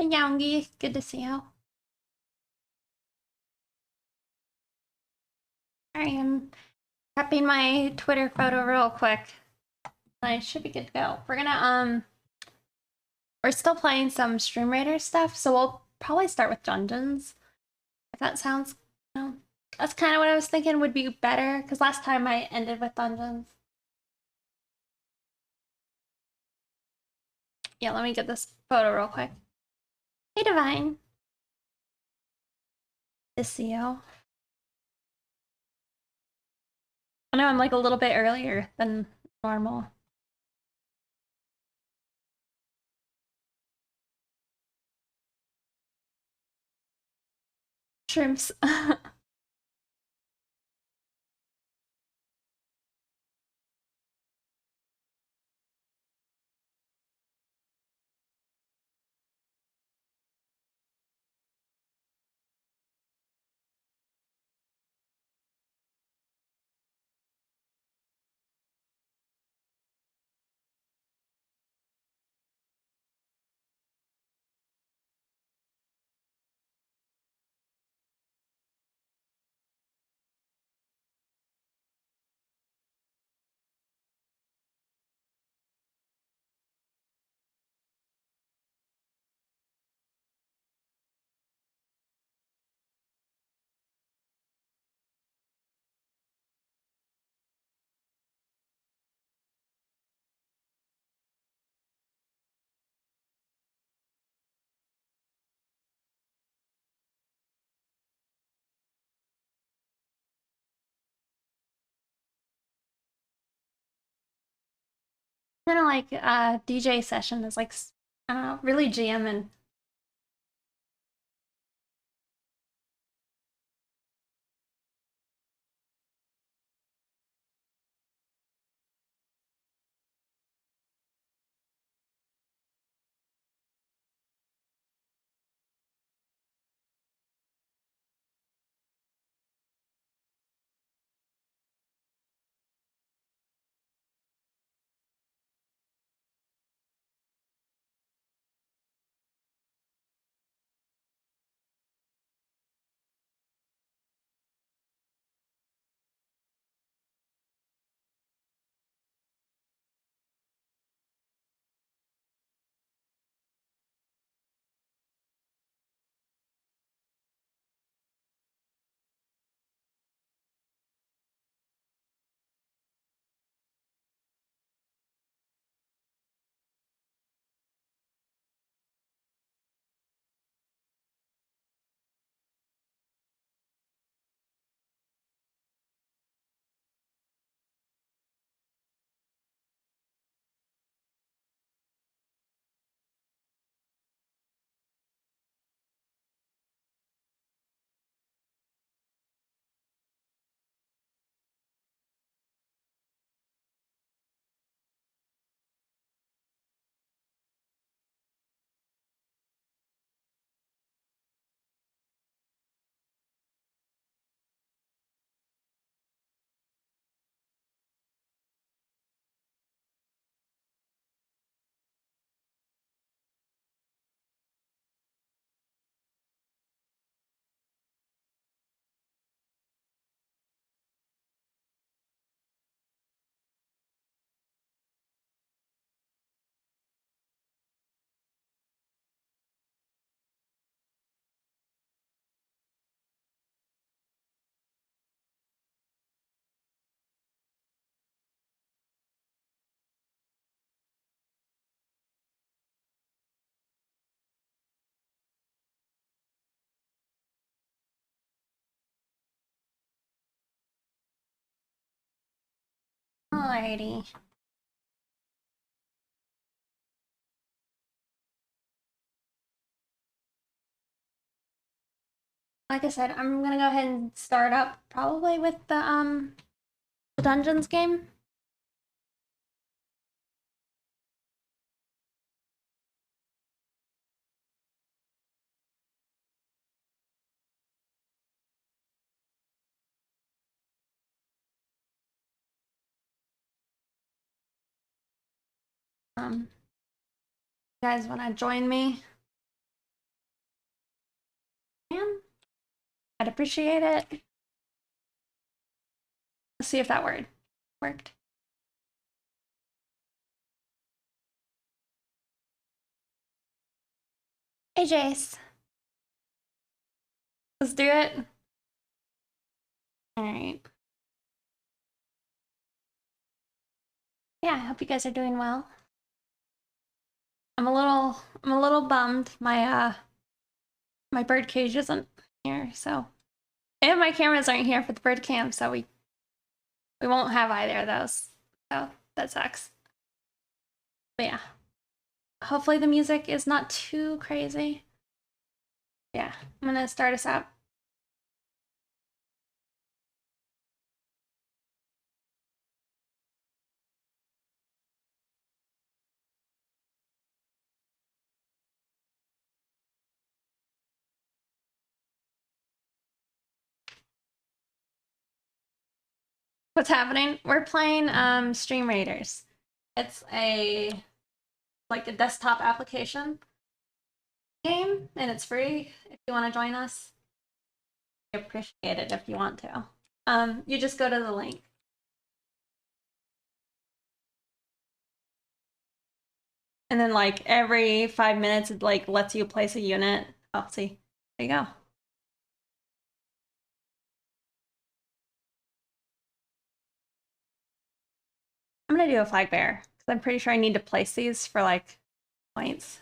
Hey Youngie, good to see you. I am prepping my Twitter photo real quick. I should be good to go. We're still playing some StreamRaiders stuff, so we'll probably start with Dungeons. If that sounds, that's kind of what I was thinking would be better, because last time I ended with Dungeons. Yeah, let me get this photo real quick. Hey Divine. Good to see you. I know I'm like a little bit earlier than normal. Shrimps. Kind of like DJ session is like, I don't know, really jamming. Alrighty. Like I said, I'm gonna go ahead and start up probably with the Dungeons game. You guys wanna join me? appreciate it. Let's see if that word worked. Hey, Jace. Let's do it. All right. Yeah, I hope you guys are doing well. I'm a little bummed. My bird cage isn't here, so and my cameras aren't here for the bird cam, so we won't have either of those. So that sucks. But yeah. Hopefully the music is not too crazy. Yeah, I'm gonna start us out. What's happening? We're playing StreamRaiders. It's like a desktop application game, and it's free if you want to join us. I appreciate it if you want to. You just go to the link. And then like every 5 minutes it like lets you place a unit. Oh, see. There you go. I'm gonna do a flag bearer because I'm pretty sure I need to place these for like points.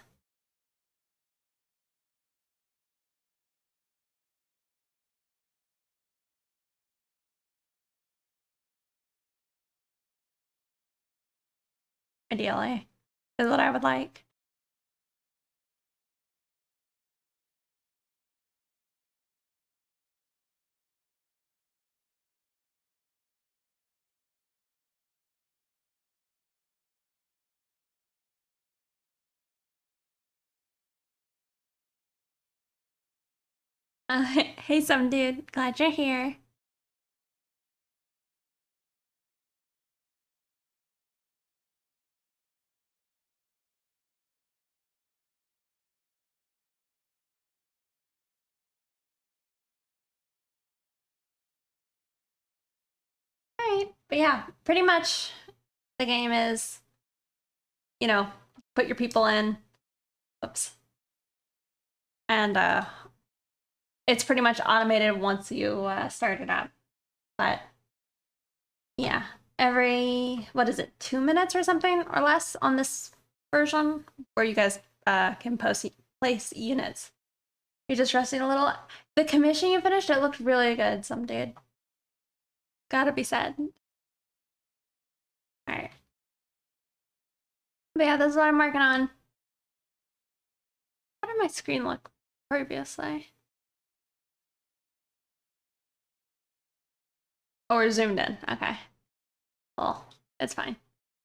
Ideally, is what I would like. Hey, some dude, glad you're here. Alright, but yeah, pretty much the game is, you know, put your people in. Oops. And it's pretty much automated once you start it up. But yeah, every, what is it, 2 minutes or something or less on this version where you guys can place units. You're just resting a little. The commission you finished, it looked really good, some dude. Gotta be said. Alright. But yeah, this is what I'm working on. How did my screen look previously? Or zoomed in. Okay. Well, it's fine.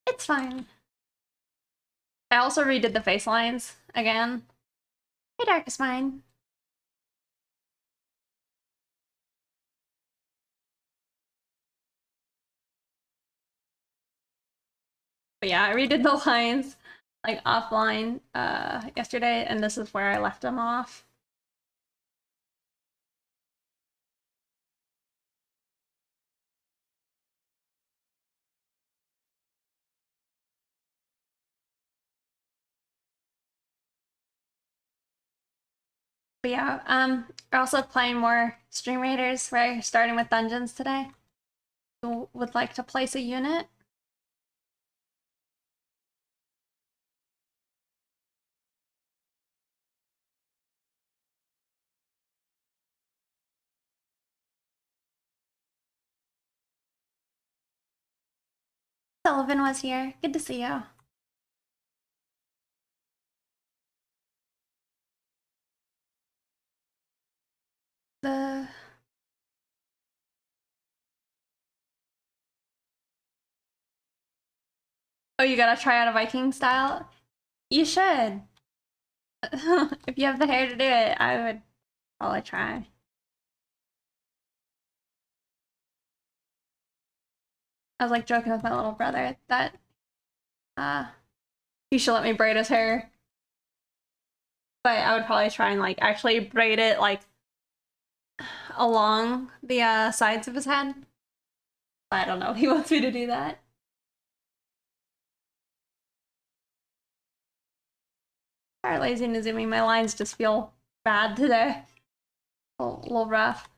It's fine. I also redid the face lines again. Hey, Darkest Mine. But yeah, I redid the lines like offline yesterday, and this is where I left them off. But yeah, we're also playing more Stream Raiders. We're starting with Dungeons today. Who would like to place a unit? Sullivan was here. Good to see you. The Oh, you gotta try out a Viking style? You should. If you have the hair to do it, I would probably try. I was like joking with my little brother that he should let me braid his hair. But I would probably try and like actually braid it like along the sides of his head. I don't know if he wants me to do that. Sorry, lazy Nezumi. My lines just feel bad today. A little rough.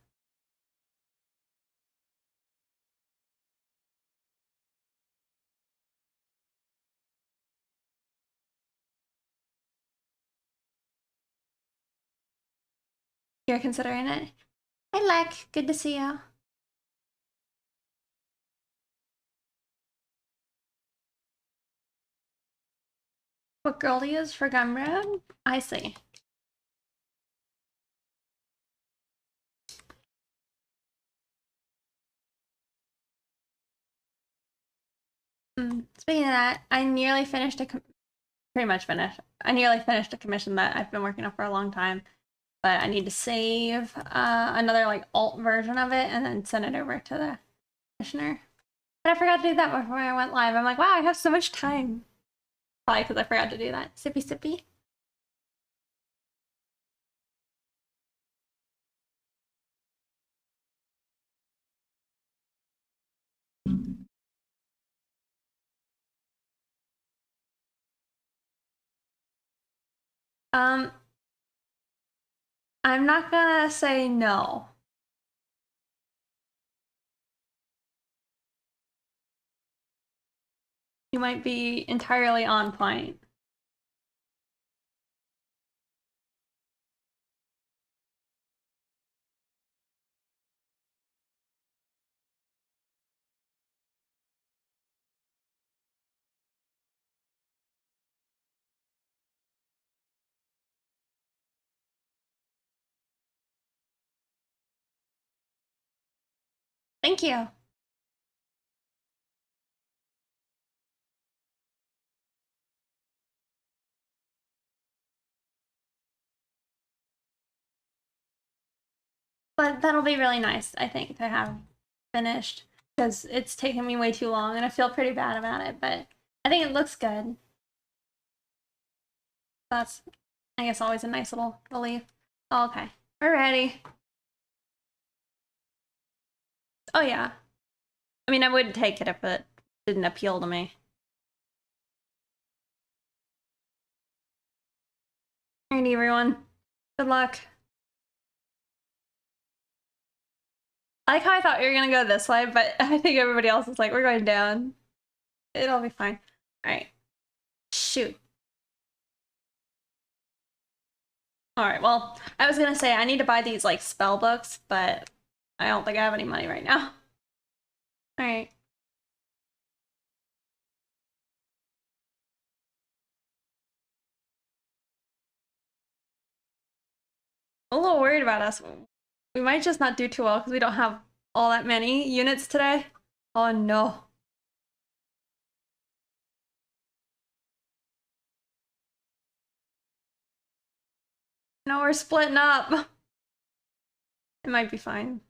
You're considering it? Hey, Lek. Good to see you. What girl he is for Gumroad? I see. Speaking of that, I nearly finished pretty much finished. I nearly finished a commission that I've been working on for a long time, but I need to save another like alt version of it and then send it over to the commissioner. But I forgot to do that before I went live. I'm like, wow, I have so much time. Probably because I forgot to do that. Sippy sippy. I'm not gonna say no. You might be entirely on point. Thank you. But that'll be really nice, I think, to have finished, because it's taken me way too long and I feel pretty bad about it, but I think it looks good. That's, I guess, always a nice little relief. Oh, okay, we're ready. Oh yeah. I mean, I would take it if it didn't appeal to me. Alrighty, everyone. Good luck. I like how I thought we were gonna go this way, but I think everybody else is like, we're going down. It'll be fine. Alright. Shoot. Alright, well, I was gonna say I need to buy these, like, spell books, but I don't think I have any money right now. Alright. I'm a little worried about us. We might just not do too well because we don't have all that many units today. Oh no. No, we're splitting up. It might be fine.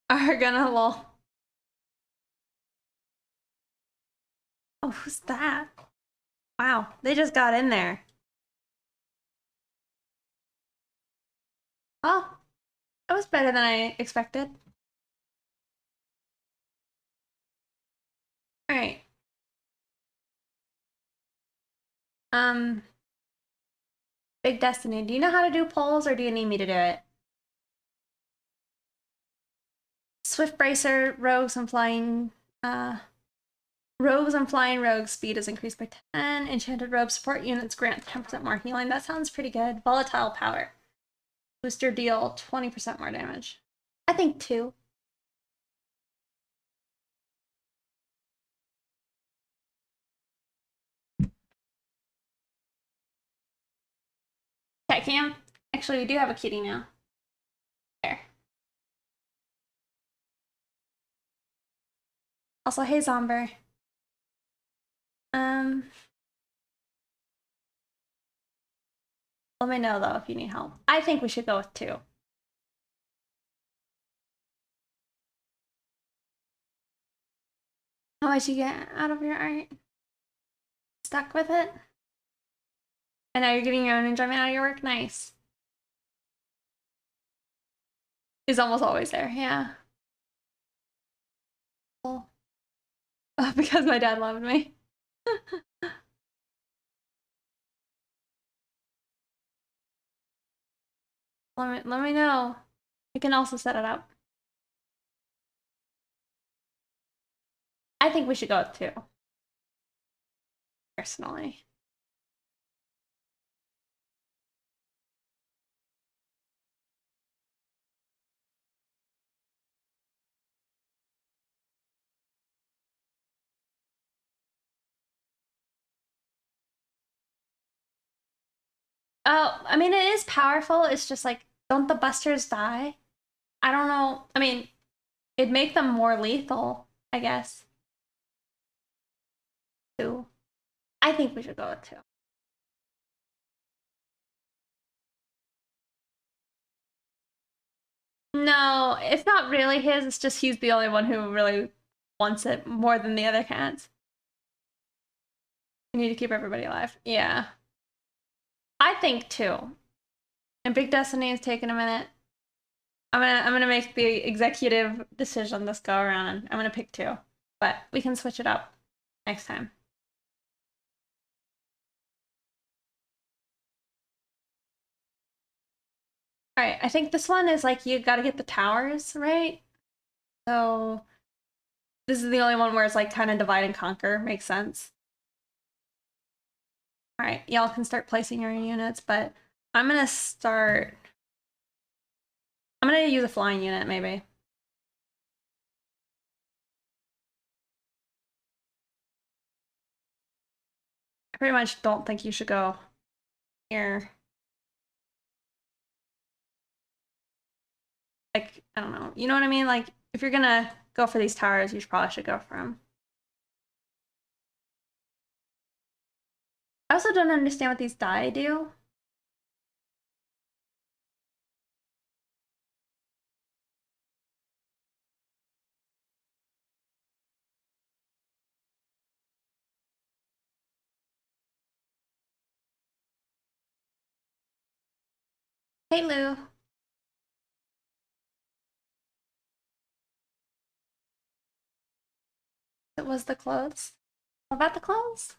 Are gonna lol. Oh, who's that? Wow, they just got in there. Oh, that was better than I expected. Alright. Big Destiny, do you know how to do polls or do you need me to do it? Swift Bracer, rogues and flying rogue speed is increased by 10. Enchanted robe support units grant 10% more healing. That sounds pretty good. Volatile power. Booster deal 20% more damage. I think 2. Cat cam. Actually, we do have a kitty now. There. Also, hey Zomber. Let me know though if you need help. I think we should go with 2. How much you get out of your art? Stuck with it? And now you're getting your own enjoyment out of your work? Nice. Is almost always there, yeah. Cool. Because my dad loved me. Let me know. We can also set it up. I think we should go with 2. Personally. Oh, I mean, it is powerful. It's just like, don't the busters die? I don't know. I mean, it'd make them more lethal, I guess. 2. I think we should go with 2. No, it's not really his. It's just he's the only one who really wants it more than the other cats. We need to keep everybody alive. Yeah. I think 2. And Big Destiny is taking a minute. I'm gonna make the executive decision this go around, and I'm gonna pick 2. But we can switch it up next time. Alright, I think this one is like you gotta get the towers, right? So this is the only one where it's like kind of divide and conquer. Makes sense. Alright, y'all can start placing your units, but I'm gonna use a flying unit, maybe. I pretty much don't think you should go here. Like, I don't know. You know what I mean? Like, if you're gonna go for these towers, you probably should go for them. I also don't understand what these die do. Hey, Lou. It was the clothes. What about the clothes?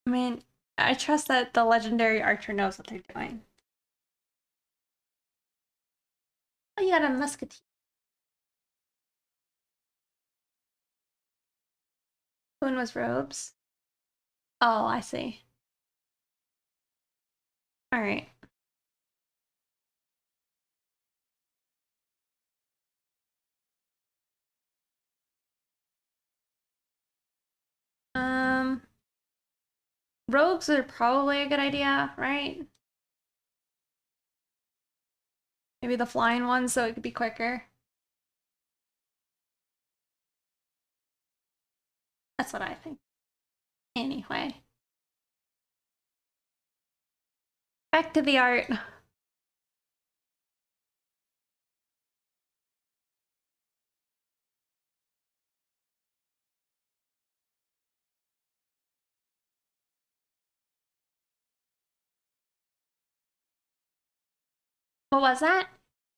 I mean, I trust that the legendary archer knows what they're doing. Oh, you got a musketeer. When was robes? Oh, I see. All right. Rogues are probably a good idea, right? Maybe the flying ones so it could be quicker. That's what I think. Anyway. Back to the art. What was that?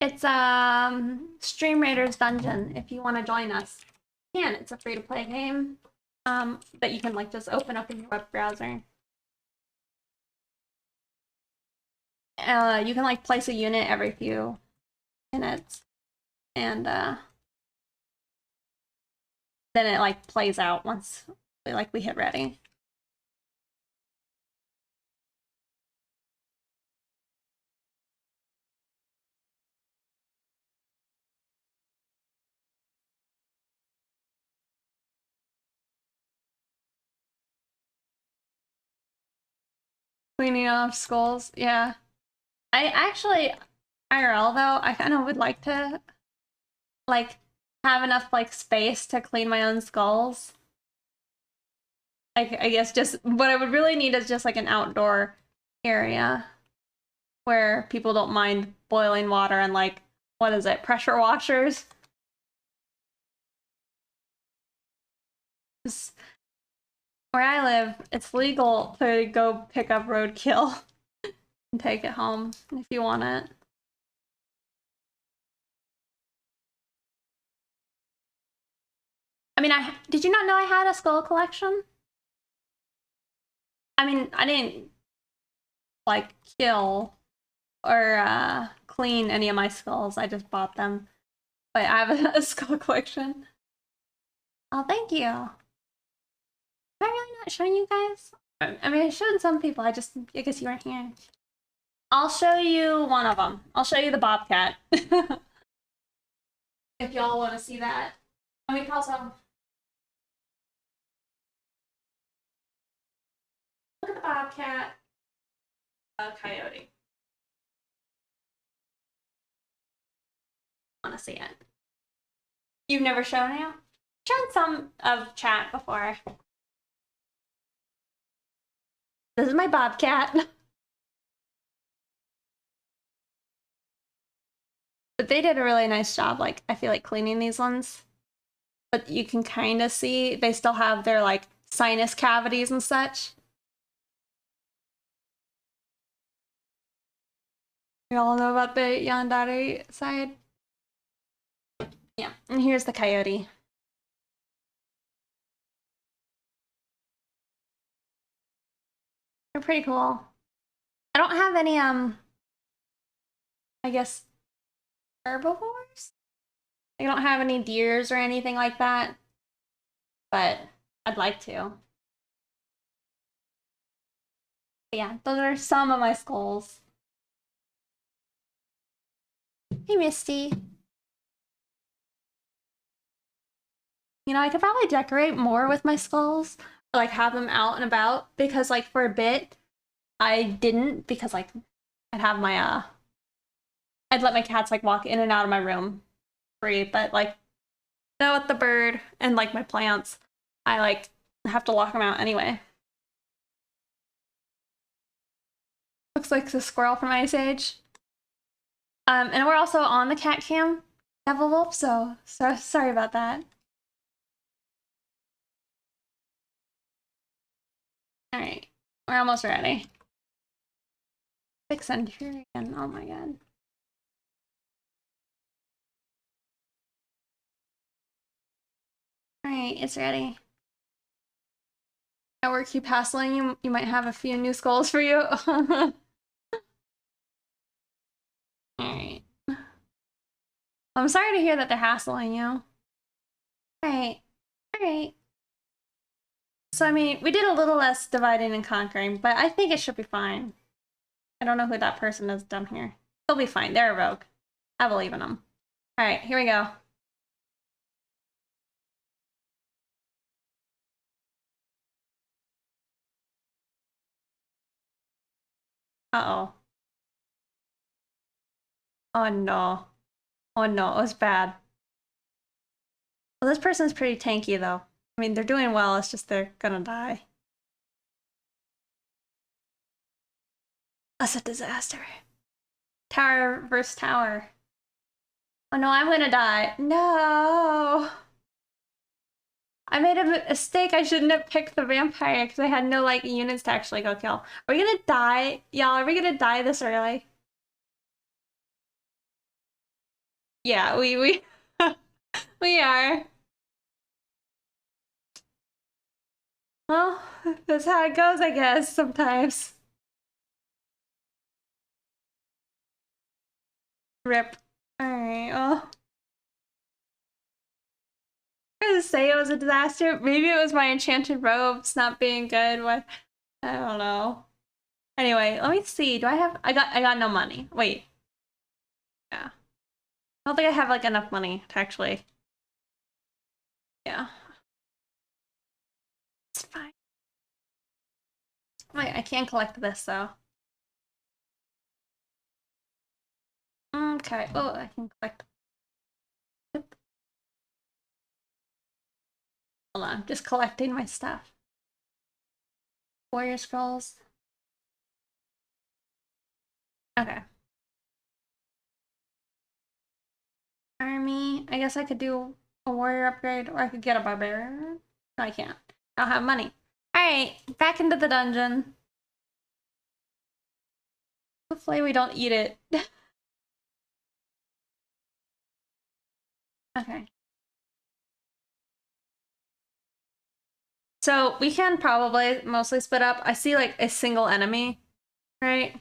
It's StreamRaiders Dungeon if you want to join us. You can. It's a free-to-play game that you can like just open up in your web browser. You can like place a unit every few minutes, and then it like plays out once we hit ready. Cleaning off skulls, yeah. I actually, IRL though, I kind of would like to like have enough like space to clean my own skulls. I guess just what I would really need is just like an outdoor area where people don't mind boiling water and like what is it, pressure washers. Where I live, it's legal to go pick up roadkill and take it home if you want it. I mean, did you not know I had a skull collection? I mean, I didn't like kill or clean any of my skulls. I just bought them. But I have a skull collection. Oh, thank you. Am I really not showing you guys? I mean, I showed some people. I guess you weren't here. I'll show you one of them. I'll show you the bobcat. If y'all want to see that. Let me also look at the bobcat. Coyote. I want to see it. You've never shown you? Shown some of chat before. This is my bobcat. But they did a really nice job, like, I feel like cleaning these ones. But you can kind of see they still have their, like, sinus cavities and such. You all know about the Yandere side? Yeah, and here's the coyote. They're pretty cool. I don't have any, I guess, herbivores? I don't have any deers or anything like that, but I'd like to. But yeah, those are some of my skulls. Hey, Misty. You know, I could probably decorate more with my skulls, or like have them out and about, because like for a bit, I didn't, because like I'd have my, I'd let my cats like walk in and out of my room free, but like now with the bird and like my plants, I like have to lock them out anyway. Looks like the squirrel from Ice Age. And we're also on the cat cam, Evelwolf, so sorry about that. Alright, we're almost ready. 6 Centurion, oh my god. Alright, it's ready. At work keep hassling you, you might have a few new skulls for you. Alright. I'm sorry to hear that they're hassling you. Alright. Alright. So, I mean, we did a little less dividing and conquering, but I think it should be fine. I don't know who that person is down here. They'll be fine. They're a rogue. I believe in them. Alright, here we go. Uh-oh. Oh no. Oh no, it was bad. Well, this person's pretty tanky though. I mean, they're doing well, it's just they're gonna die. That's a disaster. Tower versus tower. Oh no, I'm gonna die. No! I made a mistake. I shouldn't have picked the vampire because I had no like units to actually go kill. Are we gonna die? Y'all, are we gonna die this early? Yeah, we we are. Well, that's how it goes, I guess, sometimes. Rip. Alright, well. I was gonna say it was a disaster. Maybe it was my enchanted robes not being good. What? I don't know. Anyway, let me see. Do I have I got no money. Wait. Yeah. I don't think I have like enough money to actually. Yeah. It's fine. Wait, I can't collect this though. Okay. Oh, I can collect. Yep. Hold on, just collecting my stuff. Warrior scrolls. Okay. army. I guess I could do a warrior upgrade, or I could get a barbarian. No, I can't. I don't have money. Alright, back into the dungeon. Hopefully we don't eat it. Okay. So we can probably mostly split up. I see like a single enemy, right?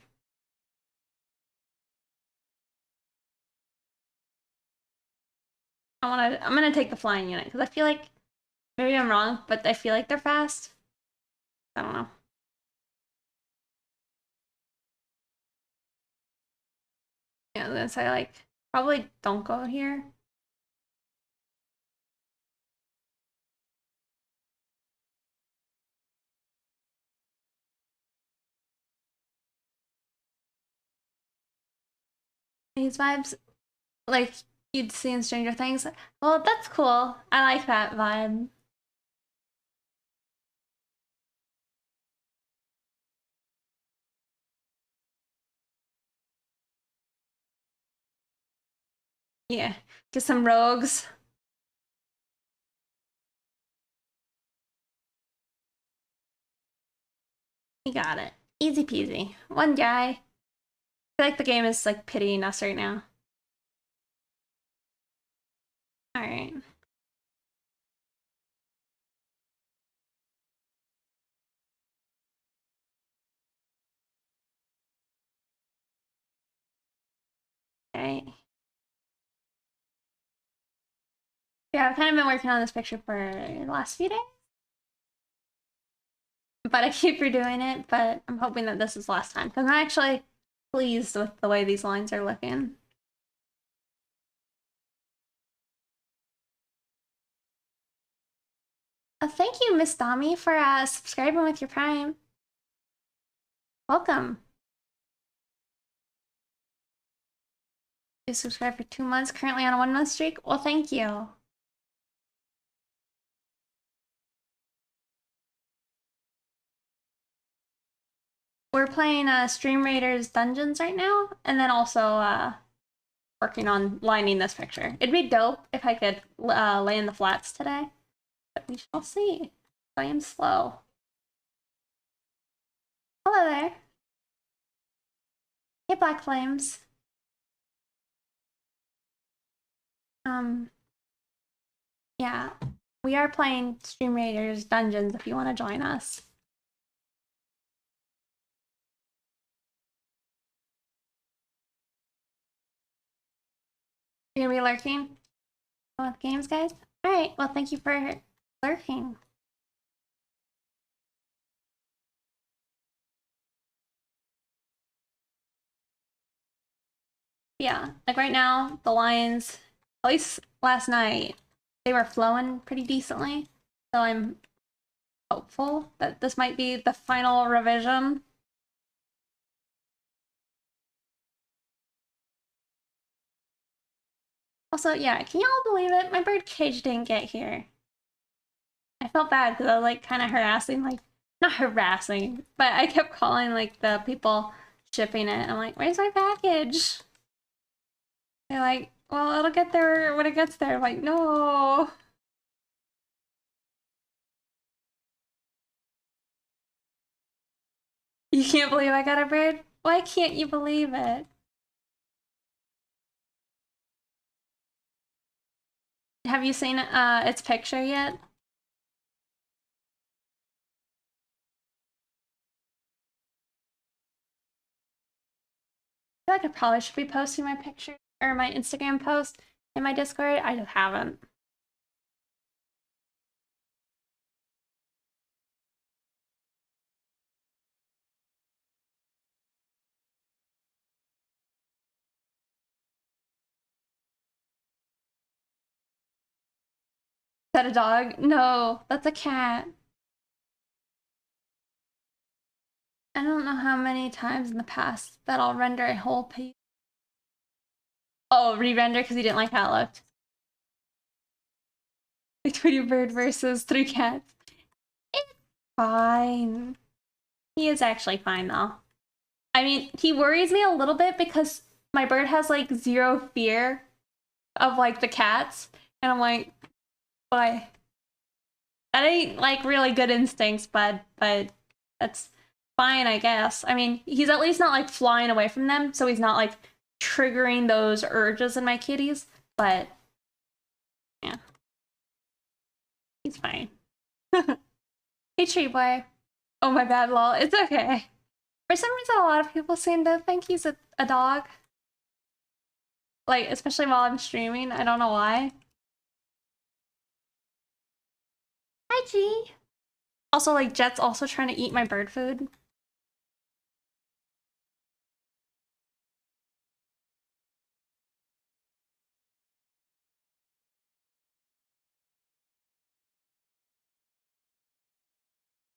I'm gonna take the flying unit because I feel like maybe I'm wrong, but I feel like they're fast. I don't know. Yeah, I was gonna say like probably don't go here. These vibes, like you'd see in Stranger Things. Well, that's cool. I like that vibe. Yeah, get some rogues. You got it. Easy peasy. One guy. I feel like the game is like pitying us right now. Alright. Okay. Yeah, I've kind of been working on this picture for the last few days. But I keep redoing it, but I'm hoping that this is last time, because I'm actually pleased with the way these lines are looking. Thank you, Miss Dami, for subscribing with your Prime. Welcome. You subscribed for 2 months, currently on a 1 month streak? Well, thank you. We're playing StreamRaiders Dungeons right now, and then also working on lining this picture. It'd be dope if I could lay in the flats today, but we shall see. I am slow. Hello there. Hey, Black Flames. Yeah, we are playing StreamRaiders Dungeons if you want to join us. You're gonna be lurking with games, guys? Alright, well, thank you for lurking. Yeah, like right now, the lines, at least last night, they were flowing pretty decently. So I'm hopeful that this might be the final revision. Also, yeah, can y'all believe it? My bird cage didn't get here. I felt bad because I was like kind of harassing, like, not harassing, but I kept calling like the people shipping it. I'm like, where's my package? They're like, well, it'll get there when it gets there. I'm like, no. You can't believe I got a bird? Why can't you believe it? Have you seen its picture yet? I feel like I probably should be posting my picture or my Instagram post in my Discord. I just haven't. Is that a dog? No, that's a cat. I don't know how many times in the past that I'll render a whole page. Oh, re-render because you didn't like how it looked. A Tweety bird versus 3 cats. It's fine. He is actually fine though. I mean, he worries me a little bit because my bird has like 0 fear of like the cats, and I'm like, boy, that ain't like really good instincts, but that's fine, I guess. I mean, he's at least not like flying away from them, so he's not like triggering those urges in my kitties, but yeah, he's fine. Hey, tree boy. Oh, my bad, lol. It's okay. For some reason, a lot of people seem to think he's a dog. Like, especially while I'm streaming. I don't know why. Hi, G. Also, like, Jet's also trying to eat my bird food.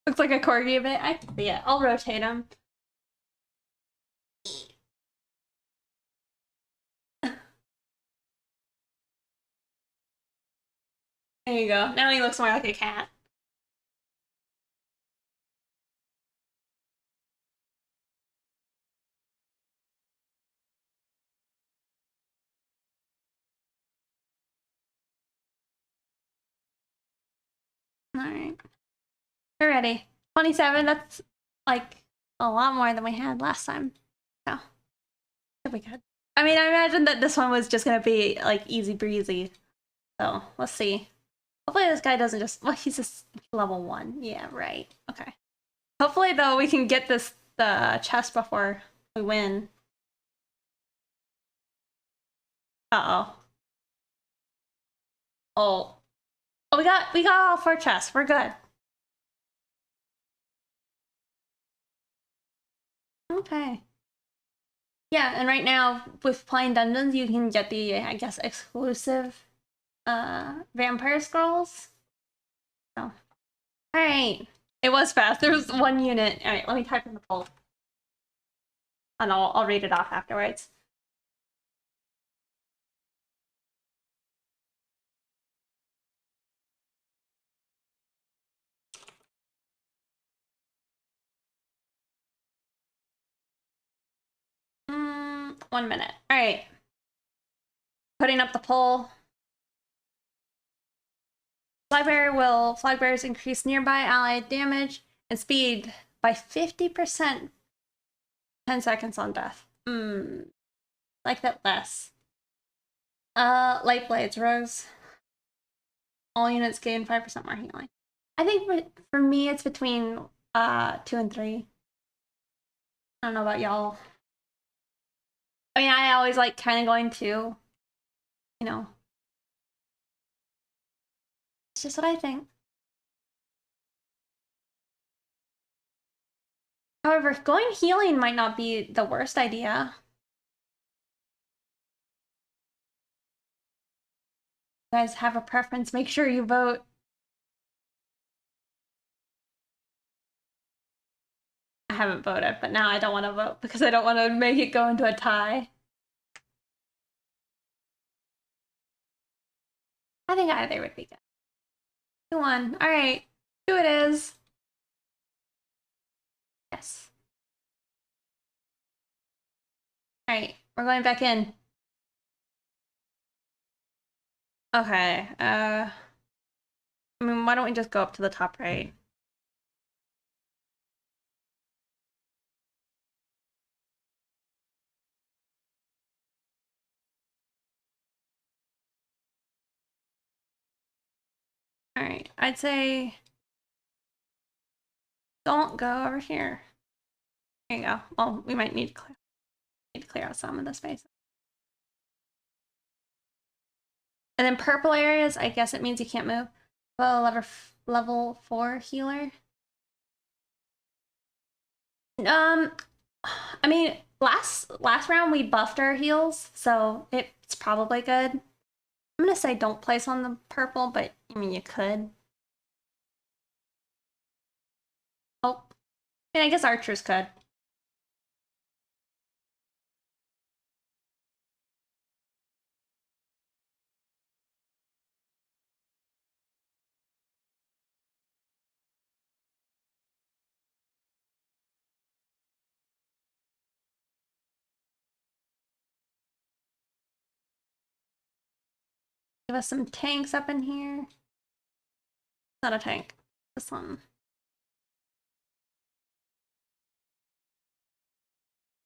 Looks like a corgi a bit. I can see it. I'll rotate him. There you go. Now he looks more like a cat. Alright. We're ready. 27, that's like a lot more than we had last time. So, should be good. I mean, I imagine that this one was just gonna be like easy breezy. So, let's see. Hopefully this guy doesn't just, well, he's just level 1. Yeah, right. Okay. Hopefully though we can get this the chest before we win. Uh-oh. Oh. Oh, we got all 4 chests. We're good. Okay. Yeah, and right now with playing dungeons, you can get the, I guess, exclusive vampire scrolls. So, all right. It was fast. There was 1 unit. All right, let me type in the poll, and I'll read it off afterwards. Mm, 1 minute. All right. Putting up the poll. Flag bearers increase nearby allied damage and speed by 50%. 10 seconds on death. Like that less. Light blades, Rose. All units gain 5% more healing. I think for me it's between 2 and 3. I don't know about y'all. I mean, I always like kind of going 2. You know. It's just what I think. However, going healing might not be the worst idea. You guys have a preference, make sure you vote. I haven't voted, but now I don't want to vote because I don't want to make it go into a tie. I think either would be good. 2-1. All right, 2 it is. Yes. All right, we're going back in. Okay. I mean, why don't we just go up to the top right? All right, I'd say don't go over here. There you go. Well, we might need to clear out some of the space. And then purple areas, I guess it means you can't move. Well, level 4 healer. I mean, last round we buffed our heals, so it's probably good. I'm gonna say don't place on the purple, but I mean you could. Oh, I mean I guess archers could. us some tanks up in here. Not a tank. This one.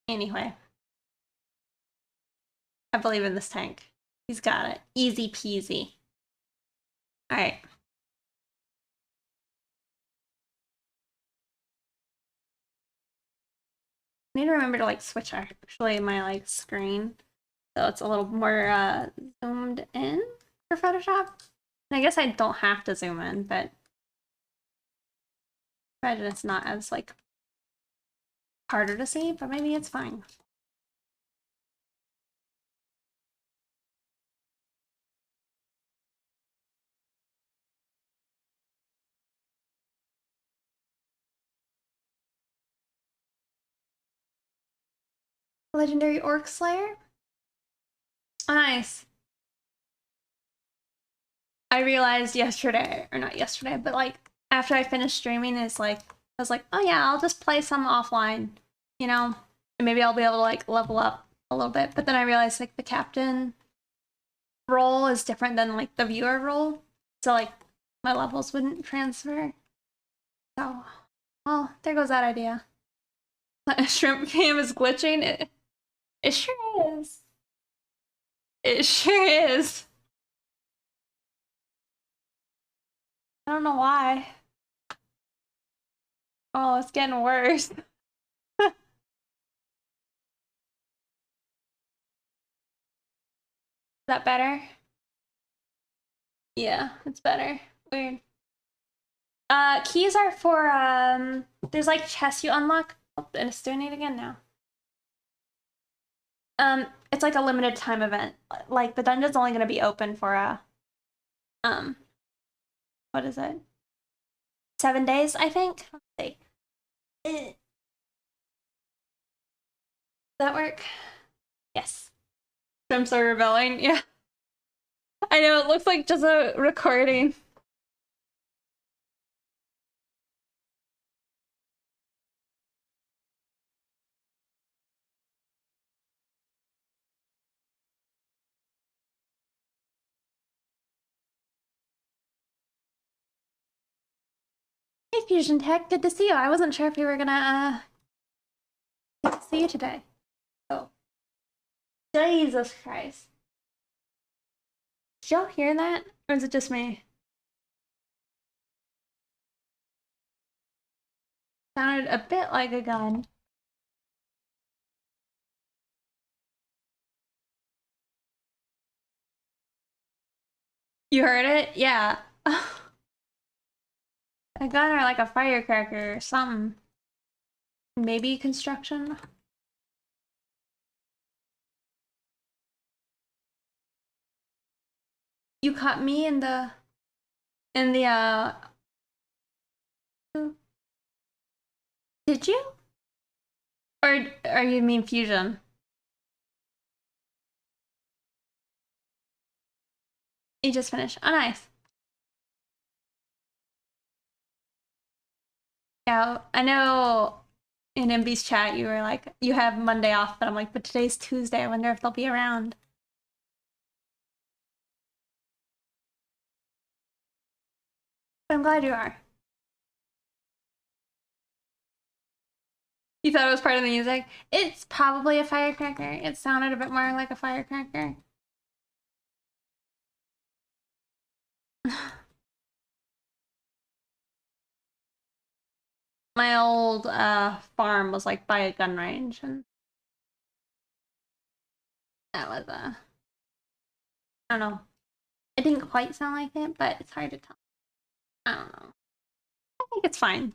Anyway. I believe in this tank. He's got it. Easy peasy. Alright. I need to remember to like switch actually my like screen so it's a little more zoomed in for Photoshop. And I guess I don't have to zoom in, but I imagine it's not as like harder to see, but maybe it's fine. Legendary Orc Slayer? Oh, nice. I realized yesterday, or not yesterday, but like after I finished streaming, it's like, I was like, oh yeah, I'll just play some offline, you know? And maybe I'll be able to like level up a little bit. But then I realized like the captain role is different than like the viewer role. So like my levels wouldn't transfer. So, well, there goes that idea. Shrimp cam is glitching. It sure is. It sure is. I don't know why. Oh, it's getting worse. Is that better? Yeah, it's better. Weird. Keys are for, there's like chests you unlock. Oh, and it's doing it again now. It's like a limited time event. Like the dungeon's only gonna be open for what is it? 7 days, I think. Let's see. Does that work? Yes. Shrimps are rebelling. Yeah. I know, it looks like just a recording. Hey, Fusion Tech, good to see you. I wasn't sure if we were gonna get to see you today. Oh. Jesus Christ. Did y'all hear that? Or is it just me? Sounded a bit like a gun. You heard it? Yeah. A gun or like a firecracker or something. Maybe construction. You caught me in the did you? Or you mean fusion? You just finished. Oh, nice. Yeah, I know in MB's chat you were like, you have Monday off, but I'm like, but today's Tuesday. I wonder if they'll be around. But I'm glad you are. You thought it was part of the music? It's probably a firecracker. It sounded a bit more like a firecracker. My old farm was like by a gun range, and that was I don't know. It didn't quite sound like it, but it's hard to tell. I don't know. I think it's fine.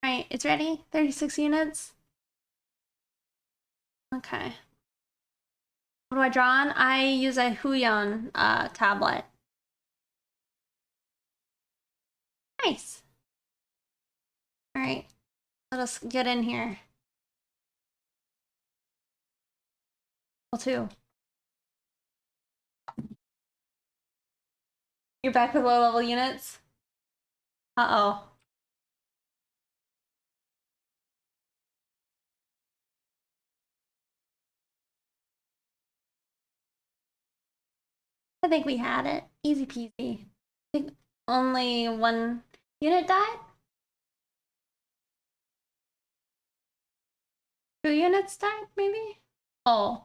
Alright, it's ready? 36 units? Okay. What do I draw on? I use a Huion tablet. Nice. Alright, let us get in here. Well, too. You're back with low level units? Uh-oh. I think we had it. Easy peasy. I think only one unit died? 2 units died, maybe? Oh.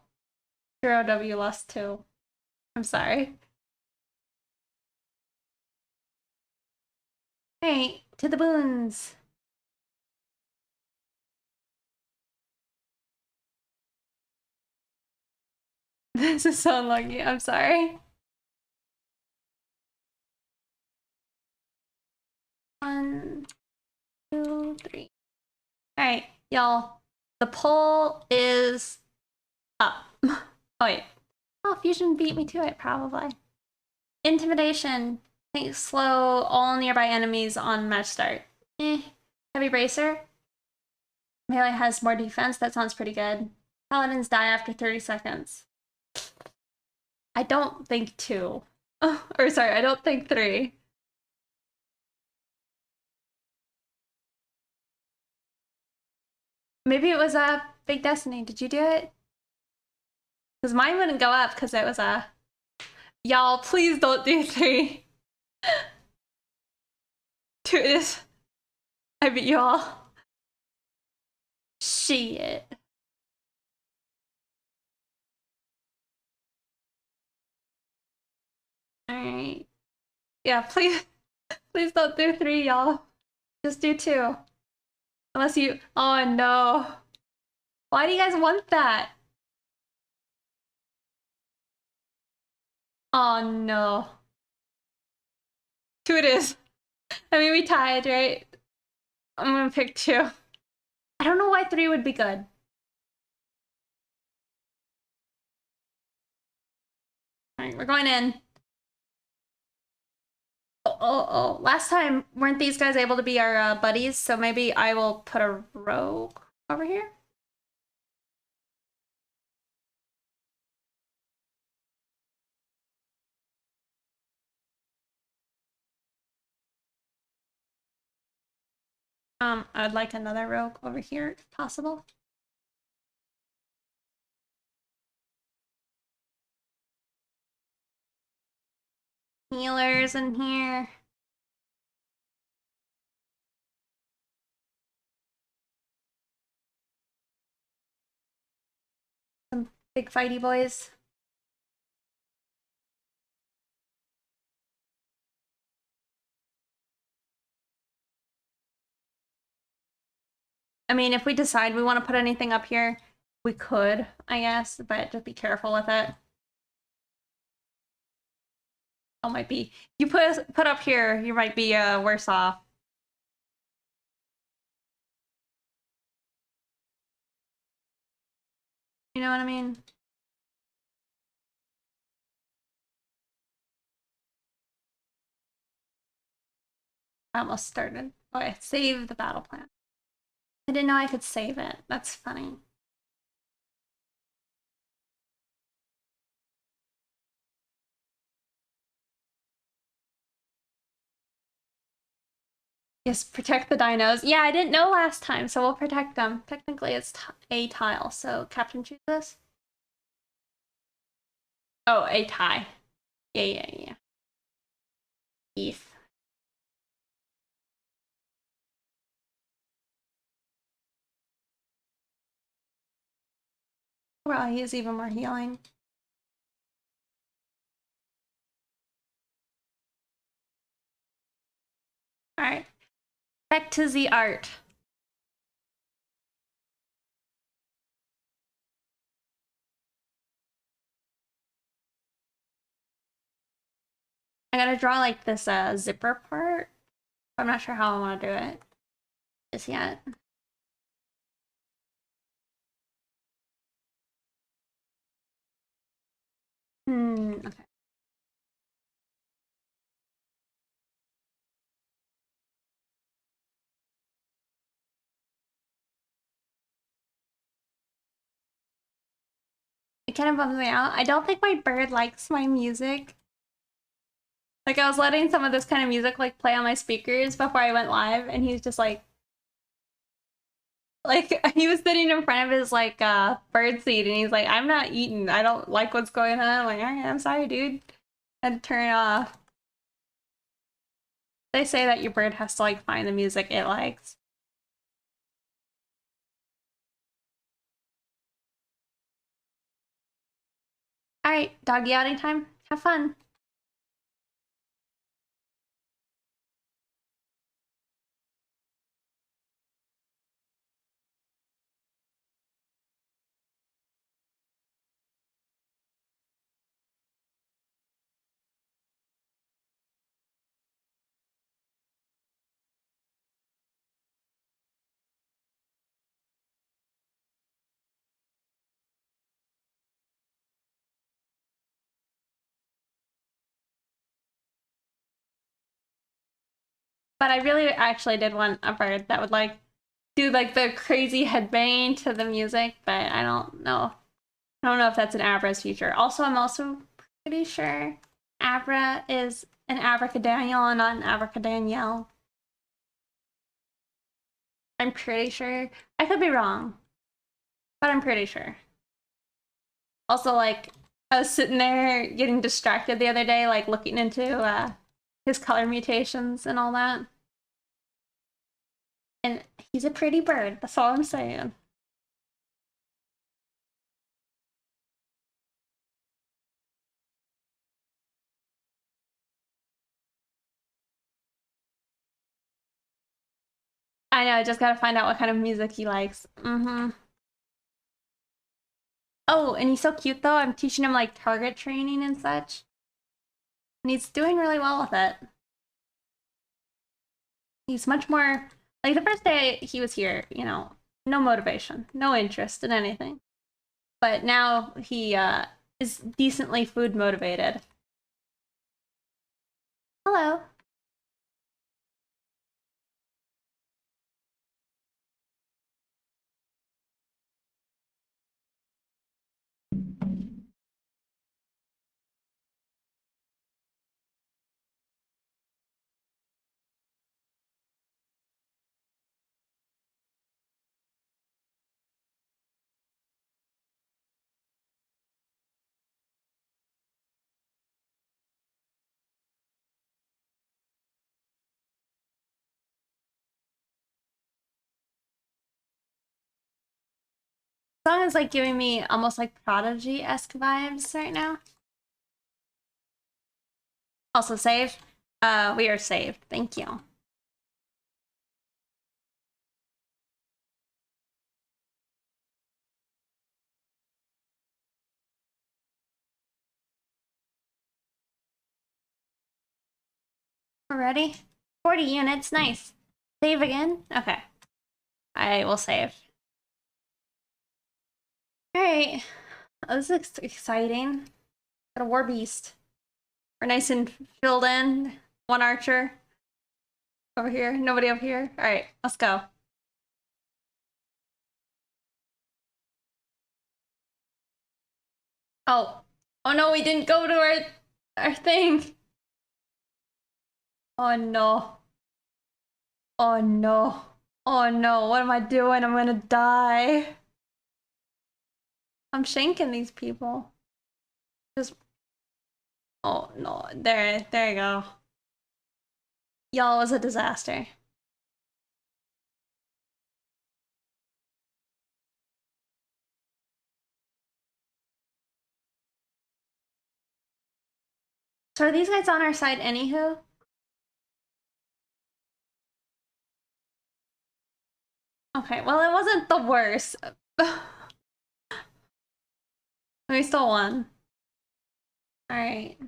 0W lost 2. I'm sorry. Alright, to the boons. This is so unlucky, I'm sorry. 1, 2, 3. Alright, y'all. The poll is up. Oh wait. Oh, Fusion beat me to it, probably. Intimidation. Think slow all nearby enemies on match start. Heavy bracer. Melee has more defense. That sounds pretty good. Paladins die after 30 seconds. I don't think 2. Oh, or sorry, I don't think 3. Maybe it was a Big Destiny. Did you do it? Because mine wouldn't go up because it was a... Y'all, please don't do 3. 2 is... I beat you all. Shit. Alright. Yeah, please don't do 3, y'all. Just do 2. Unless you... Oh no. Why do you guys want that? Oh no. 2 it is. I mean, we tied, right? I'm gonna pick 2. I don't know why 3 would be good. Alright, we're going in. Oh. Last time, weren't these guys able to be our buddies? So maybe I will put a rogue over here? I'd like another rogue over here, if possible. Healers in here. Some big fighty boys. I mean, if we decide we want to put anything up here, we could, I guess, but just be careful with it. Oh, might be. You put up here, you might be worse off. You know what I mean? I almost started. Okay, save the battle plan. I didn't know I could save it. That's funny. Yes, protect the dinos. Yeah, I didn't know last time, so we'll protect them. Technically, it's a tile, so Captain choose this. Oh, a tie. Yeah. East. Well, he is even more healing. Alright. Back to the art. I gotta draw like this zipper part. I'm not sure how I want to do it just yet. Okay. It kind of bums me out. I don't think my bird likes my music. Like, I was letting some of this kind of music, like, play on my speakers before I went live, and he's just like, he was sitting in front of his, like, bird seed, and he's like, I'm not eating. I don't like what's going on. I'm like, alright, I'm sorry, dude. I had to turn it off. They say that your bird has to, like, find the music it likes. Alright, doggy outing time. Have fun. But I really actually did want a bird that would, like, do, like, the crazy headbang to the music, but I don't know. I don't know if that's an Abra's feature. Also, I'm also pretty sure Abra is an abracadaniel and not an abracadaniel. I'm pretty sure. I could be wrong, but I'm pretty sure. Also, like, I was sitting there getting distracted the other day, like, looking into his color mutations and all that. And he's a pretty bird, that's all I'm saying. I know, I just gotta find out what kind of music he likes. Oh, and he's so cute though. I'm teaching him, like, target training and such. And he's doing really well with it. He's much more, like, the first day he was here, you know, no motivation, no interest in anything. But now he is decently food motivated. Hello. Song is, like, giving me almost, like, Prodigy-esque vibes right now. Also save. We are saved. Thank you. We're ready. 40 units, nice. Save again? Okay. I will save. Alright. This is exciting. Got a war beast. We're nice and filled in. One archer. Over here. Nobody over here. Alright, let's go. Oh. Oh no, we didn't go to our thing. Oh no. Oh no. Oh no, what am I doing? I'm gonna die. I'm shanking these people. Just, oh no, there you go. Y'all was a disaster. So are these guys on our side anywho? Okay, well, it wasn't the worst. We still won. Alright.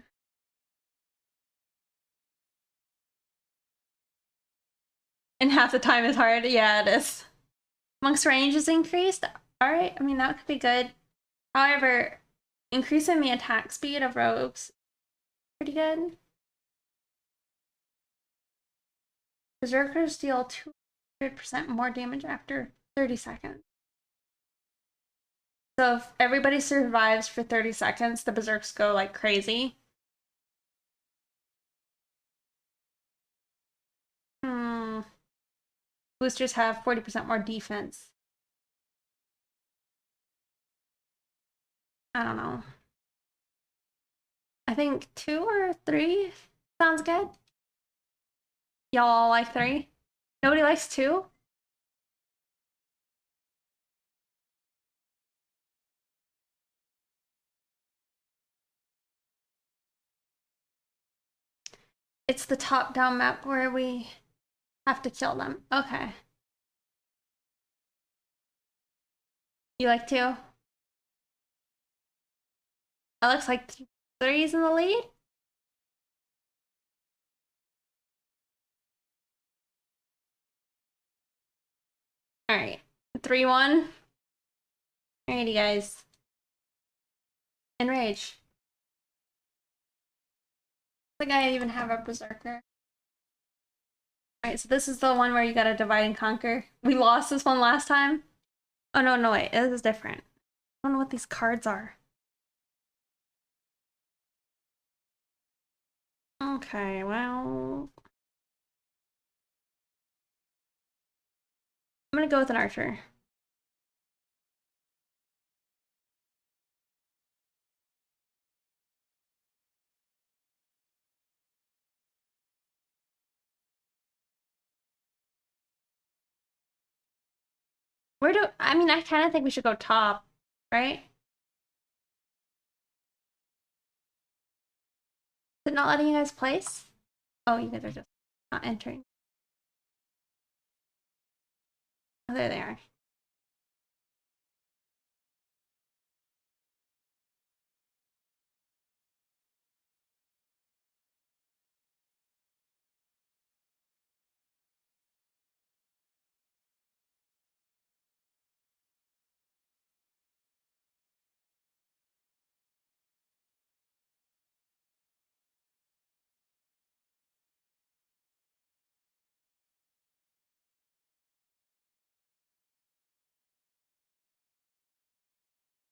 And half the time is hard. Yeah, it is. Monk's range is increased. Alright, I mean, that could be good. However, increasing the attack speed of rogues, pretty good. Berserkers deal 200% more damage after 30 seconds. So if everybody survives for 30 seconds, the berserks go like crazy. Hmm. Boosters have 40% more defense. I don't know. I think 2 or 3 sounds good. Y'all all like 3? Nobody likes 2? It's the top-down map where we have to kill them. Okay. You like 2? That looks like 3's in the lead. Alright. 3-1. Alrighty, guys. Enrage. I think I even have a berserker. Alright, so this is the one where you gotta divide and conquer. We lost this one last time. Oh, no, wait. This is different. I don't know what these cards are. Okay, well... I'm gonna go with an archer. Where do... I mean, I kind of think we should go top, right? Is it not letting you guys place? Oh, you guys are just not entering. Oh, there they are.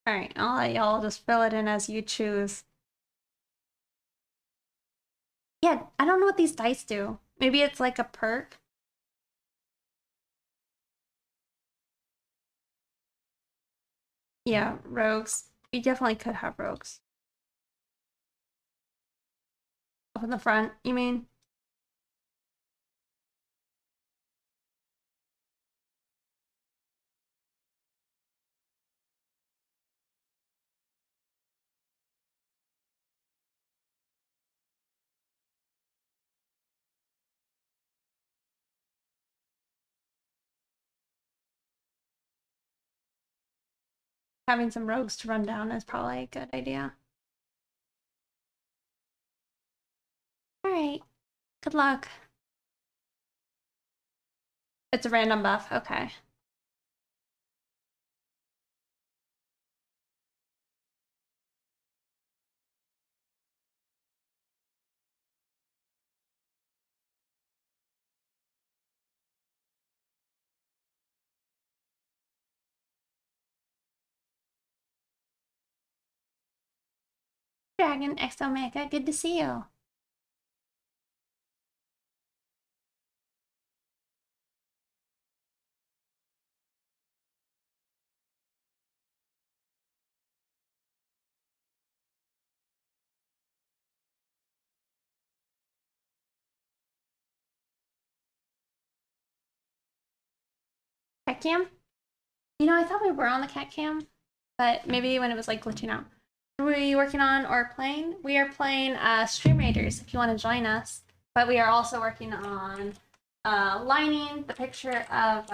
Alright, I'll let y'all just fill it in as you choose. Yeah, I don't know what these dice do. Maybe it's like a perk. Yeah, rogues. We definitely could have rogues. Up in the front, you mean? Having some rogues to run down is probably a good idea. Alright, good luck. It's a random buff, okay. Dragon X Omega, good to see you. Cat cam? You know, I thought we were on the cat cam, but maybe when it was like glitching out. What are we working on or playing? We are playing StreamRaiders if you want to join us. But we are also working on lining the picture of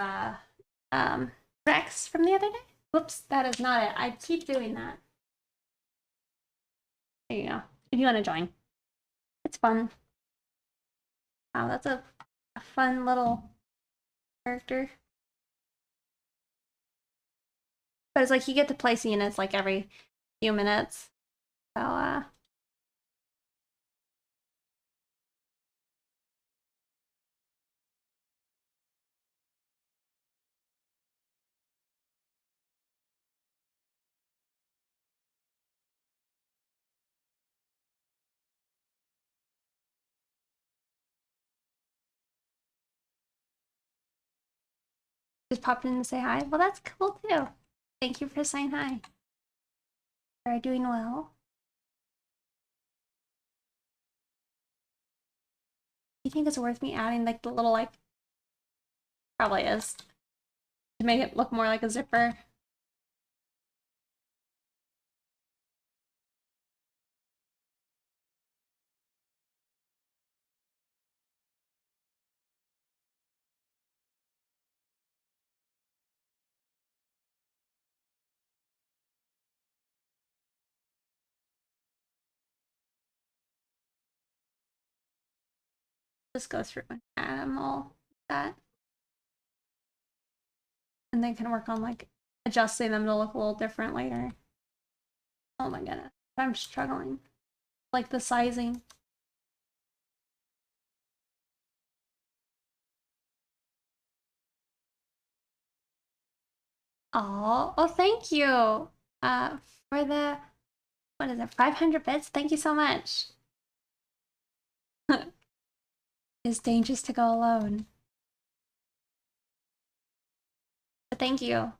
Rex from the other day. Whoops, that is not it. I keep doing that. There you go. If you want to join. It's fun. Wow, that's a fun little character. But it's like you get to place units like every few minutes. So Just popped in to say hi. Well, that's cool too. Thank you for saying hi. Are you doing well? Do you think it's worth me adding like the little like? Probably is. To make it look more like a zipper. Just go through and add them all like that. And then can work on like adjusting them to look a little different later. Oh my goodness, I'm struggling. Like the sizing. Oh, thank you. For the, what is it, 500 bits? Thank you so much. It's dangerous to go alone. But thank you.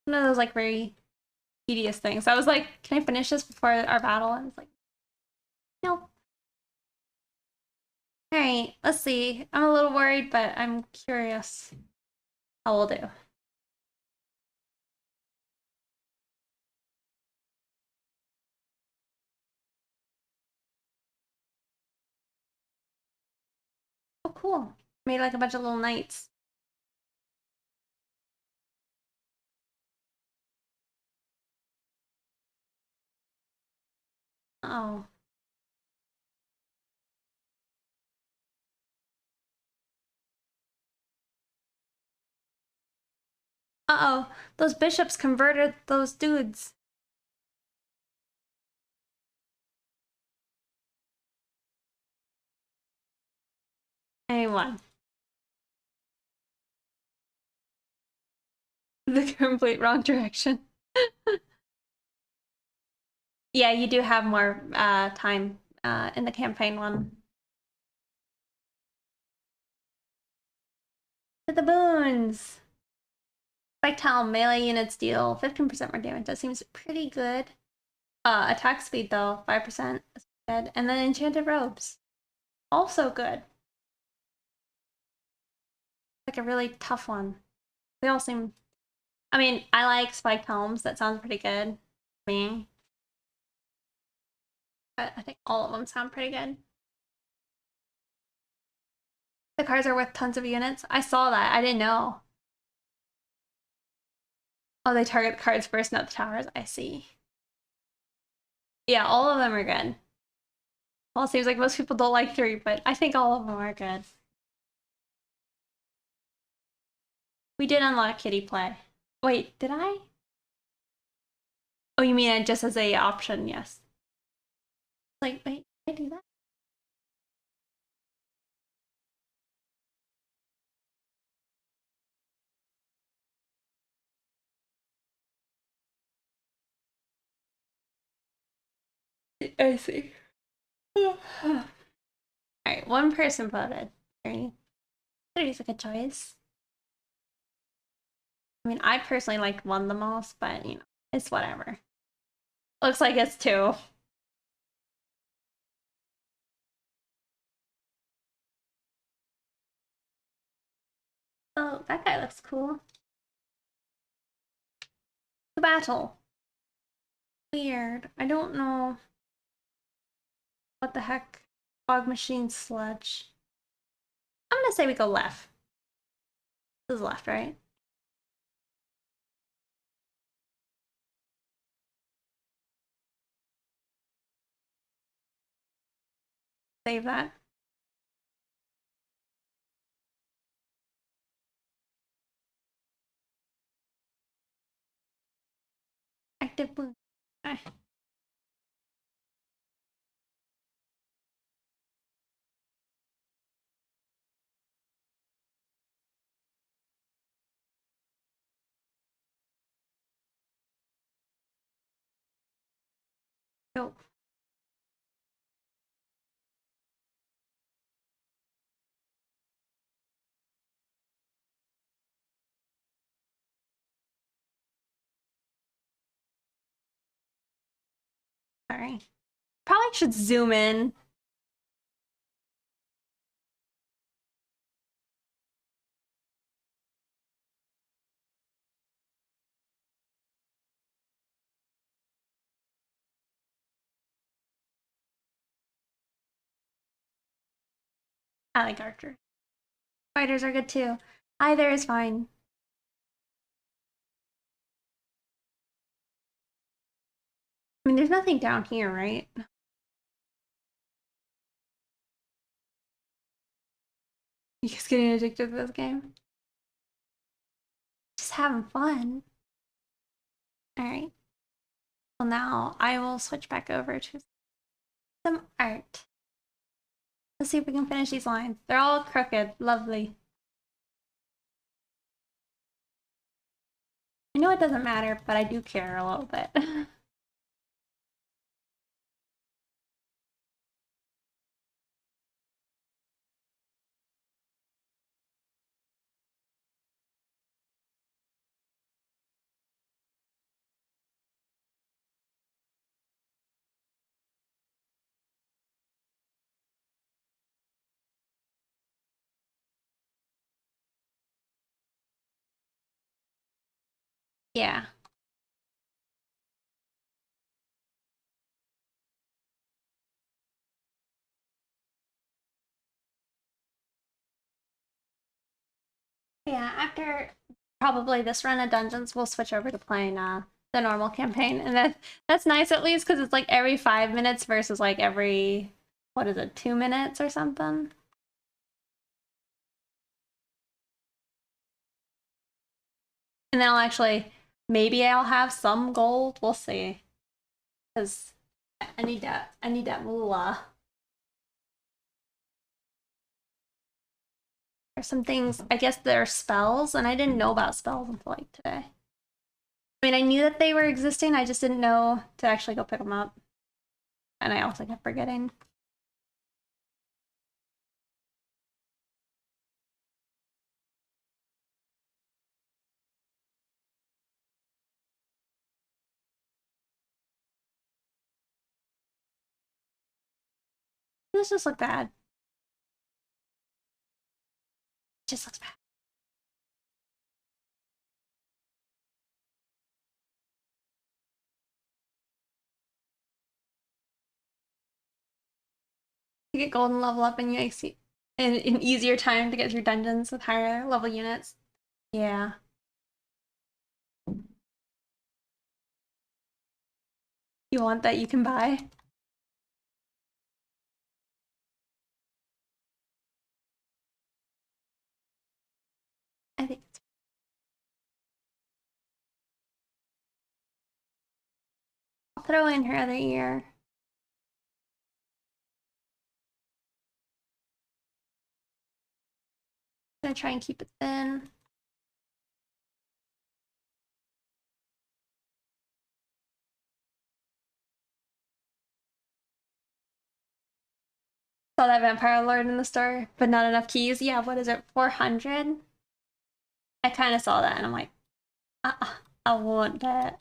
One of those like very tedious things. I was like, can I finish this before our battle? And it's like, nope. Alright, let's see. I'm a little worried, but I'm curious how we'll do. Oh, cool. Made like a bunch of little knights. Oh. Uh-oh. Those bishops converted those dudes. Anyone. The complete wrong direction. Yeah, you do have more time in the campaign one. To the boons! Spike Talon melee units deal 15% more damage. That seems pretty good. Attack speed though, 5% dead. And then enchanted robes. Also good. Like a really tough one. They all seem, I mean, I like spiked helms. That sounds pretty good. Me. But I think all of them sound pretty good. The cards are worth tons of units. I saw that. I didn't know. Oh, they target the cards first, not the towers. I see. Yeah, all of them are good. Well, it seems like most people don't like 3, but I think all of them are good. We did unlock kitty play. Wait, did I? Oh, you mean it just as a option? Yes. Like, wait, did I do that? I see. Alright, one person voted. 30. 30 is a good choice. I mean, I personally like one the most, but you know, it's whatever. Looks like it's 2. Oh, that guy looks cool. The battle. Weird. I don't know what the heck. Fog machine sludge. I'm gonna say we go left. This is left, right? Save that. Active wound. Okay. Go. Sorry. Probably should zoom in. I like archers. Fighters are good too. Either is fine. I mean, there's nothing down here, right? You guys getting addicted to this game? Just having fun. Alright. Well, now I will switch back over to some art. Let's see if we can finish these lines. They're all crooked. Lovely. I know it doesn't matter, but I do care a little bit. Yeah. Yeah, after probably this run of dungeons, we'll switch over to playing the normal campaign, and that's nice at least because it's like every 5 minutes versus like every, what is it, 2 minutes or something. And then I'll actually, maybe I'll have some gold. We'll see, because I need that moolah. There's some things, I guess there are spells, and I didn't know about spells until like today. I mean, I knew that they were existing, I just didn't know to actually go pick them up. And I also kept forgetting. This just look bad. It just looks bad. You get golden level up and you see an easier time to get through dungeons with higher level units. Yeah. You want that, you can buy. I think it's... I'll throw in her other ear. I'm gonna try and keep it thin. Saw that vampire lord in the store, but not enough keys. Yeah, what is it, 400? I kind of saw that and I'm like, I want that.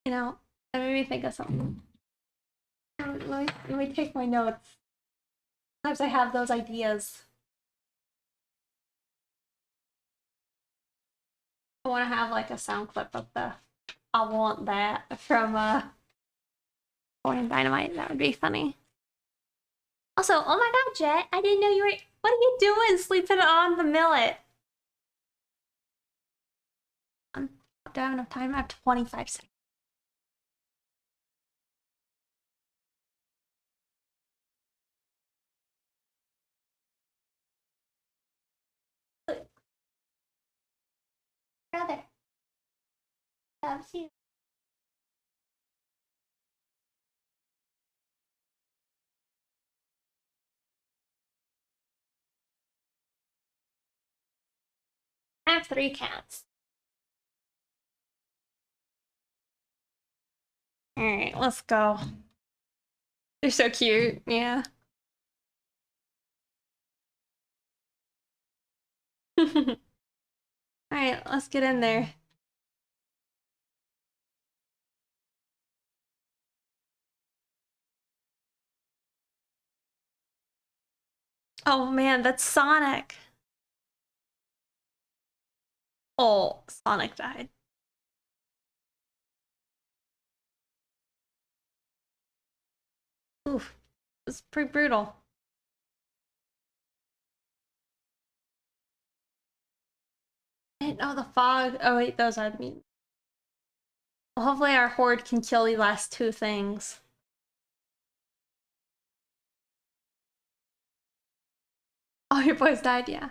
You know, that made me think of something. Let me take my notes. Sometimes I have those ideas. I want to have like a sound clip of the I want that from Going dynamite, that would be funny. Also, oh my god, Jet, I didn't know you were. What are you doing sleeping on the millet? Do I have enough time? I have 25 seconds. Brother. Loves you. I have 3 cats. Alright, let's go. They're so cute, yeah. Alright, let's get in there. Oh man, that's Sonic. Oh, Sonic died. Oof, it's pretty brutal. And, oh, the fog. Oh wait, those are the mutants. Well, hopefully our horde can kill the last 2 things. Oh, your boys died, yeah.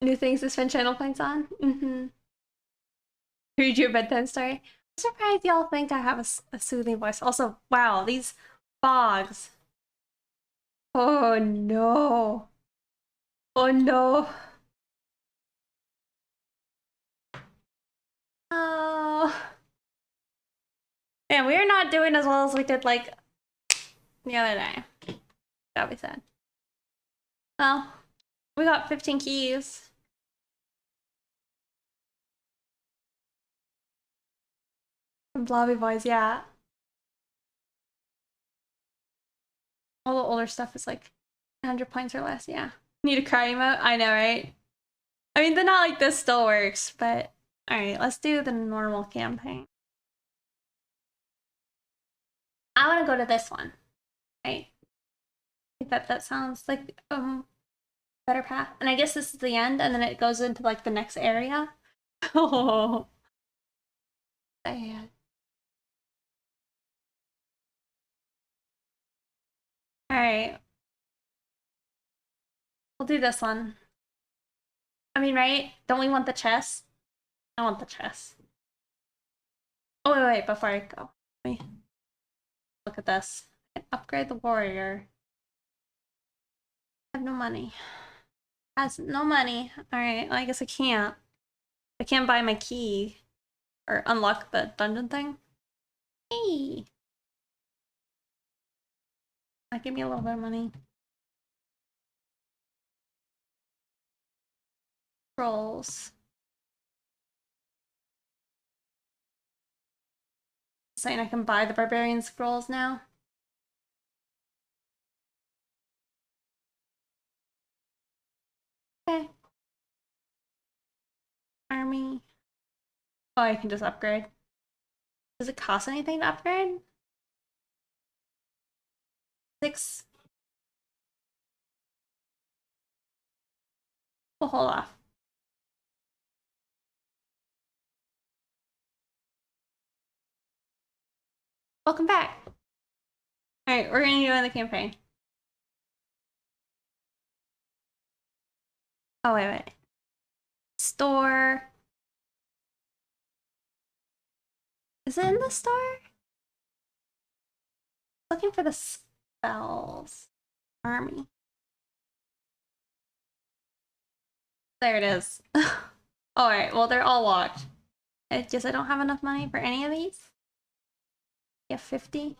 New things to spend channel points on? Mm-hmm. Read you a bedtime story? I'm surprised y'all think I have a soothing voice. Also, wow, these fogs. Oh no. Oh no. Oh. Man, we are not doing as well as we did like the other day. That'll be sad. Well, we got 15 keys. Blobby boys, yeah. All the older stuff is like 100 points or less, yeah. Need a cry emote? I know, right? I mean, the not like this still works, but alright, let's do the normal campaign. I want to go to this one, right? I think that sounds like better path. And I guess this is the end, and then it goes into like the next area. Oh, sad. Alright, we'll do this one. I mean, right? Don't we want the chest? I want the chest. Oh, wait, before I go. Let me look at this. Upgrade the warrior. I have no money. Has no money. Alright, well, I guess I can't. I can't buy my key. Or unlock the dungeon thing. Hey! Give me a little bit of money. Scrolls. Saying I can buy the barbarian scrolls now. Okay. Army. Oh, I can just upgrade. Does it cost anything to upgrade? 6. We'll hold off. Welcome back. Alright, we're gonna go in the campaign. Oh, wait. Store. Is it in the store? Looking for the spells. Army. There it is. Alright, well, they're all locked. I guess I don't have enough money for any of these. Yeah, 50.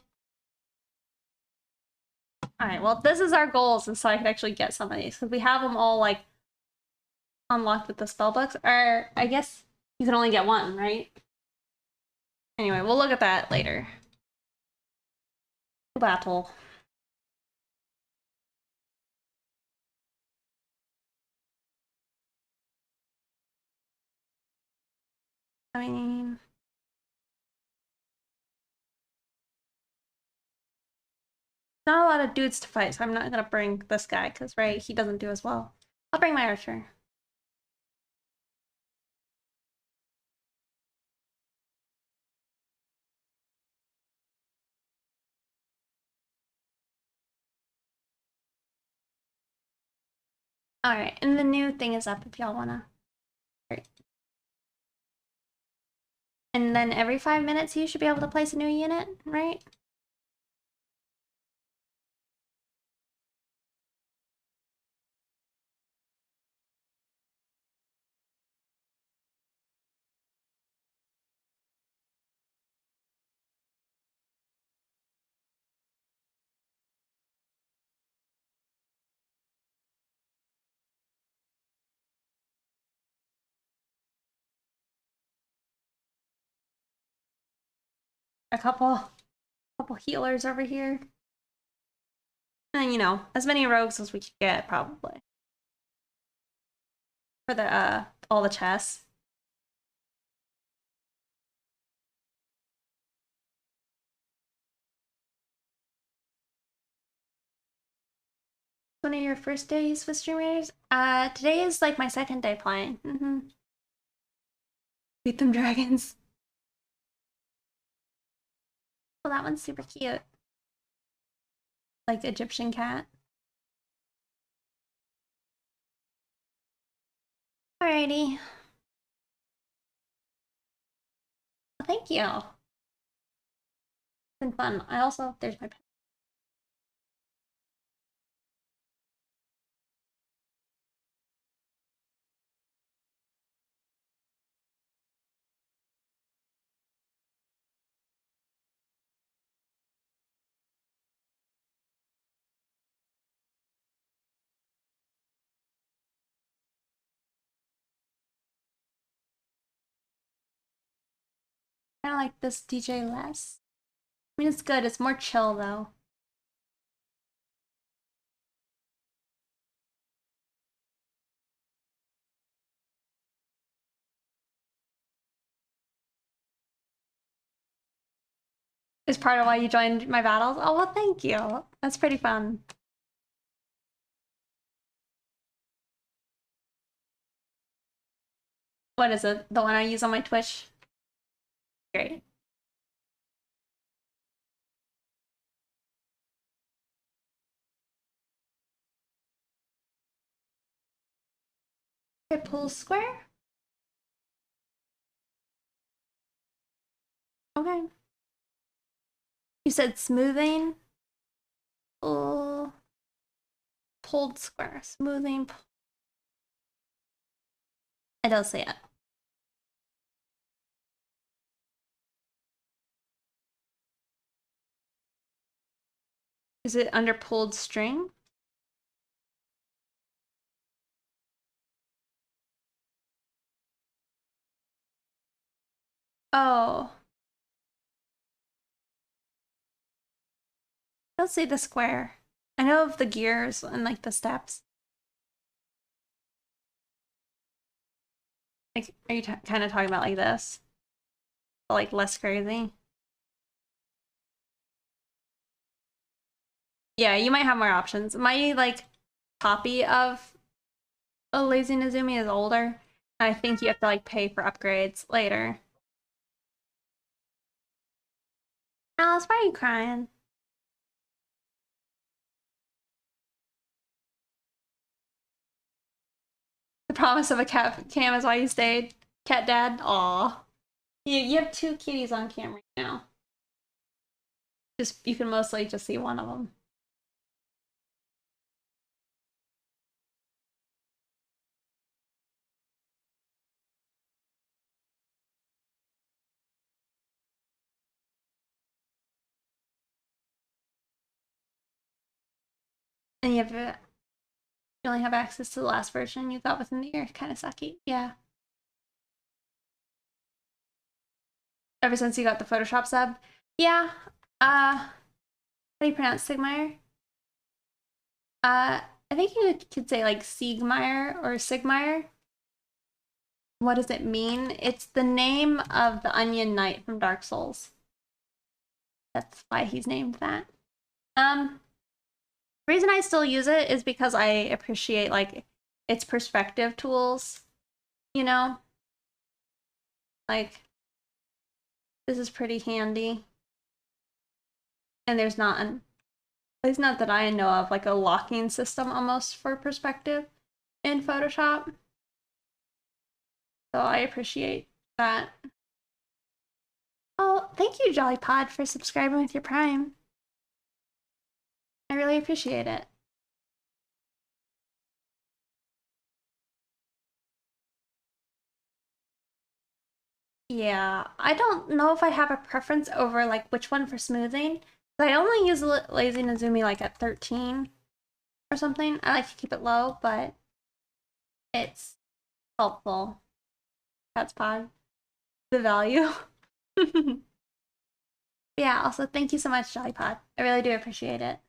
Alright, well, this is our goals, and so I could actually get some of these, because we have them all, like, unlocked with the spell books. Or, I guess you can only get one, right? Anyway, we'll look at that later. Battle. I mean, Not a lot of dudes to fight, so I'm not gonna bring this guy, because, right, he doesn't do as well. I'll bring my archer. Alright, and the new thing is up if y'all wanna. Right. And then every 5 minutes you should be able to place a new unit, right? A couple healers over here. And, you know, as many rogues as we could get, probably. For the, all the chests. One of your first days with StreamRaiders? Today is like my second day playing. Beat them dragons. Well, that one's super cute. Like the Egyptian cat. Alrighty. Well, thank you. It's been fun. There's my pen. I kind of like this DJ less. I mean, it's good. It's more chill, though. Is part of why you joined my battles? Oh, well, thank you. That's pretty fun. What is it? The one I use on my Twitch? Great. Triple square? Okay. You said smoothing? Oh. Pulled square. Smoothing. I don't see it. Is it under pulled string? Oh. I don't see the square. I know of the gears and like the steps. Like, are you kind of talking about like this? But, like less crazy? Yeah, you might have more options. My like copy of a Lazy Nezumi is older. And I think you have to like pay for upgrades later. Alice, why are you crying? The promise of a cat cam is why you stayed. Cat dad? Aw. You have 2 kitties on camera now. You can mostly just see one of them. And you only have access to the last version you got within the year. Kind of sucky. Yeah. Ever since you got the Photoshop sub? Yeah. How do you pronounce Sigmire? I think you could say like Siegmeyer or Sigmire. What does it mean? It's the name of the Onion Knight from Dark Souls. That's why he's named that. The reason I still use it is because I appreciate like its perspective tools, you know? Like this is pretty handy. And there's not at least not that I know of, like a locking system almost for perspective in Photoshop. So I appreciate that. Oh, thank you, Jollypod, for subscribing with your Prime. I really appreciate it. Yeah, I don't know if I have a preference over like which one for smoothing. I only use Lazy Nizumi like at 13 or something. I like to keep it low, but it's helpful. That's pod. The value. Yeah, also thank you so much, Jollypod. I really do appreciate it.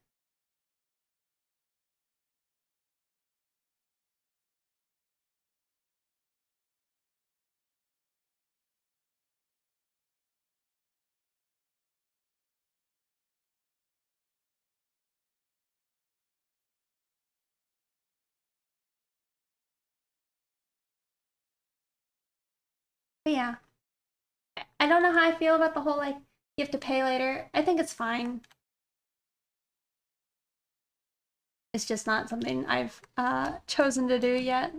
But yeah, I don't know how I feel about the whole like you have to pay later. I think it's fine. It's just not something I've chosen to do yet.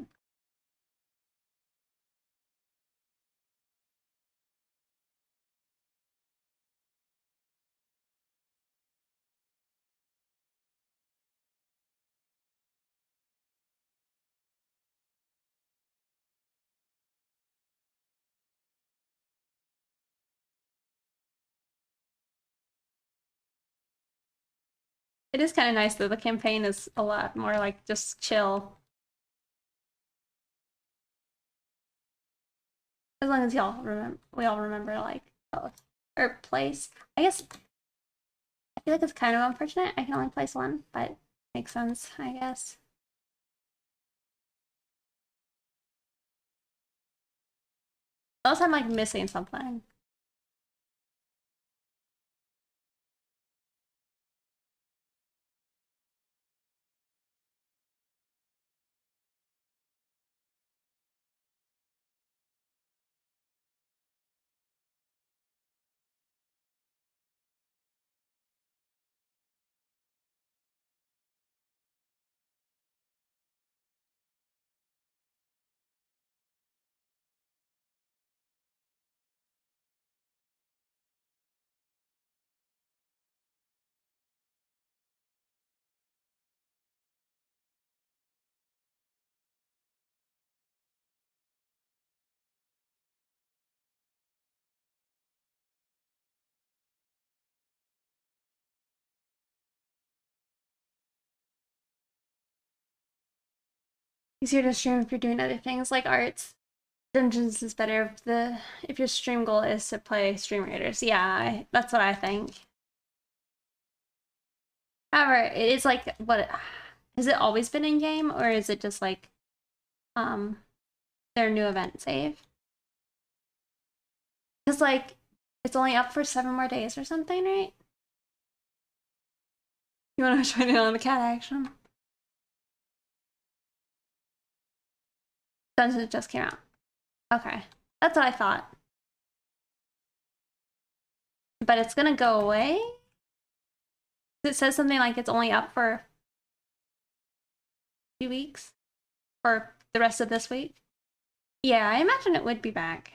It is kind of nice though. The campaign is a lot more like just chill. As long as y'all remember, we all remember like both or place. I guess I feel like it's kind of unfortunate. I can only place one, but makes sense, I guess. Unless I'm like missing something. Easier to stream if you're doing other things like arts. Dungeons is better if your stream goal is to play StreamRaiders. Yeah, that's what I think. However, it is like what has it always been in game or is it just like um their new event save? Because like it's only up for 7 more days or something, right? You want to join in on the cat action? Dungeons just came out. Okay, that's what I thought. But it's gonna go away. It says something like it's only up for 2 weeks for the rest of this week. Yeah, I imagine it would be back.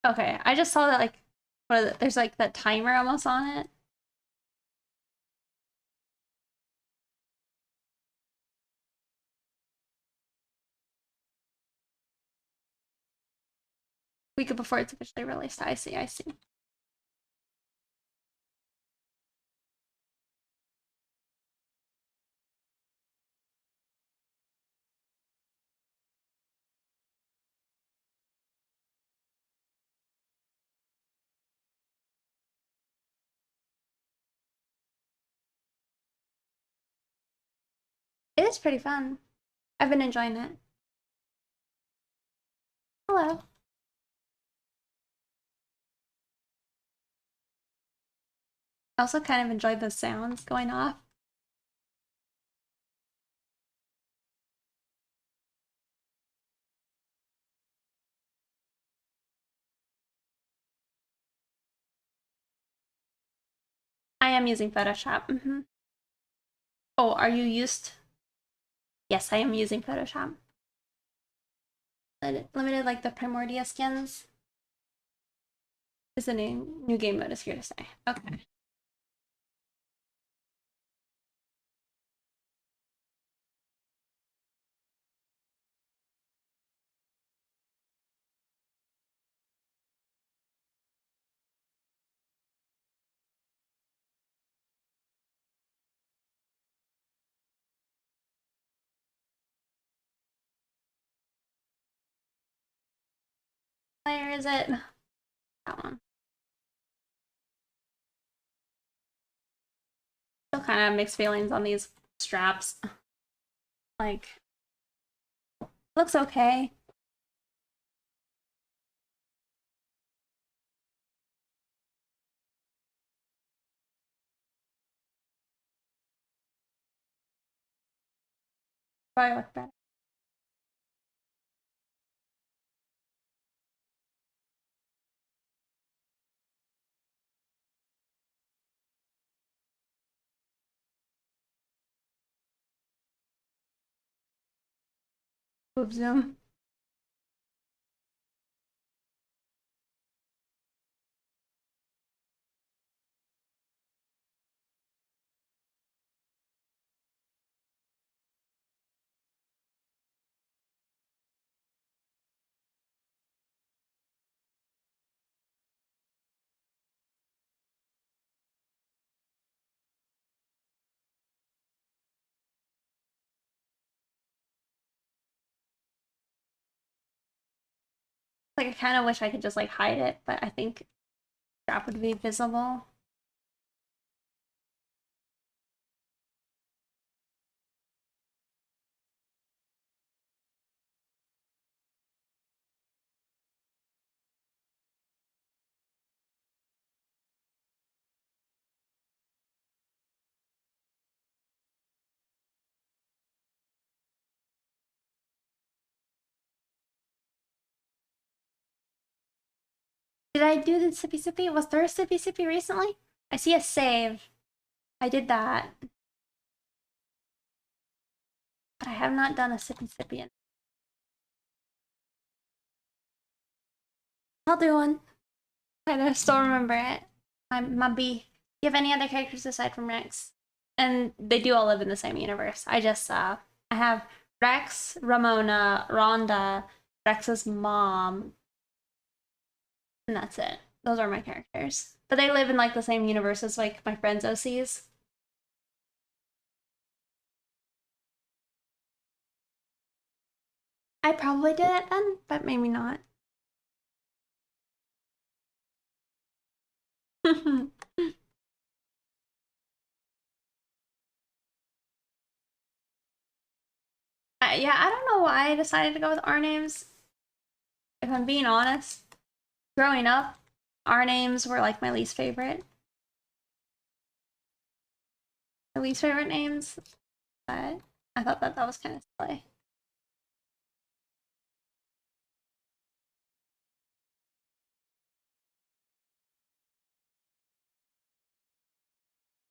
Okay, I just saw that like there's like that timer almost on it. Week before it's officially released. I see, I see. It is pretty fun. I've been enjoying it. Hello. I also kind of enjoyed the sounds going off. I am using Photoshop. Oh, are you used? Yes, I am using Photoshop. Limited like the Primordia skins. Is the new game mode is here to stay. Okay. Where is it? That one. Still kind of mixed feelings on these straps. Like, looks okay. Probably look better. Boob zoom. Like, I kind of wish I could just like hide it, but I think strap would be visible. Did I do the sippy sippy? Was there a sippy sippy recently? I see a save. I did that. But I have not done a sippy sippy in. I'll do one. I don't still remember it. My B. Do you have any other characters aside from Rex? And they do all live in the same universe. I have Rex, Ramona, Rhonda, Rex's mom, and that's it. Those are my characters. But they live in like the same universe as like my friends' OCs. I probably did it then, but maybe not. Yeah, I don't know why I decided to go with our names. If I'm being honest, growing up, our names were like my least favorite. My least favorite names, but I thought that was kind of silly.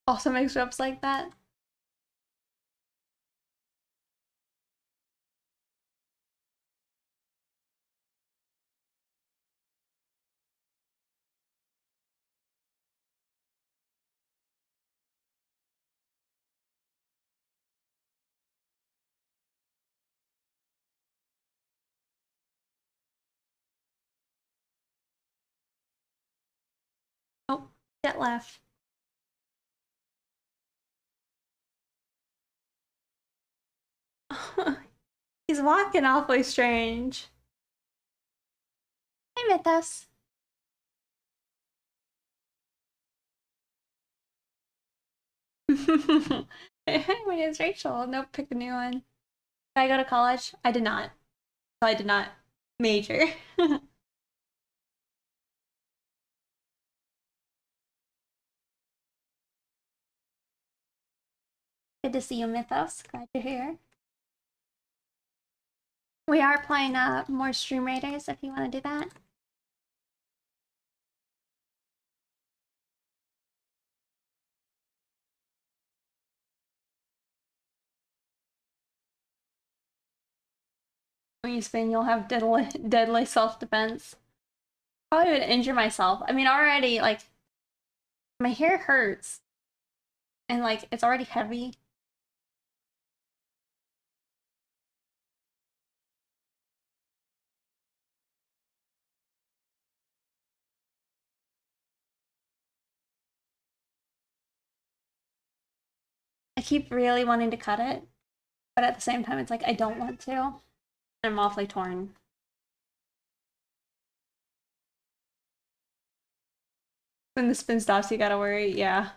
Also makes jokes like that. Oh, get left. He's walking awfully strange. Hey, Mythos. My name's Rachel. Nope, pick a new one. Did I go to college? I did not. So I did not major. Good to see you, Mythos. Glad you're here. We are playing more StreamRaiders if you want to do that. When you spin, you'll have deadly self-defense. Probably would injure myself. I mean, already, like, my hair hurts. And, like, it's already heavy. I keep really wanting to cut it. But at the same time, it's like, I don't want to. I'm awfully torn. When the spin stops, you gotta worry. Yeah.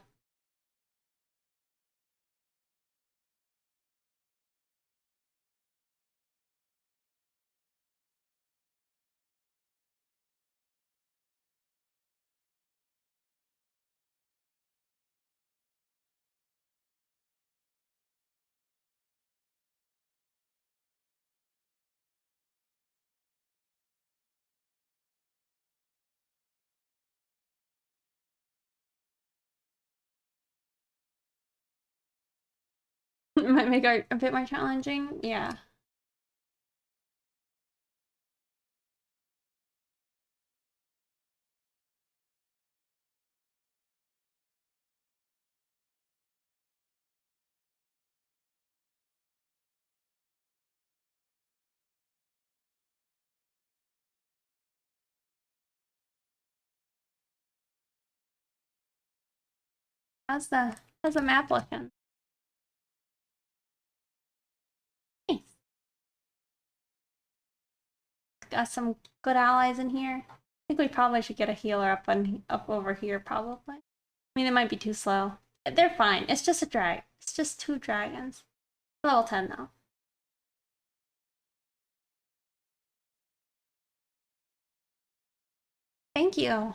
Might make art a bit more challenging. Yeah. How's the map looking? Nice. Got some good allies in here. I think we probably should get a healer up over here, probably. I mean, it might be too slow. They're fine. It's just a drag. It's just 2 dragons. Level 10 though. Thank you.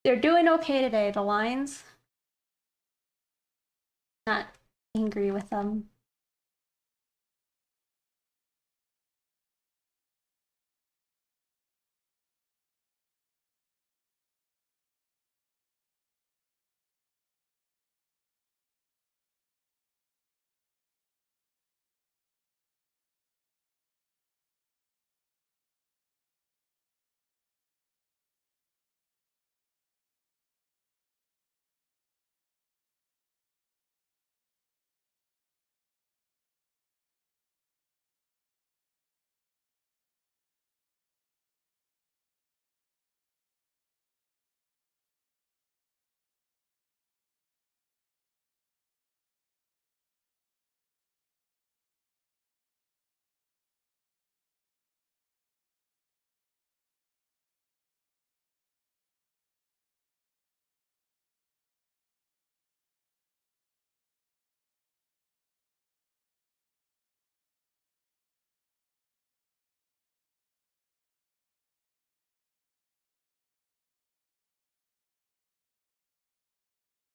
They're doing okay today, the lines. Not angry with them.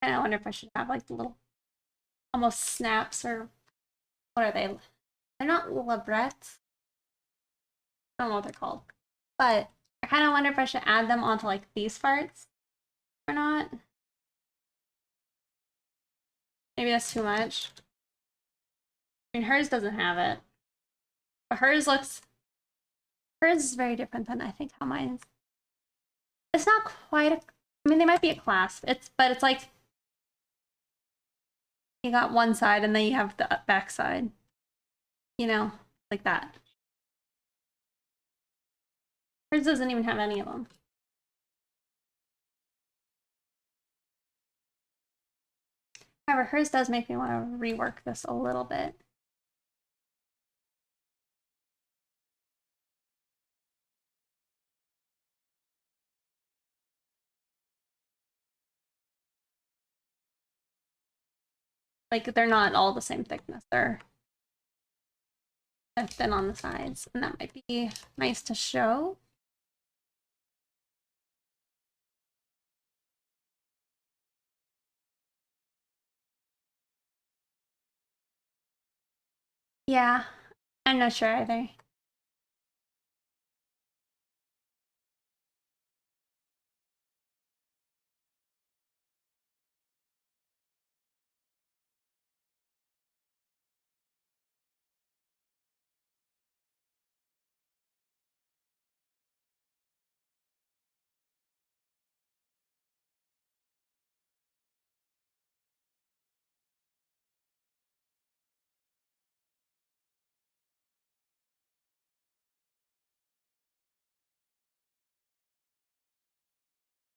And I wonder if I should have like the little almost snaps, or what are they? They're not labrettes. I don't know what they're called. But I kind of wonder if I should add them onto like these parts or not. Maybe that's too much. I mean, hers doesn't have it. But hers is very different than I think how mine's. It's not quite a, I mean, they might be a clasp. But it's like you got one side and then you have the back side. You know, like that. Hers doesn't even have any of them. However, hers does make me want to rework this a little bit. Like, they're not all the same thickness. They're thin on the sides, and that might be nice to show. Yeah, I'm not sure either.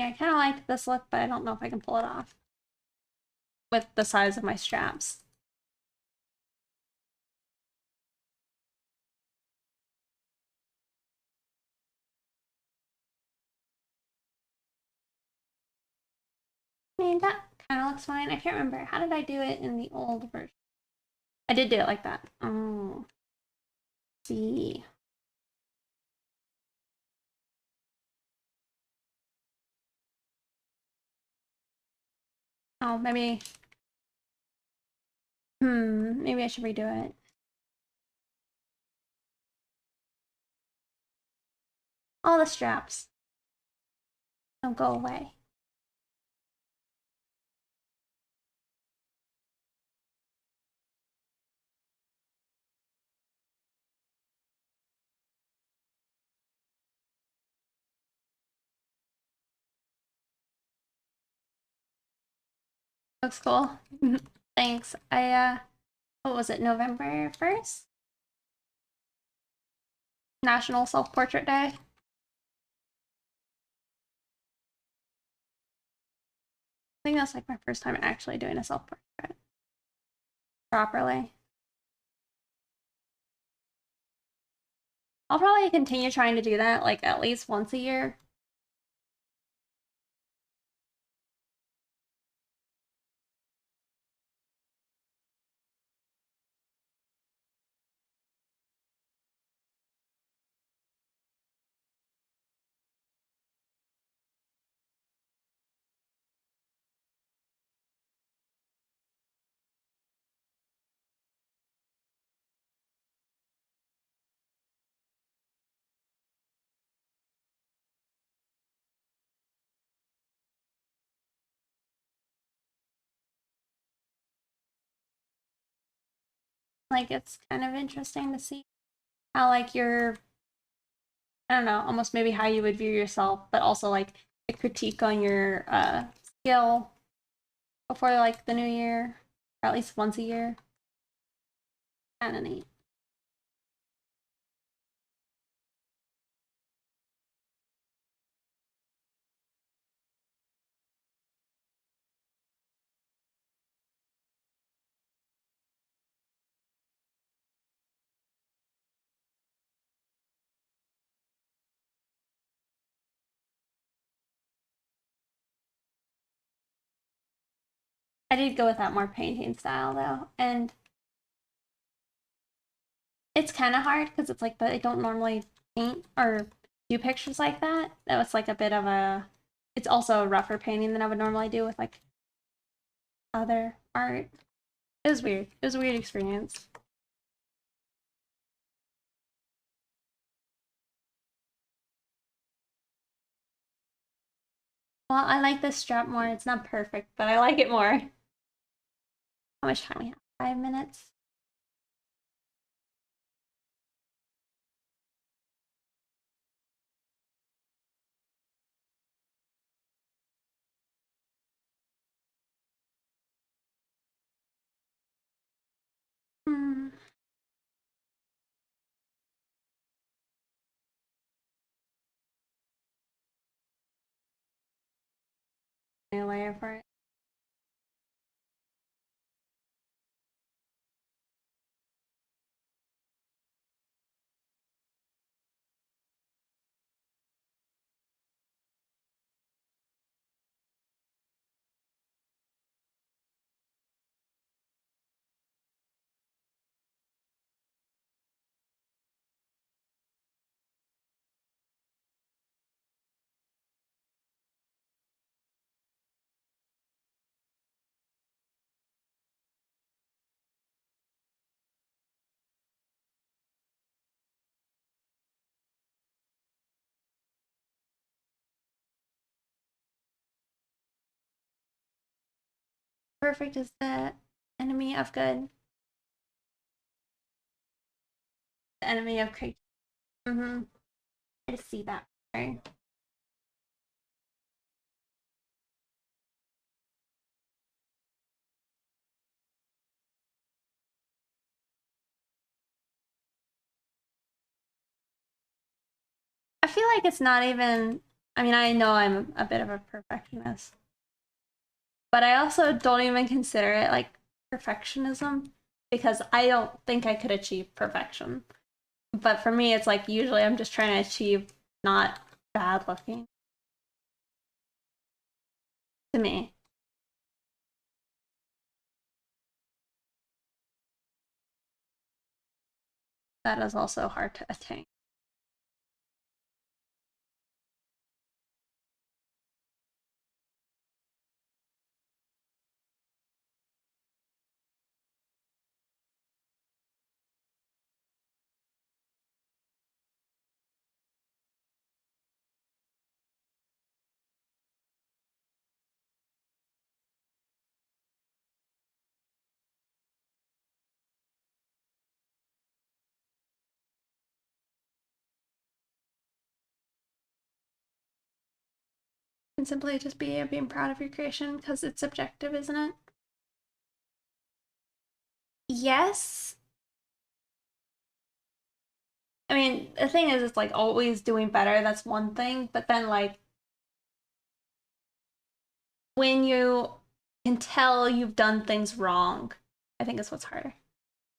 Yeah, I kind of like this look, but I don't know if I can pull it off with the size of my straps. I mean, that kind of looks fine. I can't remember. How did I do it in the old version? I did do it like that. Oh, see. Oh, maybe. Maybe I should redo it. All the straps. Don't go away. Looks cool. Thanks. What was it, November 1st? National Self-Portrait Day. I think that's like my first time actually doing a self-portrait properly. I'll probably continue trying to do that like at least once a year. Like it's kind of interesting to see how like your I don't know, almost maybe how you would view yourself, but also like a critique on your skill before like the new year, or at least once a year. Kind of neat. I did go with that more painting style though, and it's kind of hard because it's like, but I don't normally paint or do pictures like that. That was like a bit of a. It's also a rougher painting than I would normally do with like other art. It was weird. It was a weird experience. Well, I like this strap more. It's not perfect, but I like it more. How much time we have? 5 minutes. Hmm. New layer for it. Perfect is the enemy of good. The enemy of creature. I see that. Right. I feel like it's not even. I mean, I know I'm a bit of a perfectionist, but I also don't even consider it like perfectionism because I don't think I could achieve perfection. But for me, it's like usually I'm just trying to achieve not bad looking to me. That is also hard to attain. And simply just being proud of your creation because it's subjective, isn't it? Yes. I mean, the thing is, it's like always doing better. That's one thing. But then, like, when you can tell you've done things wrong, I think is what's harder.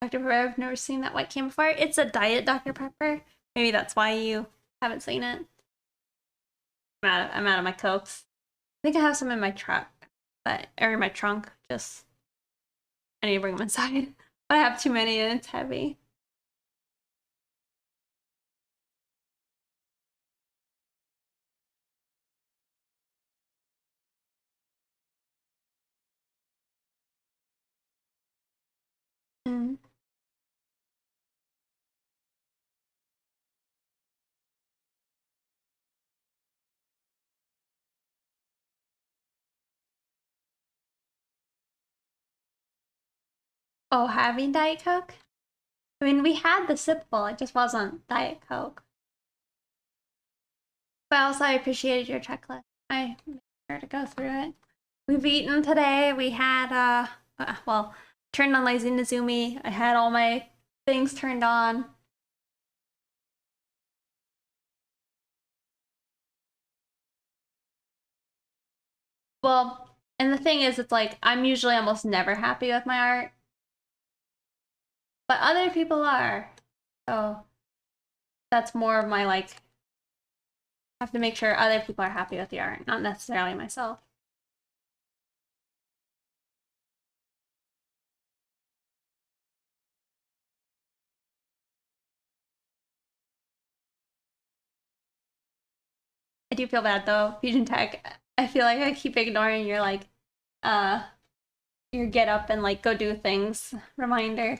Dr. Pepper, I've never seen that white can before. It's a diet Dr. Pepper. Maybe that's why you haven't seen it. I'm out of my Cokes. I think I have some in my truck, or in my trunk. Just I need to bring them inside. But I have too many and it's heavy. Mm. Oh, having Diet Coke? I mean, we had the sip bowl, it just wasn't Diet Coke. But also, I appreciated your checklist. I made sure to go through it. We've eaten today. We had, well, turned on Lazy Nizumi. I had all my things turned on. Well, and the thing is, it's like, I'm usually almost never happy with my art. But other people are. So, that's more of my, like, I have to make sure other people are happy with the art, not necessarily myself. I do feel bad though, Fusion Tech. I feel like I keep ignoring your like uh your get up and like go do things reminder.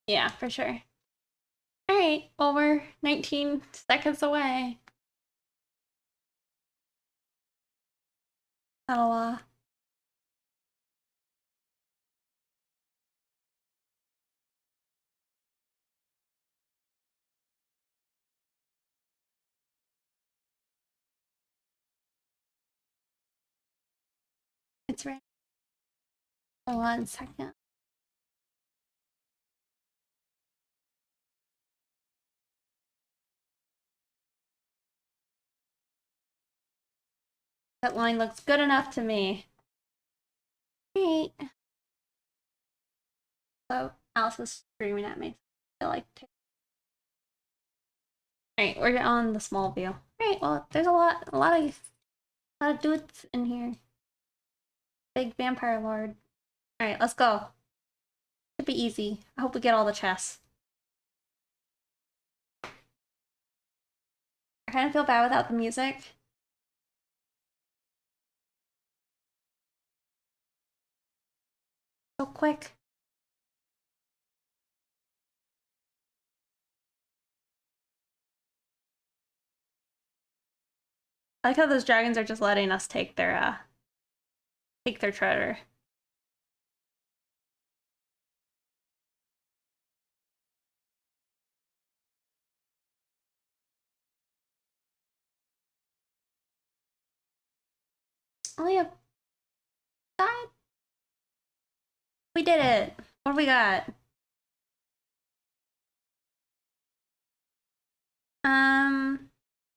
Yeah, for sure. All right, well we're 19 seconds away. Not a lot. It's right. 1 second. That line looks good enough to me. All right. So Alice is screaming at me. I feel like. All right, we're on the small view. All right. Well, there's a lot of dudes in here. Big vampire lord. All right, let's go. Should be easy. I hope we get all the chests. I kind of feel bad without the music. So quick. I like how those dragons are just letting us take their treasure. Oh yeah. God. We did it. What do we got?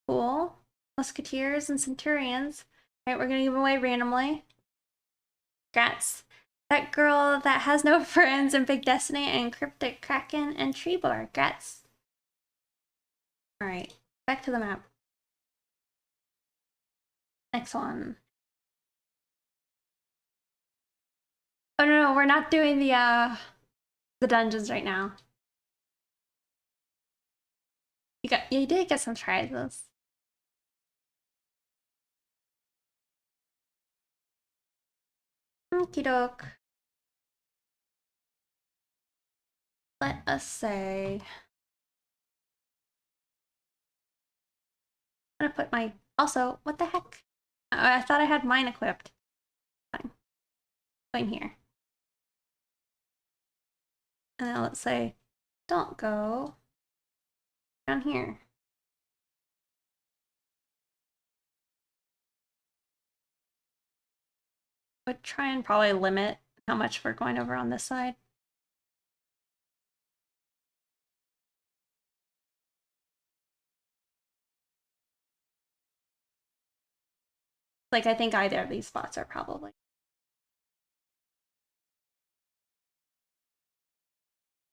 Cool. Musketeers and Centurions. Alright, we're gonna give them away randomly. Grats. That girl that has no friends and Big Destiny and Cryptic Kraken and Treebor. Grats. Alright, back to the map. Next one. Oh no, we're not doing the dungeons right now. You did get some prizes. Okie doke. Let us say. I'm gonna put my. Also, what the heck? Oh, I thought I had mine equipped. Fine. Going here. And then let's say, don't go down here. Would try and probably limit how much we're going over on this side. Like, I think either of these spots are probably.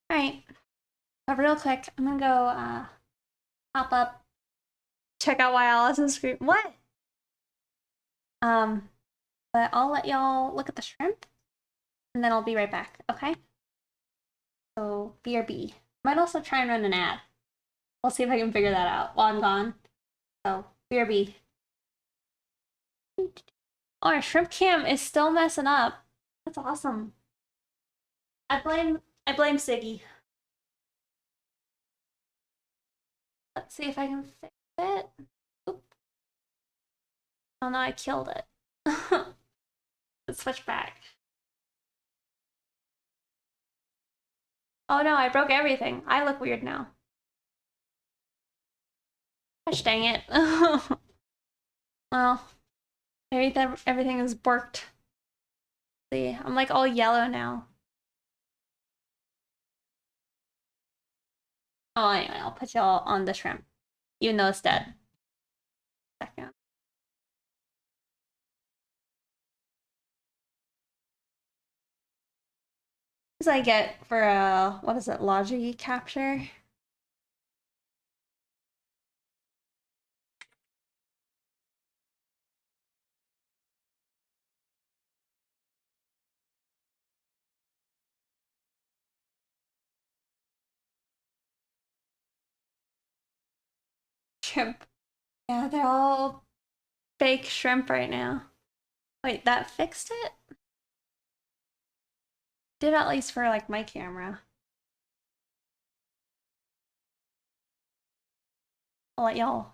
All right, but real quick, I'm gonna go pop up, check out why Allison's screen. What? But I'll let y'all look at the shrimp, and then I'll be right back. Okay? So BRB. Might also try and run an ad. We'll see if I can figure that out while I'm gone. So BRB. Oh, our shrimp cam is still messing up. That's awesome. I blame Siggy. Let's see if I can fix it. Oop. Oh no, I killed it. Let's switch back. Oh no, I broke everything. I look weird now. Gosh dang it. Well, maybe everything is borked. See, I'm like all yellow now. Oh, anyway, I'll put y'all on the shrimp, even though it's dead. Second. What does I get for what is it, logi capture? Shrimp. Yeah, they're all fake shrimp right now. Wait, that fixed it? Did at least for like my camera. I'll let y'all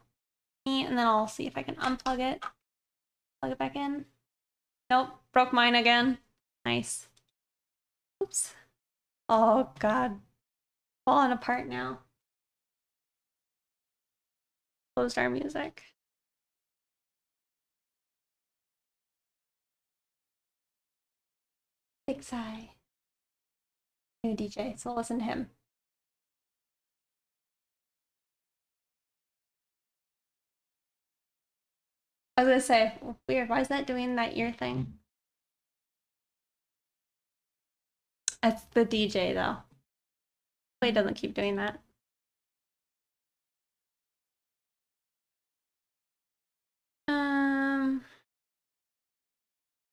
see, and then I'll see if I can unplug it. Plug it back in. Nope, broke mine again. Nice. Oops. Oh god. Falling apart now. Closed our music. Big sigh. New DJ, so listen to him. I was gonna say, weird, why is that doing that ear thing? That's the DJ though. He doesn't keep doing that.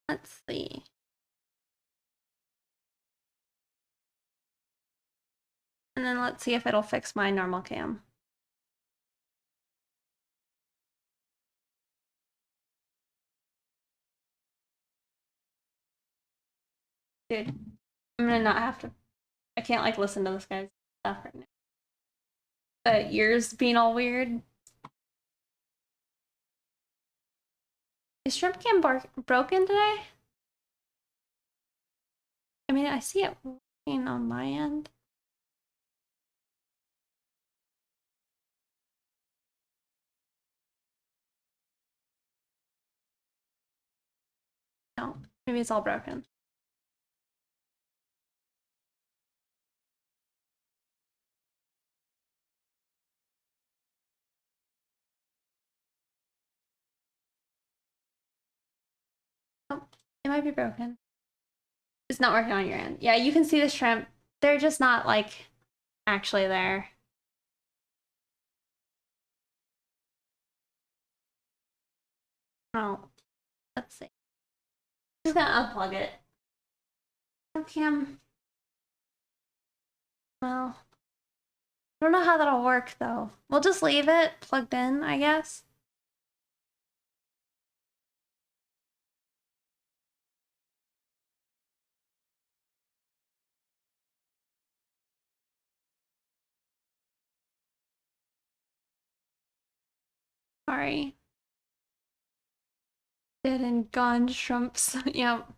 Let's see. And then let's see if it'll fix my normal cam. Dude, I'm gonna not have to. I can't like listen to this guy's stuff right now. The ears being all weird. Is shrimp cam broken today? I mean, I see it working on my end. No, maybe it's all broken. Oh, it might be broken. It's not working on your end. Yeah, you can see the shrimp. They're just not like actually there. Oh, let's see. I'm just gonna unplug it. Cam. Well, I don't know how that'll work though. We'll just leave it plugged in, I guess. Sorry. Dead and gone shrimps. Yep.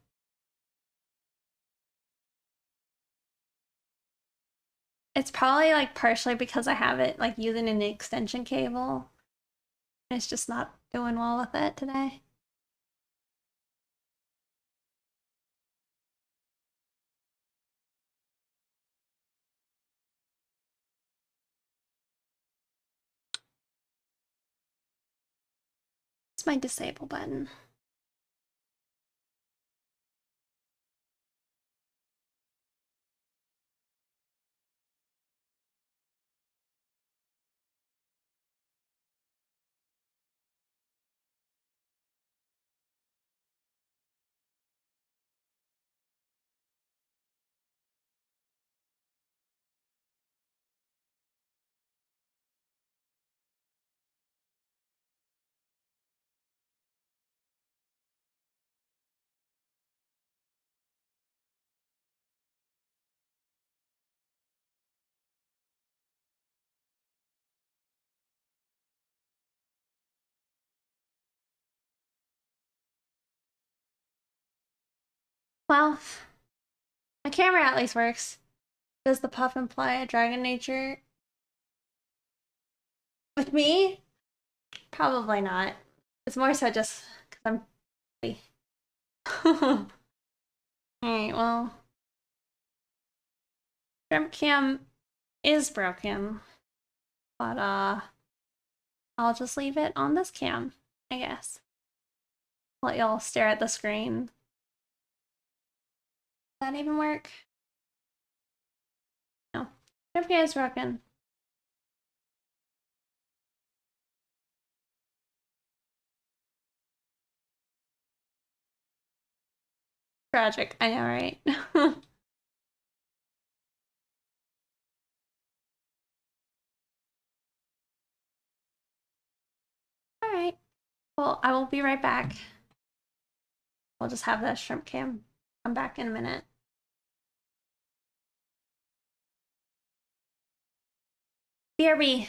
It's probably like partially because I have it like using an extension cable. It's just not doing well with it today. It's my disable button. Well, my camera at least works. Does the puff imply a dragon nature? With me? Probably not. It's more so just because I'm Alright, well. Shrimp cam is broken. But I'll just leave it on this cam, I guess. Let y'all stare at the screen. Does that even work? No. Shrimp cam is broken. Tragic, I know, right? Alright. Well, I will be right back. I'll just have that shrimp cam. I'm back in a minute. BRB.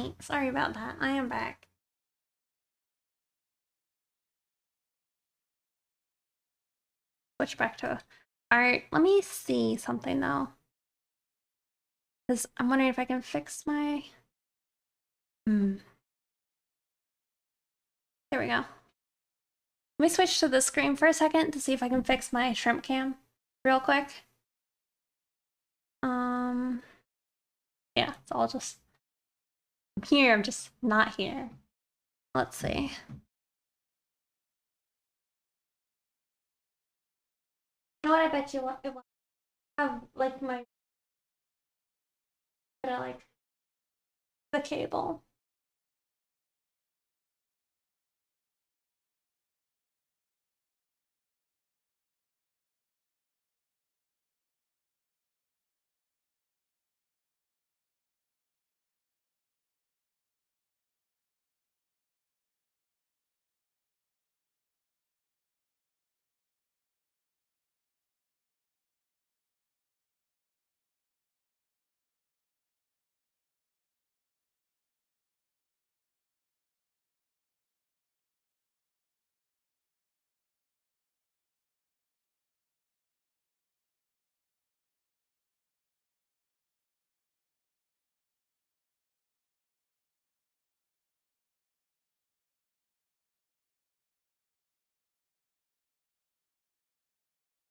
Hi, sorry about that. I am back. Switch back to. Alright, let me see something though. Because I'm wondering if I can fix my. There we go. Let me switch to the screen for a second to see if I can fix my shrimp cam real quick. Yeah, it's all just. I'm here, I'm just not here. Let's see. You know what I bet you it will have like my like the cable.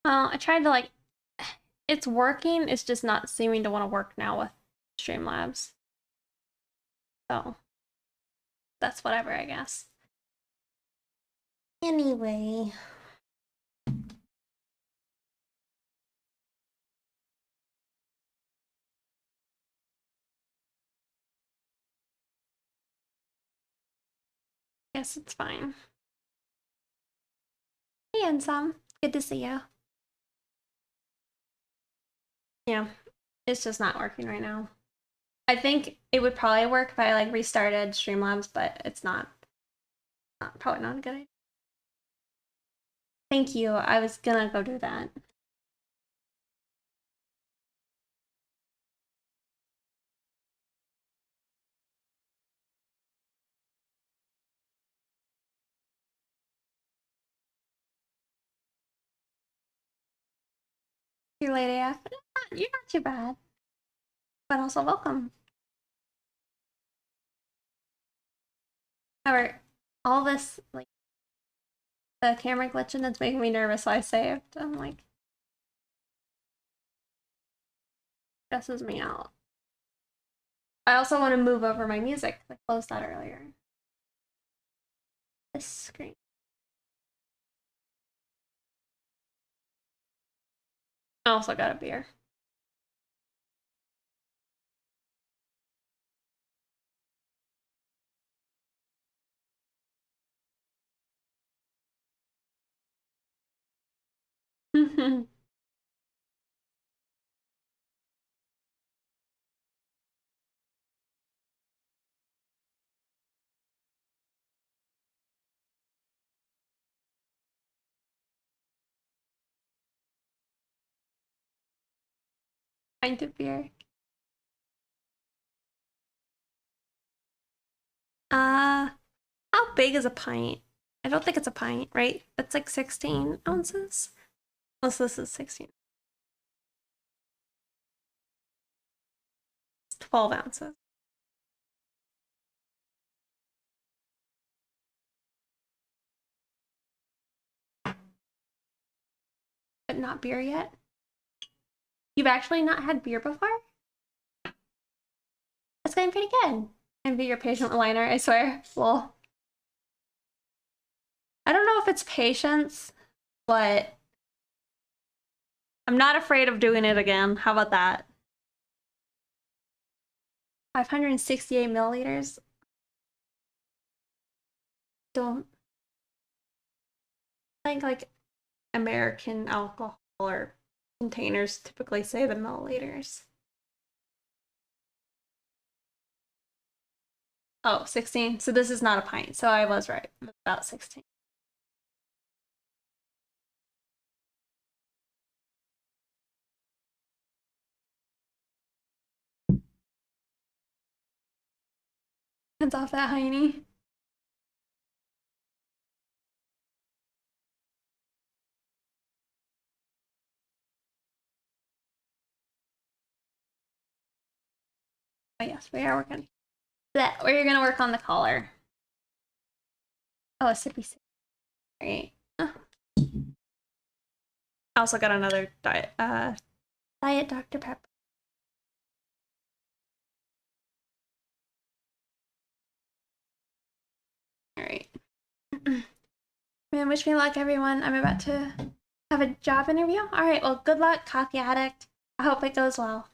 Well, I tried to like, it's working, it's just not seeming to want to work now with Streamlabs. So, that's whatever, I guess. Anyway. Guess it's fine. Hey, Ensom. Good to see you. Yeah, it's just not working right now. I think it would probably work if I like restarted Streamlabs, but it's not. Probably not a good idea. Thank you. I was gonna go do that. See you later, AF. You're not too bad. But also welcome. However, all this, like, the camera glitching that's making me nervous, so I saved. I'm like, stresses me out. I also want to move over my music. I closed that earlier. This screen. I also got a beer. Pint of beer. How big is a pint? I don't think it's a pint, right? It's like 16 ounces. Unless this is 16. 12 ounces. But not beer yet? You've actually not had beer before? That's going pretty good. And be your patient liner, I swear. Well, I don't know if it's patience, but I'm not afraid of doing it again. How about that? 568 milliliters. Don't think like American alcohol or containers typically say the milliliters. Oh, 16. So this is not a pint. So I was right. About 16. Hands off that hiney. Oh yes, we are working. We're gonna work on the collar. Oh, a sippy sip. Right. I also got another diet Dr. Pepper. Alright. Man, wish me luck, everyone. I'm about to have a job interview. Alright, well, good luck, coffee addict. I hope it goes well.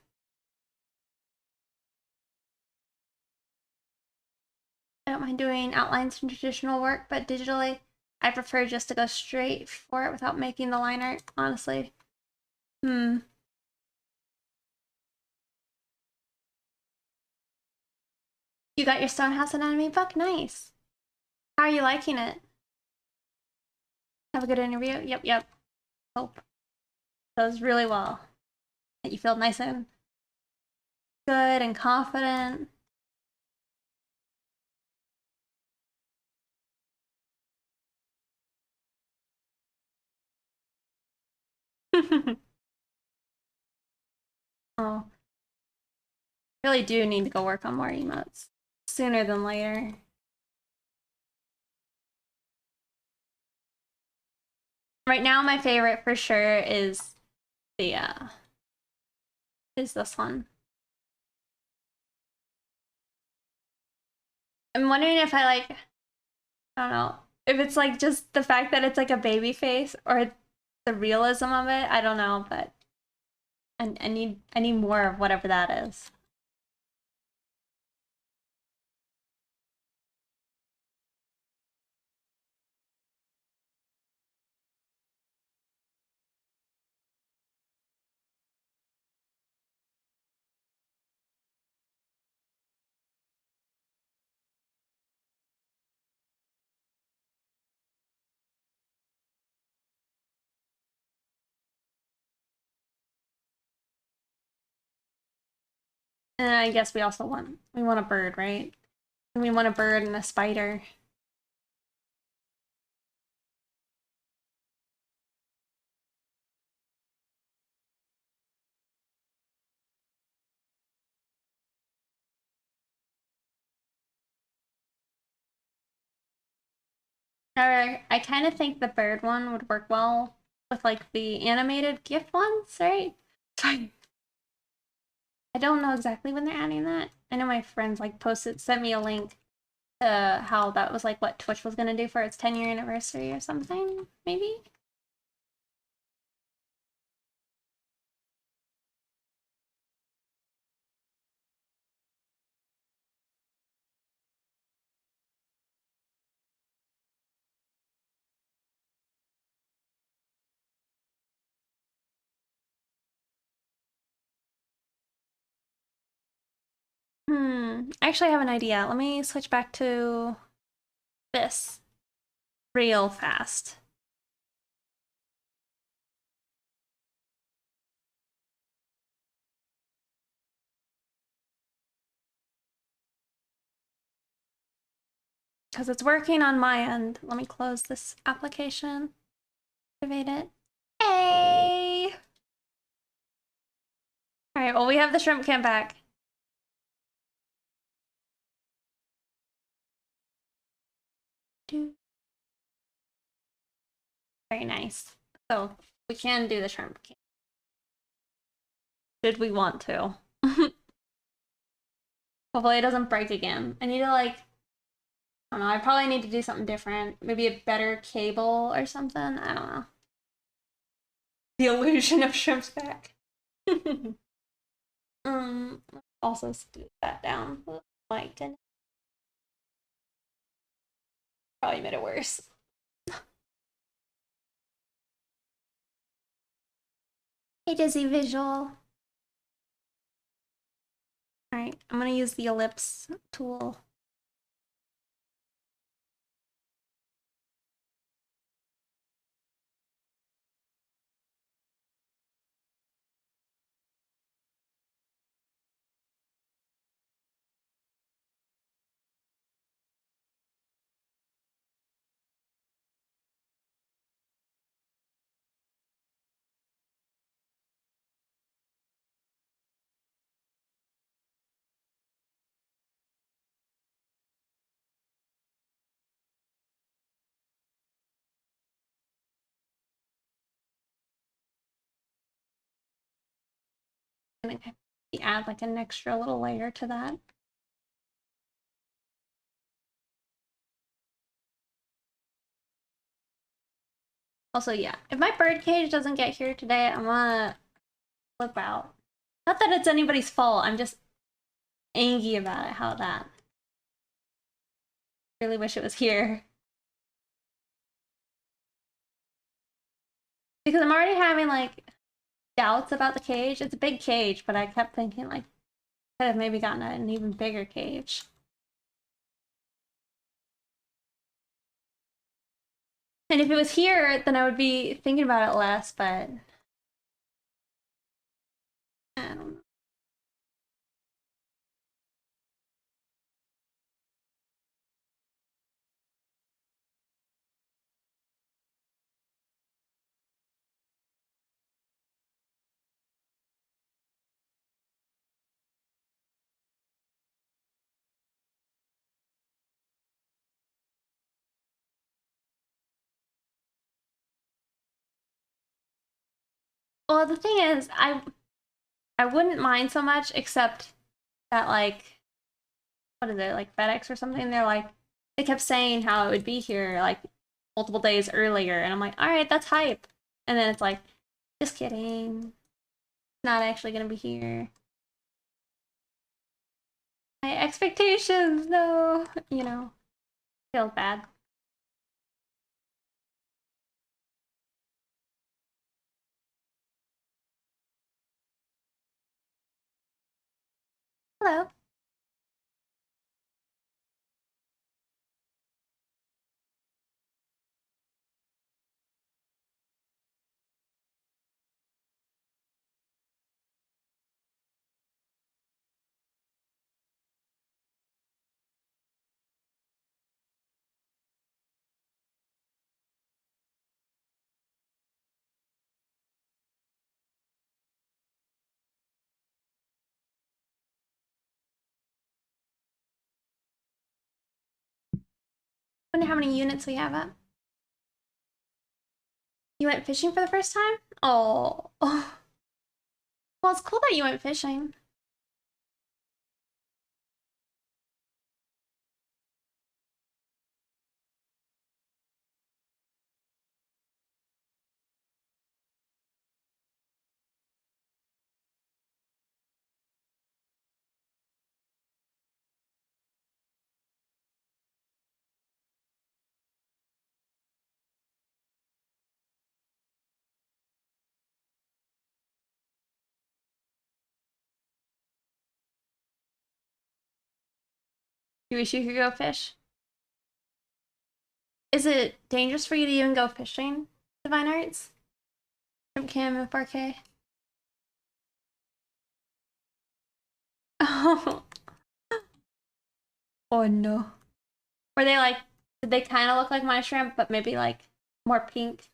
I don't mind doing outlines from traditional work, but digitally, I prefer just to go straight for it without making the line art, honestly. You got your Stonehouse Anatomy book? Nice. How are you liking it? Have a good interview? Yep. Hope. Goes really well. That you feel nice and good and confident. Oh. Really do need to go work on more emotes. Sooner than later. Right now, my favorite for sure is the, is this one. I'm wondering if I like, I don't know, if it's like just the fact that it's like a baby face or the realism of it. I don't know, but I need more of whatever that is. And I guess we also want a bird, right? And we want a bird and a spider. However, I kind of think the bird one would work well with like the animated GIF ones, right? Sorry. I don't know exactly when they're adding that. I know my friends like sent me a link to how that was like what Twitch was gonna do for its 10-year anniversary or something, maybe? I actually have an idea. Let me switch back to this real fast. Because it's working on my end. Let me close this application. Activate it. Hey! Alright, well, we have the shrimp camp back. Very nice. So, we can do the shrimp camp. Should we want to? Hopefully it doesn't break again. I need to like, I don't know, I probably need to do something different. Maybe a better cable or something. I don't know. The illusion of shrimp's back. Also scoot that down. Oh my goodness. Probably made it worse. Hey, Dizzy Visual. Alright, I'm gonna use the ellipse tool. I'm gonna add like an extra little layer to that. Also, yeah, if my bird cage doesn't get here today, I'm gonna flip out. Not that it's anybody's fault, I'm just angry about it, how that. Really wish it was here. Because I'm already having like doubts about the cage. It's a big cage, but I kept thinking like could have maybe gotten an even bigger cage. And if it was here, then I would be thinking about it less, but I don't know. Well, the thing is, I wouldn't mind so much, except that like, what is it, like FedEx or something? They're like, they kept saying how it would be here like multiple days earlier, and I'm like, all right, that's hype. And then it's like, just kidding, it's not actually gonna be here. My expectations, no, you know, feels bad. Hello. Wonder how many units we have up. You went fishing for the first time? Oh. Well, it's cool that you went fishing. You wish you could go fish? Is it dangerous for you to even go fishing, Divine Arts? From Cam and 4K? Oh. Oh no. Were they like, did they kind of look like my shrimp, but maybe like more pink?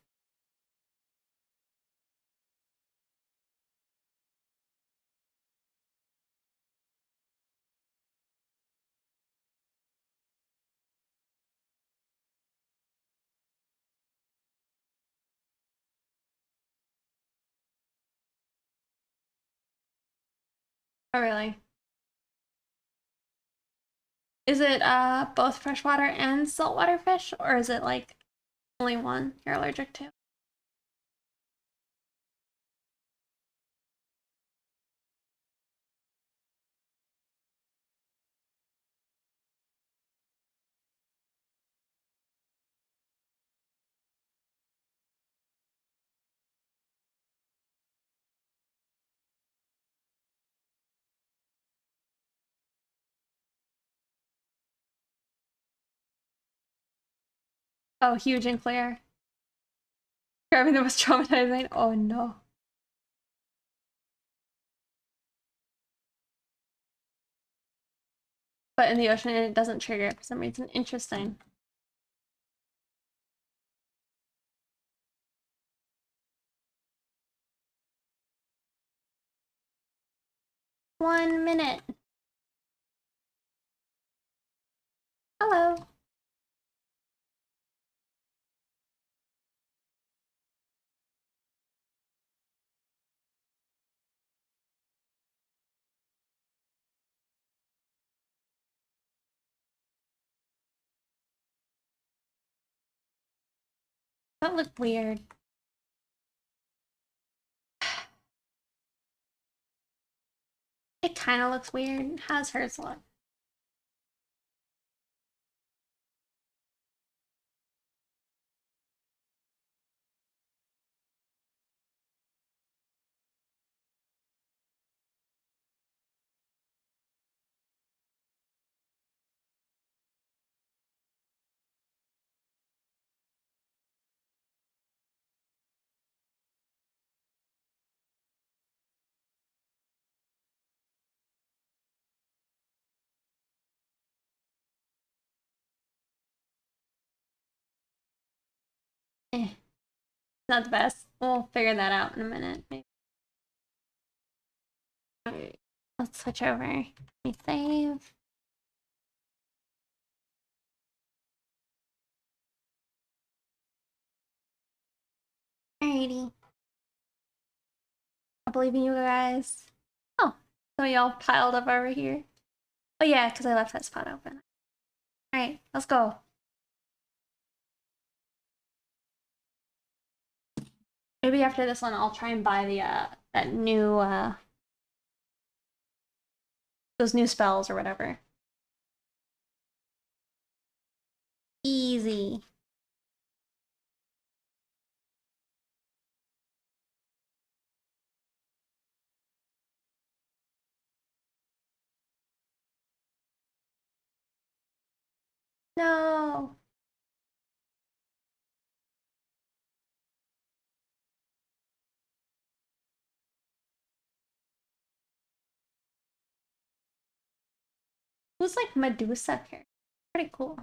Oh, really? Is it both freshwater and saltwater fish, or is it like only one you're allergic to? Oh, huge and clear. Grabbing the most traumatizing. Oh no. But in the ocean, it doesn't trigger it for some reason. Interesting. One minute. Hello. That looked weird. It kind of looks weird. How's hers look? Eh, not the best. We'll figure that out in a minute. Maybe. Alright, let's switch over. Let me save. Alrighty. I believe in you guys. Oh, so y'all piled up over here. Oh yeah, because I left that spot open. Alright, let's go. Maybe after this one, I'll try and buy the that new those new spells or whatever. Easy. No. Who's like Medusa here? Pretty cool.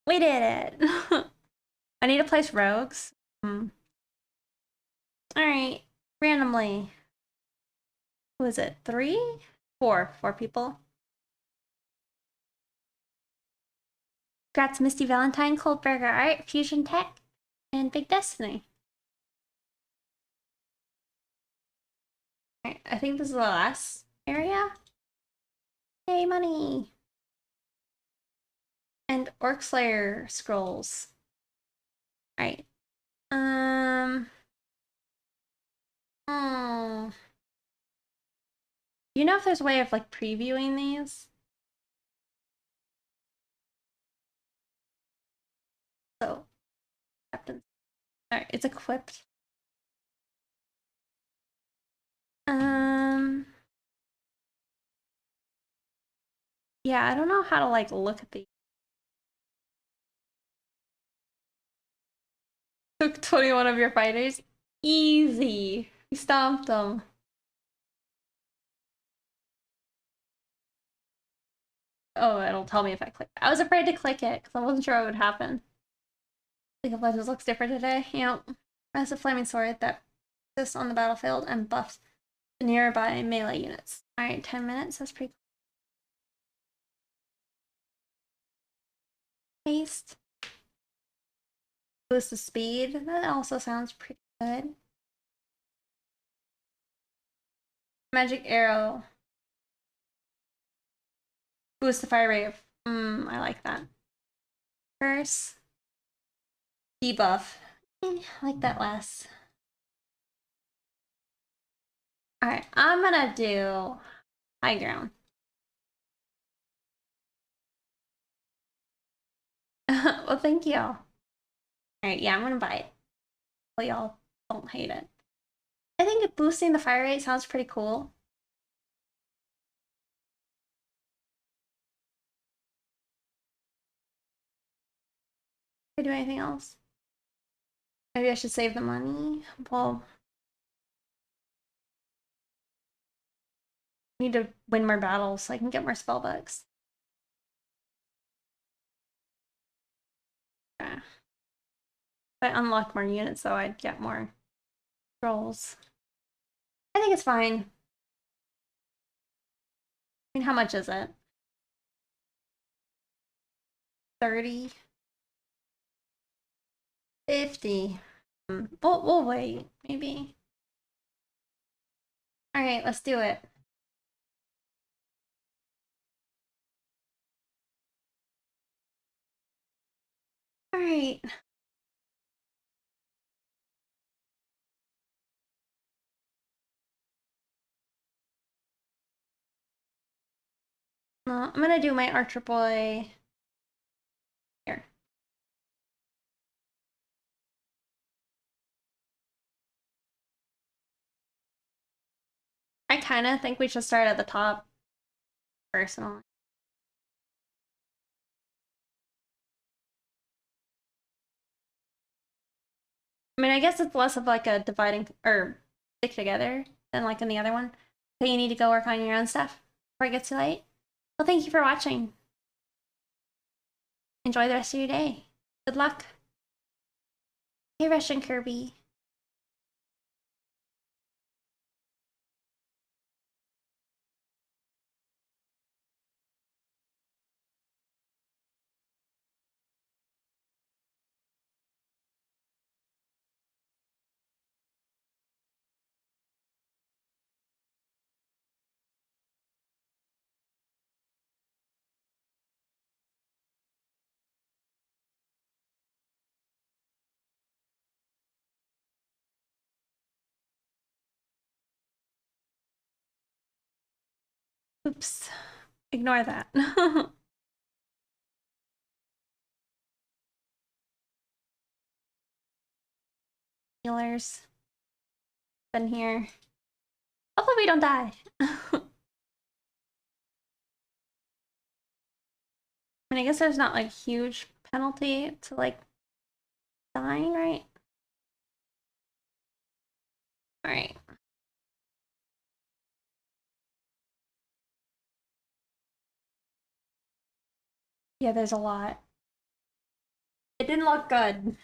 We did it. I need to place rogues. Alright. Randomly. Who is it? 3? 4. 4 people. Congrats, Misty Valentine, Cold Burger Art, Fusion Tech, and Big Destiny. Alright, I think this is the last area. Yay, money! And Orc Slayer scrolls. Alright. Oh. Do you know if there's a way of like previewing these? So, Captain. Alright, it's equipped. Yeah, I don't know how to like look at the. Took 21 of your fighters. Easy. We stomped them. Oh, it'll tell me if I click. I was afraid to click it because I wasn't sure what would happen. League of Legends looks different today. Yep. Has a flaming sword that exists on the battlefield and buffs the nearby melee units. Alright, 10 minutes. That's pretty cool. Haste. Boost the speed. That also sounds pretty good. Magic arrow. Boost the fire rate. I like that. Curse. Debuff. I like that less. Alright, I'm gonna do high ground. Well, thank you. Alright, yeah, I'm gonna buy it. Hopefully y'all don't hate it. I think boosting the fire rate sounds pretty cool. Can I do anything else? Maybe I should save the money. Well, I need to win more battles so I can get more spell books. Yeah. If I unlocked more units, though, I'd get more rolls. I think it's fine. I mean, how much is it? 30? 50? We'll wait, maybe. Alright, let's do it. All right. I'm gonna do my Archer Boy here. I kind of think we should start at the top, personally. I mean, I guess it's less of like a dividing or stick together than like in the other one. So you need to go work on your own stuff before it gets too late. Well, thank you for watching. Enjoy the rest of your day. Good luck. Hey, Russian Kirby. Oops. Ignore that. Healers. Been here. Hopefully we don't die. I mean, I guess there's not like huge penalty to like dying, right? All right. Yeah, there's a lot. It didn't look good.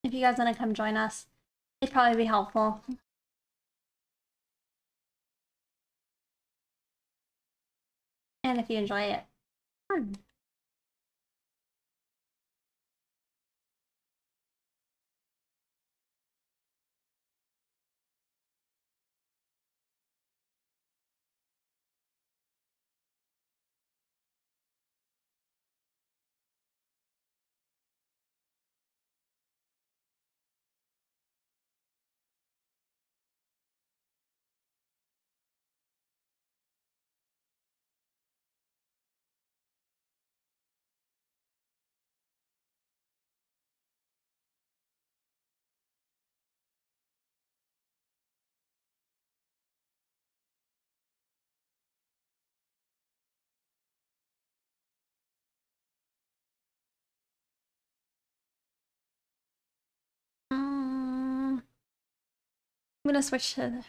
If you guys want to come join us, it'd probably be helpful. And if you enjoy it, fun. I'm gonna switch to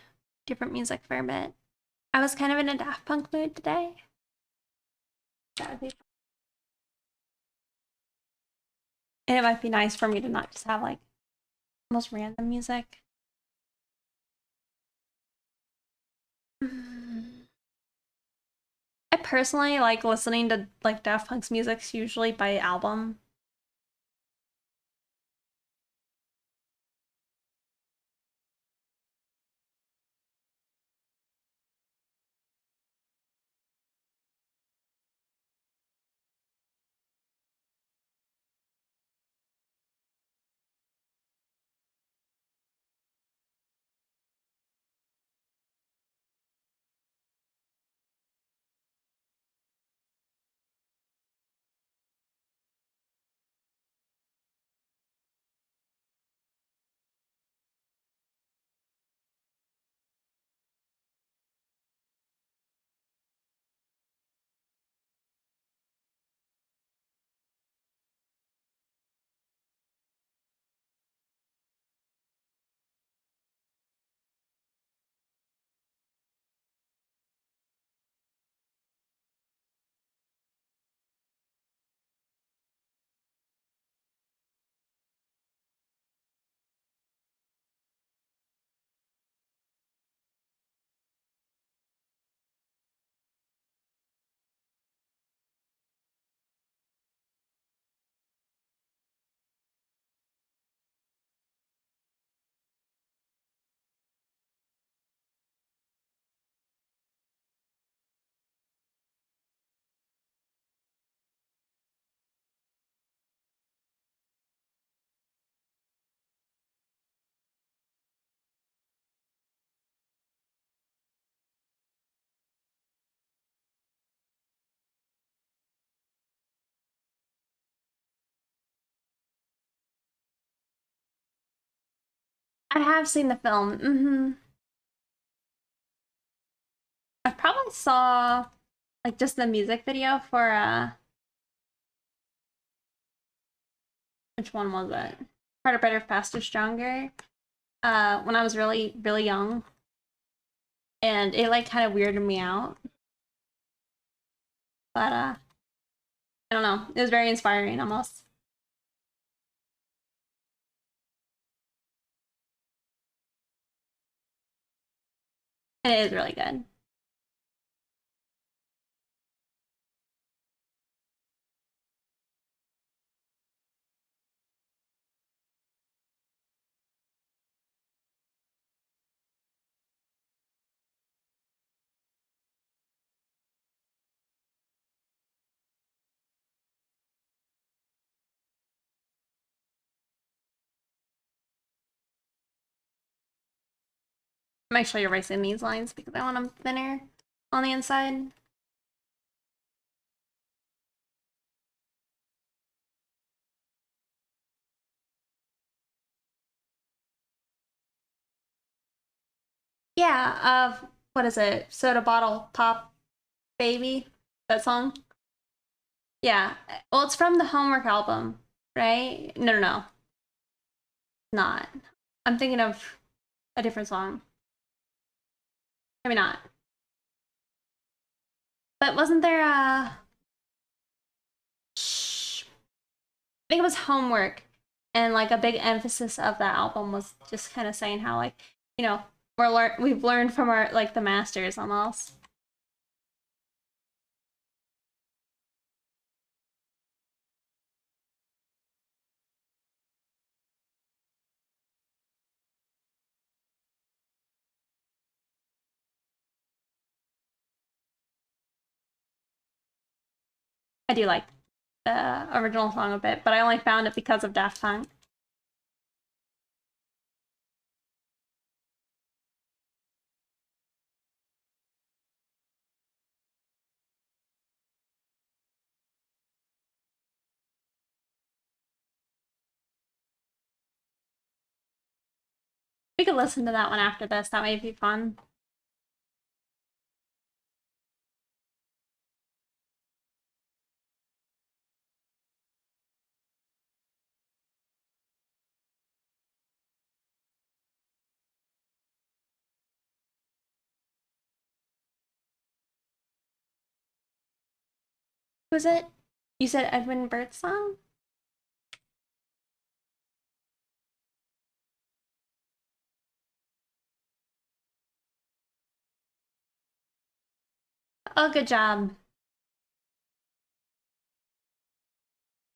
different music for a bit. I was kind of in a Daft Punk mood today. That would be fun. And it might be nice for me to not just have like most random music. I personally like listening to like Daft Punk's music usually by album. I have seen the film. I probably saw like just the music video for which one was it? Harder, Better, Faster, Stronger. When I was really, really young. And it like kind of weirded me out. But I don't know. It was very inspiring almost. And it is really good. Make sure you're erasing these lines because I want them thinner on the inside. Yeah, what is it? Soda Bottle Pop Baby? That song? Yeah. Well, it's from the Homework album, right? No. Not. I'm thinking of a different song. Maybe not. But wasn't there a... I think it was Homework. And like a big emphasis of that album was just kind of saying how like, you know, we've learned from our like the masters almost. I do like the original song a bit, but I only found it because of Daft Punk. We could listen to that one after this. That might be fun. Who's it? You said Edwin Birdsong? Oh, good job.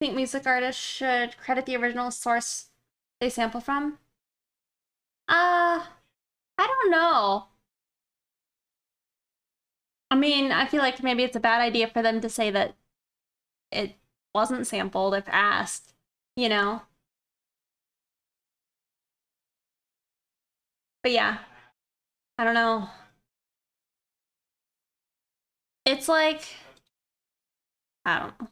I think music artists should credit the original source they sample from. I don't know. I mean, I feel like maybe it's a bad idea for them to say that it wasn't sampled if asked, you know? But yeah, I don't know. It's like, I don't know.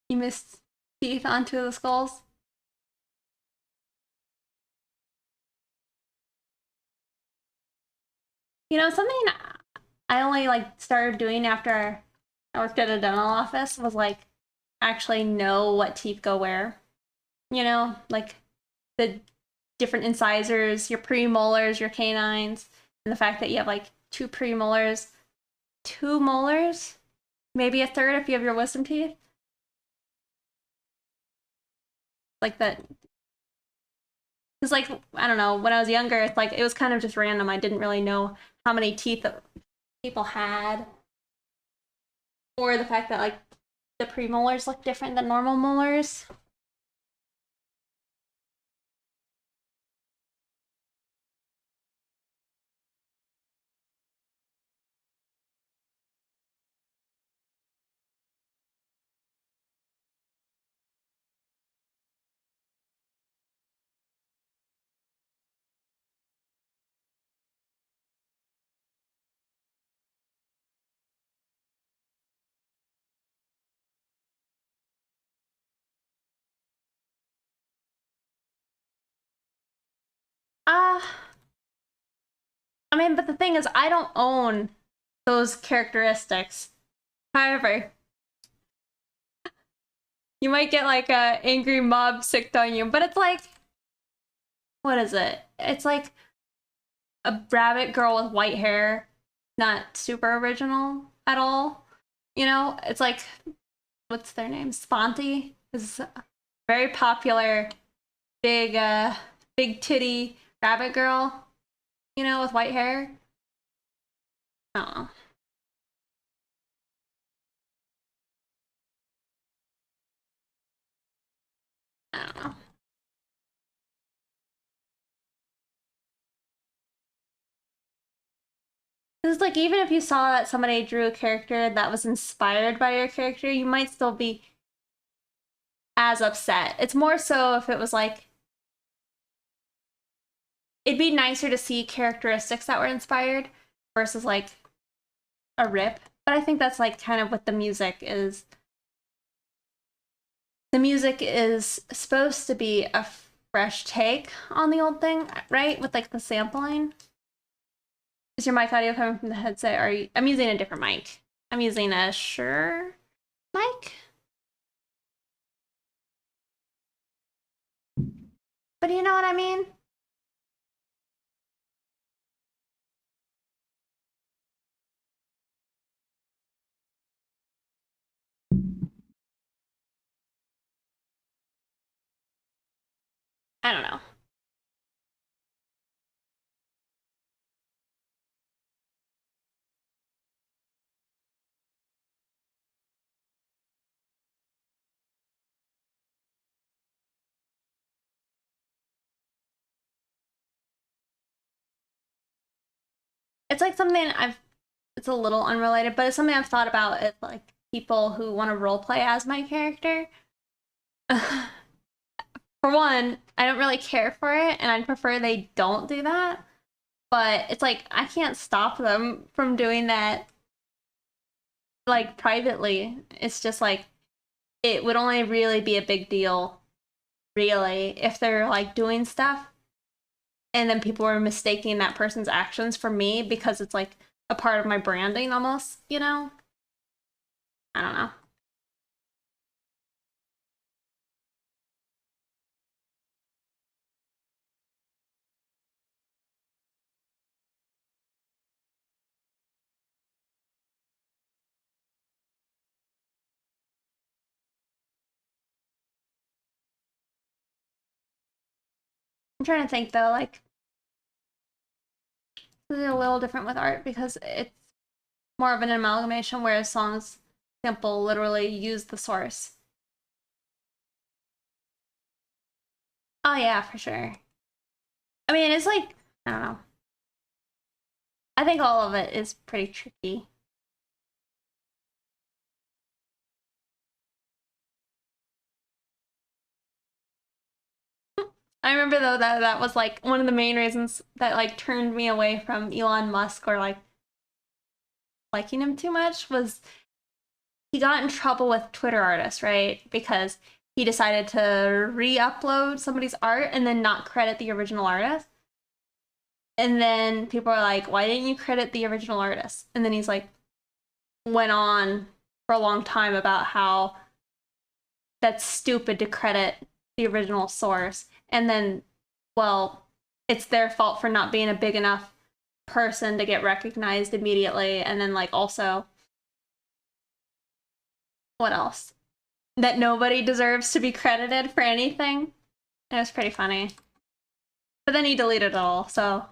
You missed teeth onto the skulls. You know, something I only like started doing after I worked at a dental office was like actually know what teeth go where. You know, like the different incisors, your premolars, your canines, and the fact that you have like two molars, maybe a third if you have your wisdom teeth. Like that. Because like, I don't know, when I was younger, it's like it was kind of just random. I didn't really know how many teeth that people had. Or the fact that like the premolars look different than normal molars. I mean, but the thing is, I don't own those characteristics. However, you might get like a angry mob sicked on you, but it's like, what is it? It's like a rabbit girl with white hair, not super original at all. You know, it's like, what's their name? Sponty is a very popular, big, big titty rabbit girl, you know, with white hair. I don't know. I don't know. It's like, even if you saw that somebody drew a character that was inspired by your character, you might still be as upset. It's more so if it was like, it'd be nicer to see characteristics that were inspired versus like a rip. But I think that's like kind of what the music is. The music is supposed to be a fresh take on the old thing, right? With like the sampling. Is your mic audio coming from the headset? Or I'm using a different mic. I'm using a Shure mic. But you know what I mean? I don't know. It's like something it's a little unrelated, but it's something I've thought about. It's like people who want to roleplay as my character. For one, I don't really care for it, and I'd prefer they don't do that. But it's like, I can't stop them from doing that, like, privately. It's just like, it would only really be a big deal, really, if they're like doing stuff and then people were mistaking that person's actions for me because it's like a part of my branding almost, you know? I don't know. I'm trying to think though, like, this is a little different with art because it's more of an amalgamation, whereas songs sample literally use the source. Oh yeah, for sure. I mean, it's like, I don't know. I think all of it is pretty tricky. I remember though that that was like one of the main reasons that like turned me away from Elon Musk or like liking him too much was he got in trouble with Twitter artists, right? Because he decided to re-upload somebody's art and then not credit the original artist. And then people are like, why didn't you credit the original artist? And then he's like, went on for a long time about how that's stupid to credit the original source. And then, well, it's their fault for not being a big enough person to get recognized immediately. And then, like, also, what else? That nobody deserves to be credited for anything. It was pretty funny. But then he deleted it all, so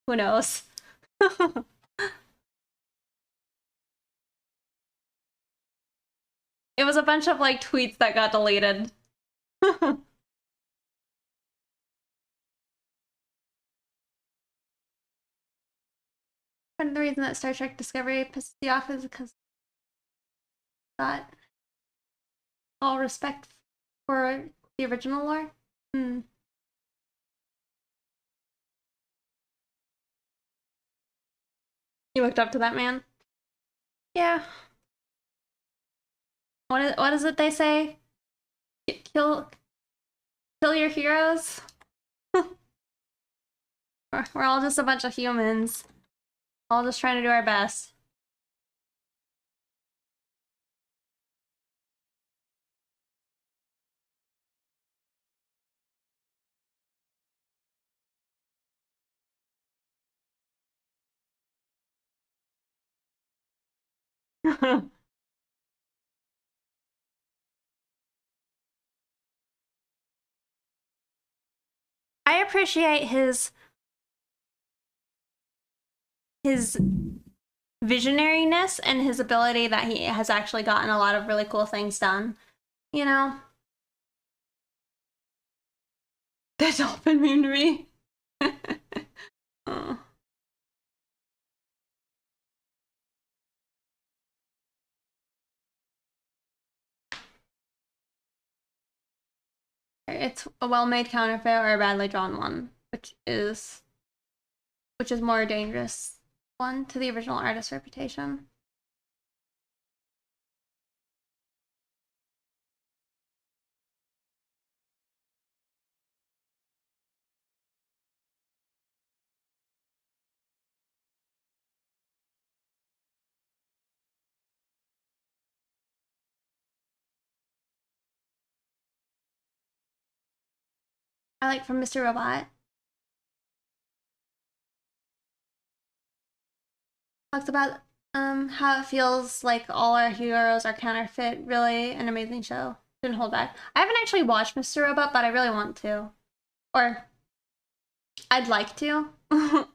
who knows? It was a bunch of like tweets that got deleted. And the reason that Star Trek Discovery pisses you off is because that all respect for the original lore. Hmm. You looked up to that man? Yeah. What is it they say? Kill your heroes? We're all just a bunch of humans. All just trying to do our best. I appreciate his visionariness and his ability that he has actually gotten a lot of really cool things done. You know? The dolphin meme to me. Oh. It's a well-made counterfeit or a badly drawn one, which is more dangerous one to the original artist's reputation. I like from Mr. Robot. Talks about how it feels like all our heroes are counterfeit. Really an amazing show. Didn't hold back. I haven't actually watched Mr. Robot, but I really want to. Or I'd like to. I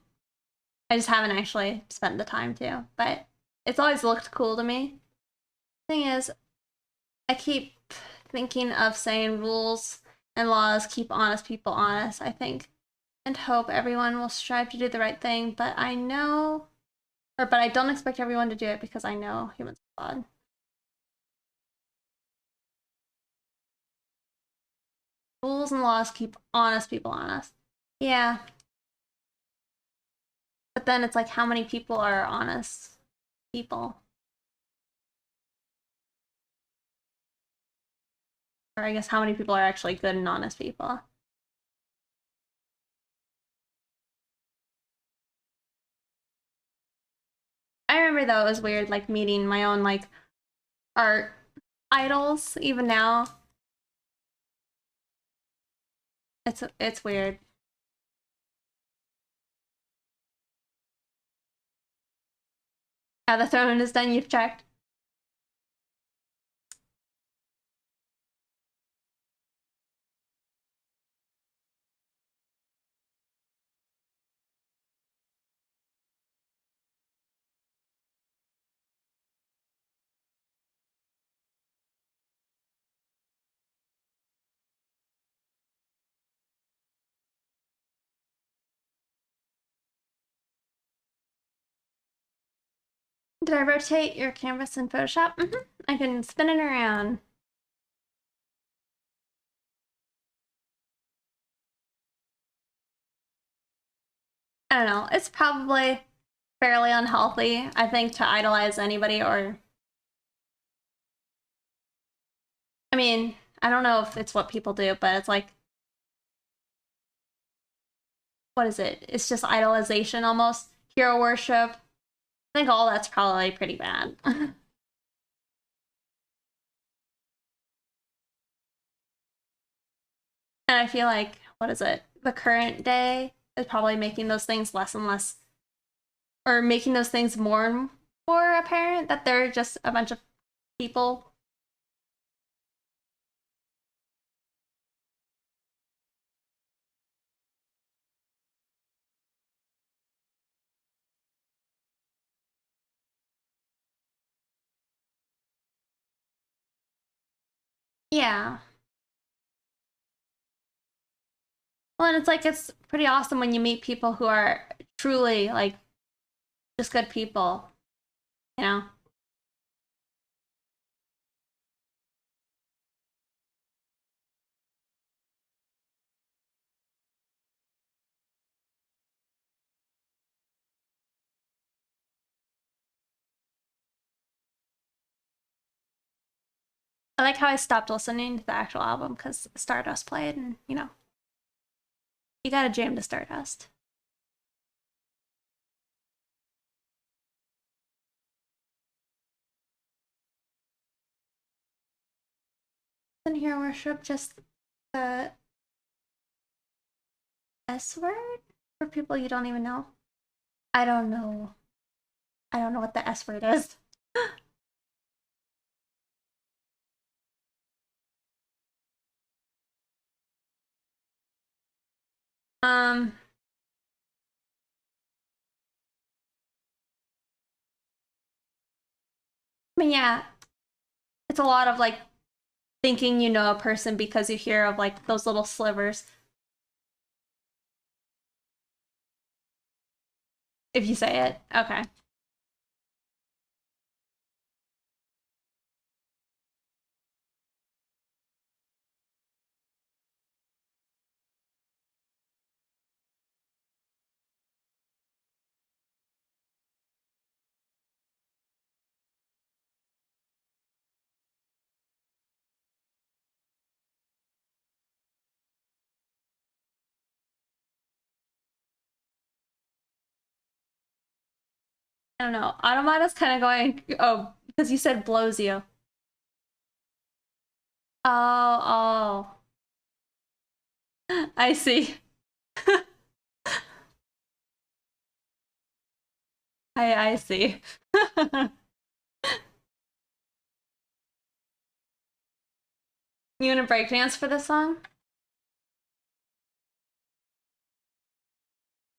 just haven't actually spent the time to. But it's always looked cool to me. Thing is, I keep thinking of saying rules and laws keep honest people honest, I think, and hope everyone will strive to do the right thing, but I know, but I don't expect everyone to do it because I know humans are flawed. Rules and laws keep honest people honest. Yeah. But then it's like, how many people are honest people? Or I guess how many people are actually good and honest people? I remember though it was weird, like meeting my own like art idols even now. It's weird. Yeah, the throne is done, you've checked. Did I rotate your canvas in Photoshop? I can spin it around. I don't know. It's probably fairly unhealthy, I think, to idolize anybody or... I mean, I don't know if it's what people do, but it's like... What is it? It's just idolization almost. Hero worship. I think all that's probably pretty bad. And I feel like, what is it? The current day is probably making those things less and less, or making those things more and more apparent that they're just a bunch of people. Yeah. Well, and it's like, it's pretty awesome when you meet people who are truly, like, just good people, you know? I like how I stopped listening to the actual album because Stardust played, and, you know, you gotta jam to Stardust. In here, worship just the S word for people you don't even know. I don't know. I don't know what the S word is. I mean, yeah, it's a lot of like thinking you know a person because you hear of like those little slivers. If you say it, okay. I don't know. Automata's kind of going, oh, because you said blows you. Oh, oh. I see. I see. You want to breakdance for this song?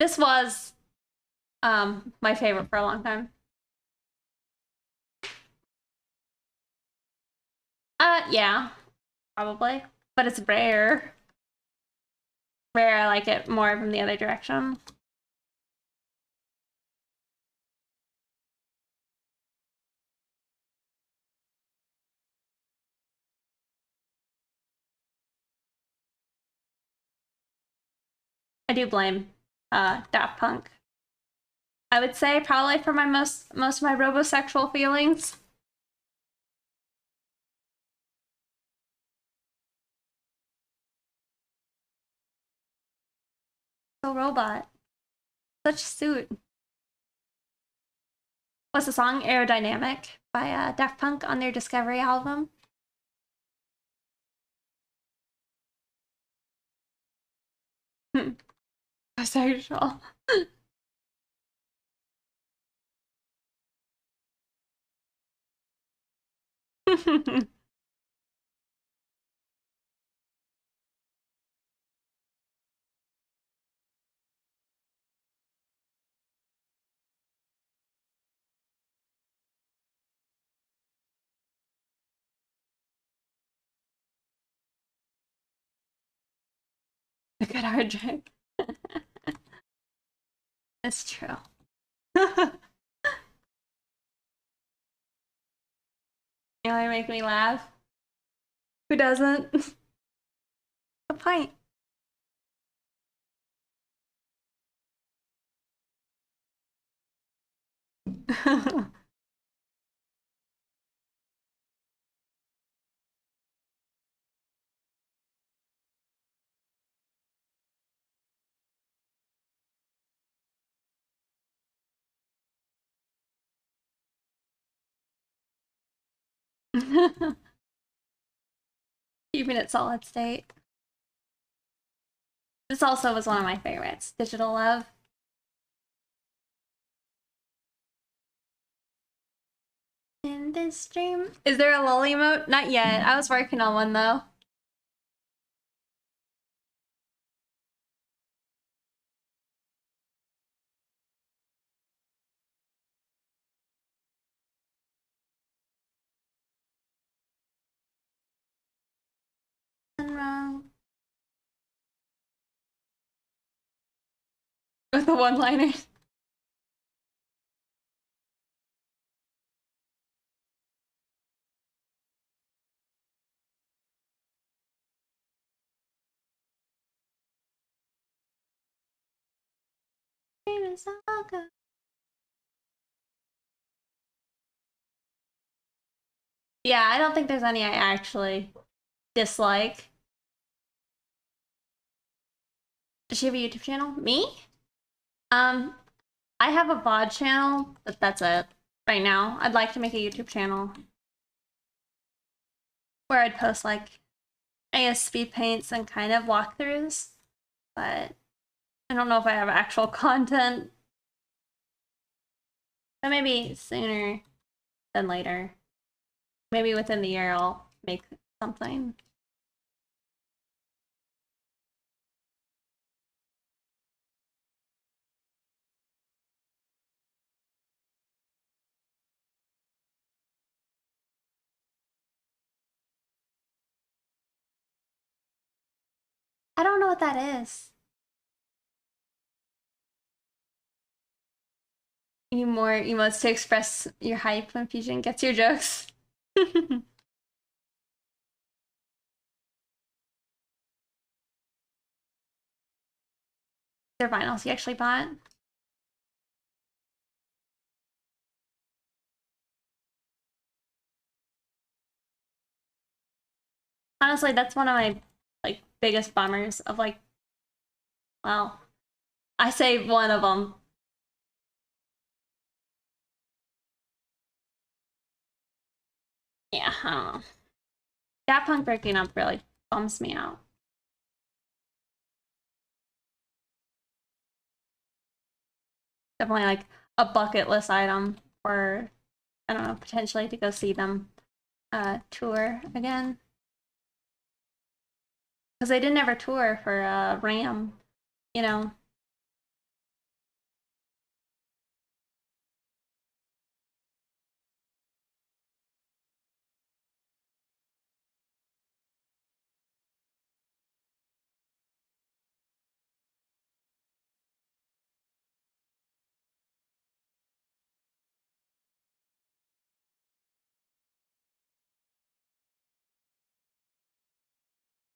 This was my favorite for a long time. Yeah, probably. But it's rare. Rare, I like it more from the other direction. I do blame Daft Punk. I would say probably for my most of my robosexual feelings. So robot. Such suit. What's the song? Aerodynamic by Daft Punk on their Discovery album. Sexual. A good hard drink. It's true. You only make me laugh. Who doesn't? A pint. Keeping it solid state. This also was one of my favorites. Digital Love. In this stream. Is there a lol emote? Not yet. I was working on one though. Wrong. With the one-liners. Yeah, I don't think there's any I actually dislike. Does she have a YouTube channel? Me? I have a VOD channel, but that's it right now. I'd like to make a YouTube channel where I'd post like I guess, speed paints and kind of walkthroughs, but I don't know if I have actual content. But maybe sooner than later. Maybe within the year I'll make something. I don't know what that is. You need more emotes to express your hype when Fusion gets your jokes. They're vinyls you actually bought. Honestly, that's one of my like biggest bummers of like, well, I say one of them. Yeah, I don't know. Daft Punk breaking up really bums me out. Definitely like a bucket list item for, I don't know, potentially to go see them tour again. Because they didn't ever tour for Ram, you know.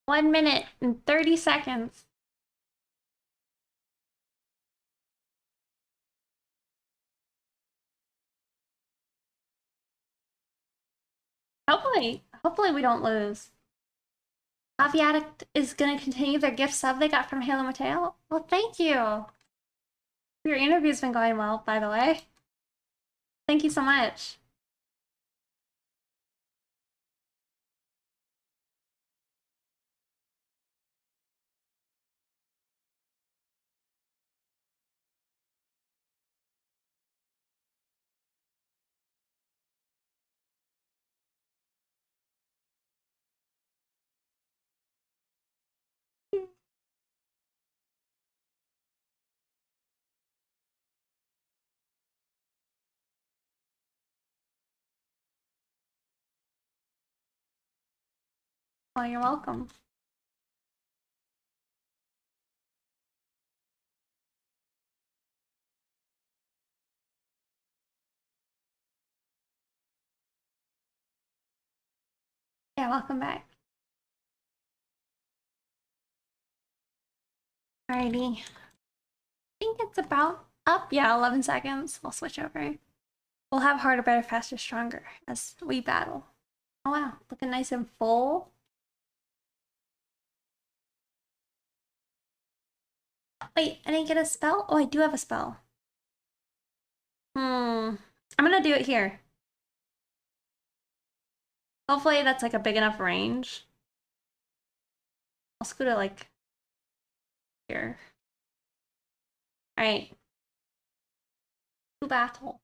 1 minute and 30 seconds. Hopefully we don't lose. Coffee Addict is gonna continue their gift sub they got from Halo Mateo. Well, thank you. Your interview's been going well, by the way. Thank you so much. Well, you're welcome. Yeah, welcome back. Alrighty. I think it's about up. Yeah, 11 seconds. We'll switch over. We'll have harder, better, faster, stronger as we battle. Oh wow, looking nice and full. Wait, I didn't get a spell? Oh, I do have a spell. I'm gonna do it here. Hopefully that's like a big enough range. I'll scoot it like here. Alright. To battle.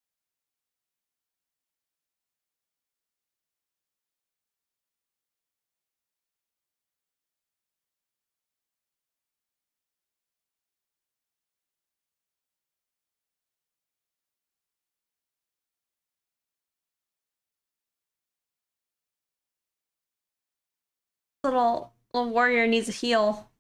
Little warrior needs a heal.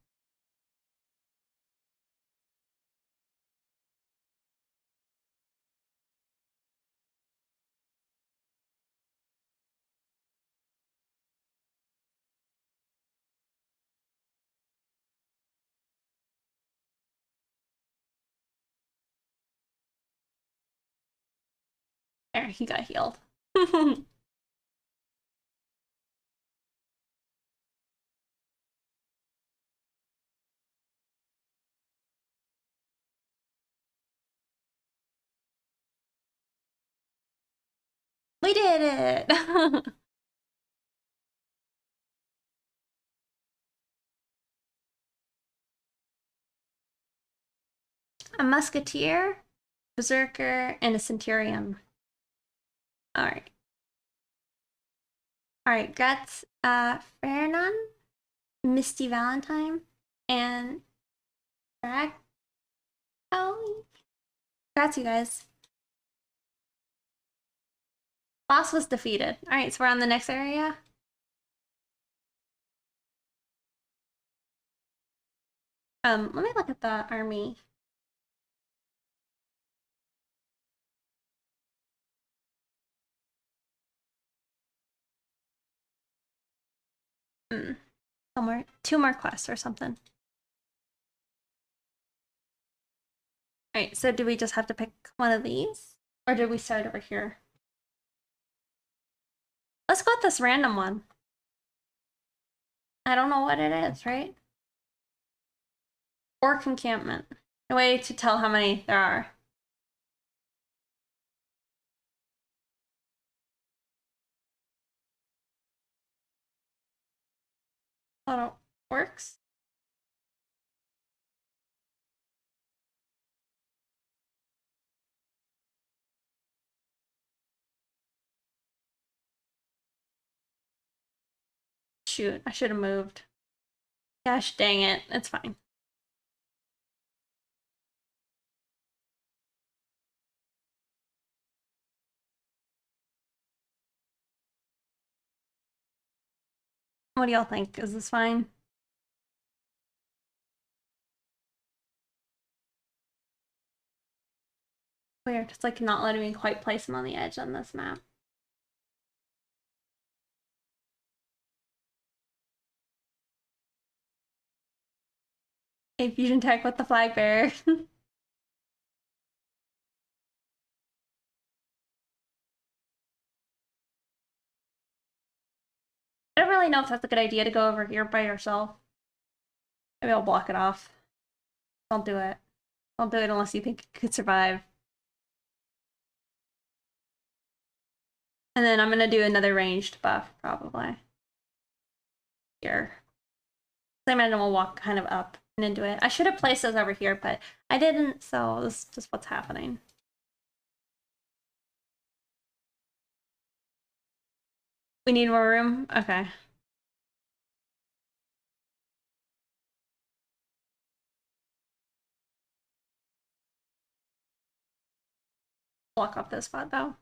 There, he got healed. We did it! a musketeer, berserker, and a centurion. Alright. Alright, Guts, Fernan, Misty Valentine, and Drag. Oh, congrats, you guys. Boss was defeated. Alright, so we're on the next area. Let me look at the army. Somewhere, 2 more quests or something. Alright, so do we just have to pick one of these? Or did we start over here? Let's go with this random one. I don't know what it is, right? Orc encampment. A way to tell how many there are. A lot of orcs. Shoot, I should have moved. Gosh dang it, it's fine. What do y'all think? Is this fine? Weird, it's like not letting me quite place them on the edge on this map. A fusion tech with the flag bearer. I don't really know if that's a good idea to go over here by yourself. Maybe I'll block it off. Don't do it. Don't do it unless you think it could survive. And then I'm gonna do another ranged buff, probably. Here. I imagine we'll walk kind of up and into it. I should have placed those over here, but I didn't, so this is just what's happening. We need more room? Okay. Block off this spot, though.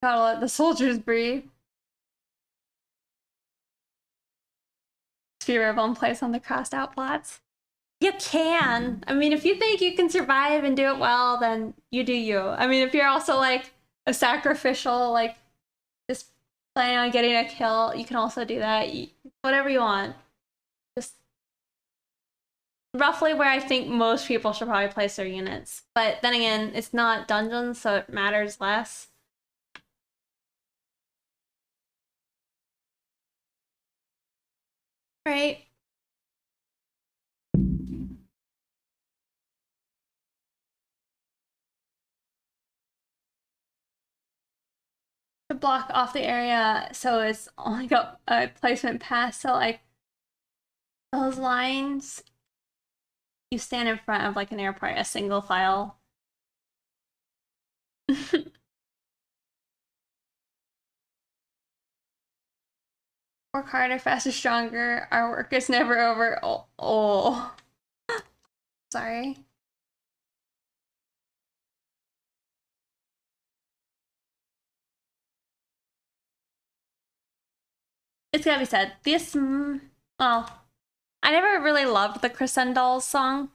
Gotta let the soldiers breathe. Sphere of one place on the crossed out plots. You can. I mean, if you think you can survive and do it well, then you do you. I mean, if you're also like a sacrificial, like just planning on getting a kill, you can also do that. Whatever you want. Just roughly where I think most people should probably place their units. But then again, it's not dungeons, so it matters less. Right? To block off the area so it's only got a placement pass, so like those lines, you stand in front of like an airport, a single file. Work harder, faster, stronger. Our work is never over. Oh. Sorry. It's gotta be said. This, well, I never really loved the Crescendolls song.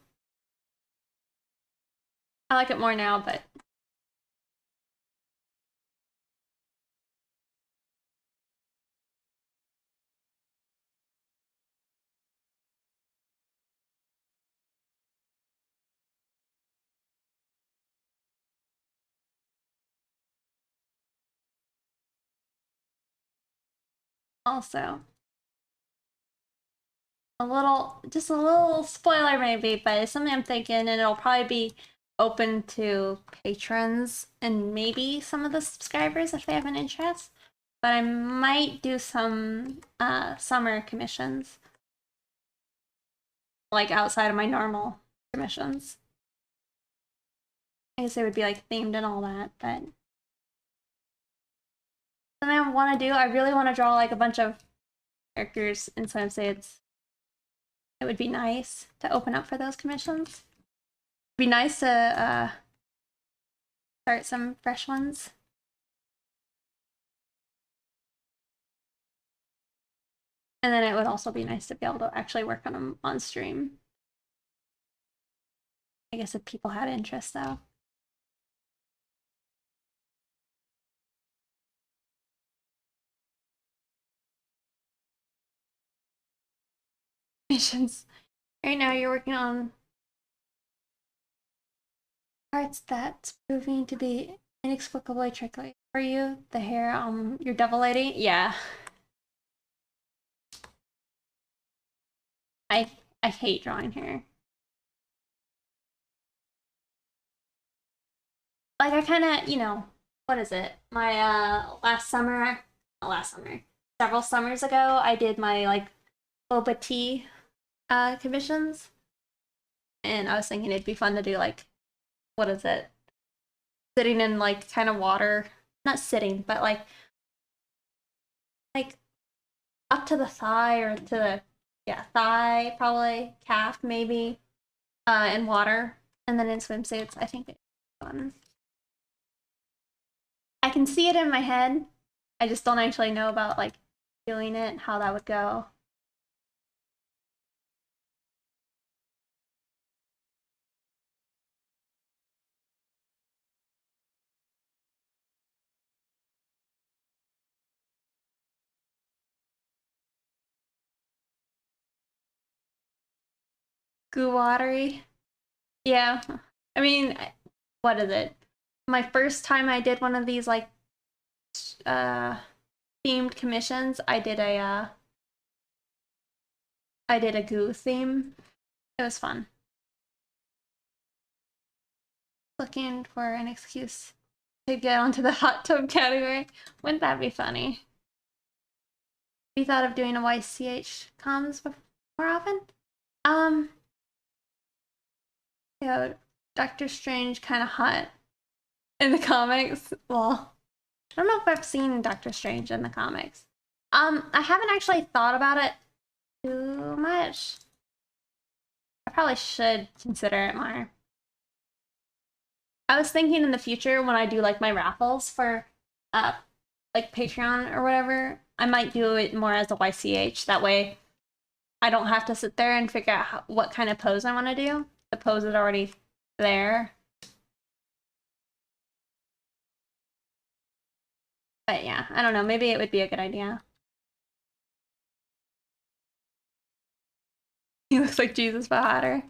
I like it more now, but Also, just a little spoiler maybe, but it's something I'm thinking, and it'll probably be open to patrons and maybe some of the subscribers if they have an interest. But I might do some summer commissions, like outside of my normal commissions. I guess it would be like themed and all that, but something I want to do. I really want to draw like a bunch of characters, and so I'd say it would be nice to open up for those commissions. It'd be nice to start some fresh ones. And then it would also be nice to be able to actually work on them on stream. I guess if people had interest, though. Missions. Right now you're working on parts that's proving to be inexplicably tricky for you. The hair on your devil lady? Yeah. I hate drawing hair. Like I kinda, you know, what is it? My several summers ago, I did my like boba tea commissions. And I was thinking it'd be fun to do like, what is it? Sitting in like kind of water. Not sitting, but like up to the thigh or to the thigh, probably, calf maybe, in water. And then in swimsuits, I think it's fun. I can see it in my head. I just don't actually know about like doing it, how that would go. Goo watery. Yeah. I mean, what is it? My first time I did one of these like themed commissions, I did a goo theme. It was fun. Looking for an excuse to get onto the hot tub category. Wouldn't that be funny? Have you thought of doing a YCH comms more often? You know, Doctor Strange kind of hot in the comics. Well, I don't know if I've seen Doctor Strange in the comics. I haven't actually thought about it too much. I probably should consider it more. I was thinking in the future when I do like my raffles for like Patreon or whatever, I might do it more as a YCH. That way I don't have to sit there and figure out what kind of pose I want to do. The pose is already there. But yeah, I don't know. Maybe it would be a good idea. He looks like Jesus but hotter.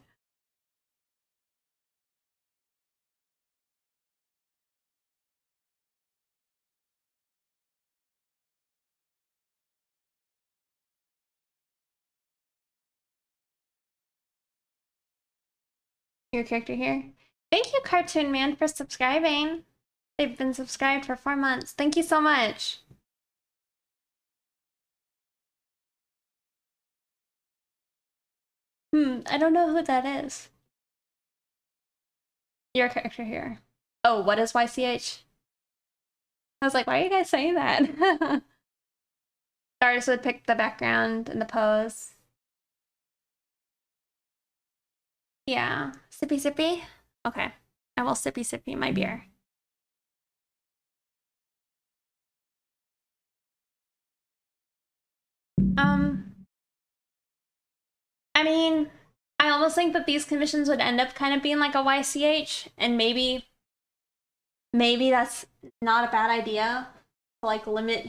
Your character here. Thank you, Cartoon Man, for subscribing. They've been subscribed for 4 months. Thank you so much. I don't know who that is. Your character here. Oh, what is YCH? I was like, why are you guys saying that? Stars would pick the background and the pose. Yeah. Sippy sippy? Okay. I will sippy sippy my beer. I mean, I almost think that these commissions would end up kind of being like a YCH, and maybe that's not a bad idea to like limit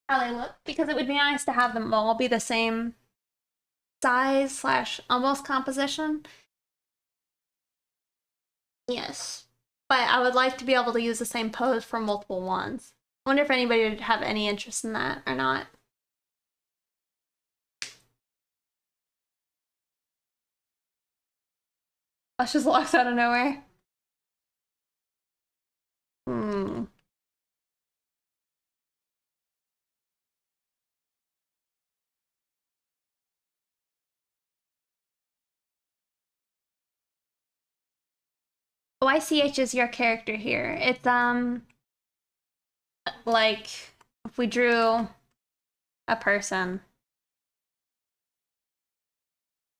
how they look, because it would be nice to have them all be the same size slash almost composition. Yes, but I would like to be able to use the same pose for multiple ones. I wonder if anybody would have any interest in that or not. Us just locks out of nowhere. Hmm. YCH is your character here. It's like if we drew a person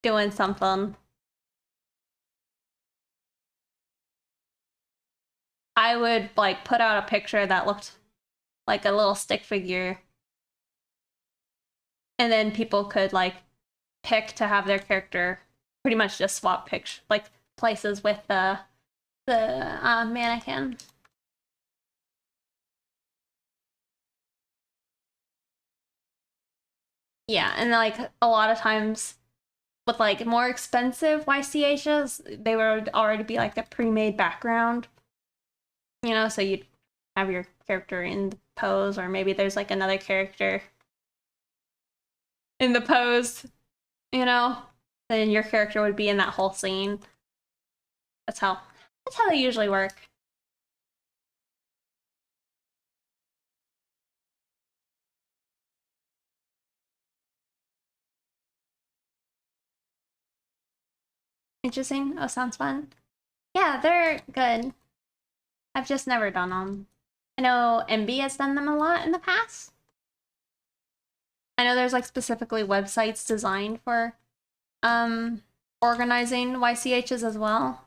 doing something, I would like put out a picture that looked like a little stick figure, and then people could like pick to have their character pretty much just swap picture like places with the mannequin. Yeah, and like a lot of times with like more expensive YCHs, they would already be like a pre-made background, so you'd have your character in the pose, or maybe there's like another character in the pose, then your character would be in that whole scene. That's how they usually work. Interesting. Oh, sounds fun. Yeah, they're good. I've just never done them. I know MB has done them a lot in the past. I know there's like specifically websites designed for organizing YCHs as well.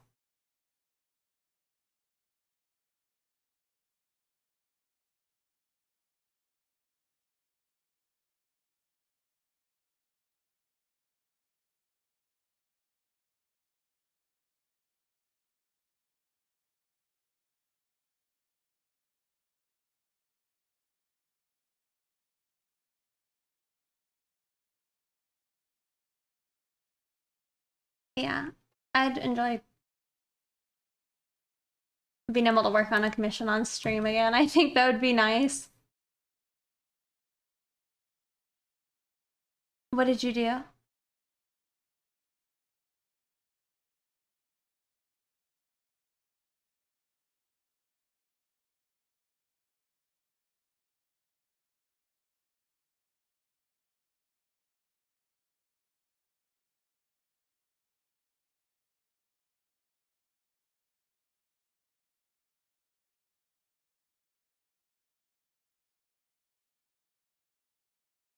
Yeah, I'd enjoy being able to work on a commission on stream again. I think that would be nice. What did you do?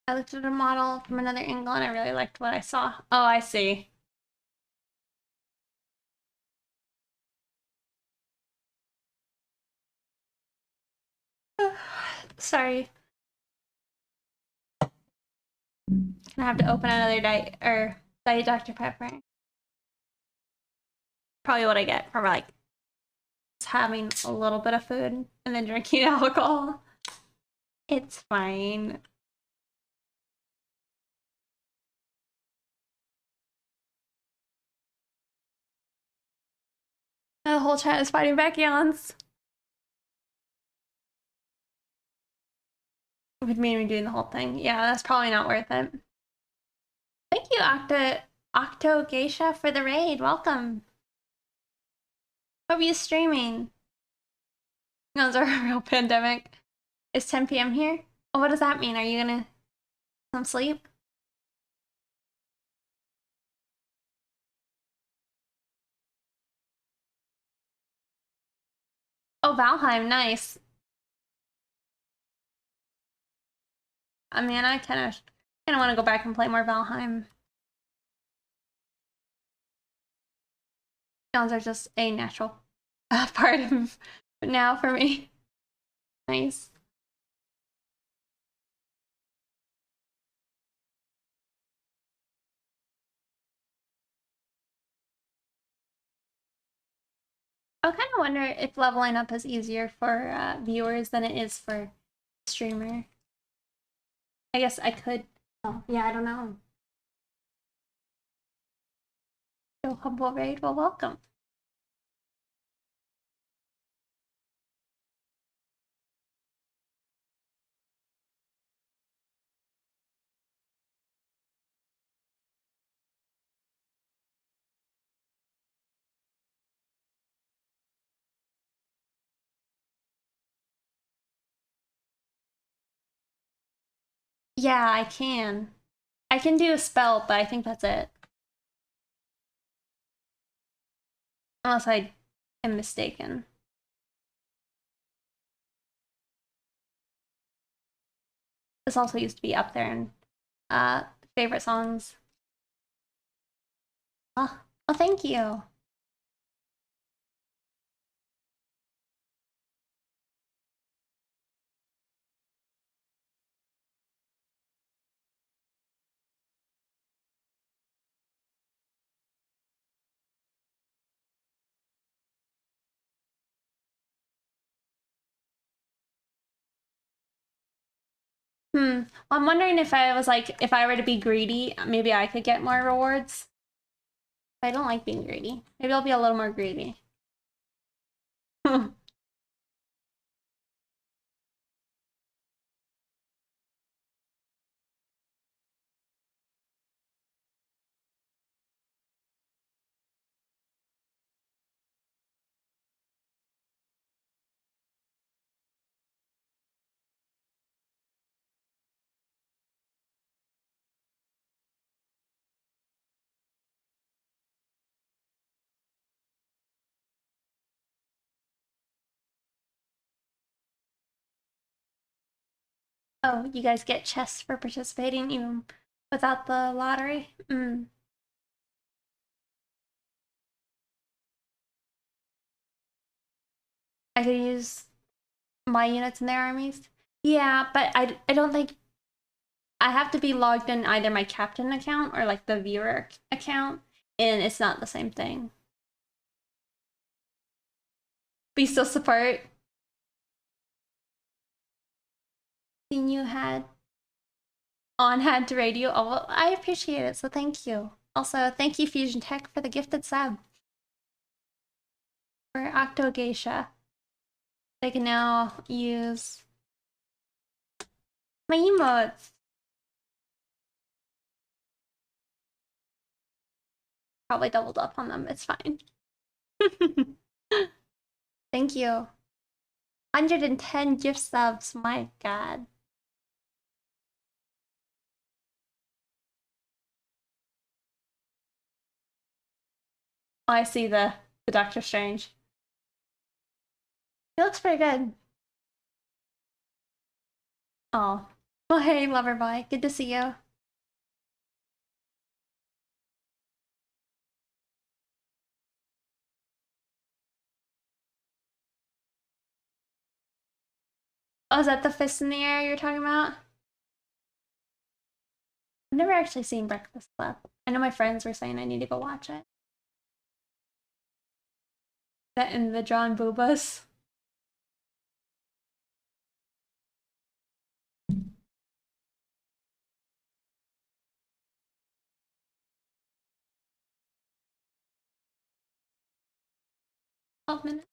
I looked at a model from another angle and I really liked what I saw. Oh, I see. Sorry. Gonna have to open another Diet Dr. Pepper. Probably what I get from like just having a little bit of food and then drinking alcohol. It's fine. The whole chat is fighting back yawns. Would mean me doing the whole thing. Yeah, that's probably not worth it. Thank you, Octo Geisha, for the raid. Welcome. Hope you streaming. No, it's a real pandemic. It's 10 p.m. here. Oh, what does that mean? Are you gonna some sleep? Oh, Valheim, nice. I mean, I kind of want to go back and play more Valheim. Sounds are just a natural part of now for me. Nice. I kind of wonder if leveling up is easier for viewers than it is for streamer. I guess I could. Oh, yeah, I don't know. So humble raid, well, welcome. Yeah, I can. I can do a spell, but I think that's it. Unless I am mistaken. This also used to be up there in favorite songs. Oh, oh, thank you. Well, I'm wondering if I was like, if I were to be greedy, maybe I could get more rewards. I don't like being greedy. Maybe I'll be a little more greedy. Oh, you guys get chests for participating even without the lottery? I could use my units in their armies. Yeah, but I don't think I have to be logged in either my captain account or like the viewer account, and it's not the same thing. But you still support. Seen you had to radio. Oh, well, I appreciate it, so thank you. Also, thank you Fusion Tech for the gifted sub. For Octo Geisha. They can now use my emotes. Probably doubled up on them, it's fine. Thank you. 110 gift subs, my god. Oh, I see the Doctor Strange. He looks pretty good. Oh. Well, hey, Loverboy. Good to see you. Oh, is that the Fist in the Air you're talking about? I've never actually seen Breakfast Club. I know my friends were saying I need to go watch it. That in the John Boobas. $12 minutes.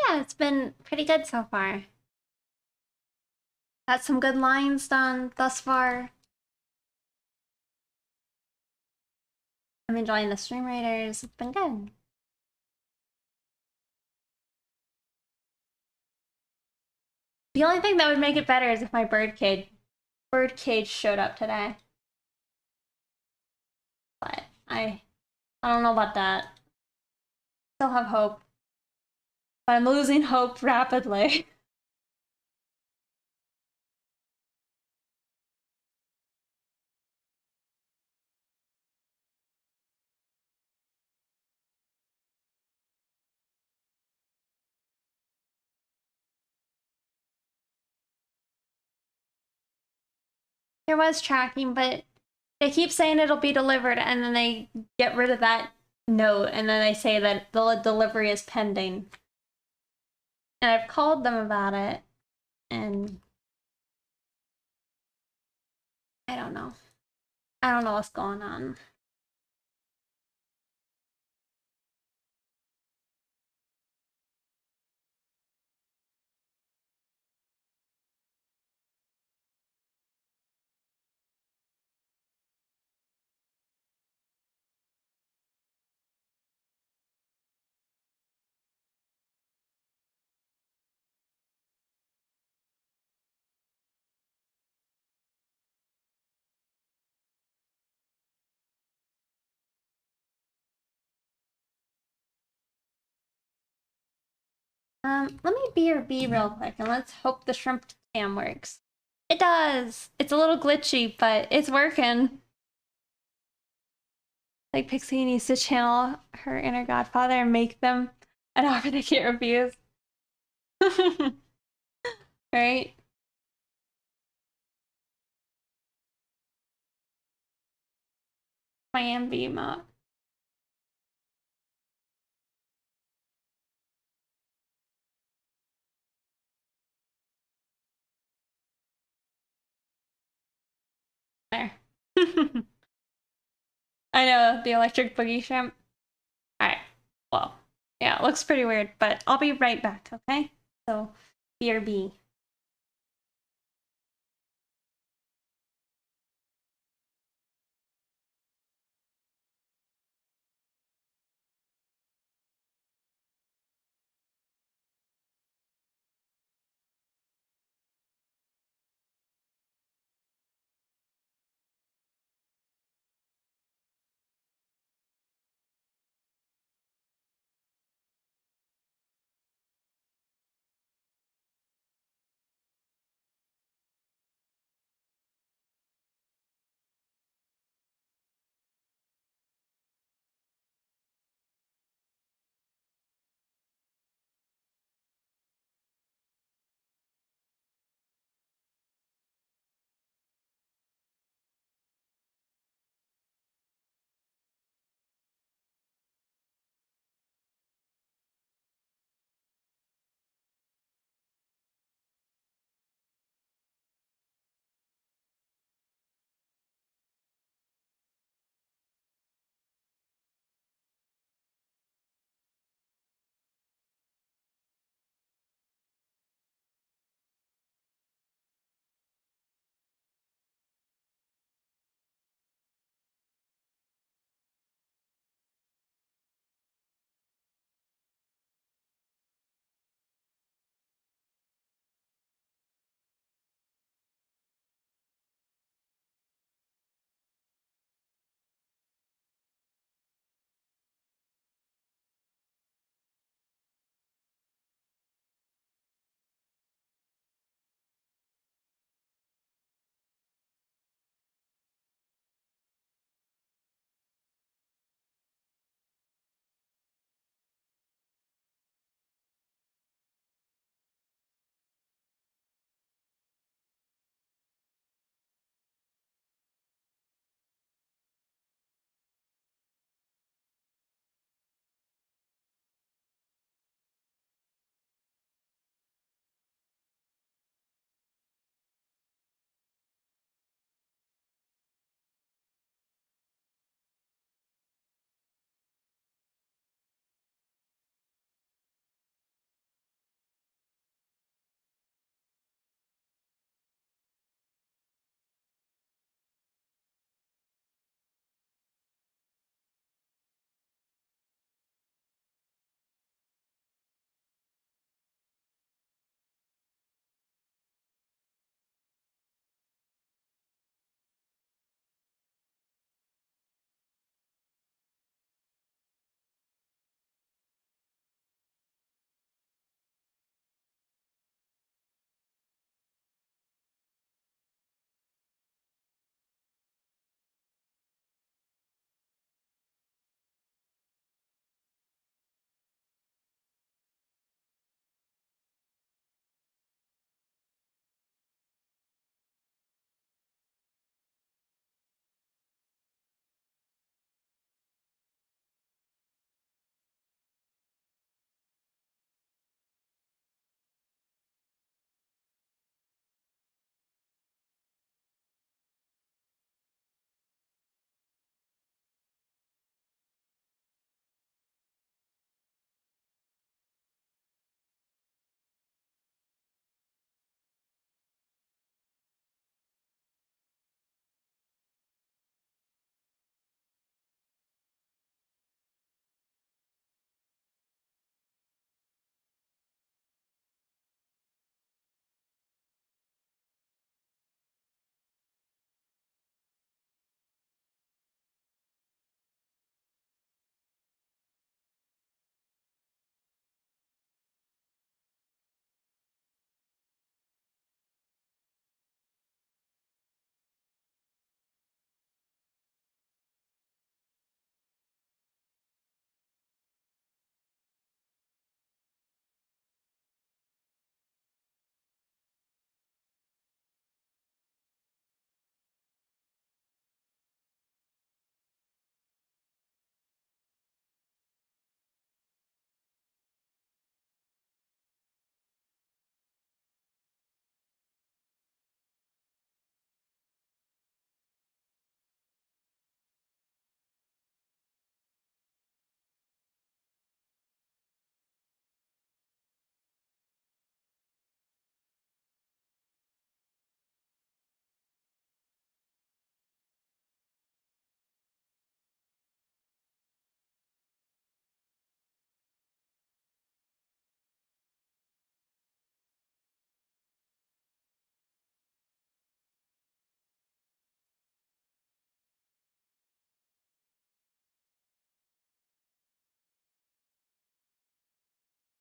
Yeah, it's been pretty good so far. Got some good lines done thus far. I'm enjoying the StreamRaiders. It's been good. The only thing that would make it better is if my bird cage showed up today. But I don't know about that. Still have hope. But I'm losing hope rapidly. There was tracking, but they keep saying it'll be delivered and then they get rid of that note, and then they say that the delivery is pending. And I've called them about it, and I don't know. I don't know what's going on. Let me BRB real quick, and let's hope the shrimp cam works. It does! It's a little glitchy, but it's working. Like, Pixie needs to channel her inner godfather and make them an offer they can't refuse. Right? My MV emote. There. I know, the electric boogie shrimp. Alright, well, yeah, it looks pretty weird, but I'll be right back, okay? So, BRB.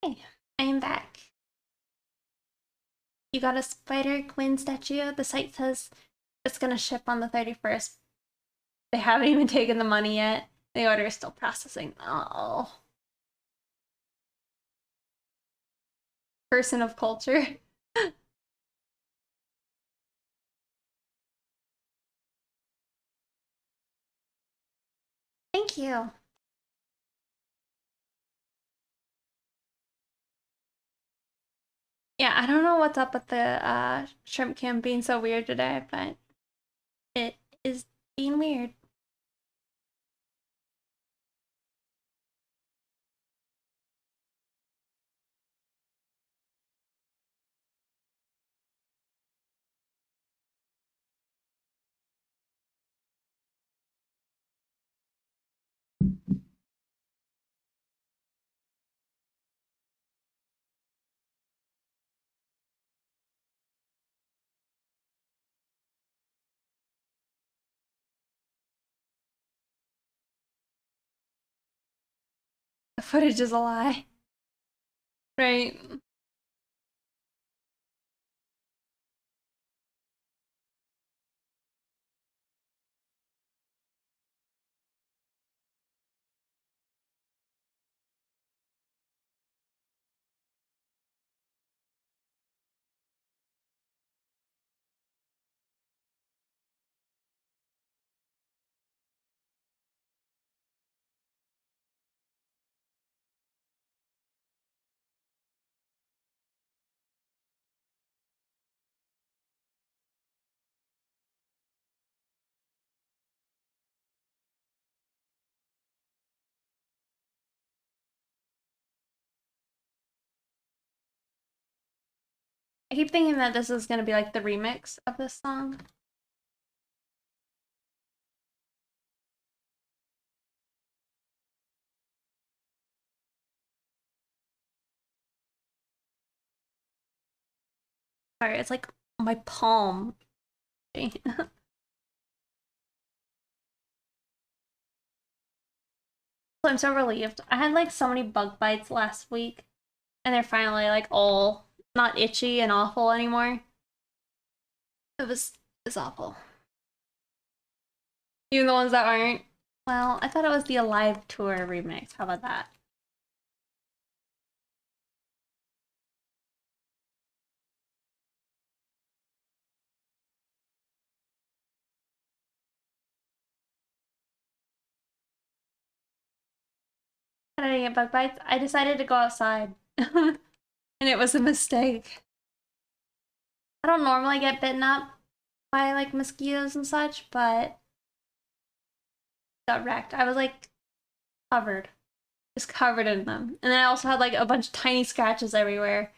Hey, I am back. You got a Spider Queen statue? The site says it's gonna ship on the 31st. They haven't even taken the money yet. The order is still processing. Oh. Person of culture. Thank you. Yeah, I don't know what's up with the shrimp cam being so weird today, but it is being weird. The footage is a lie. Right. I keep thinking that this is gonna be like the remix of this song. Sorry, it's like my palm. I'm so relieved. I had like so many bug bites last week, and they're finally like all not itchy and awful anymore. It was awful. Even the ones that aren't. Well, I thought it was the Alive Tour remix. How about that? I didn't get bug bites. I decided to go outside, and it was a mistake. I don't normally get bitten up by like mosquitoes and such, but got wrecked. I was like covered, just covered in them, and then I also had like a bunch of tiny scratches everywhere.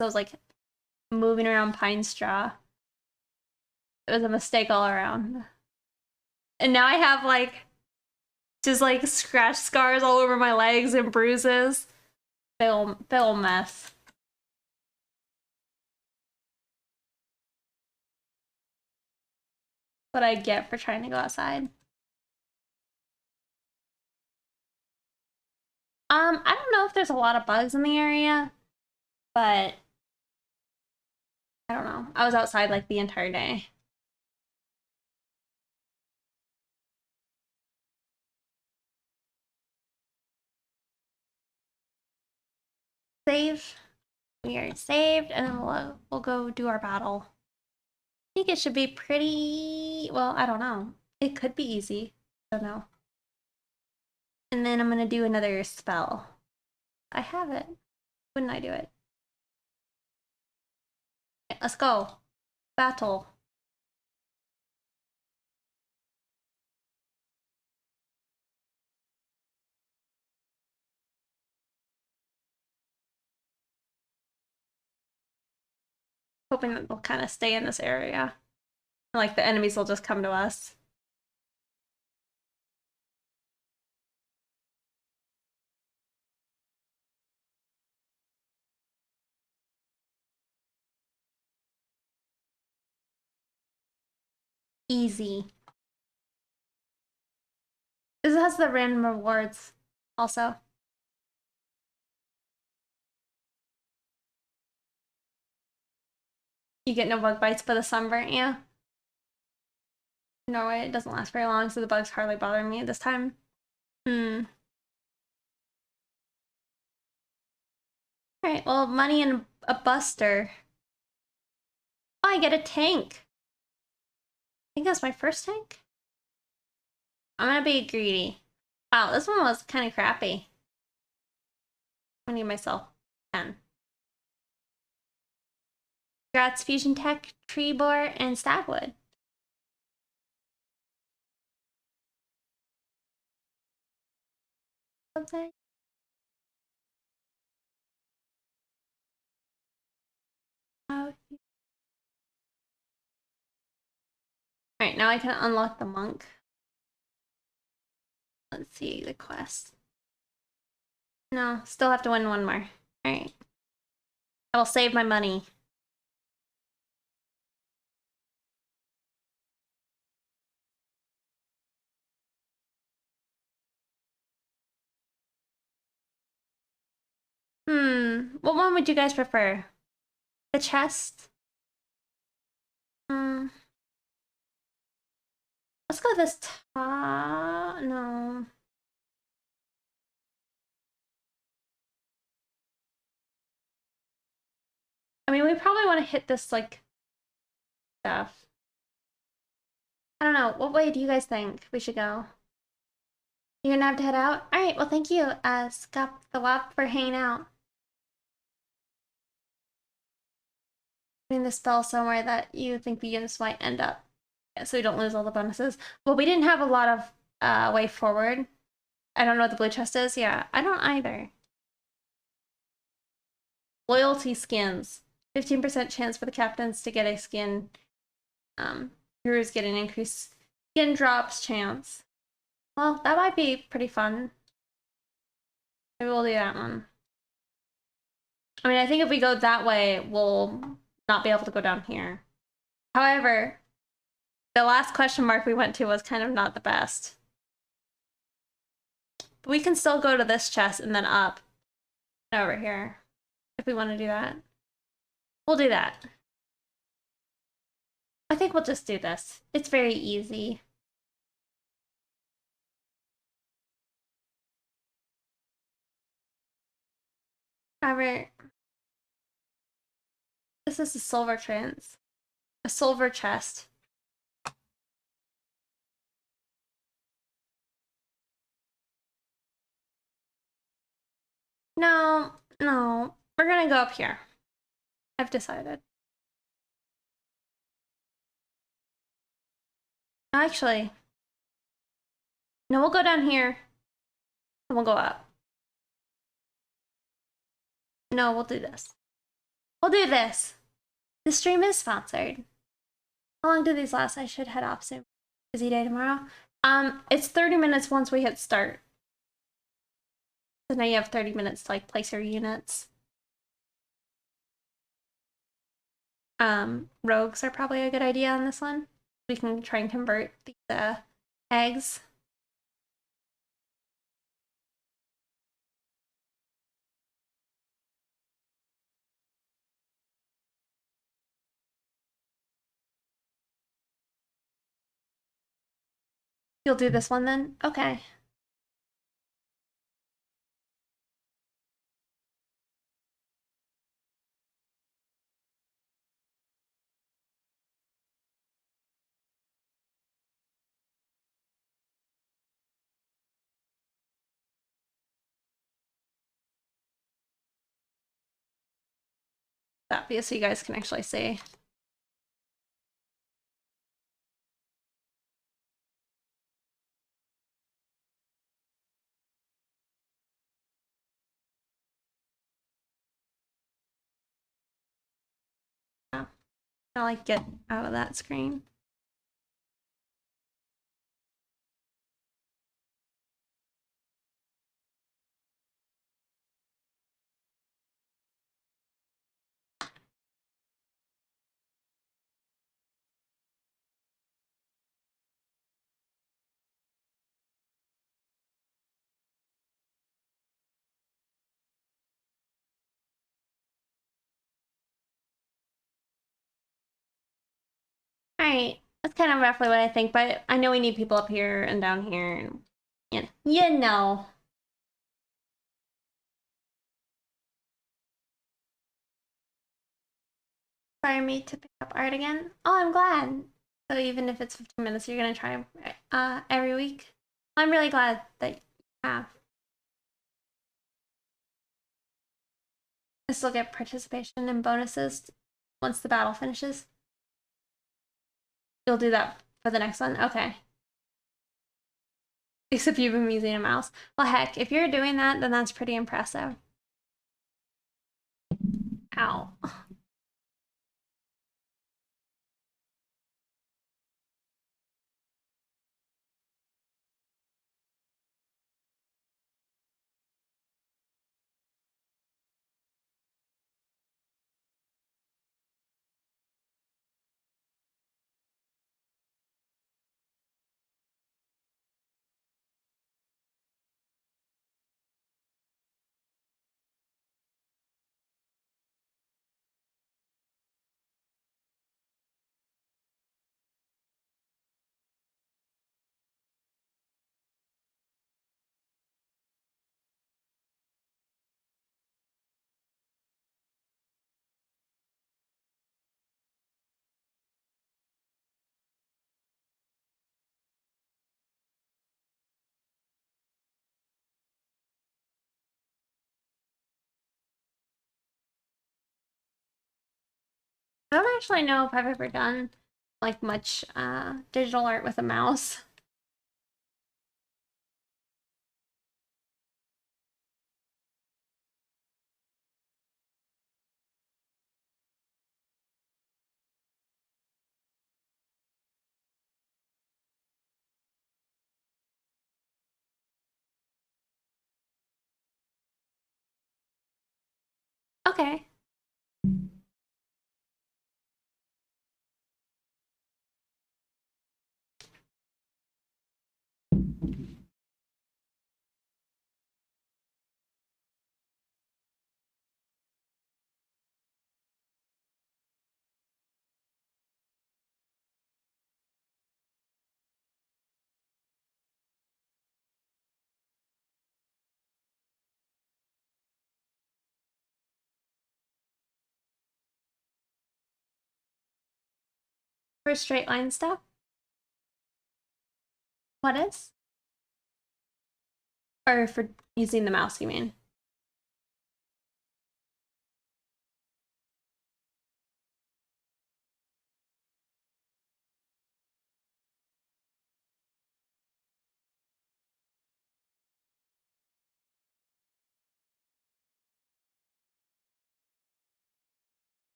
So I was like moving around pine straw. It was a mistake all around. And now I have like just like scratch scars all over my legs and bruises. Big ol' mess. What I get for trying to go outside. I don't know if there's a lot of bugs in the area, but I don't know. I was outside like the entire day. Save. We are saved, and then we'll go do our battle. I think it should be pretty. Well, I don't know. It could be easy. I don't know. And then I'm gonna do another spell. I have it. Wouldn't I do it? Okay, let's go. Battle. Hoping that they'll kind of stay in this area. Like the enemies will just come to us. Easy. This has the random rewards also. You get no bug bites, but the sun burnt you. In Norway, it doesn't last very long, so the bugs hardly bother me this time. Hmm. Alright, well, money and a buster. Oh, I get a tank. I think that's my first tank. I'm gonna be greedy. Wow, this one was kind of crappy. I need myself 10. Congrats, Fusion Tech, Tree Boar, and Stagwood. Something. Oh. Alright, now I can unlock the monk. Let's see the quest. No, still have to win one more. Alright. I will save my money. What one would you guys prefer? The chest? Let's go this top. No. I mean, we probably want to hit this, like, stuff. I don't know. What way do you guys think we should go? You're gonna have to head out? Alright, well, thank you, Scop the Wop, for hanging out. Putting the spell somewhere that you think the units might end up. Yeah, so we don't lose all the bonuses. Well, we didn't have a lot of way forward. I don't know what the blue chest is. Yeah, I don't either. Loyalty skins. 15% chance for the captains to get a skin. Heroes get an increased skin drops chance. Well, that might be pretty fun. Maybe we'll do that one. I mean, I think if we go that way, we'll not be able to go down here. However, the last question mark we went to was kind of not the best. But we can still go to this chest and then up and over here if we want to do that. We'll do that. I think we'll just do this. It's very easy. However, this is a silver trance. A silver chest. No, no. We're gonna go up here. I've decided. Actually, no, we'll go down here. And we'll go up. No, we'll do this. We'll do this. The stream is sponsored. How long do these last? I should head off soon. Busy day tomorrow. It's 30 minutes once we hit start. So now you have 30 minutes to like place your units. Rogues are probably a good idea on this one. We can try and convert the eggs. You'll do this one then? Okay. That so you guys can actually see. Yeah. I like get out of that screen. That's kind of roughly what I think, but I know we need people up here and down here, and you know. Inspire me to pick up art again. Oh, I'm glad. So even if it's 15 minutes, you're gonna try every week. I'm really glad that you have. I still get participation and bonuses once the battle finishes. You'll do that for the next one? Okay. Except you've been using a mouse. Well, heck, if you're doing that, then that's pretty impressive. Ow. I don't actually know if I've ever done like much digital art with a mouse. Okay. For straight line stuff? What is? Or for using the mouse, you mean?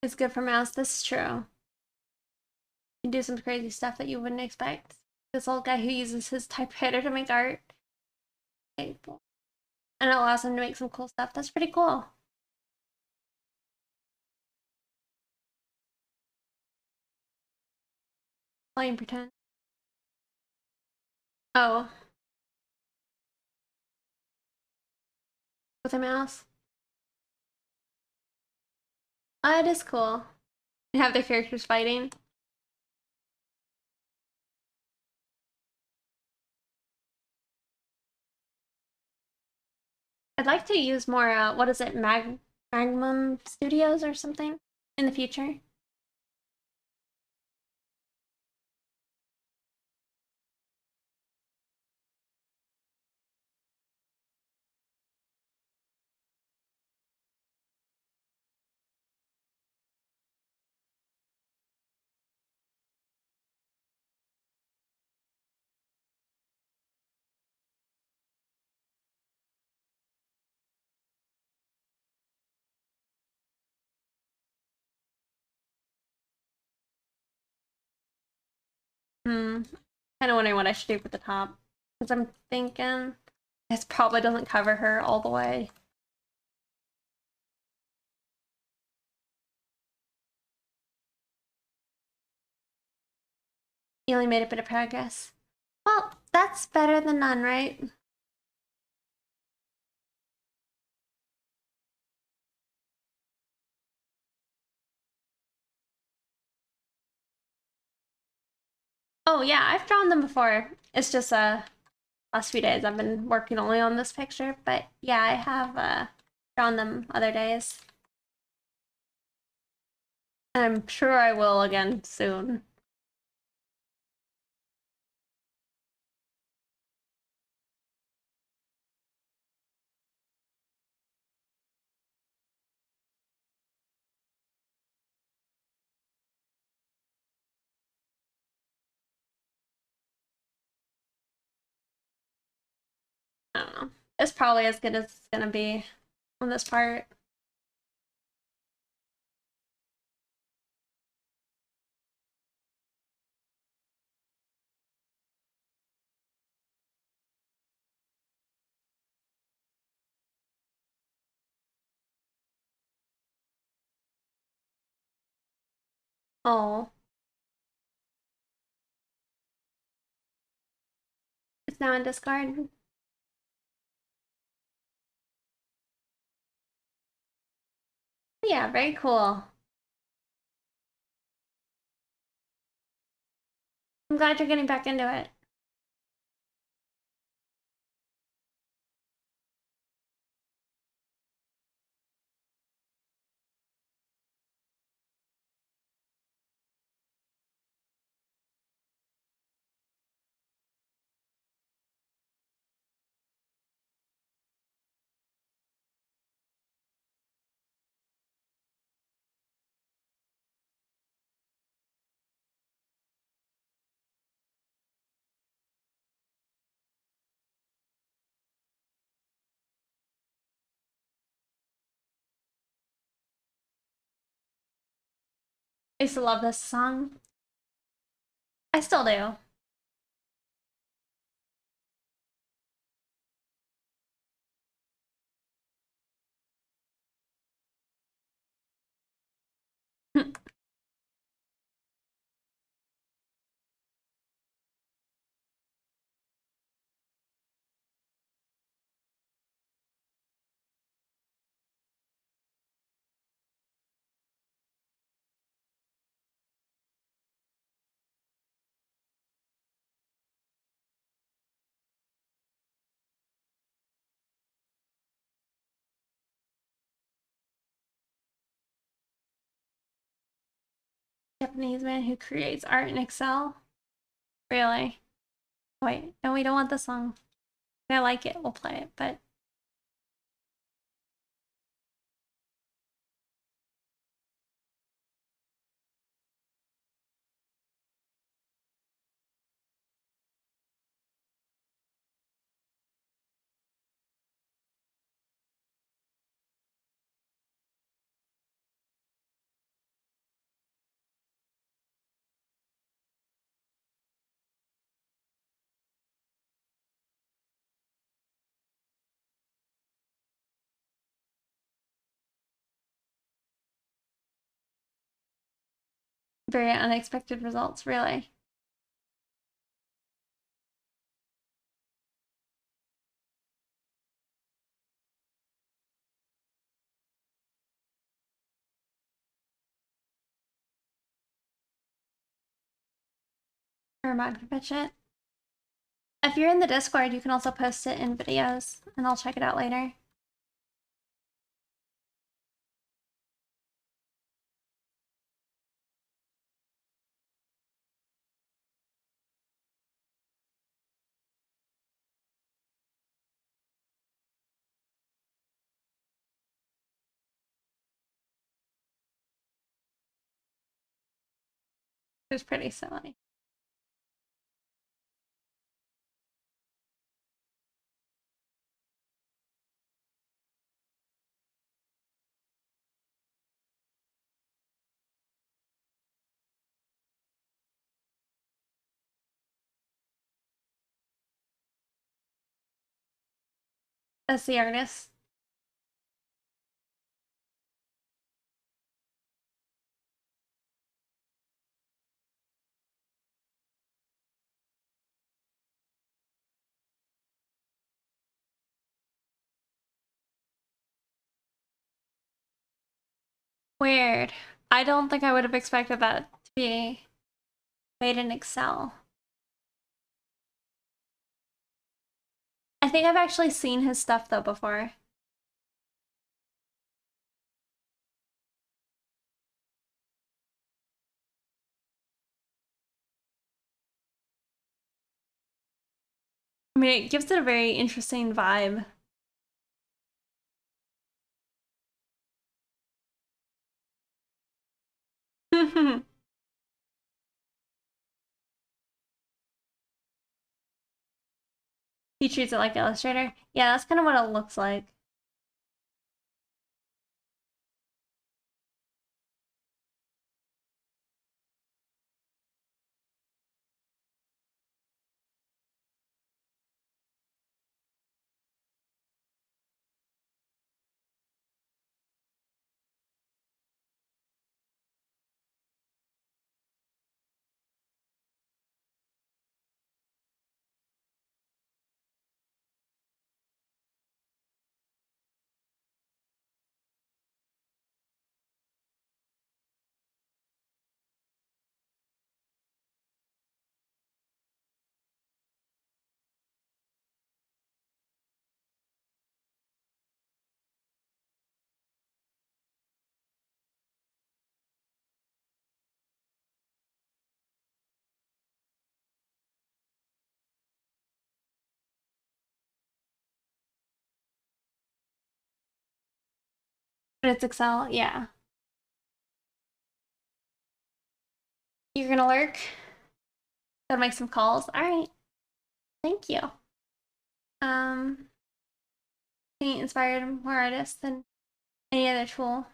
It's good for mouse, this is true. You can do some crazy stuff that you wouldn't expect. This old guy who uses his typewriter to make art. And it allows him to make some cool stuff. That's pretty cool. Playing pretend. Oh. With a mouse. Oh, it is cool. And have their characters fighting. I'd like to use more, what is it, Magnum Studios or something in the future. Hmm. Kind of wondering what I should do for the top. Because I'm thinking this probably doesn't cover her all the way. You only made a bit of progress. Well, that's better than none, right? Oh yeah, I've drawn them before. It's just last few days I've been working only on this picture, but yeah, I have drawn them other days. And I'm sure I will again soon. I don't know. It's probably as good as it's gonna be on this part. Oh, it's now in Discord. Yeah, very cool. I'm glad you're getting back into it. I used to love this song. I still do. Japanese man who creates art in Excel. Really? Wait, no, we don't want the song. If I like it, we'll play it, but very unexpected results, really. Or mod can fetch it. If you're in the Discord, you can also post it in videos, and I'll check it out later. It was pretty silly. That's the artist. Weird. I don't think I would have expected that to be made in Excel. I think I've actually seen his stuff though before. I mean, it gives it a very interesting vibe. He treats it like Illustrator. Yeah, that's kind of what it looks like. But it's Excel, yeah. You're gonna lurk? Gotta make some calls. Alright. Thank you. He inspired more artists than any other tool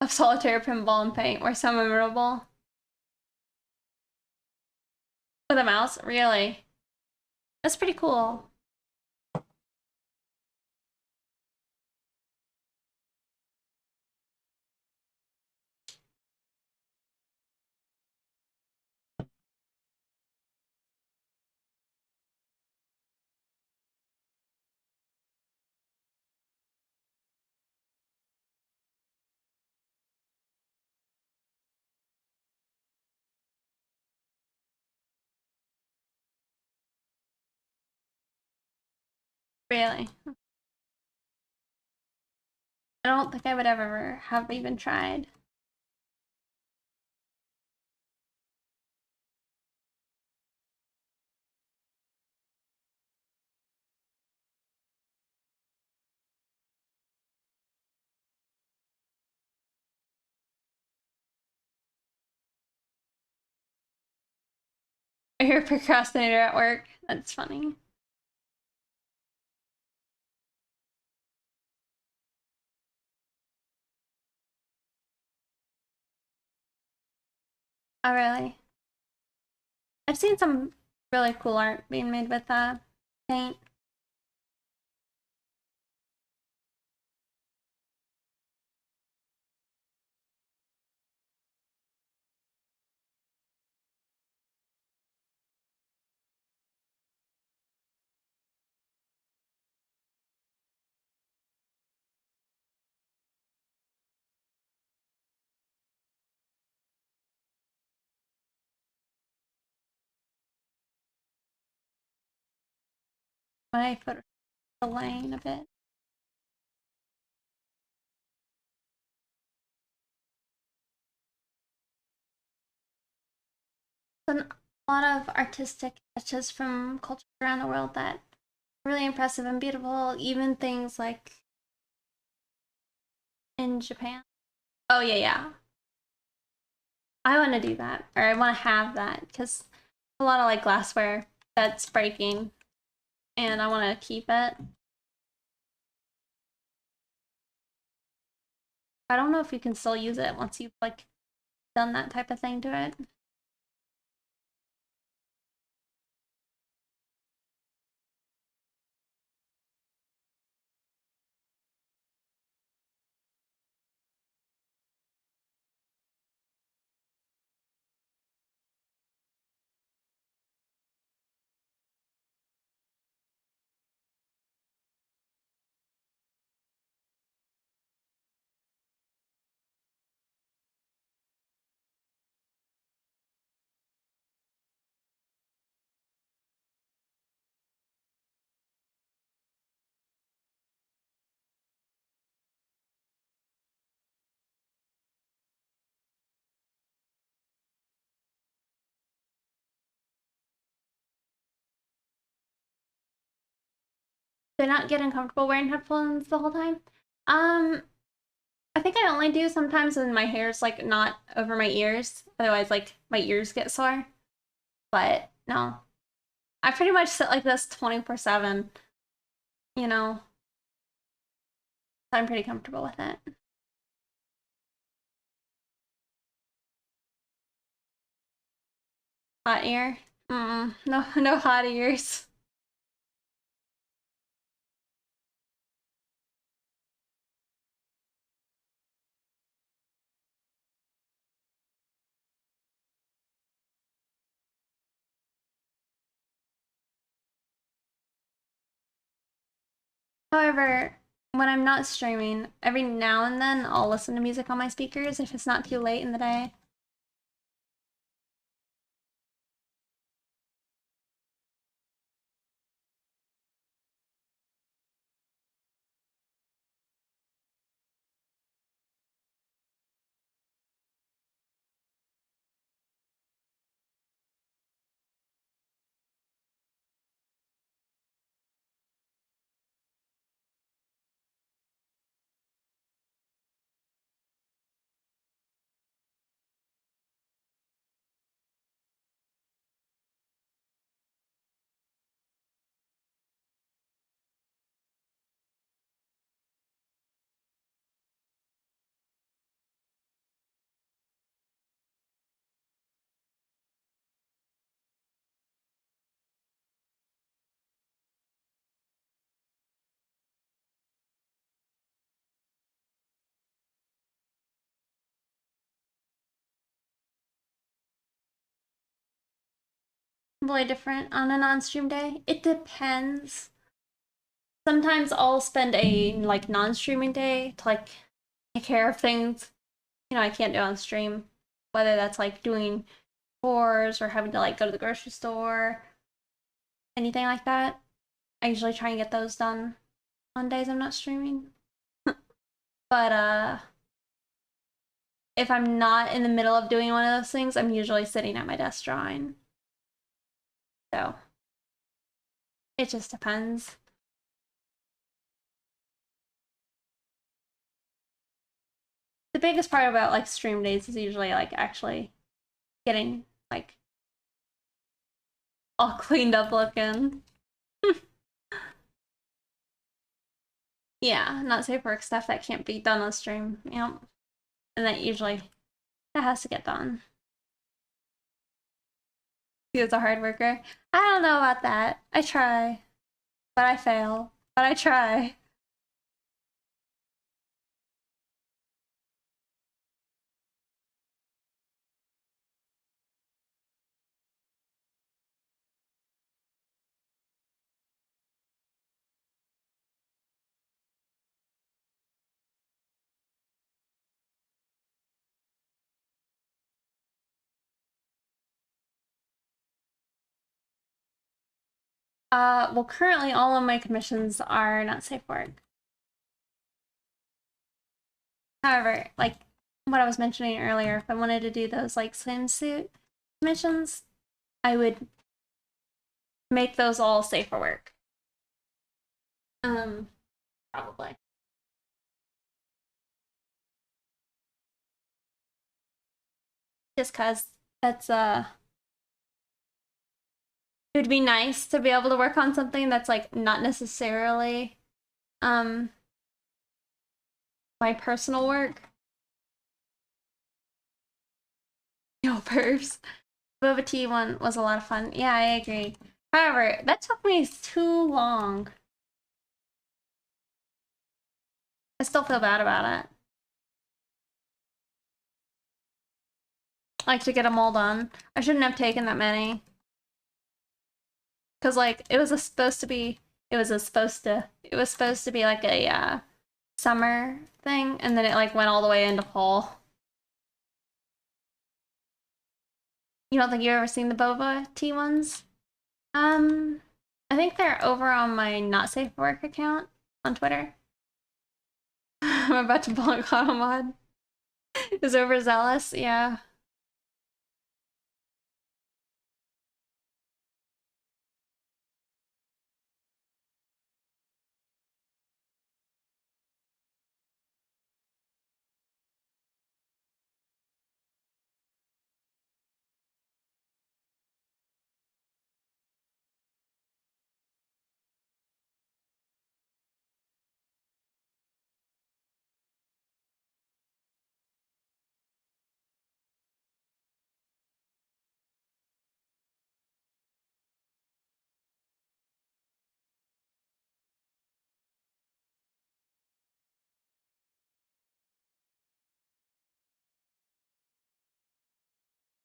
of solitaire, pinball, and paint were so memorable. With a mouse? Really? That's pretty cool. Really. I don't think I would ever have even tried. You're a procrastinator at work. That's funny. Oh, really? I've seen some really cool art being made with paint. My photo delaying a bit. A lot of artistic touches from cultures around the world that are really impressive and beautiful. Even things like in Japan. Oh, yeah, yeah. I want to do that, or I want to have that, because a lot of like glassware that's breaking, and I want to keep it. I don't know if you can still use it once you've like done that type of thing to it. Do I not get uncomfortable wearing headphones the whole time? I think I only do sometimes when my hair's like not over my ears. Otherwise, like my ears get sore. But no, I pretty much sit like this 24/7. You know, I'm pretty comfortable with it. Hot ear? No, no hot ears. However, when I'm not streaming, every now and then I'll listen to music on my speakers if it's not too late in the day. Really different on a non-stream day. It depends. Sometimes I'll spend a like non-streaming day to like take care of things I can't do on stream. Whether that's like doing chores or having to like go to the grocery store, anything like that. I usually try and get those done on days I'm not streaming. But if I'm not in the middle of doing one of those things, I'm usually sitting at my desk drawing. So it just depends. The biggest part about like stream days is usually like actually getting like all cleaned up looking. Yeah, not safe work stuff that can't be done on stream. Yep. And that has to get done. He was a hard worker. I don't know about that. I try, but I fail. But I try. Well, currently all of my commissions are not safe work. However, like what I was mentioning earlier, if I wanted to do those like swimsuit commissions, I would make those all safer work. Probably. Just cause that's it would be nice to be able to work on something that's like not necessarily um my personal work. No perps. Boba tea one was a lot of fun. Yeah, I agree. However, that took me too long. I still feel bad about it. Like to get them all done. I shouldn't have taken that many. Cause like it was supposed to be like a summer thing, and then it like went all the way into fall. You don't think you've ever seen the boba tea ones? I think they're over on my not safe for work account on Twitter. I'm about to block on a mod. Is overzealous, yeah.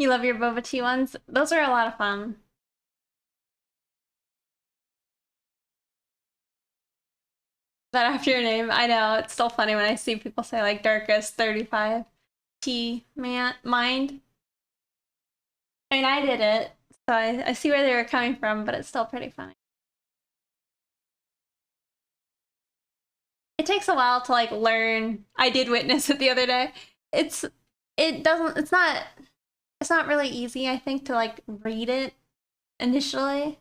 You love your boba tea ones? Those are a lot of fun. Is that after your name? I know, it's still funny when I see people say like Darkest 35 T man mind. I mean, I did it, so I see where they were coming from, but it's still pretty funny. It takes a while to like learn. I did witness it the other day. It's it doesn't it's not really easy, I think, to like read it initially.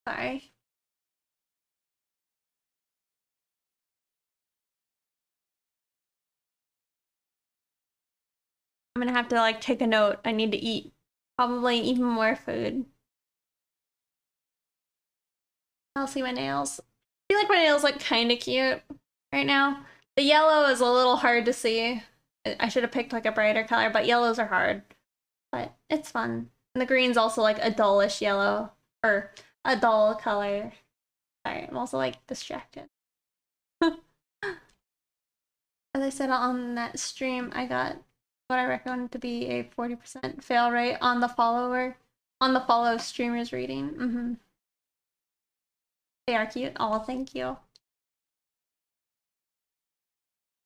Sorry. I'm gonna have to like take a note. I need to eat probably even more food. I'll see my nails. I feel like my nails look kind of cute right now. The yellow is a little hard to see. I should have picked like a brighter color, but yellows are hard. But it's fun. And the green's also like a dullish yellow or a dull color. Sorry, I'm also like distracted. As I said on that stream, I got what I recommend to be a 40% fail rate on the follow streamers reading. They are cute. Oh, thank you.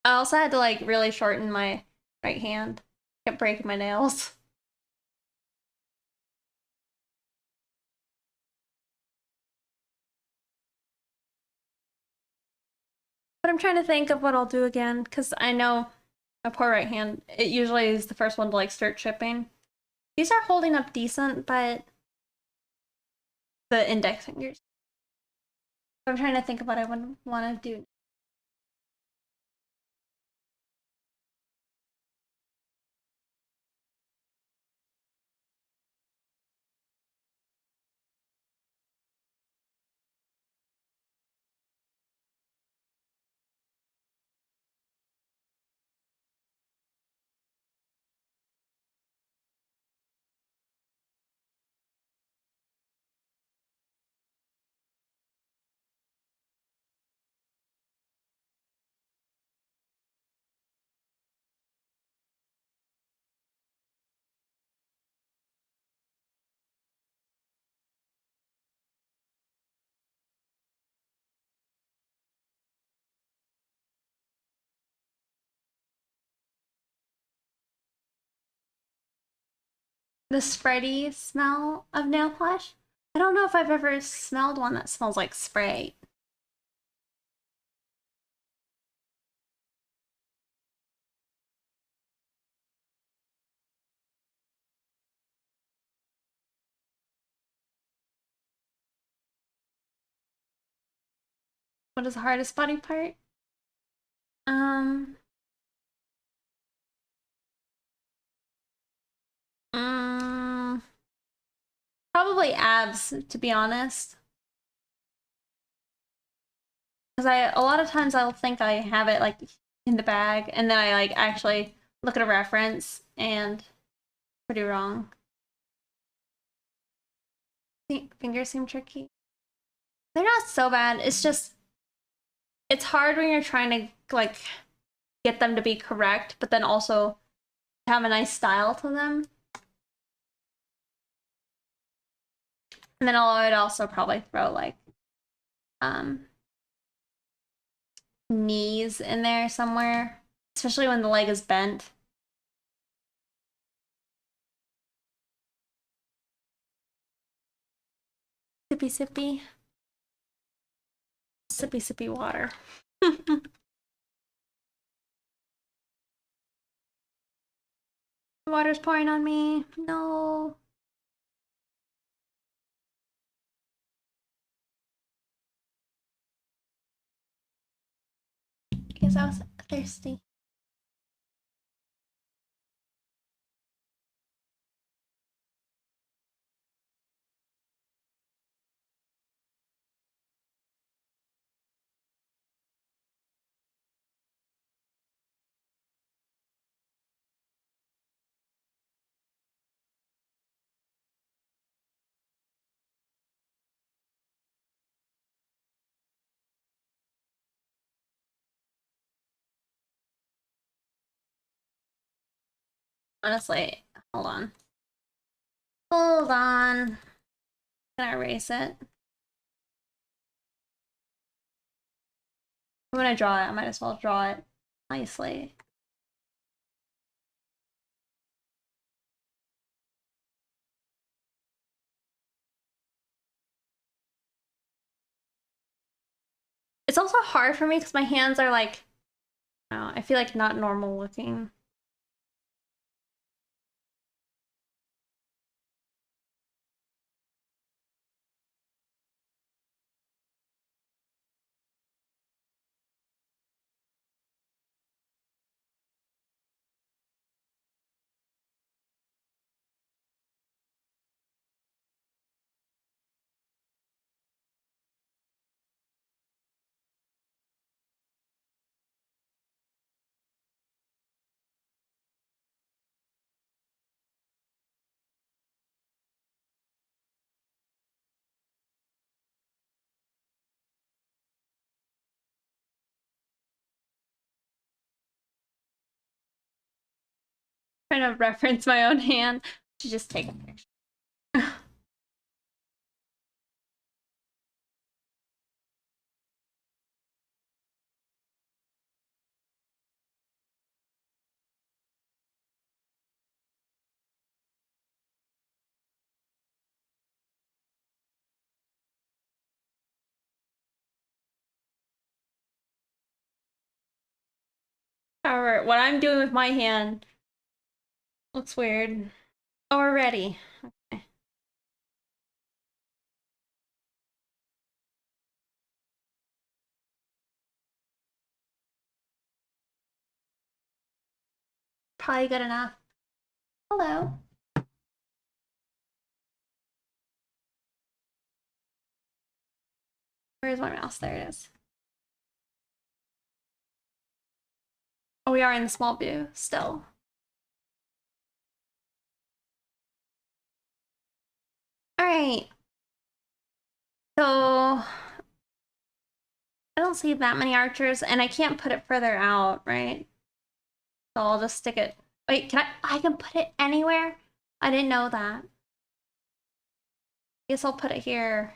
I also had to like really shorten my right hand. Kept breaking my nails. But I'm trying to think of what I'll do again, because I know my poor right hand, it usually is the first one to like start chipping. These are holding up decent, but the index fingers. I'm trying to think of what I would want to do. The spready smell of nail polish. I don't know if I've ever smelled one that smells like spray. What is the hardest body part? Um, mm, Probably abs, to be honest. Because a lot of times I'll think I have it like in the bag, and then I like actually look at a reference and pretty wrong. Fingers seem tricky. They're not so bad. It's just it's hard when you're trying to like get them to be correct, but then also have a nice style to them. And then I would also probably throw like um knees in there somewhere, especially when the leg is bent. Sippy sippy. Sippy sippy water. Water's pouring on me. No. Guess I was thirsty. Honestly, hold on. Hold on. Can I erase it? When I draw it, I might as well draw it nicely. It's also hard for me because my hands are like, I feel like not normal looking. Trying to reference my own hand to just take a picture. However, what I'm doing with my hand looks weird. Oh, we're ready. Okay. Probably good enough. Hello. Where's my mouse? There it is. Oh, we are in the small view still. All right. So I don't see that many archers, and I can't put it further out, right? So I'll just stick it. Wait, I can put it anywhere? I didn't know that. Guess I'll put it here.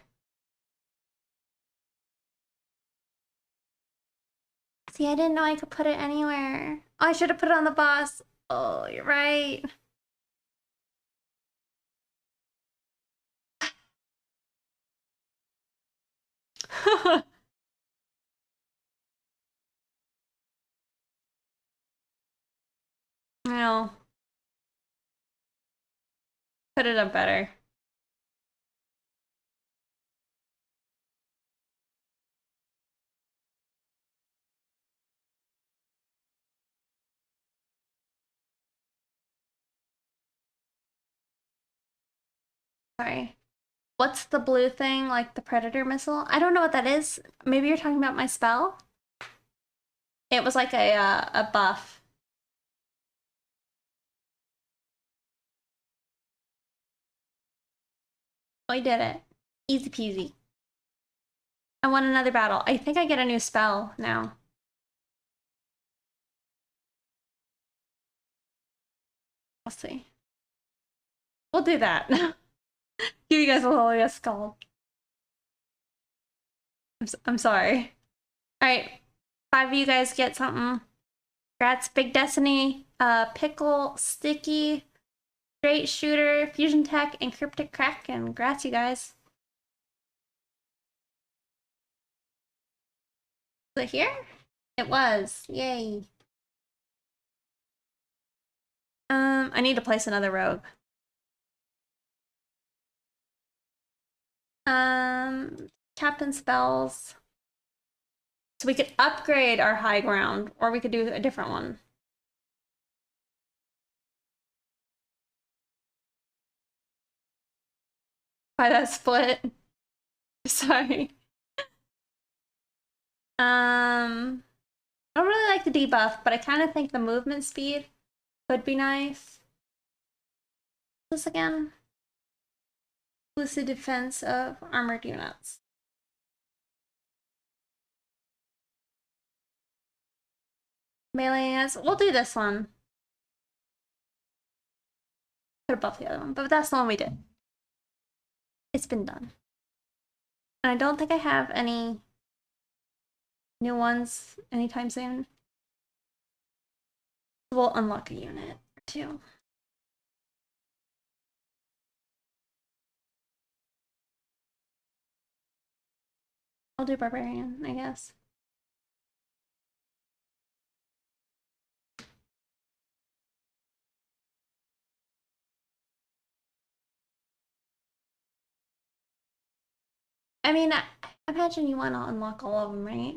See, I didn't know I could put it anywhere. Oh, I should have put it on the boss. Oh, you're right. No. Put it up better. Sorry. What's the blue thing, like the predator missile? I don't know what that is. Maybe you're talking about my spell? It was like a buff. Oh, I did it. Easy peasy. I won another battle. I think I get a new spell now. We'll see. We'll do that. Give you guys a little skull. I'm sorry. All right, 5 of you guys get something. Congrats, Big Destiny, Pickle, Sticky, Straight Shooter, Fusion Tech, and Cryptic Crack. And congrats, you guys. Was it here? It was. Yay. I need to place another rogue. Captain spells. So we could upgrade our high ground, or we could do a different one. By that split. Sorry. I don't really like the debuff, but I kind of think the movement speed could be nice. This again. Exclusive defense of armored units. Melee is. We'll do this one. Could have buffed the other one, but that's the one we did. It's been done. And I don't think I have any new ones anytime soon. We'll unlock a unit or two. I'll do Barbarian, I guess. I mean, I imagine you want to unlock all of them, right?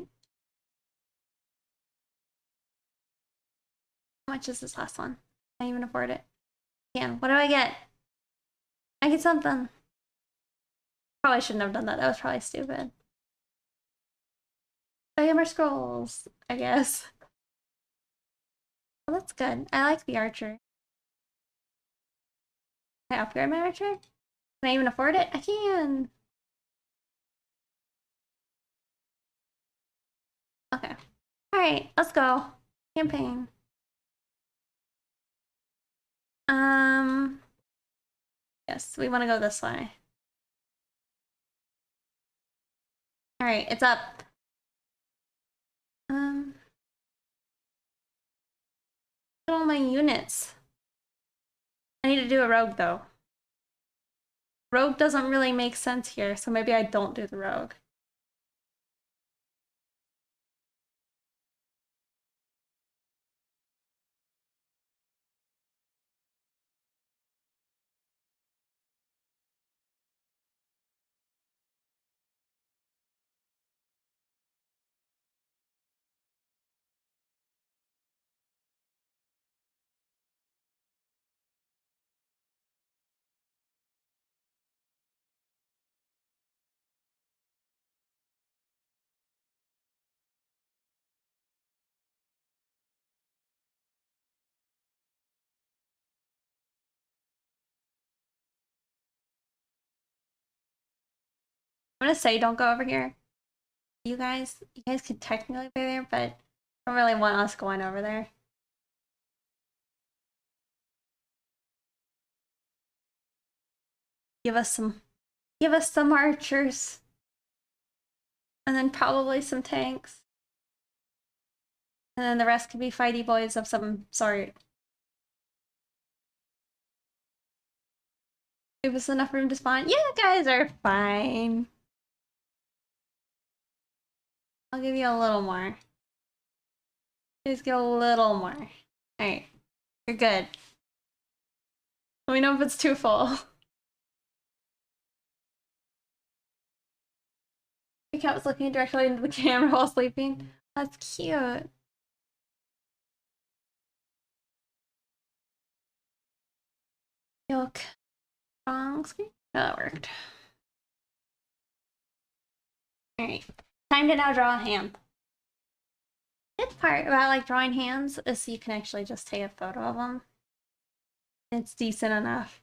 How much is this last one? Can't even afford it. Damn, what do I get? I get something. Probably shouldn't have done that. That was probably stupid. I get more scrolls, I guess. Well, that's good. I like the archer. Can I upgrade my archer? Can I even afford it? I can. Okay. Alright, let's go. Campaign. Yes, we want to go this way. Alright, it's up. Look at all my units. I need to do a rogue though. Rogue doesn't really make sense here, so maybe I don't do the rogue. I'm gonna say don't go over here. You guys could technically be there, but I don't really want us going over there. Give us some archers. And then probably some tanks. And then the rest could be fighty boys of some sort. Give us enough room to spawn. Yeah, guys are fine. I'll give you a little more. Just get a little more. Alright. You're good. Let me know if it's too full. The cat was looking directly into the camera while sleeping. That's cute. Yuck. Wrong screen? Oh, that worked. Alright. Time to now draw a hand. The good part about like drawing hands is you can actually just take a photo of them. It's decent enough.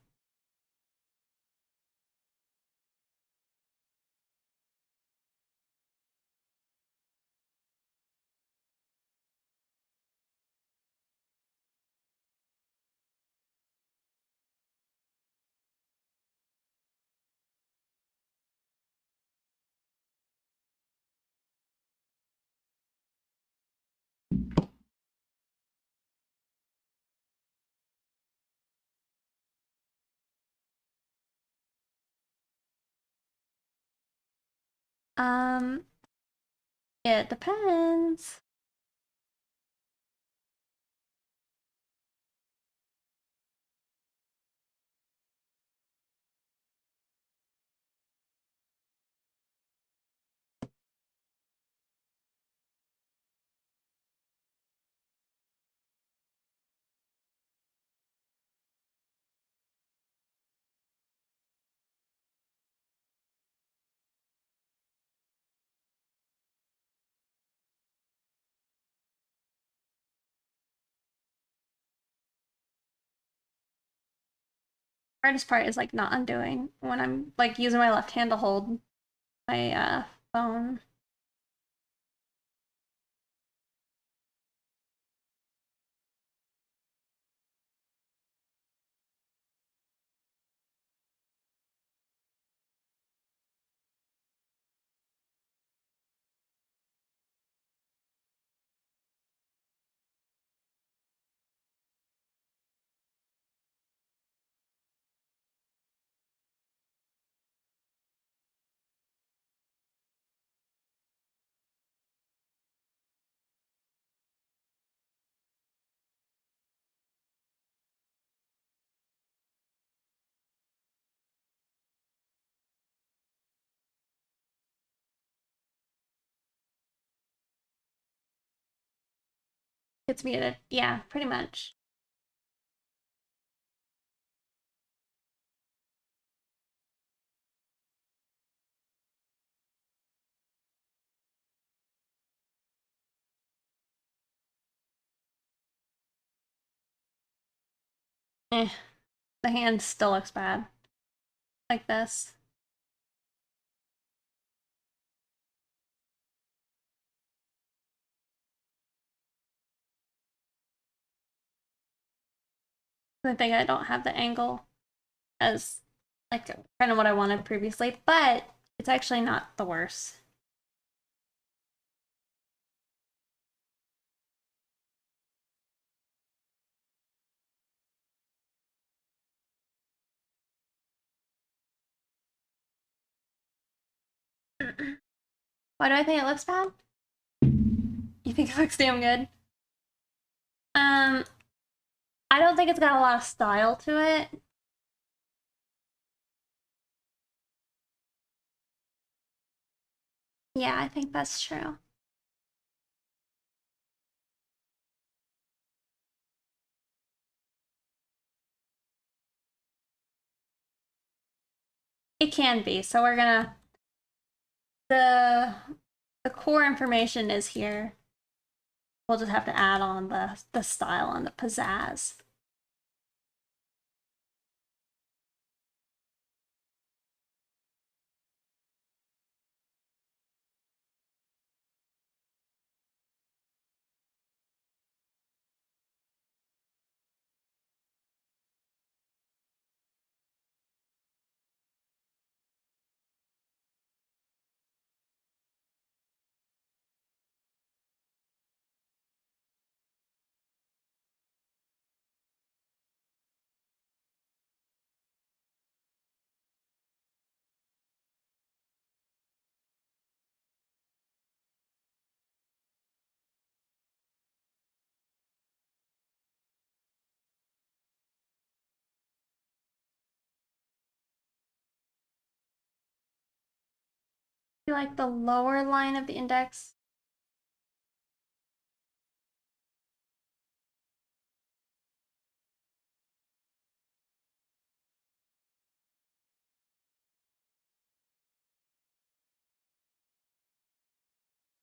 It depends. Hardest part is like not undoing when I'm like using my left hand to hold my phone. Gets muted. Yeah, pretty much. Eh, the hand still looks bad. Like this. I think I don't have the angle as like kind of what I wanted previously, but it's actually not the worst. Why do I think it looks bad? You think it looks damn good? I don't think it's got a lot of style to it. Yeah, I think that's true. It can be. So we're gonna the core information is here. We'll just have to add on the style and the pizzazz. You like the lower line of the index?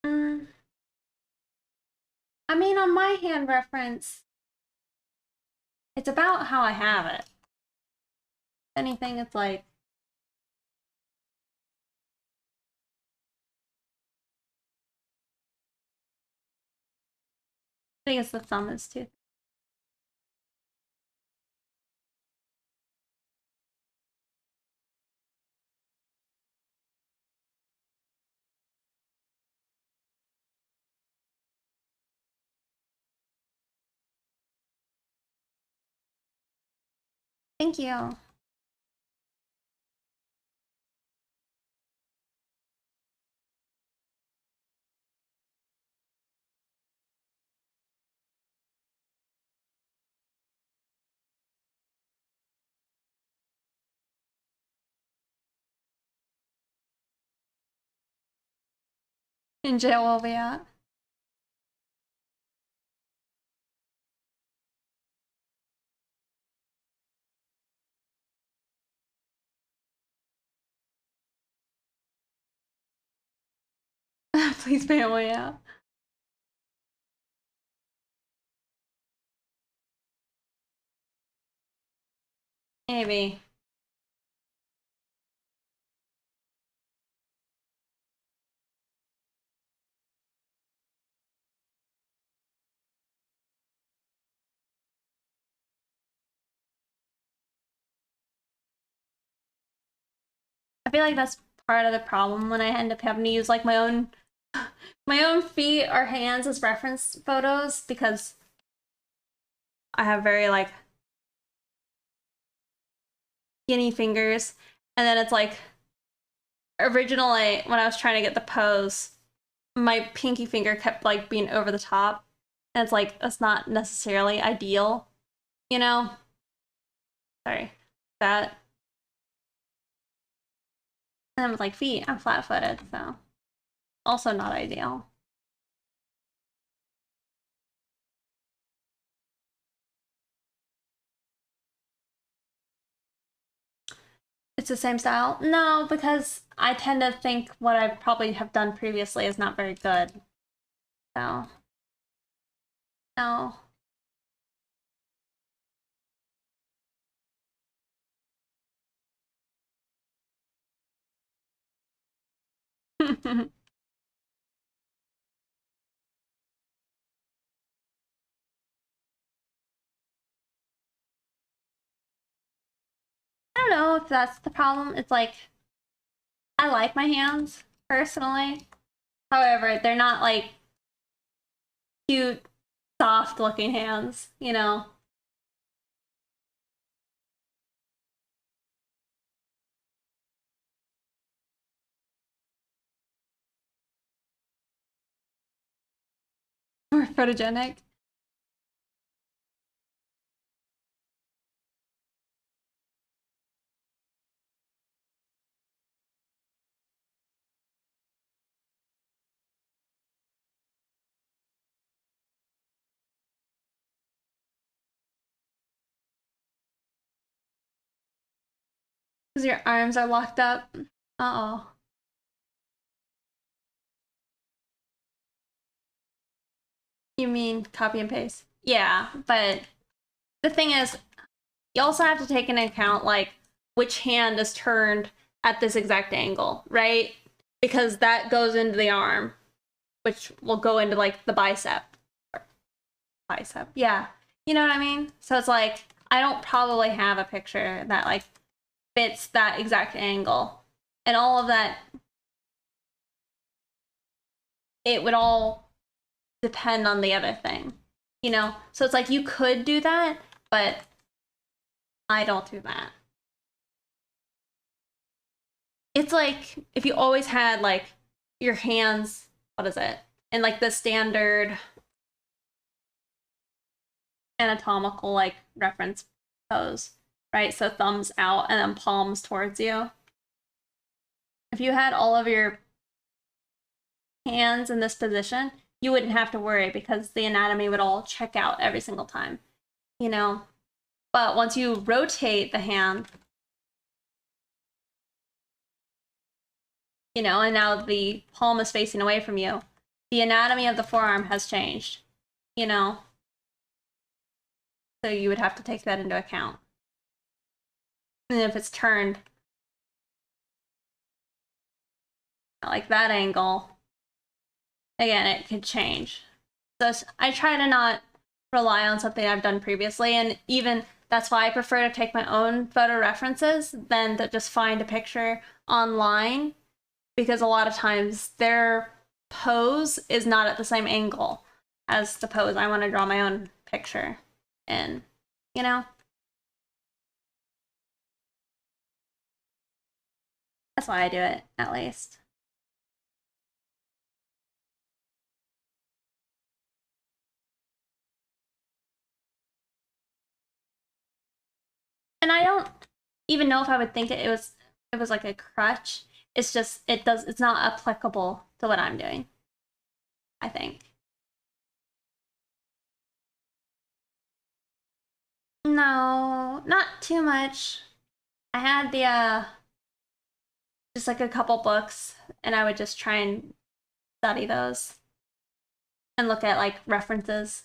I mean, on my hand reference, it's about how I have it. If anything, it's like I think it's the thumb is too. Thank you. In jail we'll be at. Please pay a way out. Maybe. I feel like that's part of the problem when I end up having to use like my own feet or hands as reference photos because I have very like skinny fingers, and then it's like originally when I was trying to get the pose, my pinky finger kept like being over the top, and it's like that's not necessarily ideal, you know? Sorry, that. And then with like feet, I'm flat-footed, so also not ideal. It's the same style? No, because I tend to think what I probably have done previously is not very good. So, no. I don't know if that's the problem. It's like, I like my hands, personally. However, they're not like cute, soft looking hands, you know? Or photogenic. Because your arms are locked up. Uh-oh. You mean copy and paste? Yeah, but the thing is, you also have to take into account, like, which hand is turned at this exact angle, right? Because that goes into the arm, which will go into, like, the bicep. Bicep, yeah. You know what I mean? So it's like, I don't probably have a picture that, like, fits that exact angle. And all of that, it would all depend on the other thing, you know? So it's like, you could do that, but I don't do that. It's like if you always had like your hands, what is it? In like the standard anatomical like reference pose, right? So thumbs out and then palms towards you. If you had all of your hands in this position, you wouldn't have to worry because the anatomy would all check out every single time, you know? But once you rotate the hand, you know, and now the palm is facing away from you, the anatomy of the forearm has changed, you know? So you would have to take that into account. And if it's turned like that angle, again, it could change. So I try to not rely on something I've done previously, and even that's why I prefer to take my own photo references than to just find a picture online, because a lot of times their pose is not at the same angle as the pose I want to draw my own picture in, you know? That's why I do it, at least. And I don't even know if I would think it was like a crutch. It's just it's not applicable to what I'm doing, I think. No, not too much. I had the just like a couple books and I would just try and study those and look at like references.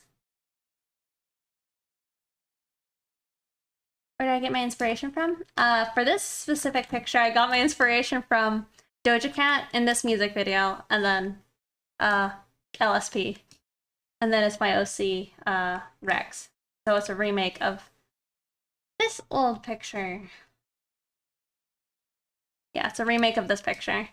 Where did I get my inspiration from? For this specific picture, I got my inspiration from Doja Cat in this music video, and then LSP. And then it's my OC, Rex. So it's a remake of this old picture. Yeah, it's a remake of this picture.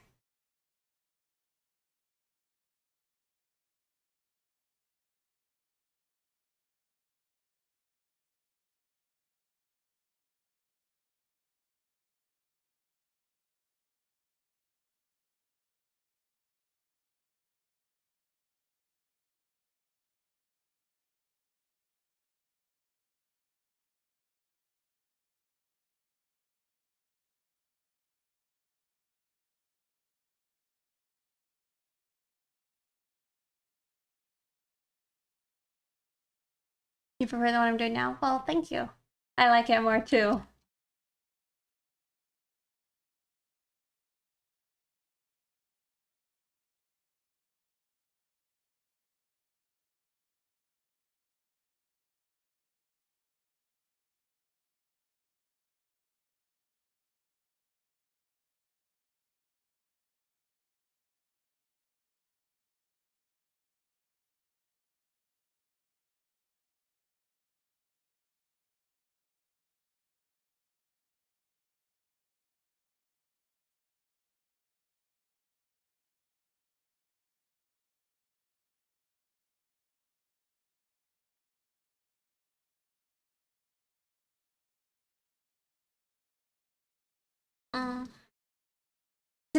You prefer the one I'm doing now? Well, thank you. I like it more too.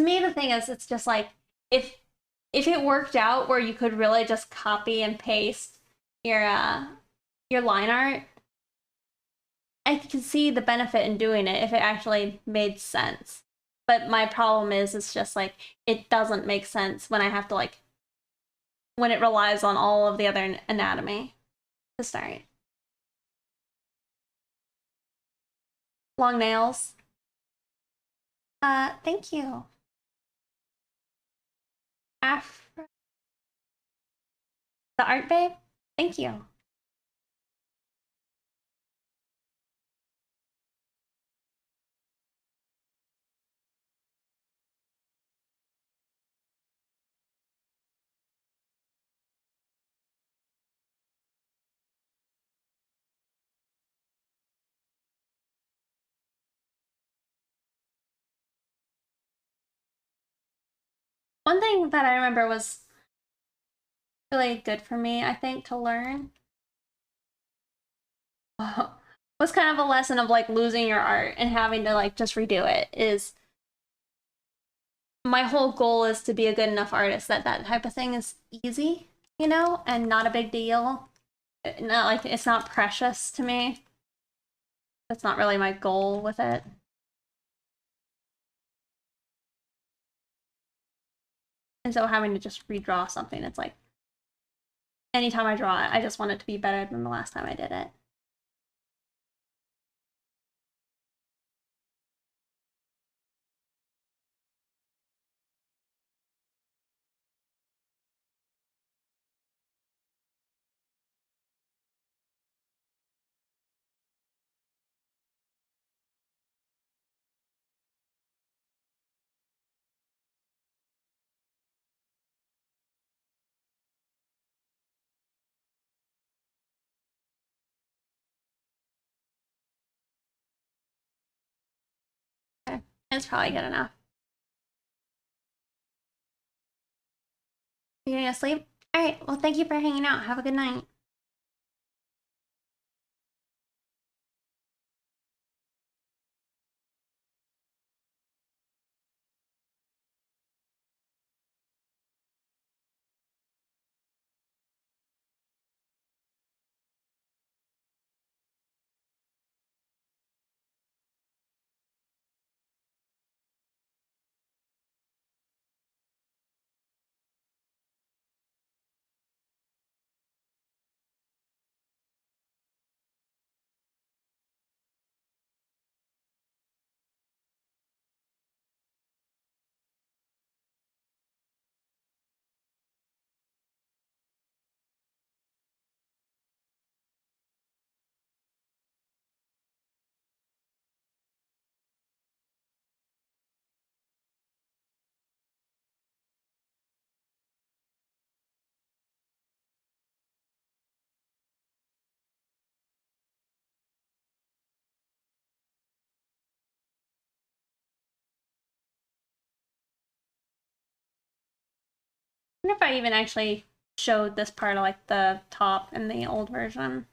to me the thing is, it's just like if it worked out where you could really just copy and paste your line art, I could see the benefit in doing it if it actually made sense. But my problem is it's just like it doesn't make sense when I have to like when it relies on all of the other anatomy to start. Long nails. Thank you. Afro. The art babe? Thank you. One thing that I remember was really good for me, I think, to learn was kind of a lesson of like losing your art and having to like just redo it. Is my whole goal is to be a good enough artist that that type of thing is easy, you know, and not a big deal. Not like it's not precious to me. That's not really my goal with it. And so having to just redraw something, it's like anytime I draw it, I just want it to be better than the last time I did it. Okay. It's probably good enough. You gonna sleep? Alright, well thank you for hanging out. Have a good night. I wonder if I even actually showed this part of like the top in the old version.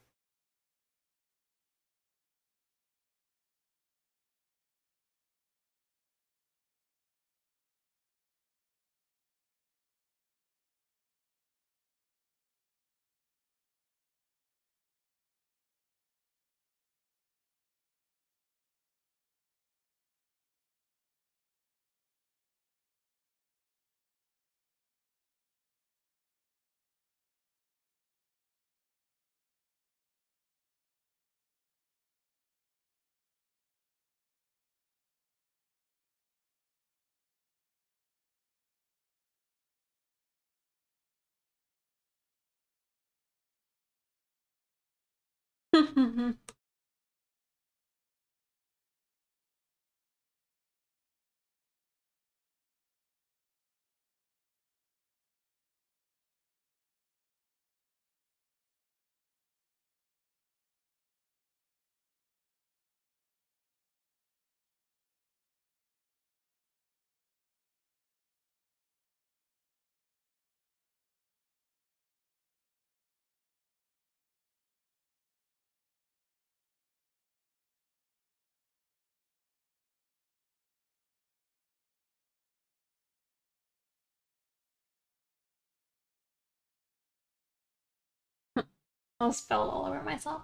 I'll spill all over myself.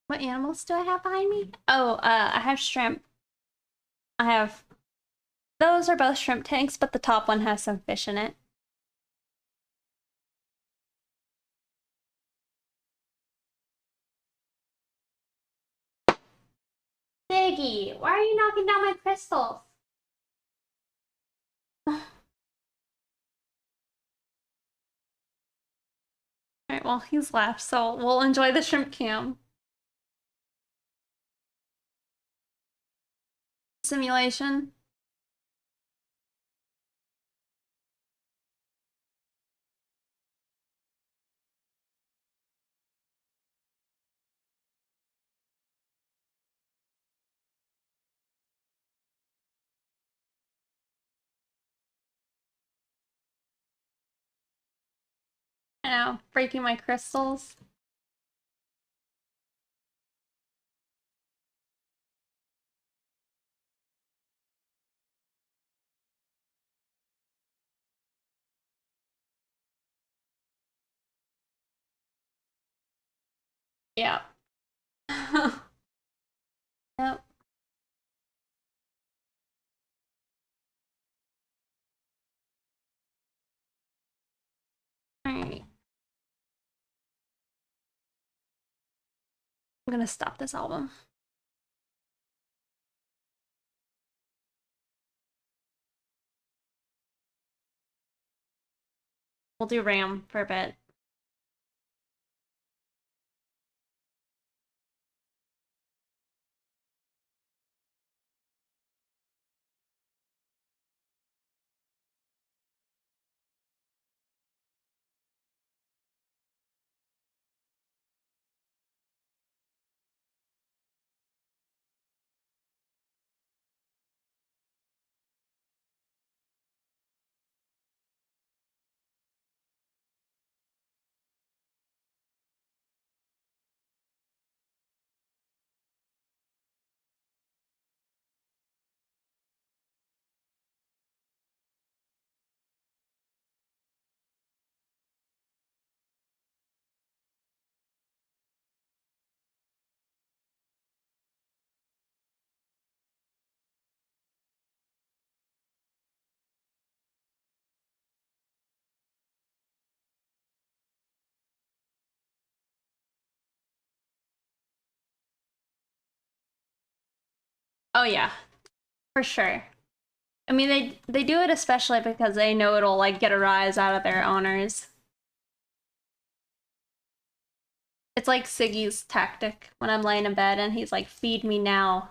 What animals do I have behind me? Oh, I have shrimp. I have... Those are both shrimp tanks, but the top one has some fish in it. Biggie, why are you knocking down my crystals? Alright, well, he's left, so we'll enjoy the shrimp cam. Simulation. I know, breaking my crystals. Yeah. Yep. Alright. I'm gonna stop this album. We'll do RAM for a bit. Oh yeah, for sure. I mean, they do it especially because they know it'll like get a rise out of their owners. It's like Siggy's tactic when I'm laying in bed and he's like, "Feed me now,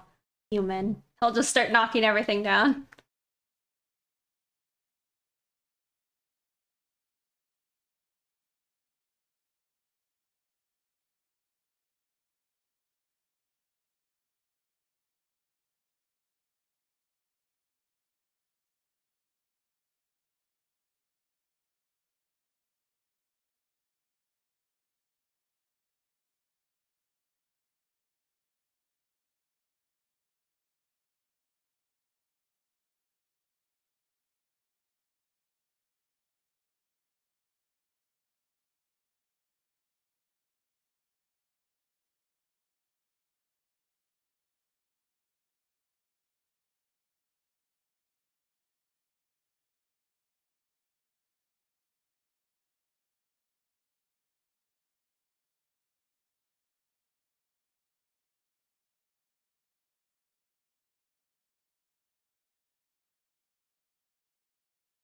human." He'll just start knocking everything down.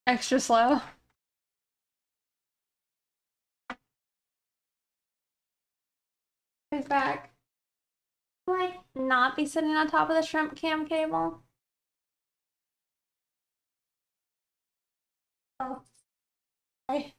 Extra slow. back. Like, not be sitting on top of the shrimp cam cable? Oh. Okay.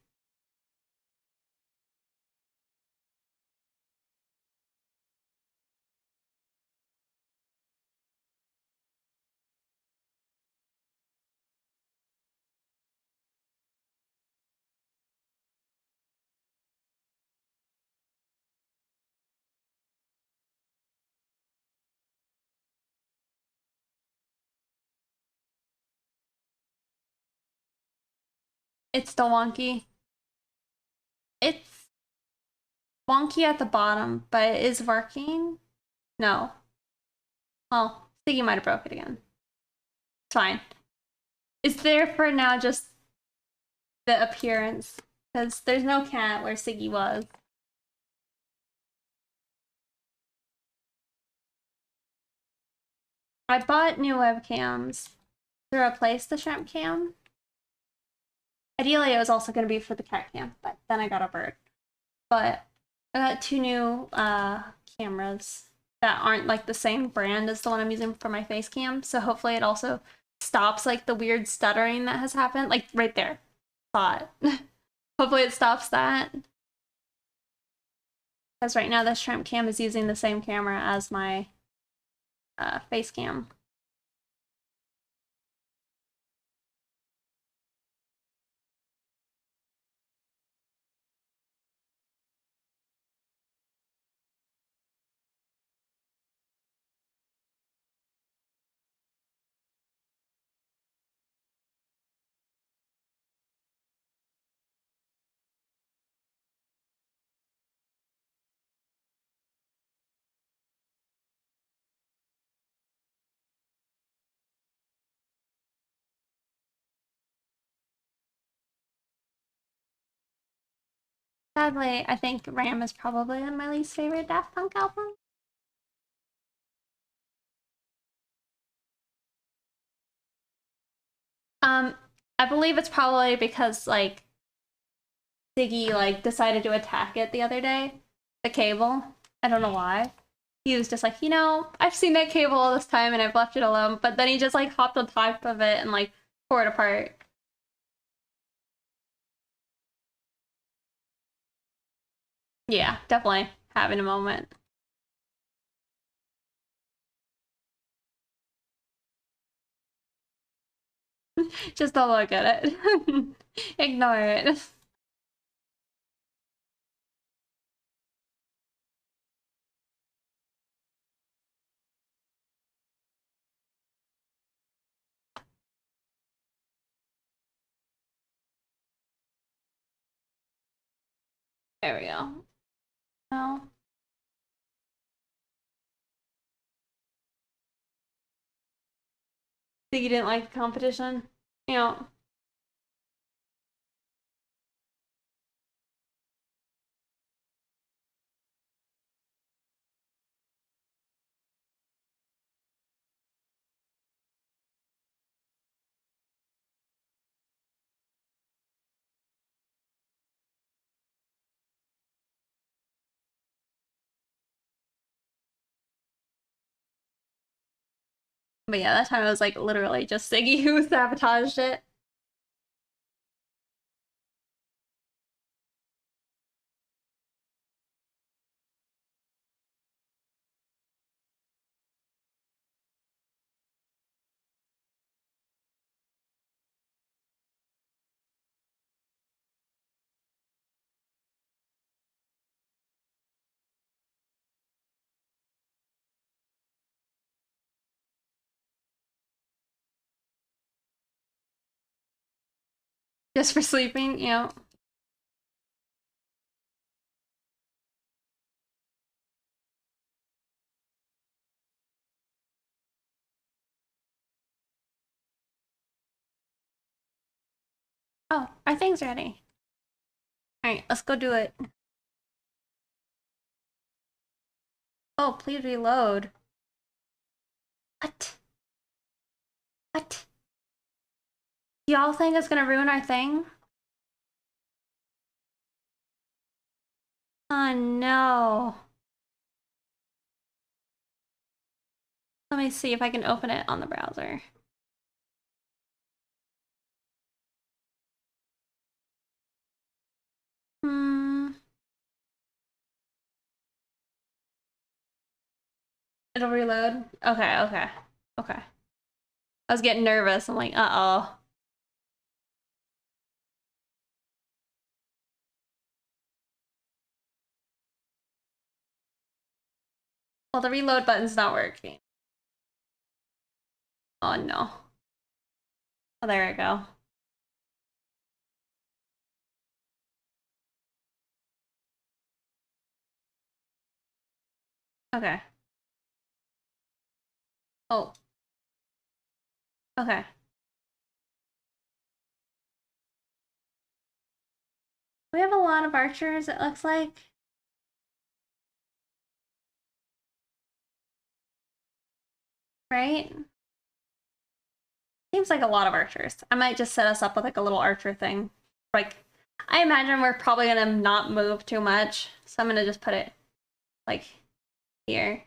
It's still wonky. It's wonky at the bottom, but it is working. No. Well, I think you might have broke it again. It's fine. It's there for now, just the appearance. Because there's no cat where Siggy was. I bought new webcams to replace the shrimp cam. Ideally, it was also going to be for the cat cam, but then I got a bird. But I got two new cameras that aren't like the same brand as the one I'm using for my face cam. So hopefully it also stops like the weird stuttering that has happened. Like right there. Saw it. Hopefully it stops that. Because right now the shrimp cam is using the same camera as my face cam. Sadly, I think Ram is probably my least favorite Daft Punk album. I believe it's probably because like Ziggy like decided to attack it the other day, the cable. I don't know why. He was just like, you know, I've seen that cable all this time and I've left it alone. But then he just like hopped on top of it and like tore it apart. Yeah, definitely having a moment. Just don't look at it. Ignore it. There we go. No. Think you didn't like the competition? You know. But yeah, that time it was like literally just Siggy who sabotaged it. Just for sleeping, you know. Oh, our thing's ready. Alright, let's go do it. Oh, please reload. What? What? Y'all think it's gonna ruin our thing? Oh no. me see if I can open it on the browser. It'll reload? Okay, okay. Okay. I was getting nervous. I'm like, uh-oh. Well, the reload button's not working. Oh, no. Oh, there we go. Okay. Oh. Okay. We have a lot of archers, it looks like. Right? Seems like a lot of archers. I might just set us up with like a little archer thing. Like, I imagine we're probably gonna not move too much. So I'm gonna just put it like here.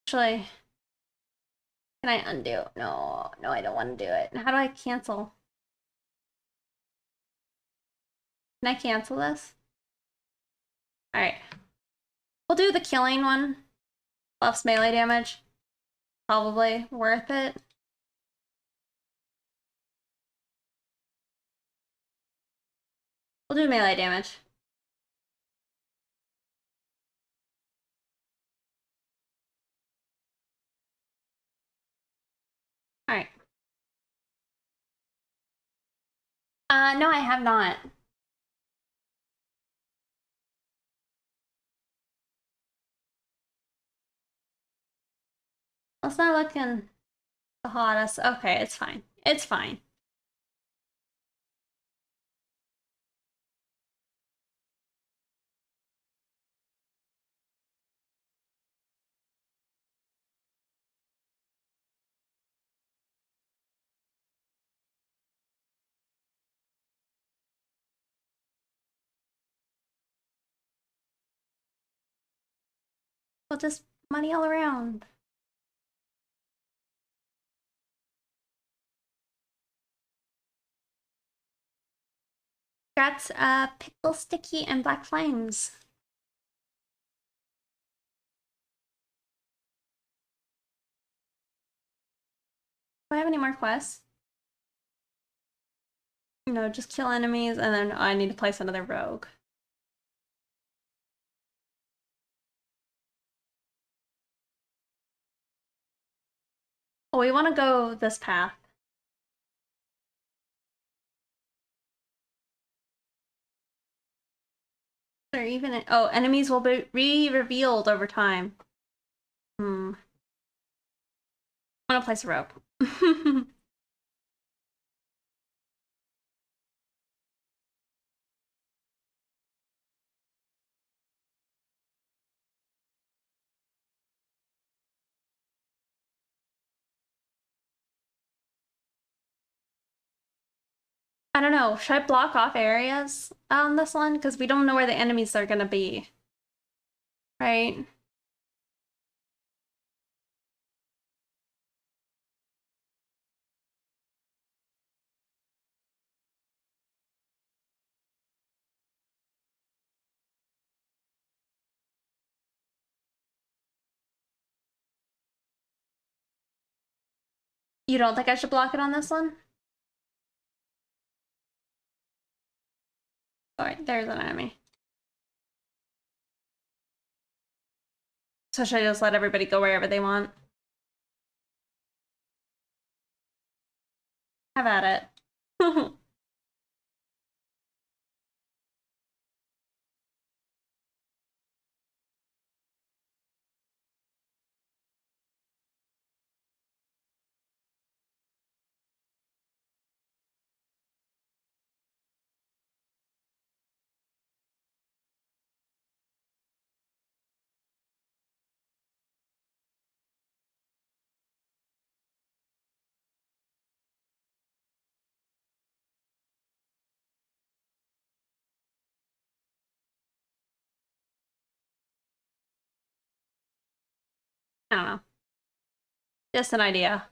Actually, can I undo? No, no, I don't want to do it. How do I cancel? Can I cancel this? All right. We'll do the killing one. Buffs melee damage. Probably worth it. We'll do melee damage. All right. No, I have not. It's not looking the hottest. Okay, it's fine. It's fine. We'll just money all around. Congrats, Pickle Sticky and Black Flames. Do I have any more quests? No, just kill enemies, and then I need to place another rogue. Oh, we want to go this path. Or even oh, enemies will be re-revealed over time. I'm gonna place a rogue. I don't know. Should I block off areas on this one? Because we don't know where the enemies are gonna be. Right? You don't think I should block it on this one? Alright, there's an enemy. So should I just let everybody go wherever they want? Have at it. I don't know. Just an idea.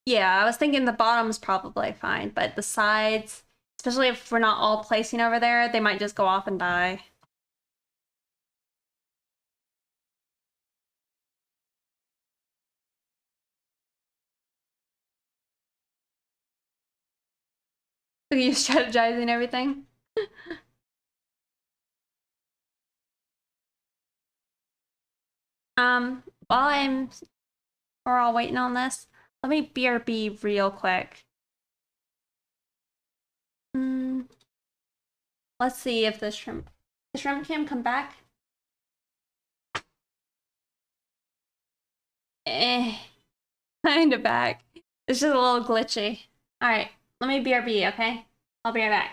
Yeah, I was thinking the bottom's probably fine, but the sides, especially if we're not all placing over there, they might just go off and die. Are you strategizing everything? While we're all waiting on this, let me BRB real quick. Let's see if the shrimp can come back. Kind of back. It's just a little glitchy. All right, let me BRB, okay? I'll be right back.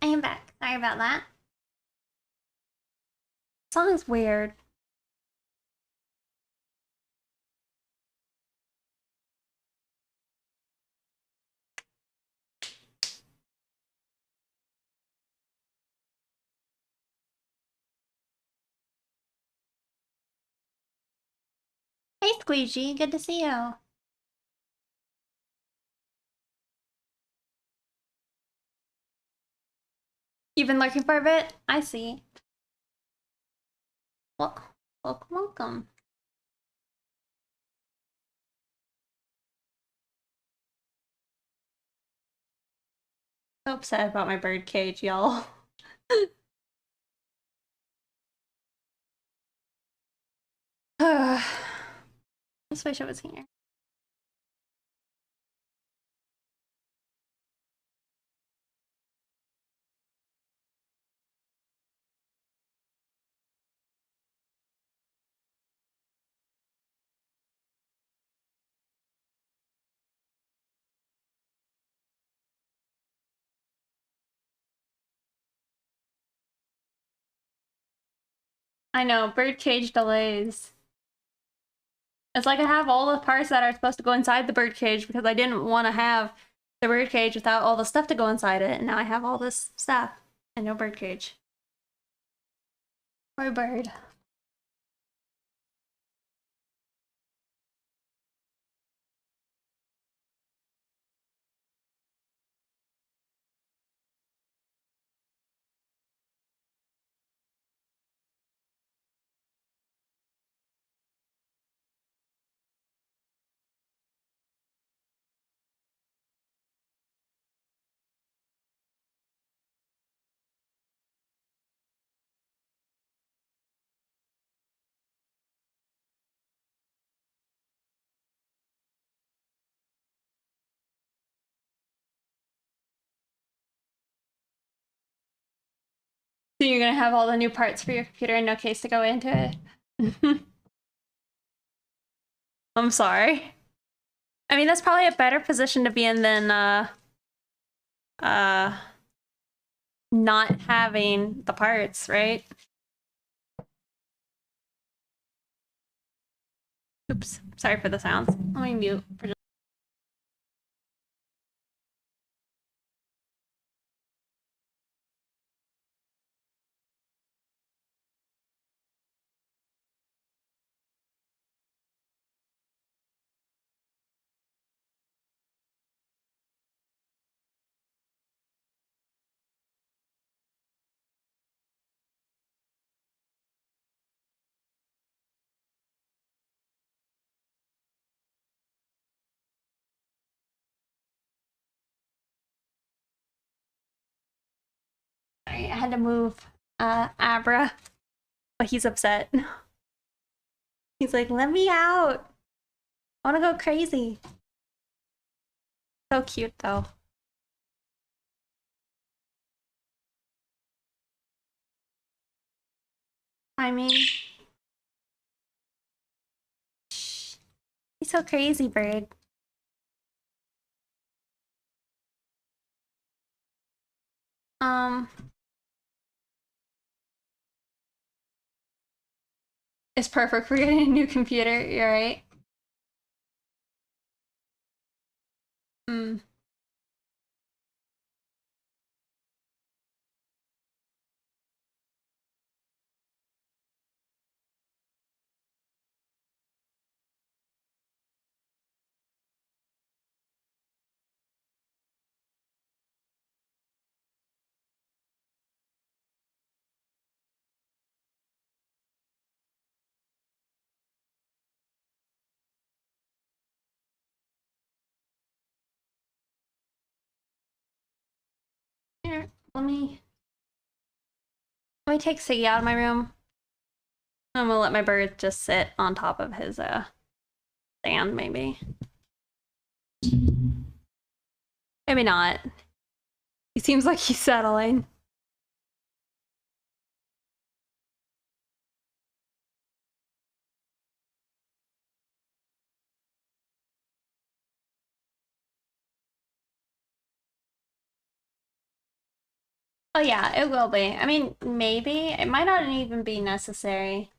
I am back. Sorry about that. Song's weird. Hey, Squeegee. Good to see you. You've been lurking for a bit? I see. Well, welcome, welcome. So upset about my bird cage, y'all. Just wish I was here. I know, birdcage delays. It's like I have all the parts that are supposed to go inside the birdcage because I didn't want to have the birdcage without all the stuff to go inside it, and now I have all this stuff and no birdcage. Poor bird. So you're gonna have all the new parts for your computer and no case to go into it? I'm sorry. I mean, that's probably a better position to be in than, not having the parts, right? Oops, sorry for the sounds. Let me mute for just sorry, I had to move Abra, but he's upset. He's like, let me out. I wanna go crazy. So cute though. I mean, shh. He's so crazy, bird. It's perfect for getting a new computer, you're right. Hmm. Here, let me take Siggy out of my room. I'm gonna let my bird just sit on top of his stand, maybe. Maybe not. He seems like he's settling. Oh yeah, it will be. I mean, maybe. It might not even be necessary.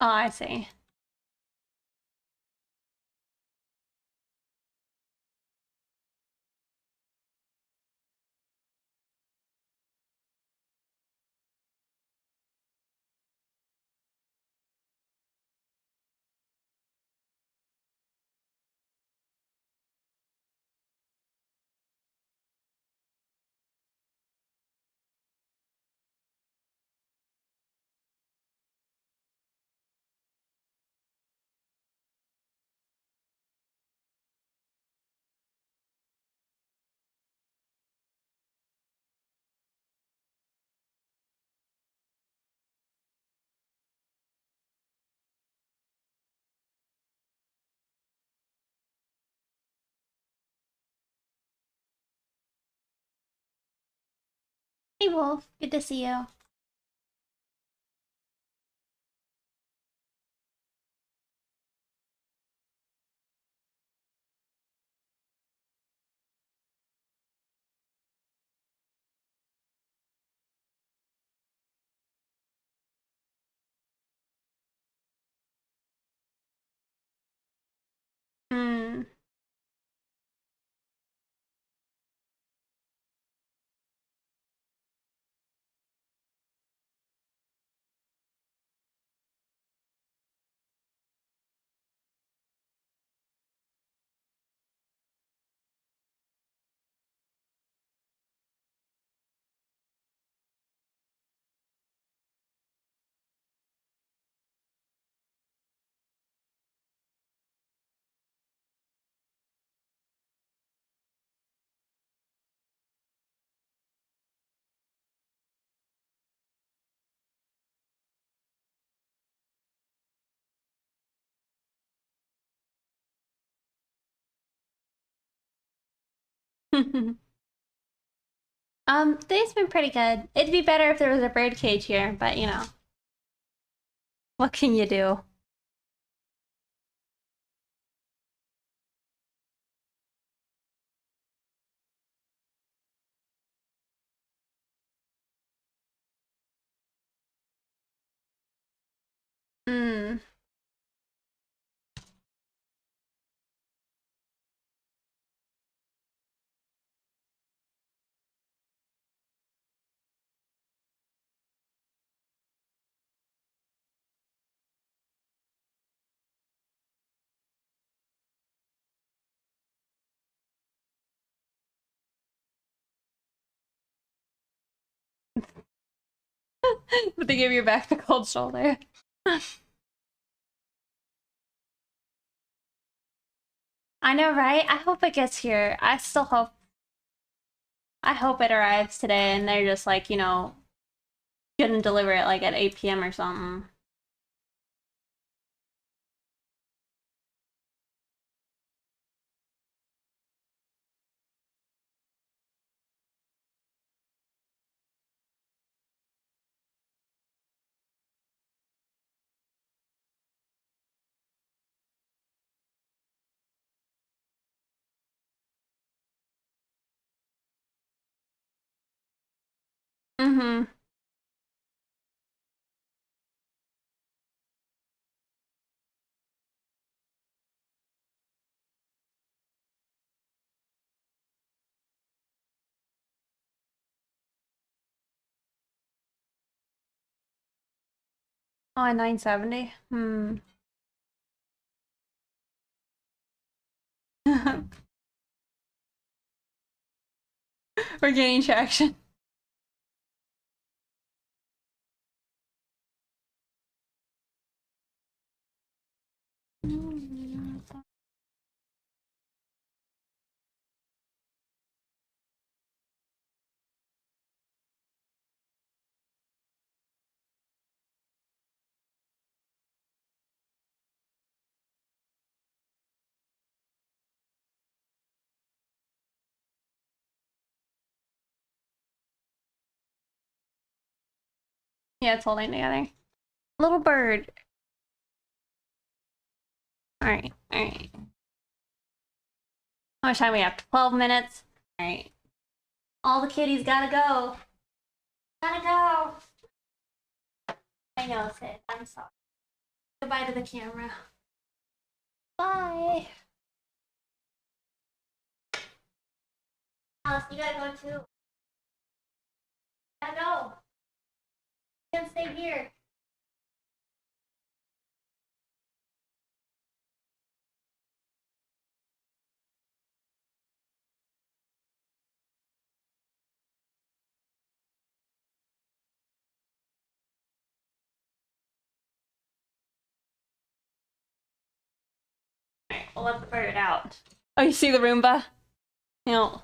Oh, I see. Hey Wolf, good to see you. Hmm. Today's been pretty good. It'd be better if there was a bird cage here, but you know, what can you do? Hmm. But they give you back the cold shoulder. I know, right? I hope it gets here. I still hope. I hope it arrives today, and they're just like, you know, gonna deliver it like at 8 p.m. or something. Mm-hmm. Oh, at 970. Hmm. We're gaining traction. Yeah, it's holding together. Little bird. Alright, alright. How much time we have? 12 minutes? Alright. All the kitties gotta go. Gotta go. I know, Sid. I'm sorry. Goodbye to the camera. Bye. Alice, you gotta go too. Gotta go. You can't stay here. Alright, we'll let the bird out. Oh, you see the Roomba? You know,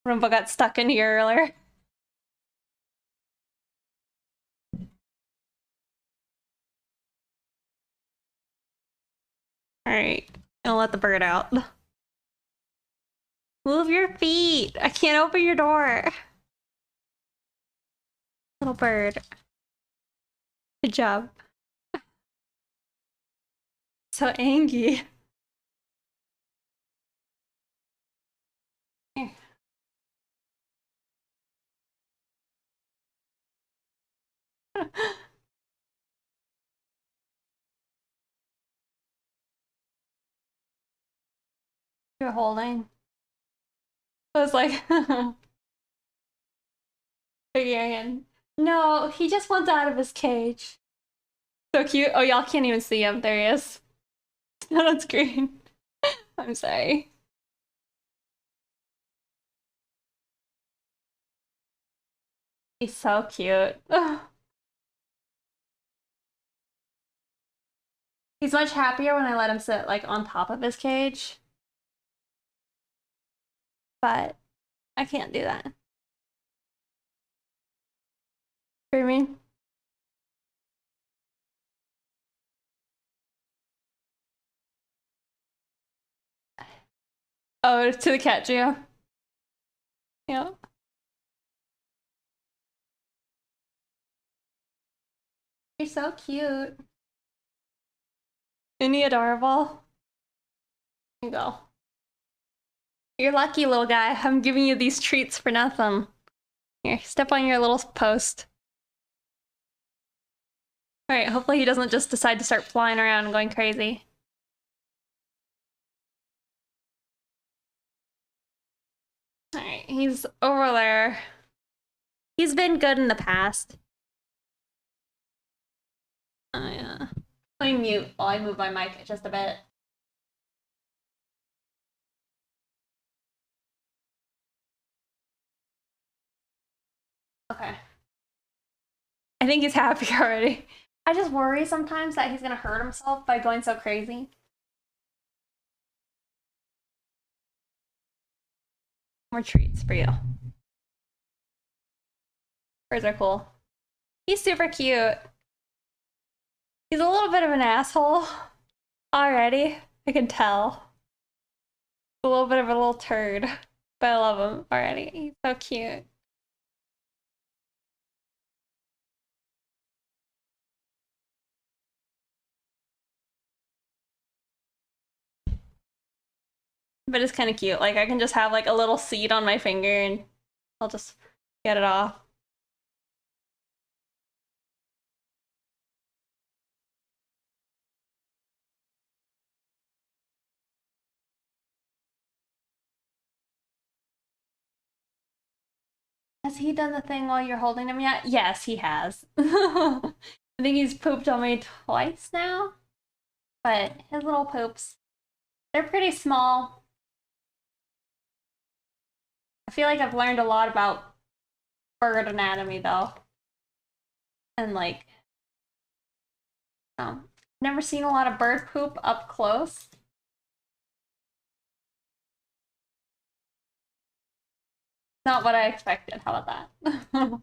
Roomba got stuck in here earlier. Alright, I'll let the bird out. Move your feet! I can't open your door. Little bird. Good job. So angry. Here. You're holding. I was like, figuring. No, he just wants out of his cage. So cute. Oh, y'all can't even see him. There he is. Not on screen. I'm sorry. He's so cute. He's much happier when I let him sit like on top of his cage. But I can't do that. Screaming. Oh, to the cat Geo. Yeah. You're so cute. Isn't he adorable? Here you go. You're lucky, little guy. I'm giving you these treats for nothing. Here, step on your little post. Alright, hopefully he doesn't just decide to start flying around and going crazy. Alright, he's over there. He's been good in the past. Oh yeah. Let me mute while I move my mic just a bit. Okay. I think he's happy already. I just worry sometimes that he's gonna hurt himself by going so crazy. More treats for you. Birds are cool. He's super cute. He's a little bit of an asshole already. I can tell. A little bit of a little turd. But I love him already. He's so cute. But it's kind of cute. Like, I can just have like a little seed on my finger and I'll just get it off. Has he done the thing while you're holding him yet? Yes, he has. I think he's pooped on me twice now. But his little poops, they're pretty small. I feel like I've learned a lot about bird anatomy though. And like, never seen a lot of bird poop up close. Not what I expected. How about that?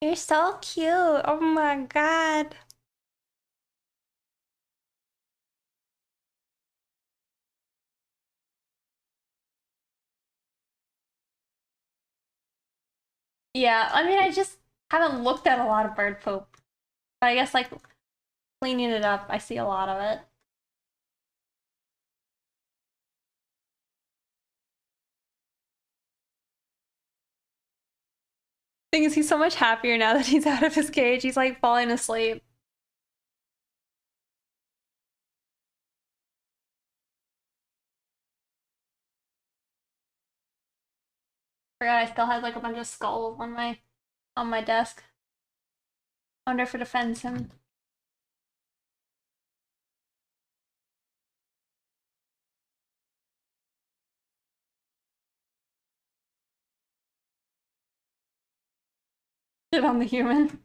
You're so cute. Oh my god. Yeah, I mean, I just haven't looked at a lot of bird poop. But I guess, like, cleaning it up, I see a lot of it. Thing is, he's so much happier now that he's out of his cage. He's, like, falling asleep. Forgot I still had, like, a bunch of skulls on my desk. I wonder if it offends him. Shit on the human.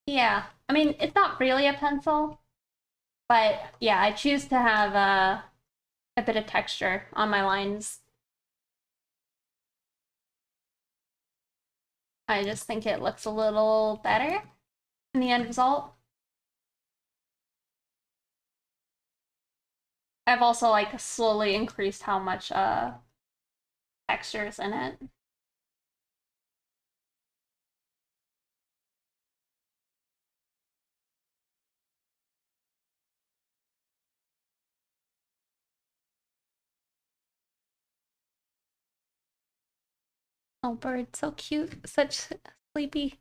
Yeah, I mean, it's not really a pencil, but yeah, I choose to have a bit of texture on my lines. I just think it looks a little better in the end result. I've also like slowly increased how much textures in it. Oh, bird, so cute. Sleepy,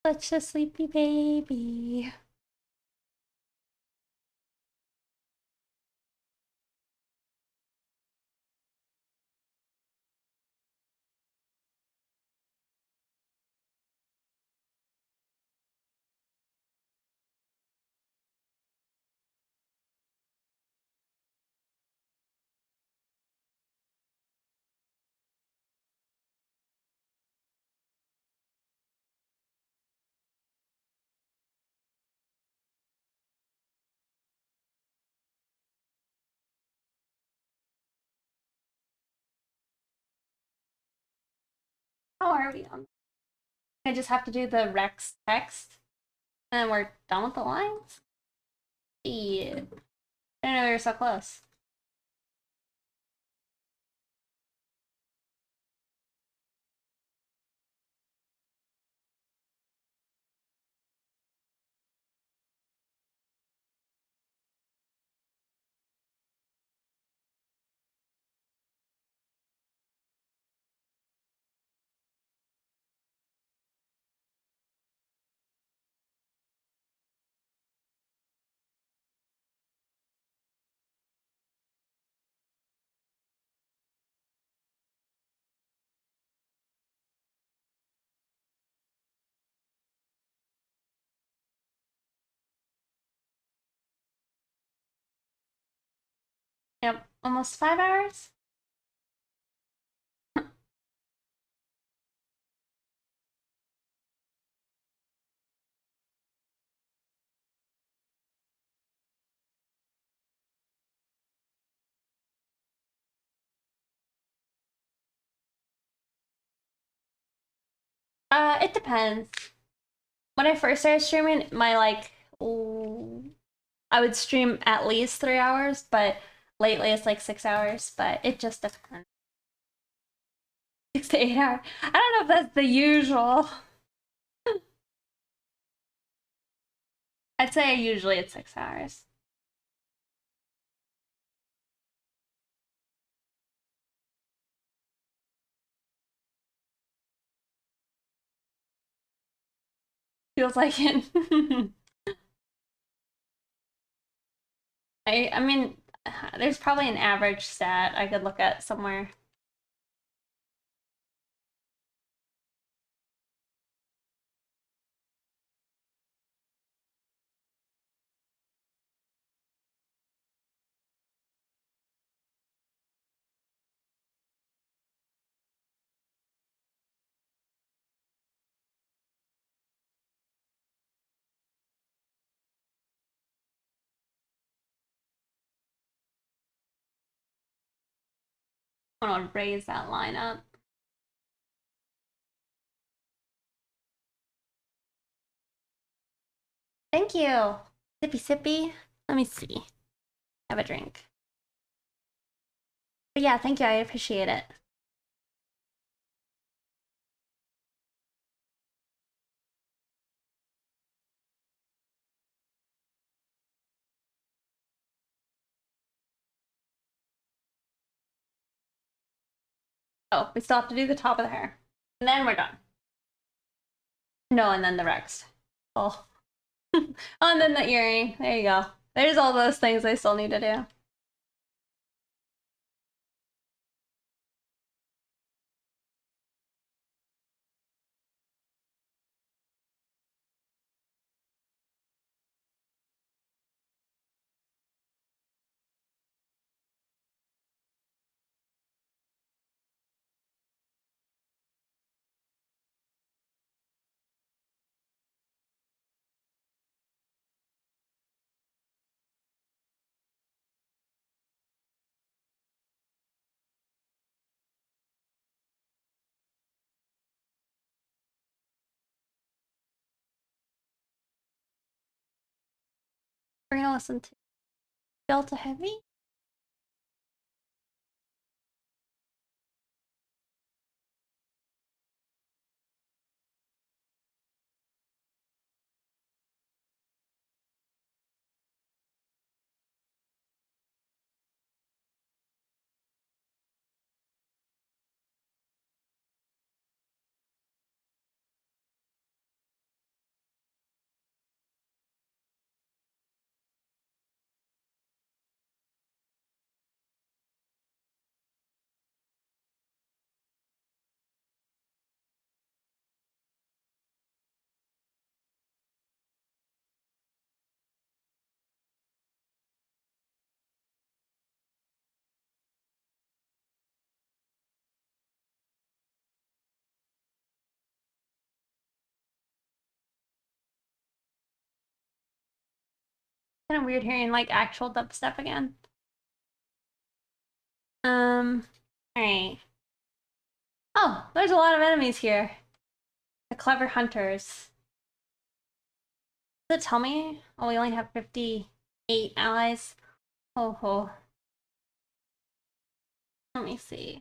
such a sleepy baby. How are we on? I just have to do the Rex text, and then we're done with the lines. Yeah, I didn't know we were so close. Yep, almost 5 hours. It depends. When I first started streaming, my like, I would stream at least 3 hours, but lately it's like 6 hours. But it just depends. 6 to 8 hours. I don't know if that's the usual. I'd say usually it's 6 hours. Feels like it. I mean, there's probably an average stat I could look at somewhere. I want to raise that line up. Thank you. Sippy sippy. Let me see. Have a drink. But yeah, thank you. I appreciate it. Oh, we still have to do the top of the hair. And then we're done. No, and then the rest. Oh. Oh, and then the earring. There you go. There's all those things I still need to do. We're gonna listen to Delta Heavy. Kind of weird hearing like actual dubstep again. Alright. Oh, there's a lot of enemies here. The clever hunters. Does it tell me? Oh, we only have 58 allies. Oh ho. Let me see.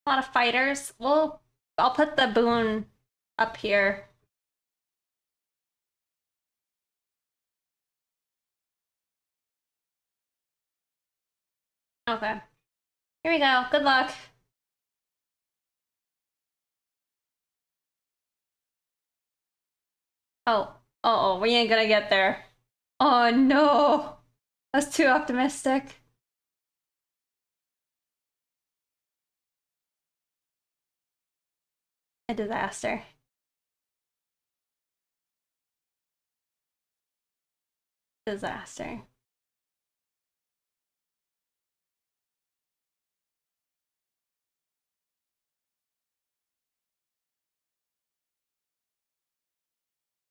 A lot of fighters. Well, I'll put the boon up here. Okay. Here we go. Good luck. Oh. Oh, we ain't gonna get there. Oh no. That's too optimistic. A disaster. Disaster.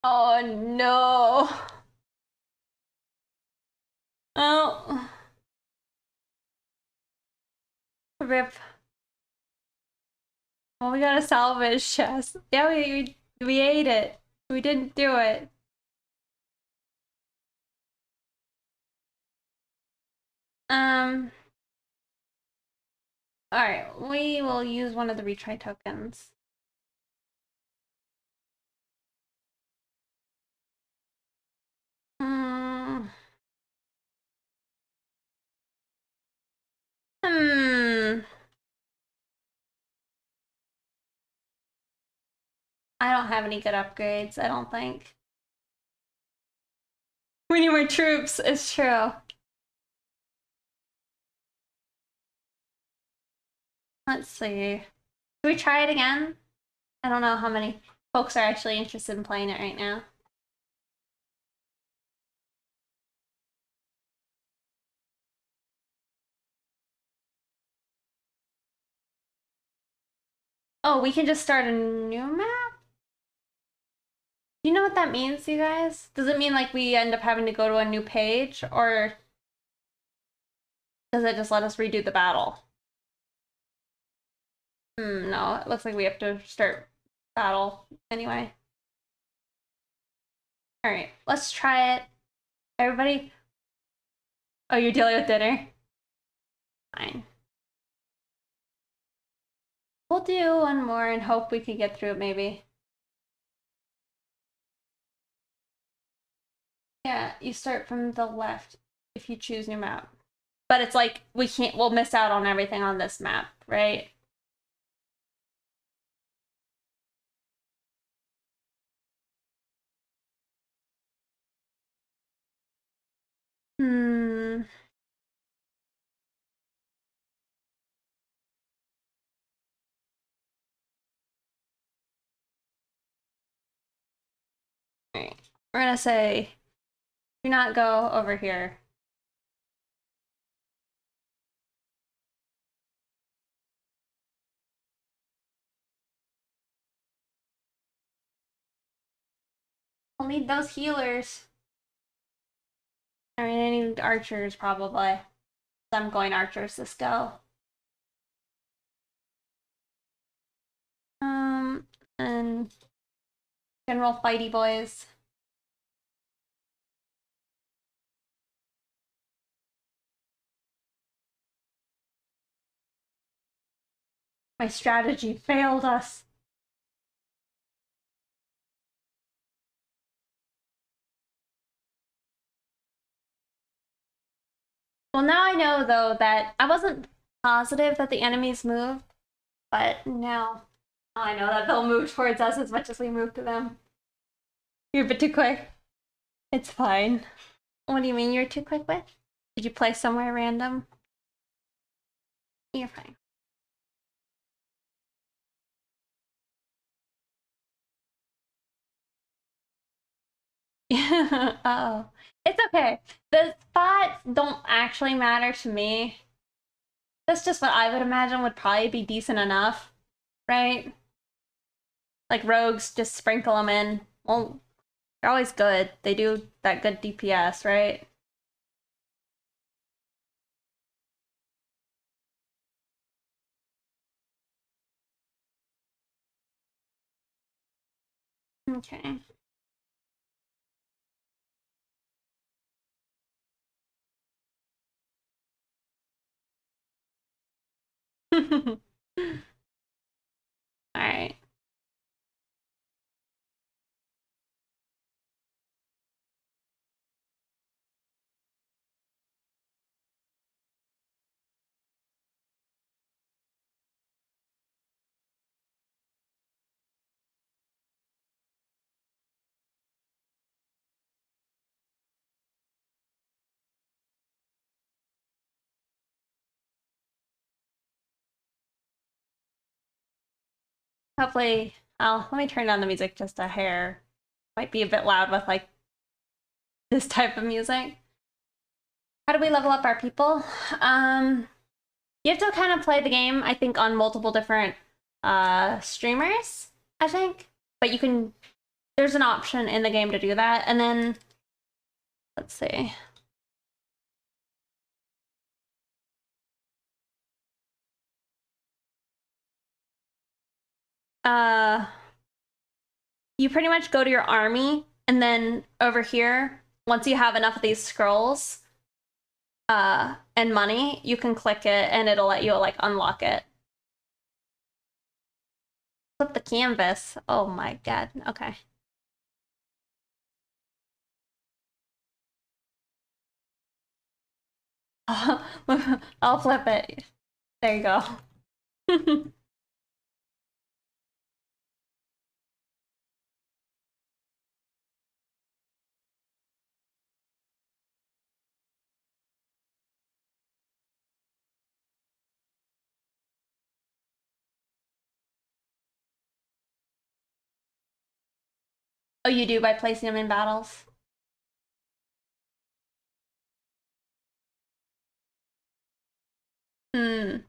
Oh no. Oh. Rip. Well, we got a salvage chest. Yeah, we ate it. We didn't do it. Alright, we will use one of the retry tokens. Hmm. I don't have any good upgrades, I don't think. We need more troops, it's true. Let's see. Should we try it again? I don't know how many folks are actually interested in playing it right now. Oh, we can just start a new map? Do you know what that means, you guys? Does it mean like we end up having to go to a new page, or Does it just let us redo the battle? No, it looks like we have to start battle anyway. Alright, let's try it. Everybody? Oh, you're dealing with dinner? Fine. We'll do one more and hope we can get through it, maybe. Yeah, you start from the left if you choose new map. But it's like, we'll miss out on everything on this map, right? Hmm. Alright. We're gonna say, do not go over here. I'll need those healers. Alright, I need archers, probably. I'm going archers this go. And general fighty boys. My strategy failed us. Well, now I know, though, that I wasn't positive that the enemies moved, but now I know that they'll move towards us as much as we move to them. You're a bit too quick. It's fine. What do you mean you're too quick with? Did you play somewhere random? You're fine. Oh, it's okay. The spots don't actually matter to me. That's just what I would imagine would probably be decent enough, right? Like rogues, just sprinkle them in. Well, they're always good. They do that good DPS, right? Okay. All right. Hopefully, let me turn down the music just a hair. Might be a bit loud with like this type of music. How do we level up our people? You have to kind of play the game, I think, on multiple different streamers, I think. But you can, there's an option in the game to do that. And then, let's see. You pretty much go to your army, and then over here, once you have enough of these scrolls and money, you can click it and it'll let you like unlock it. Flip the canvas. Oh my god. Okay. I'll flip it. There you go. Oh, you do by placing them in battles? Hmm.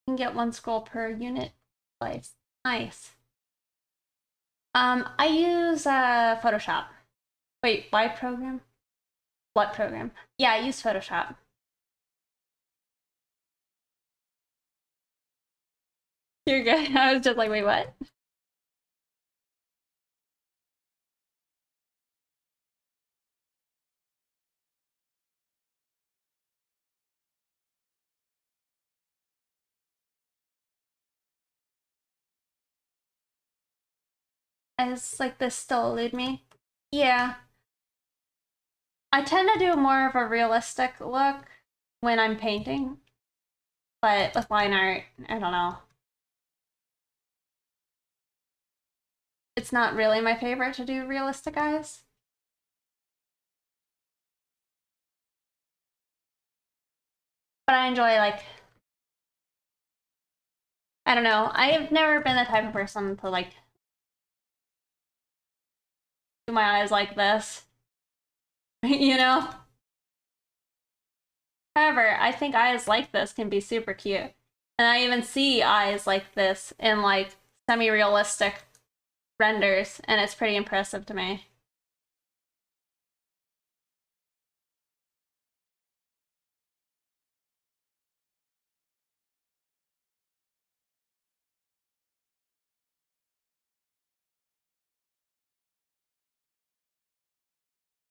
can get 1 scroll per unit place. Nice. I use Photoshop. Wait, why program? What program? Yeah, I use Photoshop. You're good. I was just like, wait, what? It's like this still elude me. Yeah. I tend to do more of a realistic look when I'm painting. But with line art, I don't know. It's not really my favorite to do realistic eyes. But I enjoy, like, I don't know. I've never been the type of person to, like, do my eyes like this. You know? However, I think eyes like this can be super cute. And I even see eyes like this in, like, semi-realistic renders, and it's pretty impressive to me.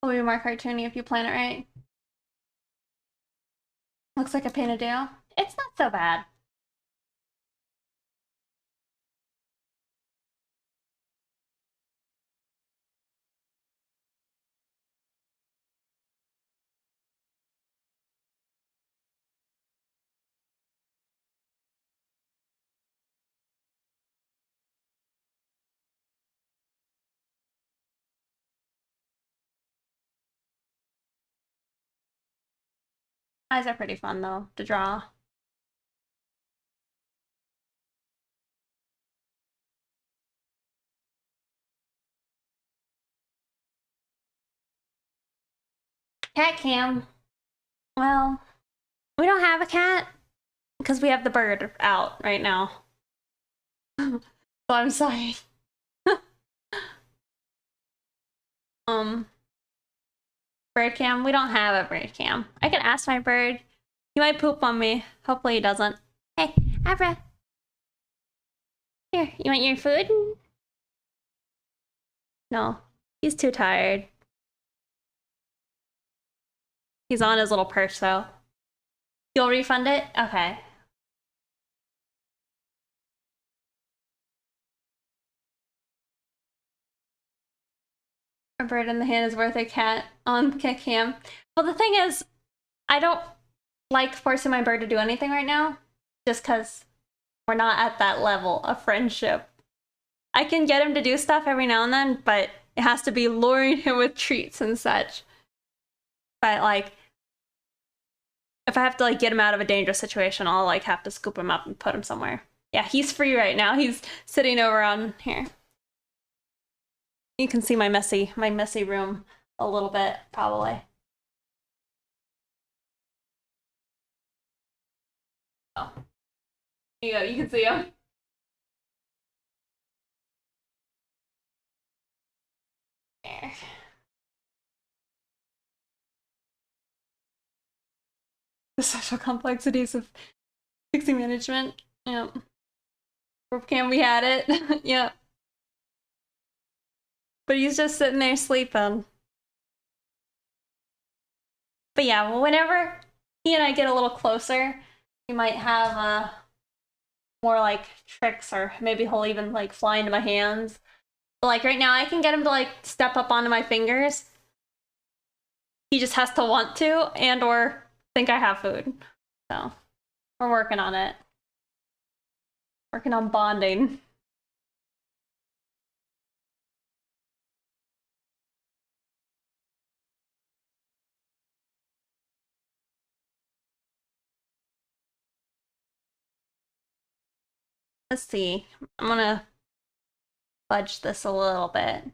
It'll be more cartoony if you plan it right. Looks like a painted Dale. It's not so bad. Eyes are pretty fun though to draw. Cat cam. Well, we don't have a cat because we have the bird out right now. So I'm sorry. Bird cam? We don't have a bird cam. I can ask my bird. He might poop on me. Hopefully he doesn't. Hey, Abra. Here, you want your food? No, he's too tired. He's on his little perch though. You'll refund it? Okay. A bird in the hand is worth a cat on Cat Cam. Well, the thing is, I don't like forcing my bird to do anything right now, just because we're not at that level of friendship. I can get him to do stuff every now and then, but it has to be luring him with treats and such. But like, if I have to like get him out of a dangerous situation, I'll like have to scoop him up and put him somewhere. Yeah, he's free right now. He's sitting over on here. You can see my messy room a little bit, probably. Oh. Here you go, you can see him. There. The social complexities of pixie management. Yep. Rope cam, we had it. Yep. But he's just sitting there sleeping. But yeah, well, whenever he and I get a little closer, we might have more like tricks, or maybe he'll even like fly into my hands. But like right now, I can get him to like step up onto my fingers. He just has to want to, and or think I have food. So we're working on it. Working on bonding. Let's see. I'm gonna fudge this a little bit.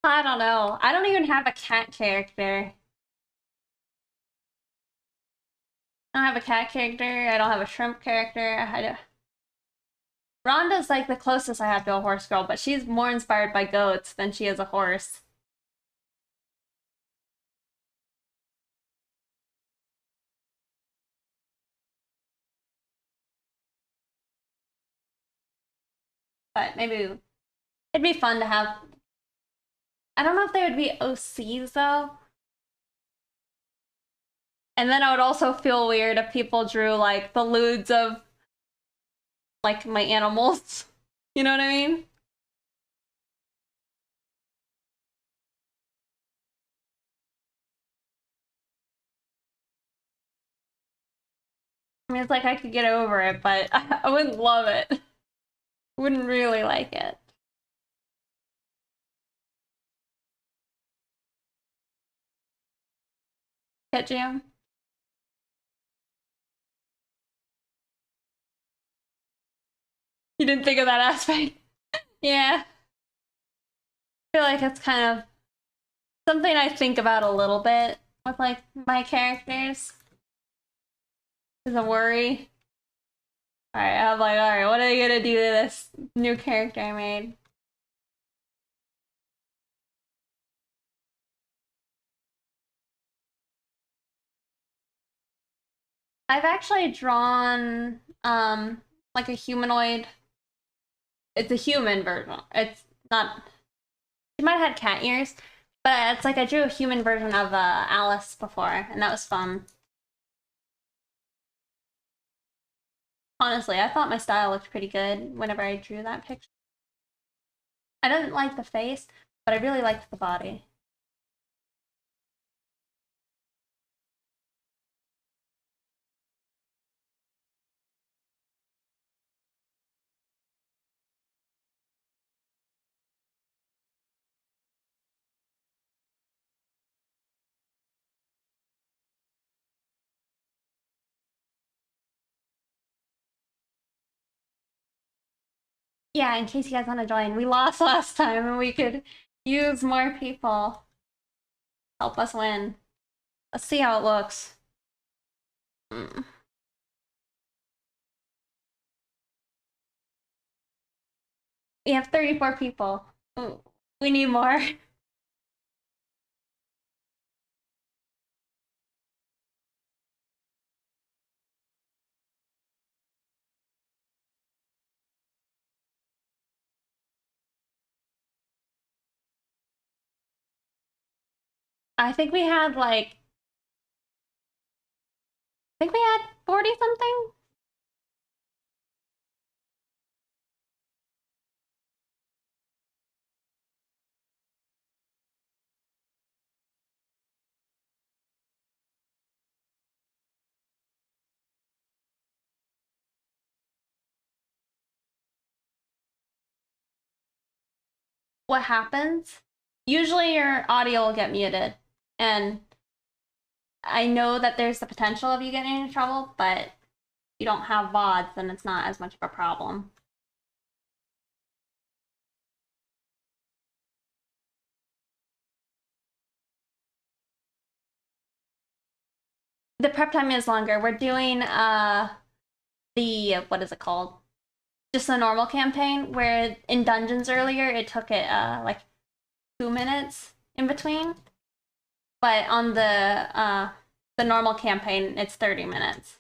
I don't know. I don't even have a cat character. I don't have a cat character. I don't have a shrimp character. Rhonda's like the closest I have to a horse girl, but she's more inspired by goats than she is a horse. But maybe it'd be fun to have. I don't know if they would be OCs though. And then I would also feel weird if people drew like the lewds of like my animals. You know what I mean? I mean, it's like I could get over it, but I wouldn't love it. Wouldn't really like it. Cat Jam? You didn't think of that aspect? Yeah. I feel like it's kind of something I think about a little bit with like my characters. Is a worry. Alright, I'm like, alright, what are they gonna do to this new character I made? I've actually drawn like a humanoid. It's a human version. It's not. She might have had cat ears, but it's like I drew a human version of Alice before, and that was fun. Honestly, I thought my style looked pretty good whenever I drew that picture. I didn't like the face, but I really liked the body. Yeah, in case you guys want to join, we lost last time and we could use more people. Help us win. Let's see how it looks. Mm. We have 34 people. Ooh, we need more. I think we had like, I think we had 40 something. What happens? Usually your audio will get muted. And I know that there's the potential of you getting into trouble, but you don't have VODs, then it's not as much of a problem. The prep time is longer. We're doing the what is it called? Just the normal campaign, where in Dungeons earlier it took it like 2 minutes in between. But on the normal campaign it's 30 minutes.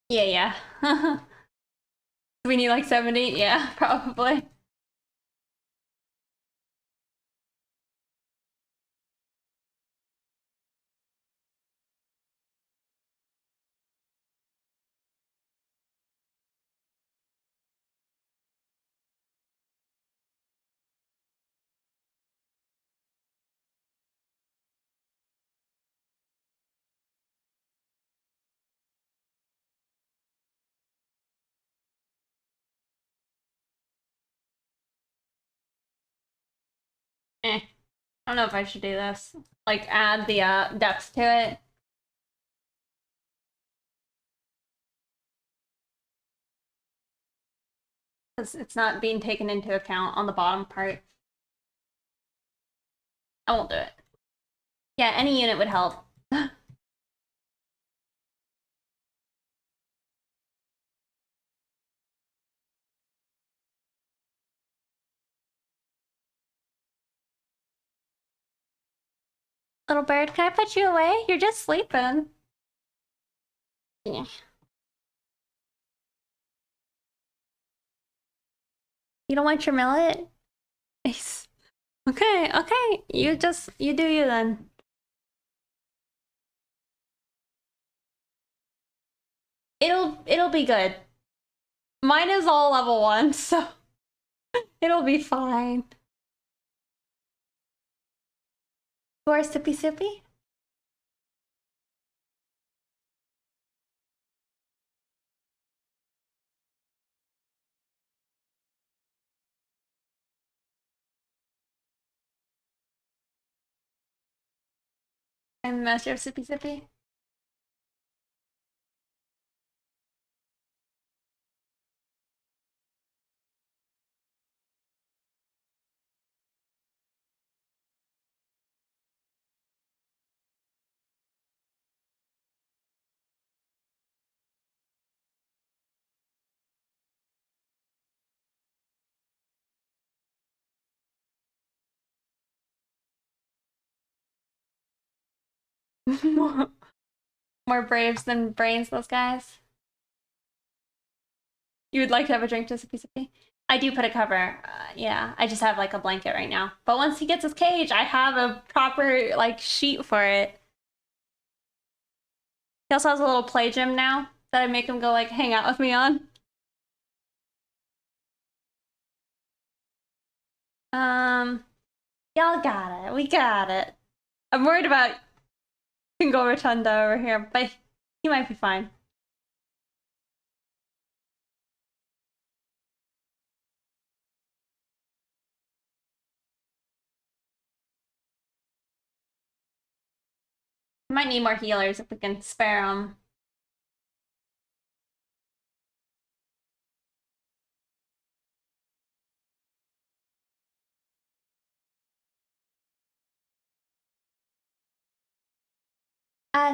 Yeah, yeah. We need like 70? Yeah, probably. I don't know if I should do this. Like add the depth to it. because it's not being taken into account on the bottom part. I won't do it. Yeah, any unit would help. Little bird, can I put you away? You're just sleeping. Yeah. You don't want your millet? Nice. Okay, okay. You do you then. It'll be good. Mine is all level 1, so it'll be fine. Who are Sippy Sippy? I'm Master of Sippy Sippy. More braves than brains, those guys. You would like to have a drink, just a piece of tea? I do put a cover. Yeah, I just have like a blanket right now. But once he gets his cage, I have a proper like sheet for it. He also has a little play gym now that I make him go like hang out with me on. Y'all got it. We got it. I'm worried about Kingo Rotunda over here, but he might be fine. We might need more healers if we can spare them.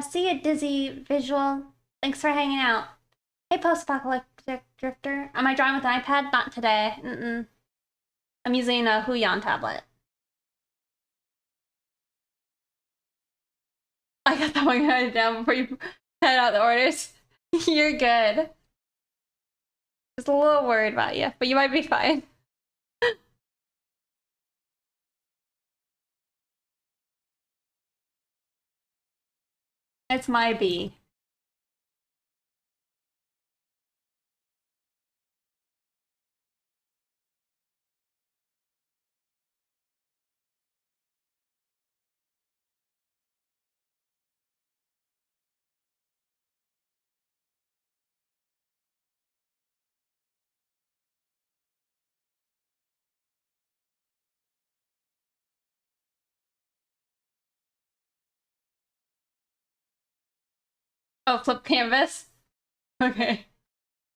See you, Dizzy Visual. Thanks for hanging out. Hey, post-apocalyptic drifter. Am I drawing with an iPad? Not today. I'm using a Huion tablet. I got that one headed down before you head out the orders. You're good. Just a little worried about you, but you might be fine. It's my bee. Oh, flip canvas? Okay.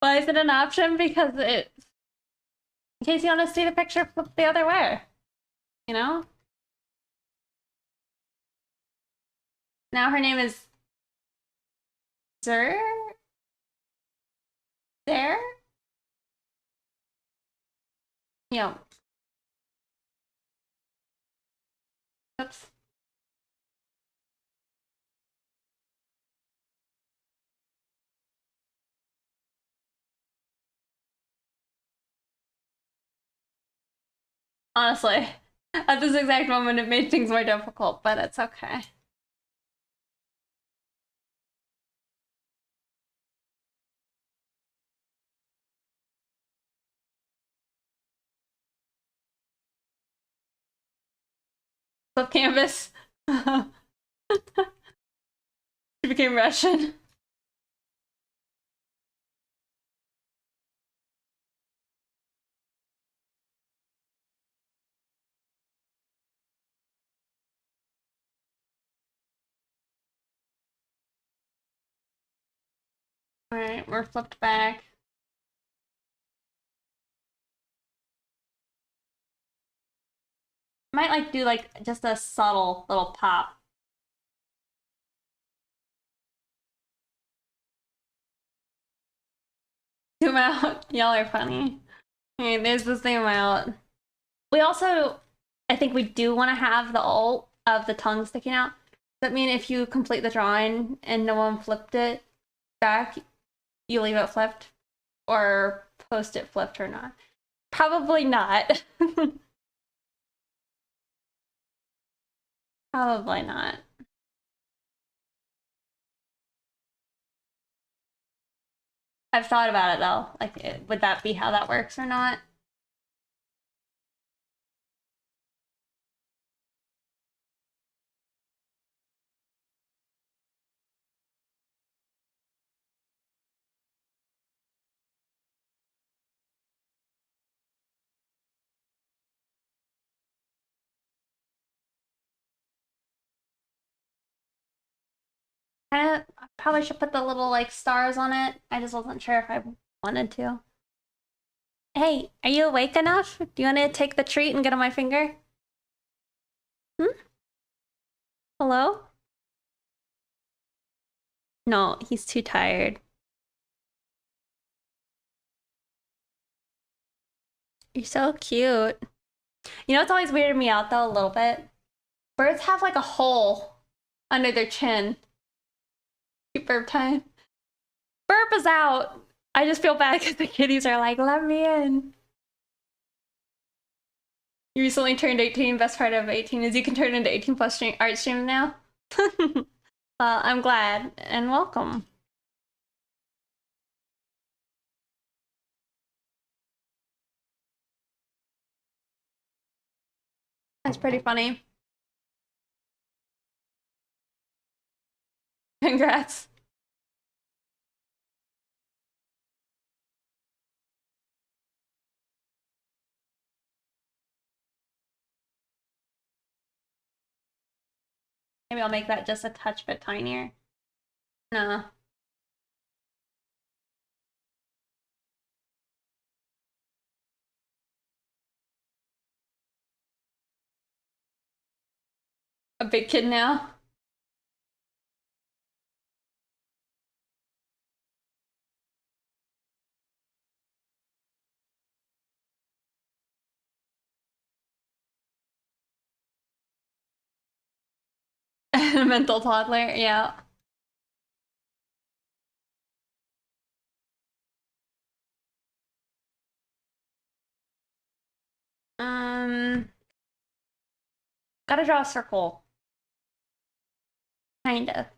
Why is it an option? Because it... In case you want to see the picture, flip the other way. You know? Now her name is... Zer? There? Yeah. Oops. Honestly, at this exact moment, it made things more difficult, but it's okay. Flip canvas. She became Russian. Alright, we're flipped back. Might like do like just a subtle little pop. Zoom out. Y'all are funny. Okay, there's the zoom out. We also, I think we do want to have the ult of the tongue sticking out. Does that mean if you complete the drawing and no one flipped it back, you leave it flipped? Or post it flipped or not? Probably not. Probably not. I've thought about it though. Like, would that be how that works or not? I probably should put the little like stars on it. I just wasn't sure if I wanted to. Hey, are you awake enough? Do you want to take the treat and get on my finger? Hmm? Hello? No, he's too tired. You're so cute. You know what's always weirded me out though a little bit? Birds have like a hole under their chin. Cute burp time. Burp is out. I just feel bad because the kitties are like, let me in. You recently turned 18. Best part of 18 is you can turn into 18 plus art stream now. I'm glad and welcome. That's pretty funny. Congrats. Maybe I'll make that just a touch bit tinier. No. A big kid now. A mental toddler, yeah. Gotta draw a circle. Kinda.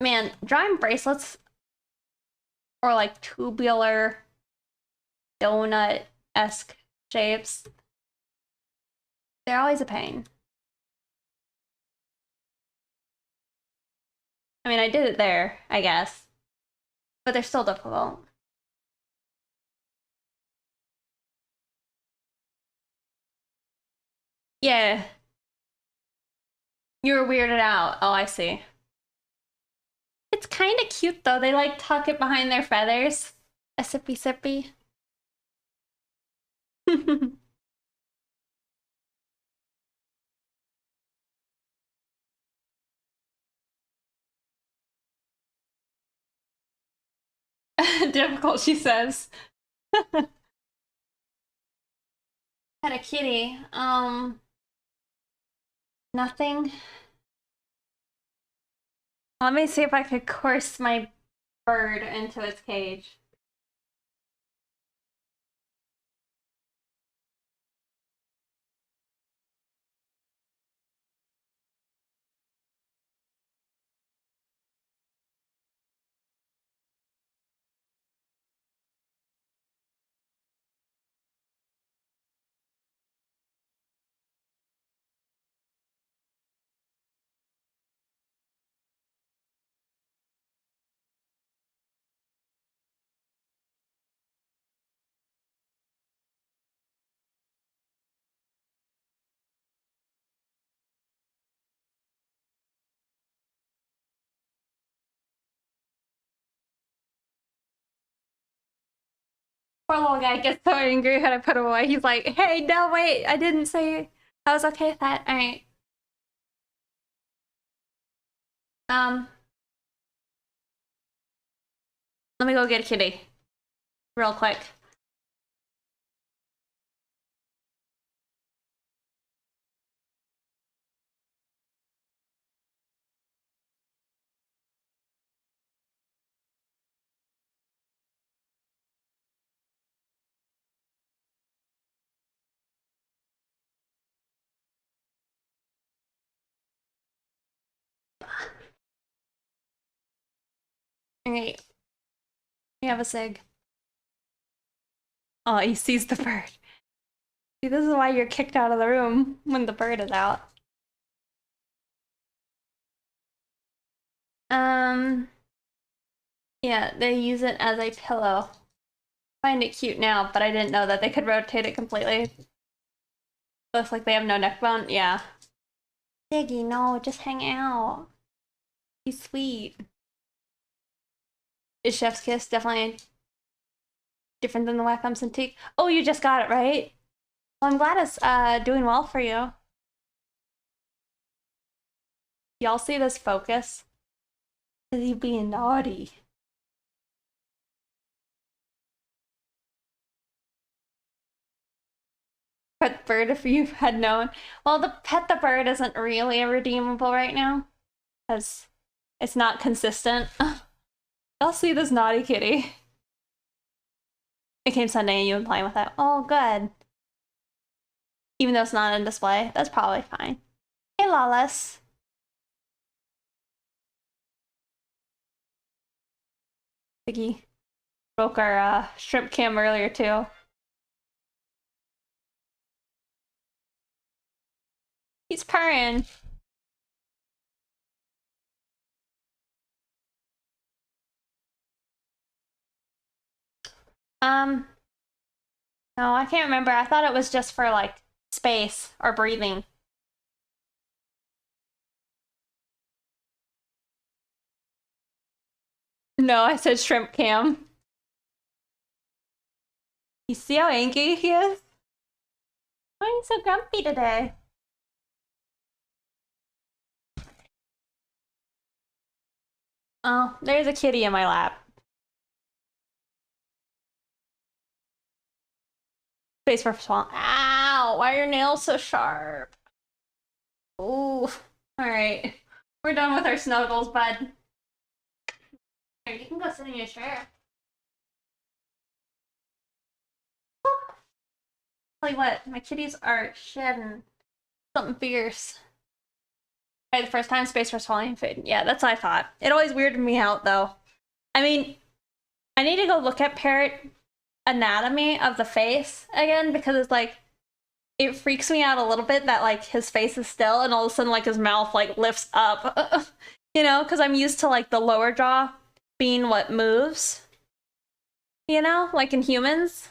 Man, drawing bracelets or like tubular donut-esque shapes, they're always a pain. I mean, I did it there, I guess. But they're still difficult. Yeah. You were weirded out. Oh, I see. It's kind of cute though. They like tuck it behind their feathers. A sippy sippy. Difficult, she says. Had a kitty. Nothing. Let me see if I could coerce my bird into its cage. Poor little guy gets so angry when I put him away. He's like, hey, no, wait, I didn't say I was okay with that. All right. Let me go get a kitty real quick. All right. We have a sig. Oh, he sees the bird. See, this is why you're kicked out of the room when the bird is out. Yeah, they use it as a pillow. I find it cute now, but I didn't know that they could rotate it completely. Looks like they have no neck bone. Yeah. Diggy, no, just hang out. He's sweet. Is Chef's Kiss definitely different than the Wacom Cintiq? Oh, you just got it, right? Well, I'm glad it's doing well for you. Y'all see this focus? Is he being naughty? Pet bird, if you had known. Well, the pet the bird isn't really redeemable right now, because it's not consistent. Y'all see this naughty kitty? It came Sunday and you've been playing with it. Oh, good. Even though it's not in display, that's probably fine. Hey, Lawless. Biggie broke our shrimp cam earlier, too. He's purring. No, I can't remember. I thought it was just for, like, space or breathing. No, I said shrimp cam. You see how angry he is? Why are you so grumpy today? Oh, there's a kitty in my lap. Space for swamp. Ow! Why are your nails so sharp? Ooh. Alright. We're done with our snuggles, bud. Here, you can go sit in your chair. Tell you what, my kitties are shedding something fierce. The first time space for swallowing food. Yeah, that's what I thought. It always weirded me out, though. I mean, I need to go look at parrot anatomy of the face again, because it's like, it freaks me out a little bit that like his face is still and all of a sudden like his mouth like lifts up. You know, because I'm used to like the lower jaw being what moves, you know, like in humans.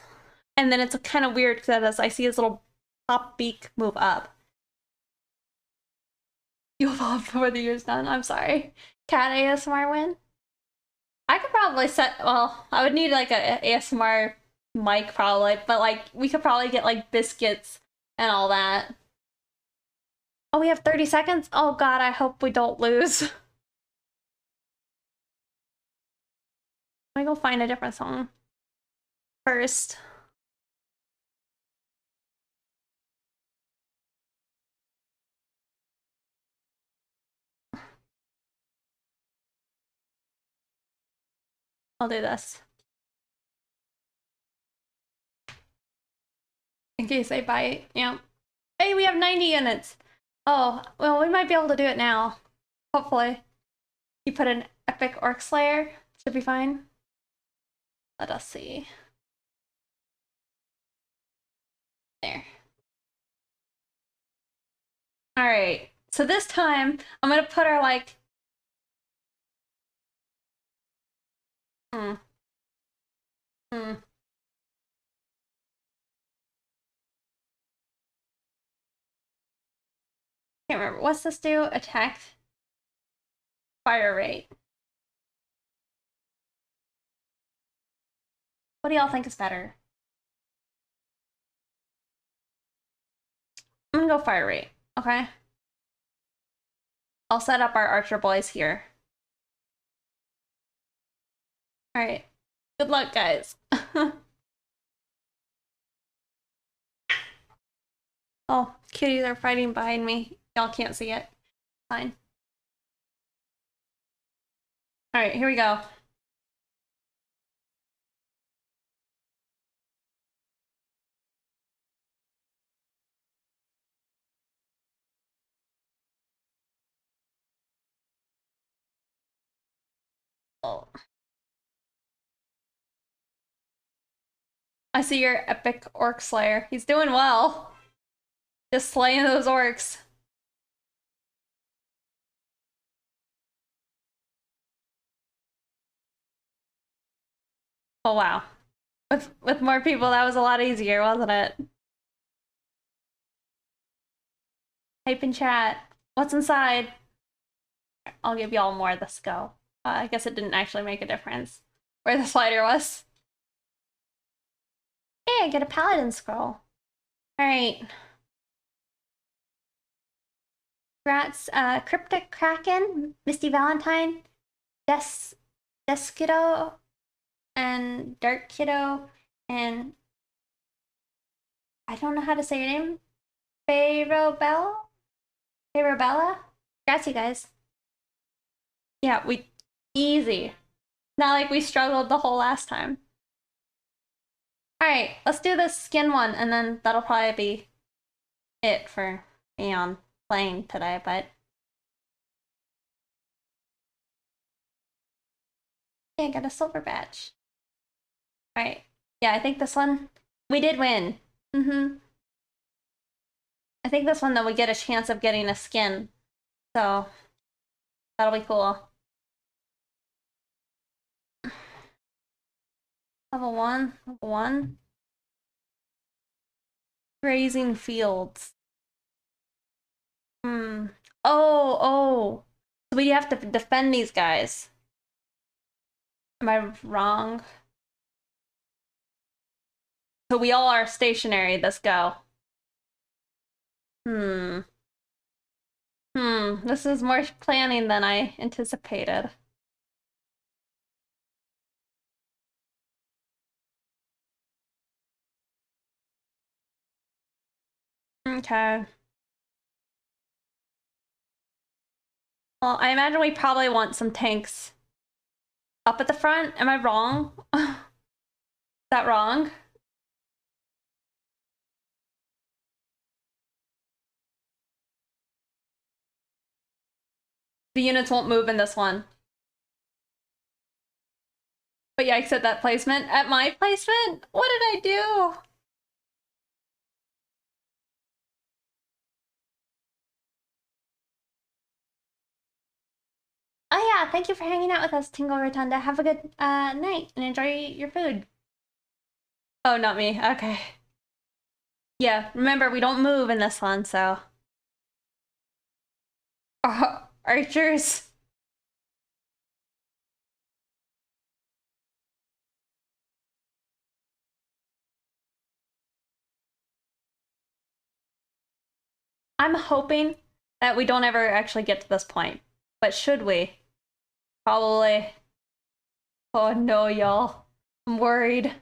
And then it's kind of weird because as I see his little top beak move up. You'll fall before the year's done. I'm sorry. Cat ASMR win? I could probably set, well, I would need like a ASMR mic probably, but like we could probably get like biscuits and all that. Oh, we have 30 seconds? Oh god, I hope we don't lose. Let me go find a different song first. I'll do this. In case I bite, yeah. Hey, we have 90 units! Oh, well, we might be able to do it now. Hopefully. You put an epic orc slayer, should be fine. Let us see. There. Alright, so this time, I'm gonna put our, like... Hmm. Hmm. Can't remember. What's this do? Attack. Fire rate. What do y'all think is better? I'm gonna go fire rate, okay? I'll set up our archer boys here. Alright. Good luck, guys. Oh, kitties are fighting behind me. Y'all can't see it. Fine. Alright, here we go. Oh. I see your epic orc slayer. He's doing well. Just slaying those orcs. Oh wow. With more people, that was a lot easier, wasn't it? Type in chat. What's inside? I'll give y'all more of this go. I guess it didn't actually make a difference where the slider was. Hey, I get a paladin scroll. Alright. Rats, Cryptic Kraken, Misty Valentine, Deskiddo, and Dark Kiddo, and I don't know how to say your name. Bella? Congrats, you guys. Yeah, easy. Not like we struggled the whole last time. Alright, let's do this skin one, and then that'll probably be it for me on playing today, but yeah, I got a silver badge. Alright. Yeah, I think this one we did win. I think this one though we get a chance of getting a skin. So that'll be cool. Level 1. Grazing fields. Oh. So we have to defend these guys. Am I wrong? So we all are stationary, let's go. This is more planning than I anticipated. Okay. Well, I imagine we probably want some tanks up at the front. Am I wrong? Is that wrong? The units won't move in this one. But yeah, I said that placement. At my placement? What did I do? Oh yeah, thank you for hanging out with us, Tingle Rotunda. Have a good night and enjoy your food. Oh, not me. Okay. Yeah, remember, we don't move in this one, so... archers. I'm hoping that we don't ever actually get to this point. But should we? Probably. Oh no, y'all. I'm worried.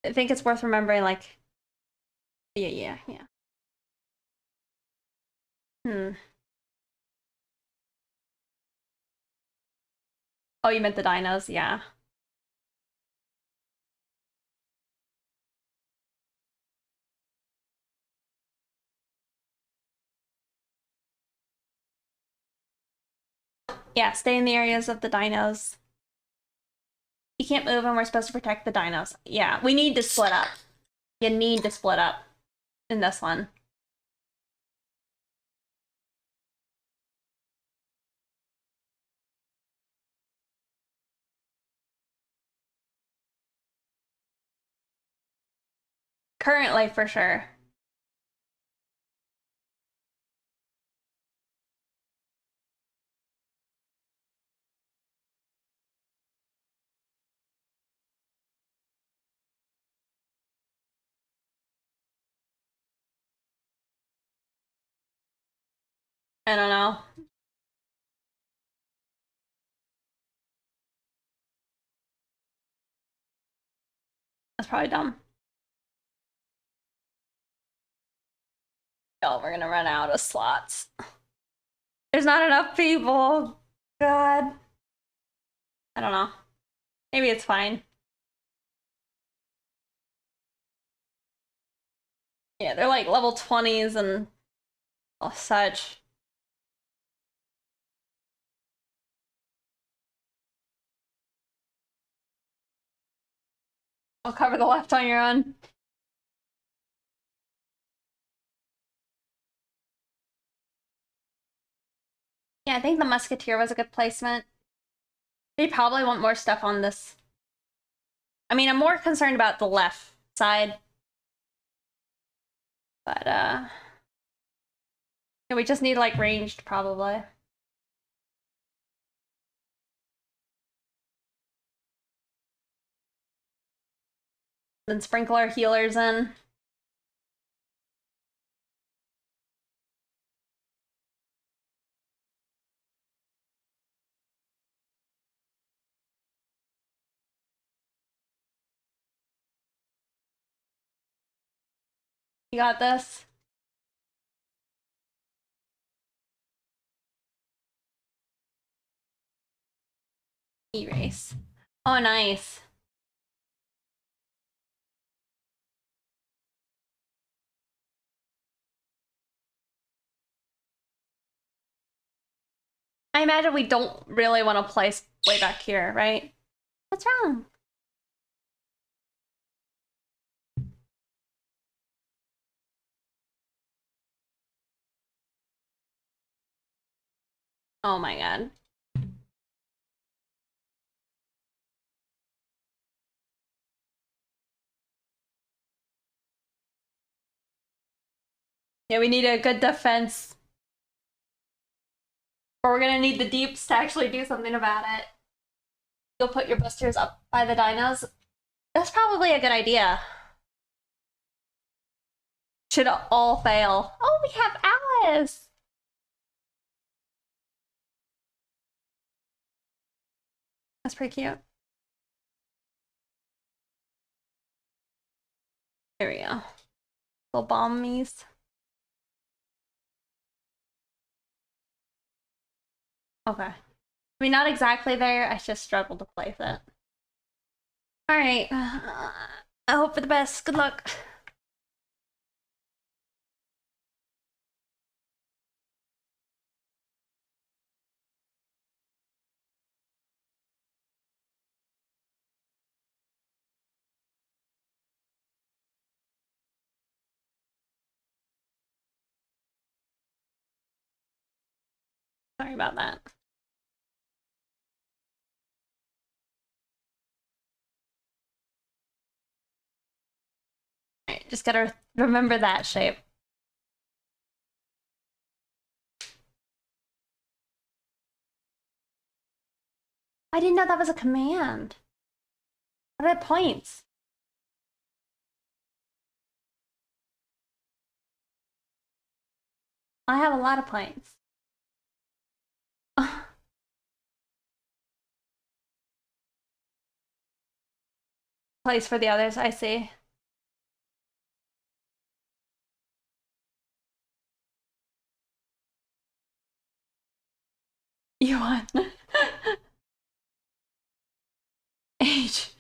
I think it's worth remembering, like... Yeah. Oh, you meant the dinos? Yeah. Yeah, stay in the areas of the dinos. You can't move and we're supposed to protect the dinos. Yeah, we need to split up. You need to split up in this one. Currently, for sure. That's probably dumb. Oh, we're gonna run out of slots. There's not enough people. God. I don't know. Maybe it's fine. Yeah, they're like level 20s and such. I'll cover the left on your own. Yeah, I think the Musketeer was a good placement. They probably want more stuff on this. I mean, I'm more concerned about the left side. But, yeah, we just need, like, ranged, probably. Then sprinkle our healers in. You got this? Erase. Oh, nice. I imagine we don't really want to place way back here, right? What's wrong? Oh my god. Yeah, we need a good defense. Or we're gonna need the deeps to actually do something about it. You'll put your boosters up by the dinos. That's probably a good idea. Should all fail. Oh, we have Alice! That's pretty cute. There we go. Little bombies. Okay. I mean, not exactly there. I just struggled to place it. Alright. I hope for the best. Good luck. Sorry about that. Alright, just gotta remember that shape. I didn't know that was a command. What are the points? I have a lot of points. Place for the others, I see. You won. H.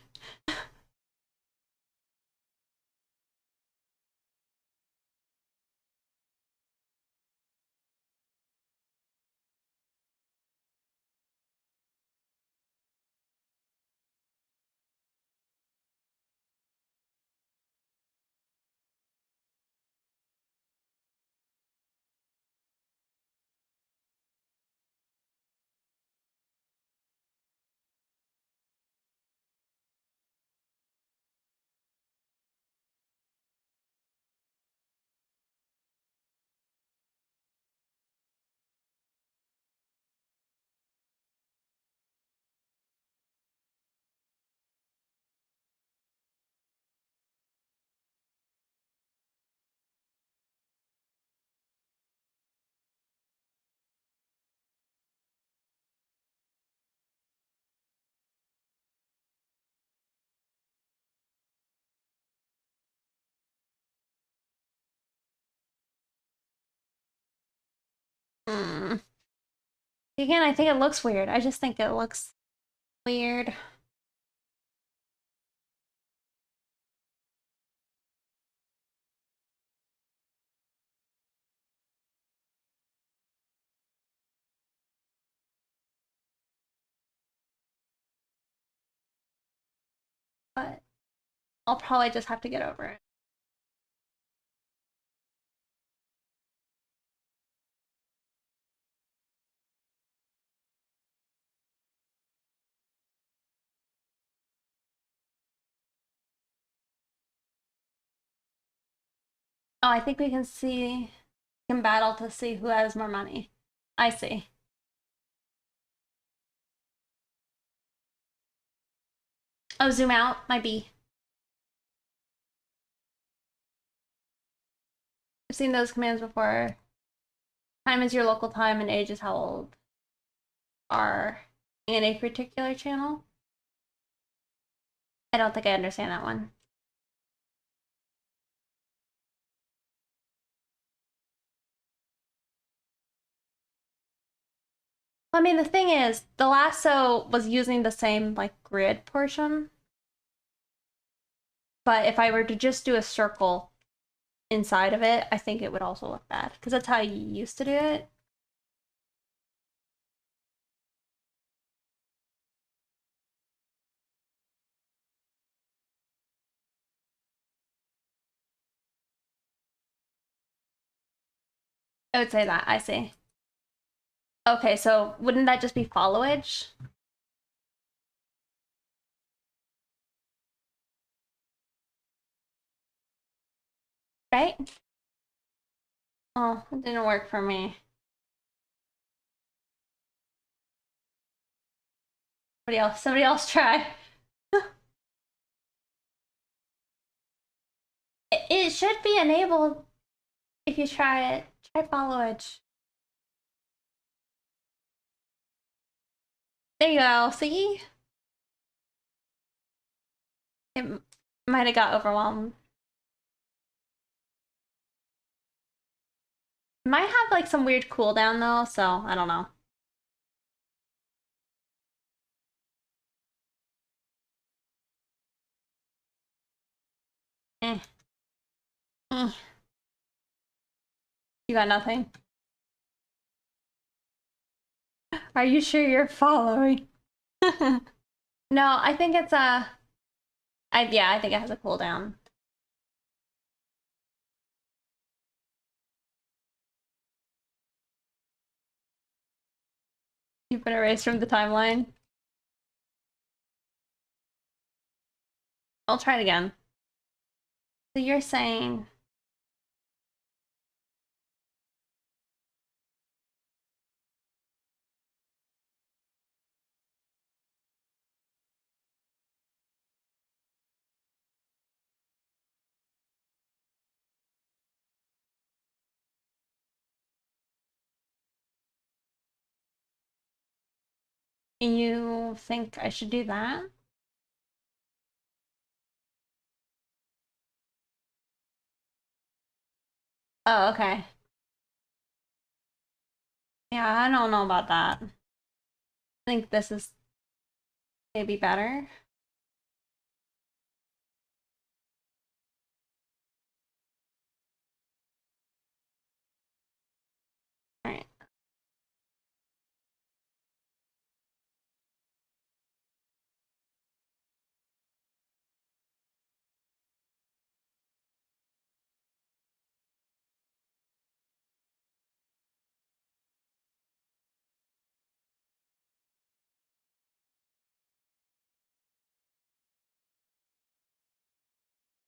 Again, I think it looks weird. I just think it looks weird. But I'll probably just have to get over it. Oh, I think we can see, can battle to see who has more money. I see. Oh, zoom out, might be. I've seen those commands before. Time is your local time and age is how old are in a particular channel. I don't think I understand that one. I mean, the thing is, the lasso was using the same, like, grid portion. But if I were to just do a circle inside of it, I think it would also look bad. Because that's how you used to do it. I would say that, I see. Okay, so wouldn't that just be followage? Right? Oh, it didn't work for me. Somebody else try. It should be enabled if you try it. Try followage. There you go, see? It might have got overwhelmed. It might have like some weird cooldown though, so I don't know. Eh. Eh. You got nothing. Are you sure you're following? No, I think it's a. Yeah, I think it has a cooldown. You've been erased from the timeline. I'll try it again. So you're saying. You think I should do that? Oh, okay. Yeah, I don't know about that. I think this is maybe better. Alright.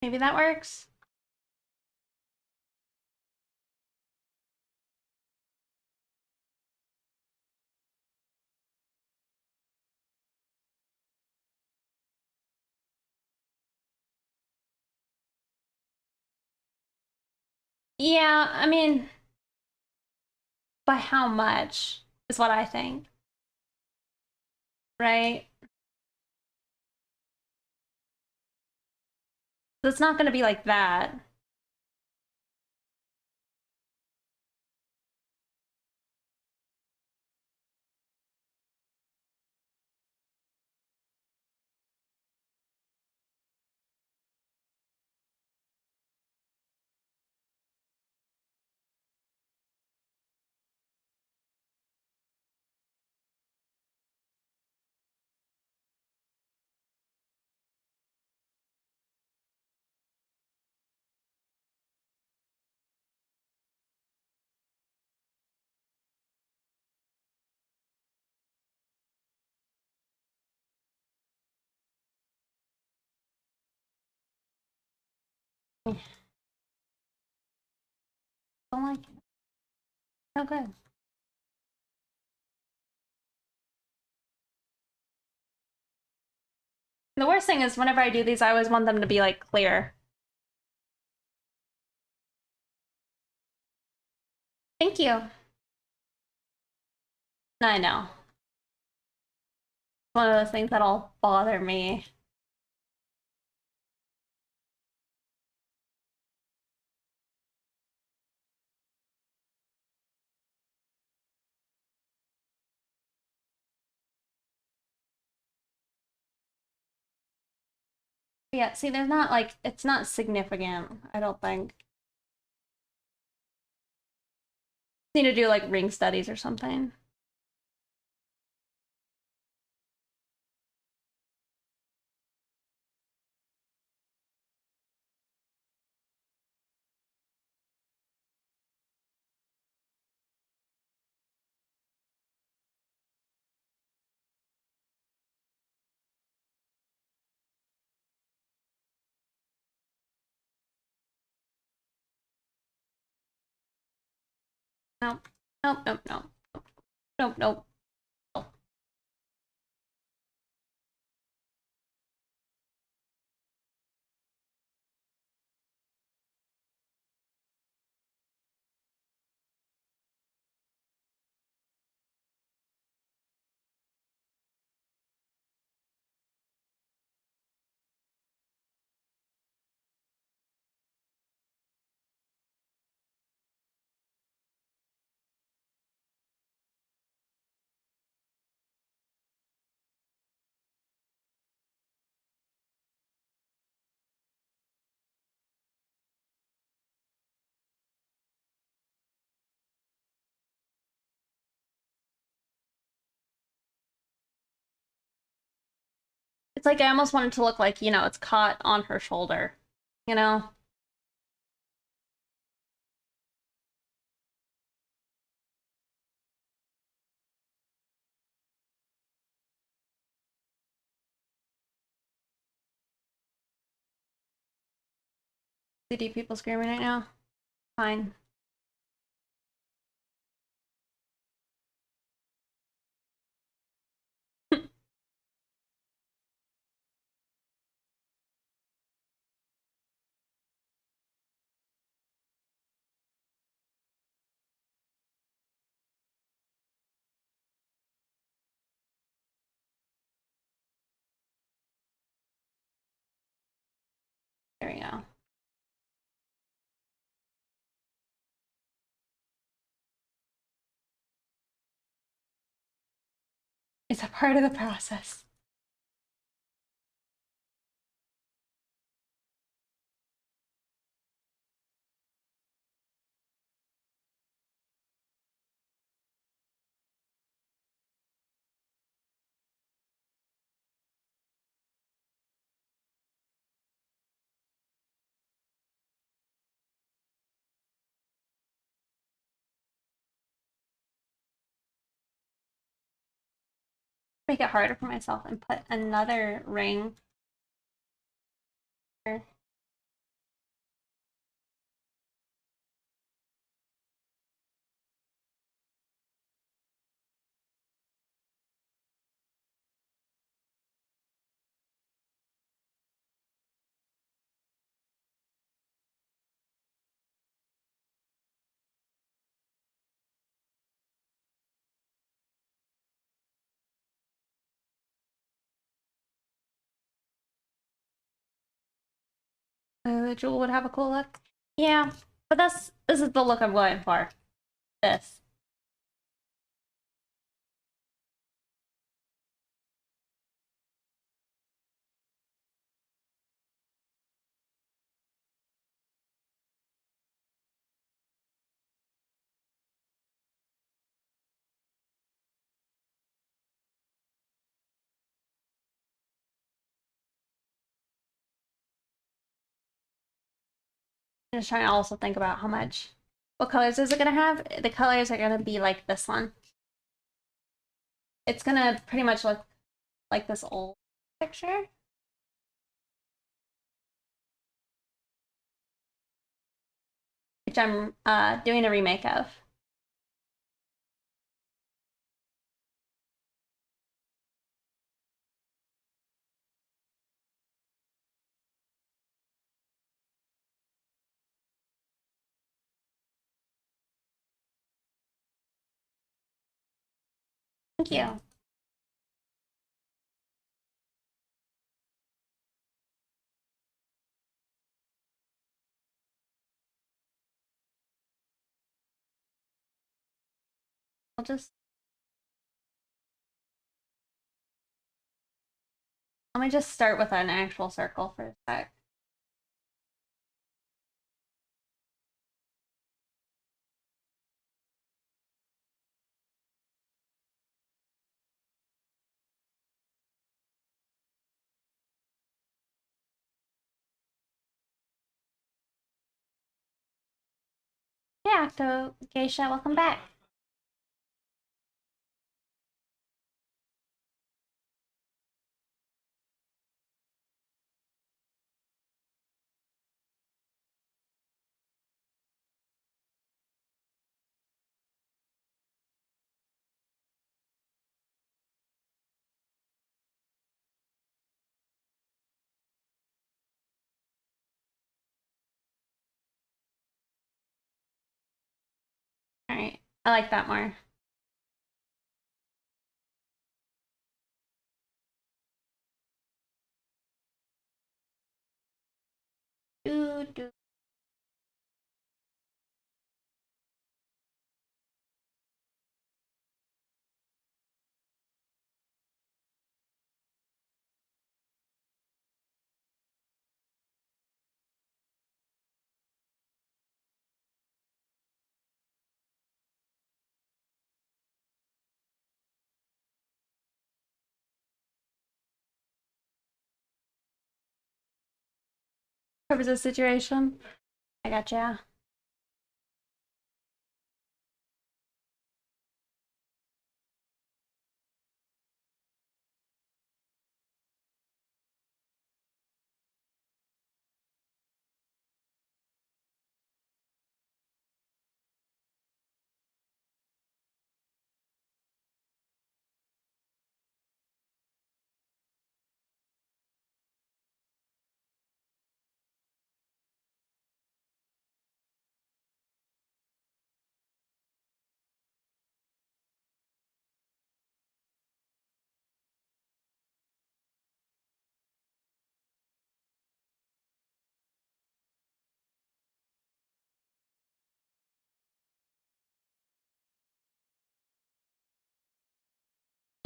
Maybe that works. Yeah, I mean, by how much is what I think, right? So it's not going to be like that. Don't like it. Oh, good. The worst thing is whenever I do these, I always want them to be like clear. Thank you. I know. One of those things that'll bother me. But yeah, see, there's not like, it's not significant, I don't think. Need to do like ring studies or something. Nope. Nope, nope, nope. Nope, nope. It's like I almost want it to look like, you know, it's caught on her shoulder, you know? CD people screaming right now? Fine. There we go. It's a part of the process. Make it harder for myself and put another ring here. The jewel would have a cool look. Yeah, but this is the look I'm going for. This. I'm just trying to also think about how much. What colors is it gonna have? The colors are gonna be like this one. It's gonna pretty much look like this old picture. which I'm doing a remake of. Thank you. I'll just... Let me just start with an actual circle for a sec. Yeah, Octo Geisha, welcome back. All right, I like that more. Do, do. Covers the situation. I gotcha.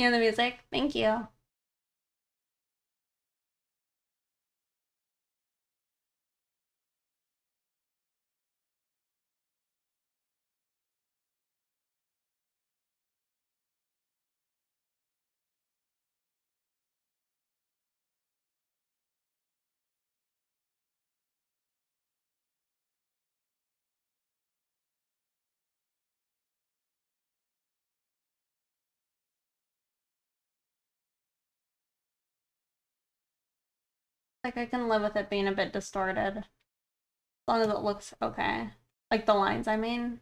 And the music. Thank you. Like, I can live with it being a bit distorted. As long as it looks okay. Like the lines, I mean.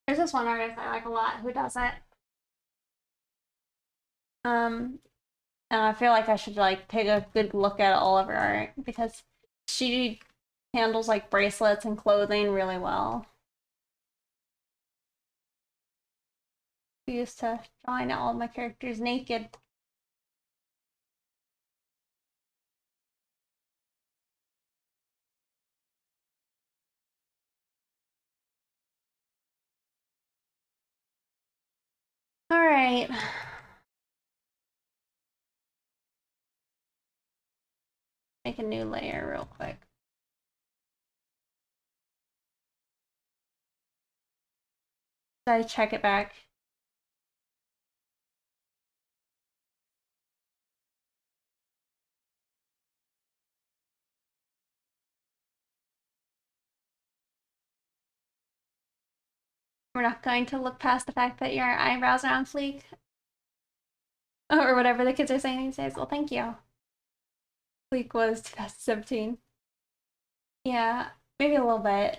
There's this one artist I like a lot who does it. And I feel like I should like take a good look at all of her art because she handles like bracelets and clothing really well. I used to drawing all of my characters naked. All right. make a new layer real quick. Did I check it back? We're not going to look past the fact that your eyebrows are on fleek. Or whatever the kids are saying these days. Well, thank you. Fleek was 2017. Yeah, maybe a little bit.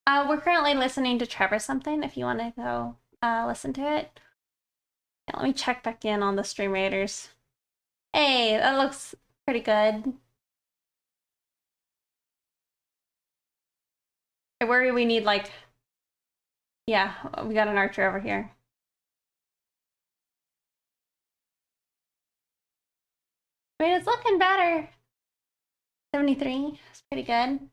We're currently listening to Trevor something, if you want to go listen to it. Yeah, let me check back in on the Stream Raiders. Hey, that looks pretty good. I worry we need, like... Yeah, we got an archer over here. I mean, it's looking better. 73, it's pretty good.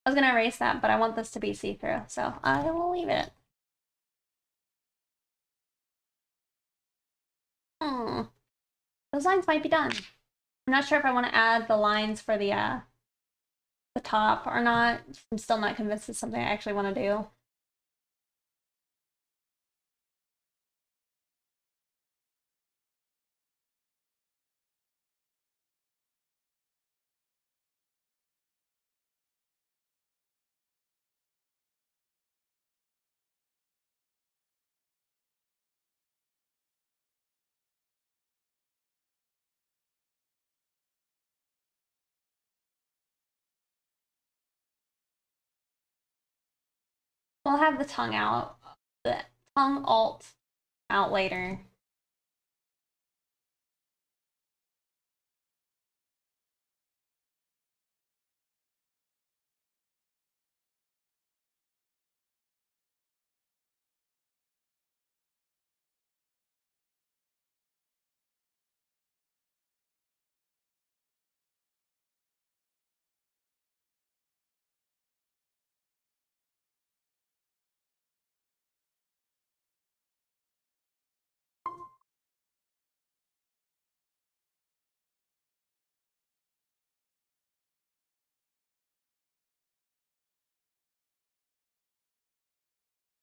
I was gonna erase that, but I want this to be see-through, so I will leave it. Those lines might be done. I'm not sure if I want to add the lines for the top or not. I'm still not convinced it's something I actually want to do. We'll have the tongue out, the tongue alt out later.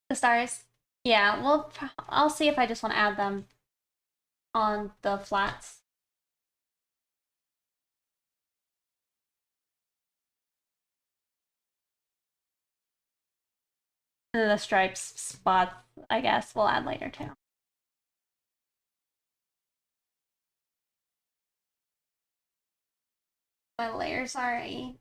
The stars. Yeah, well, I'll see if I just want to add them on the flats. And then the stripes spots, I guess, we'll add later too. My layers are a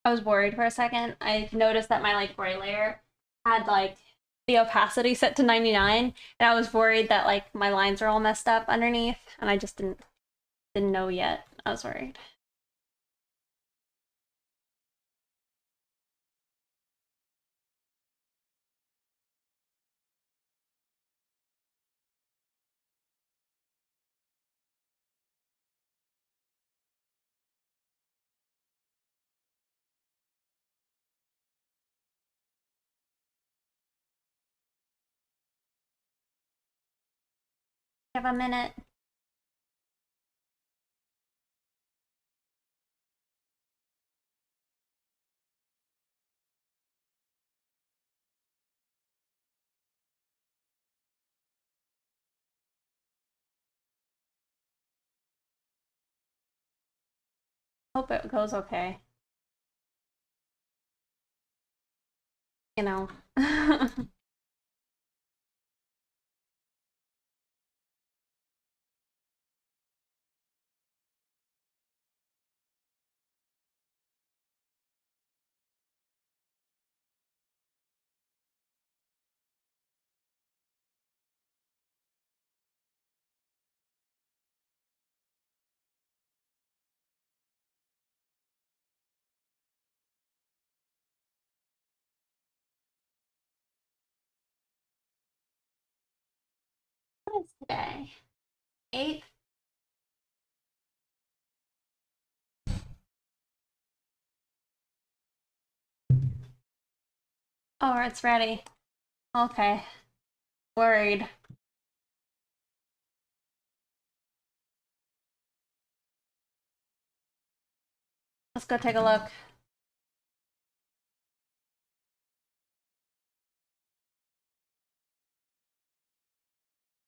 I was worried for a second. I noticed that my like gray layer had like the opacity set to 99, and I was worried that like my lines are all messed up underneath, and I just didn't know yet. I was worried. I have a minute. Hope it goes okay. You know. What is today? 8th? Oh, it's ready. Okay. Worried. Let's go take a look.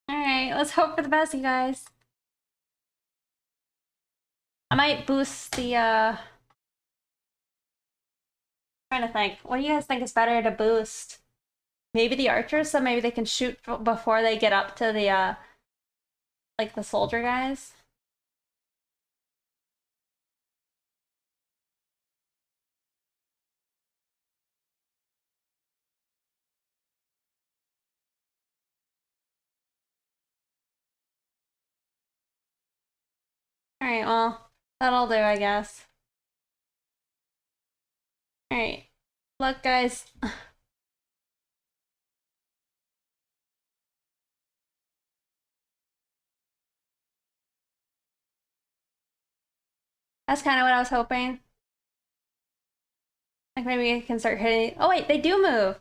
Alright, let's hope for the best, you guys. I might boost the, trying to think. What do you guys think is better to boost? Maybe the archers, so maybe they can shoot before they get up to the, like the soldier guys? Alright, well, that'll do, I guess. Alright. Look, guys. That's kind of what I was hoping. Like, maybe I can start hitting... Oh, wait, they do move!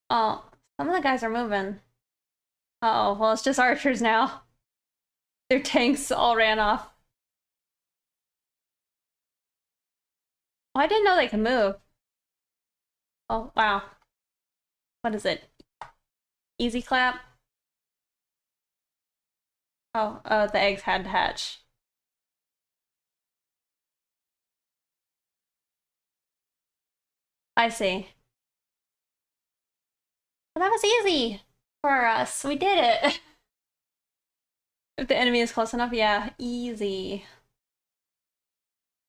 Oh, some of the guys are moving. Uh oh, well, it's just archers now. Their tanks all ran off. Oh, I didn't know they could move. Oh, wow. What is it? Easy clap? Oh, the eggs had to hatch. I see. Well, that was easy for us. We did it. If the enemy is close enough, yeah, easy.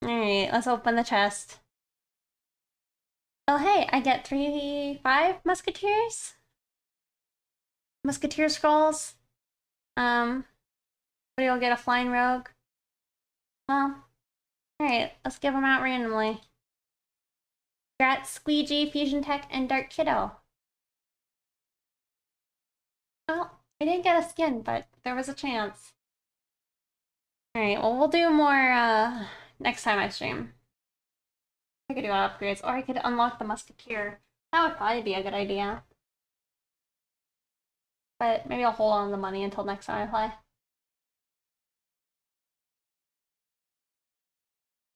Alright, let's open the chest. Oh, hey, I get 5 musketeers? Musketeer scrolls. But you'll get a flying rogue. Well, alright, let's give them out randomly. Grat, Squeegee, Fusion Tech, and Dark Kiddo. Well, we didn't get a skin, but there was a chance. Alright, well, we'll do more, next time I stream. I could do upgrades, or I could unlock the Musketeer. That would probably be a good idea. But maybe I'll hold on to the money until next time I play.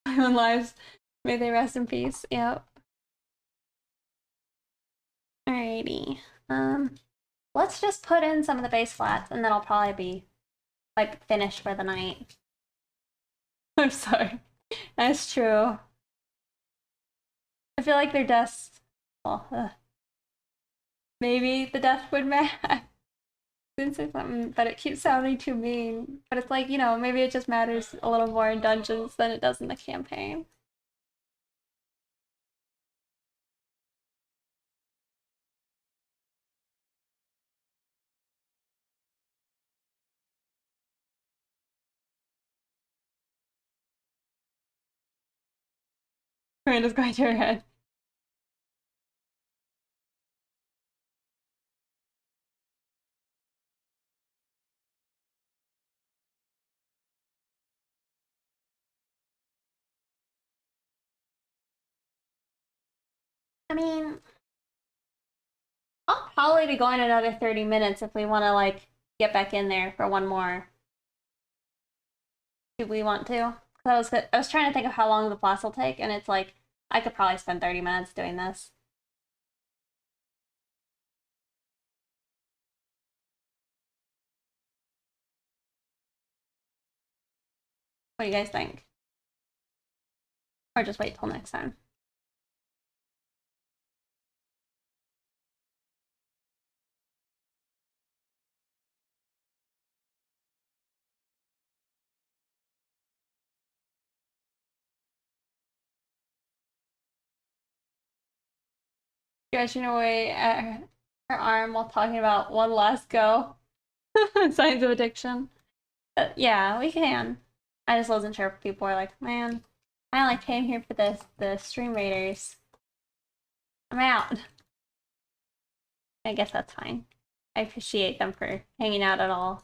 Island lives. May they rest in peace. Yep. Alrighty. Let's just put in some of the base flats, and then I'll probably be, like, finished for the night. I'm sorry. That's true. I feel like their deaths... Well, maybe the death would matter. Didn't say something, but it keeps sounding too mean. But it's like, you know, maybe it just matters a little more in dungeons than it does in the campaign. Miranda's going to her head. I mean, I'll probably be going another 30 minutes if we want to, like, get back in there for one more. Do we want to? I was trying to think of how long the class will take, and it's like, I could probably spend 30 minutes doing this. What do you guys think? Or just wait till next time? Stretching away at her arm while talking about one last go. Signs of addiction. Yeah, we can. I just wasn't sure if people were like, man, I only came here for the Stream Raiders. I'm out. I guess that's fine. I appreciate them for hanging out at all.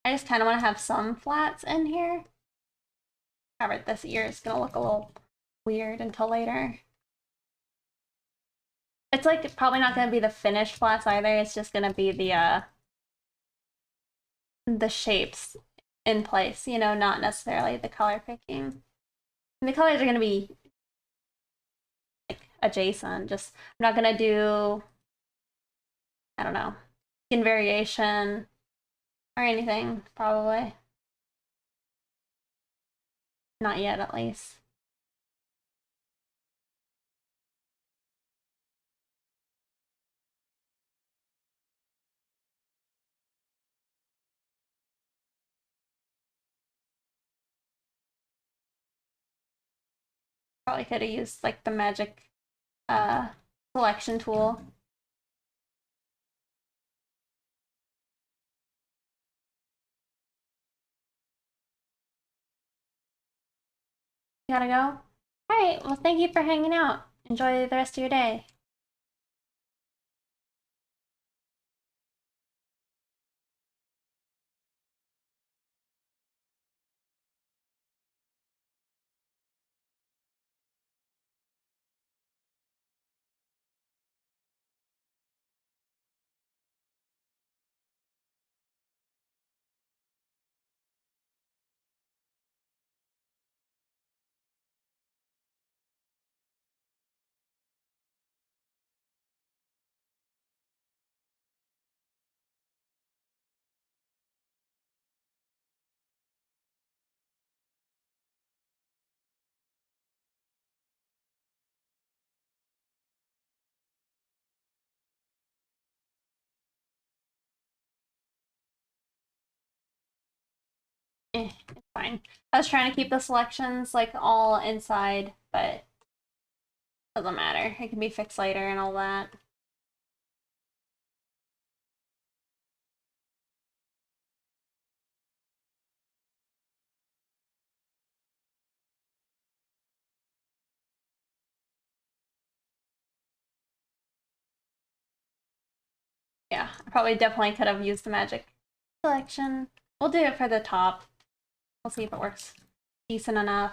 I just kind of want to have some flats in here. However, this ear is gonna look a little weird until later. It's like probably not gonna be the finished flats either. It's just gonna be the shapes in place, you know, not necessarily the color picking. And the colors are gonna be like adjacent. Just I'm not gonna do, I don't know, skin variation or anything, probably. Not yet, at least. Probably could have used like the magic selection tool. You gotta go? Alright, well thank you for hanging out. Enjoy the rest of your day. It's fine. I was trying to keep the selections like all inside, but doesn't matter. It can be fixed later and all that. Yeah, I probably definitely could have used the magic selection. We'll do it for the top. We'll see if it works decent enough.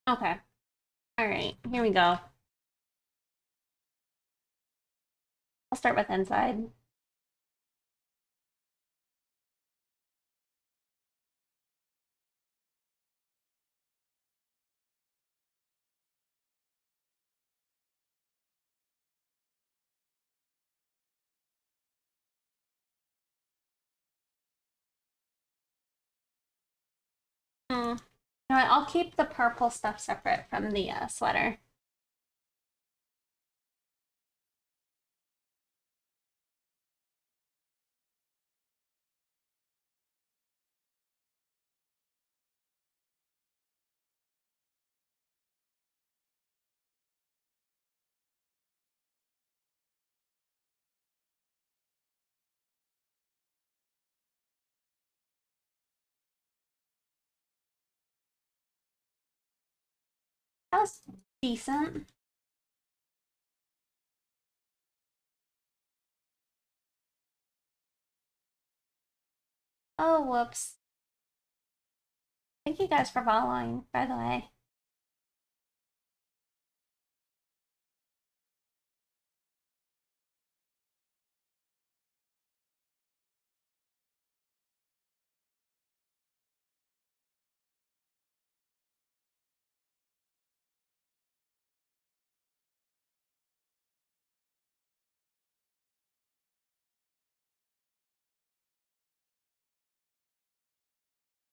Okay. Alright, here we go. I'll start with inside. You know what? I'll keep the purple stuff separate from the sweater. That was decent. Oh, whoops. Thank you guys for following, by the way.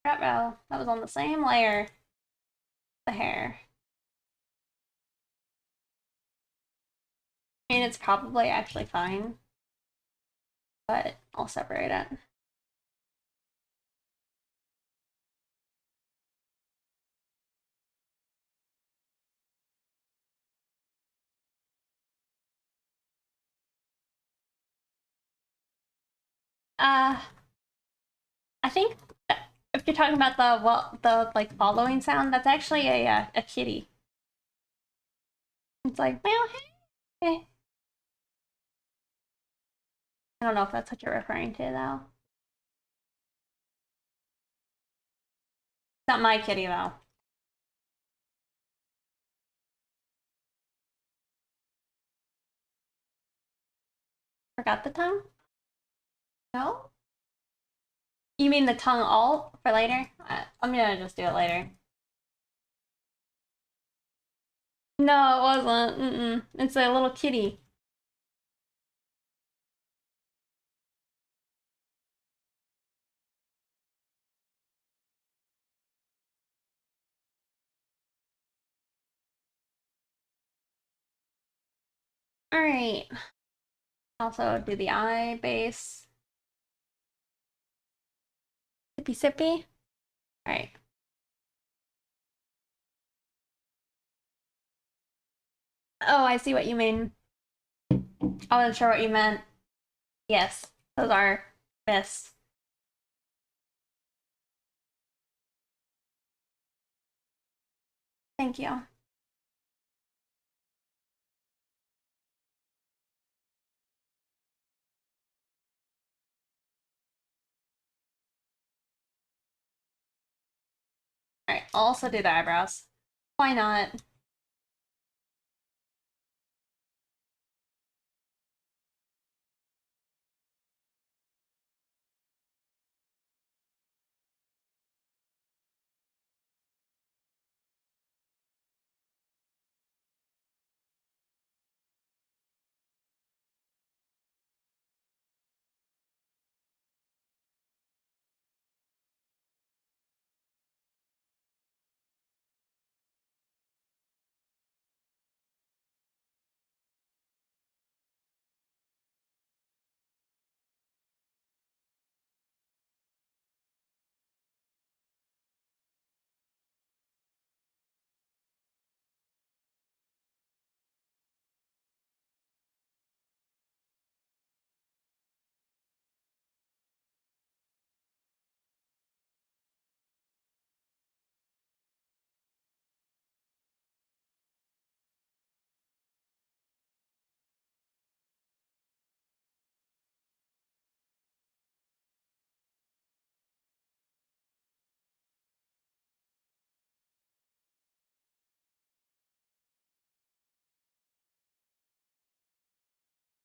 Ruh-roh. That was on the same layer. The hair. I mean, it's probably actually fine, but I'll separate it. I think if you're talking about the like following sound, that's actually a kitty. It's like meow. Hey. I don't know if that's what you're referring to though. It's not my kitty though. Forgot the tongue? No? You mean the tongue alt for later? I'm gonna just do it later. No, it wasn't. It's a little kitty. Alright. Also do the eye base. Sippy sippy. Alright. Oh, I see what you mean. I wasn't sure what you meant. Yes, those are myths. Thank you. Alright, I'll also do the eyebrows. Why not?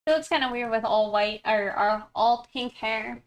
It looks kind of weird with all white or all pink hair.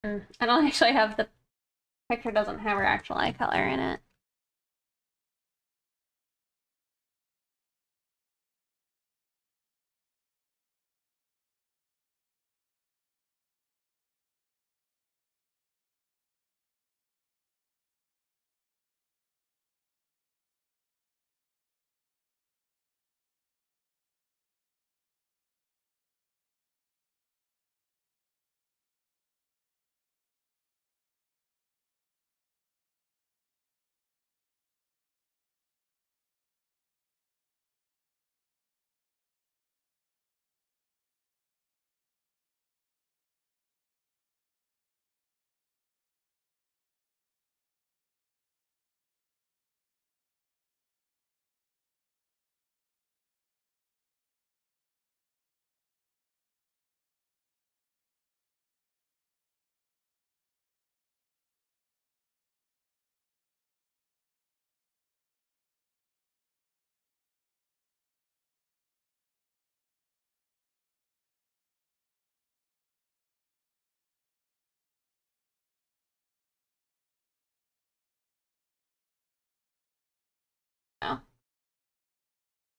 I don't actually have the picture doesn't have her actual eye color in it.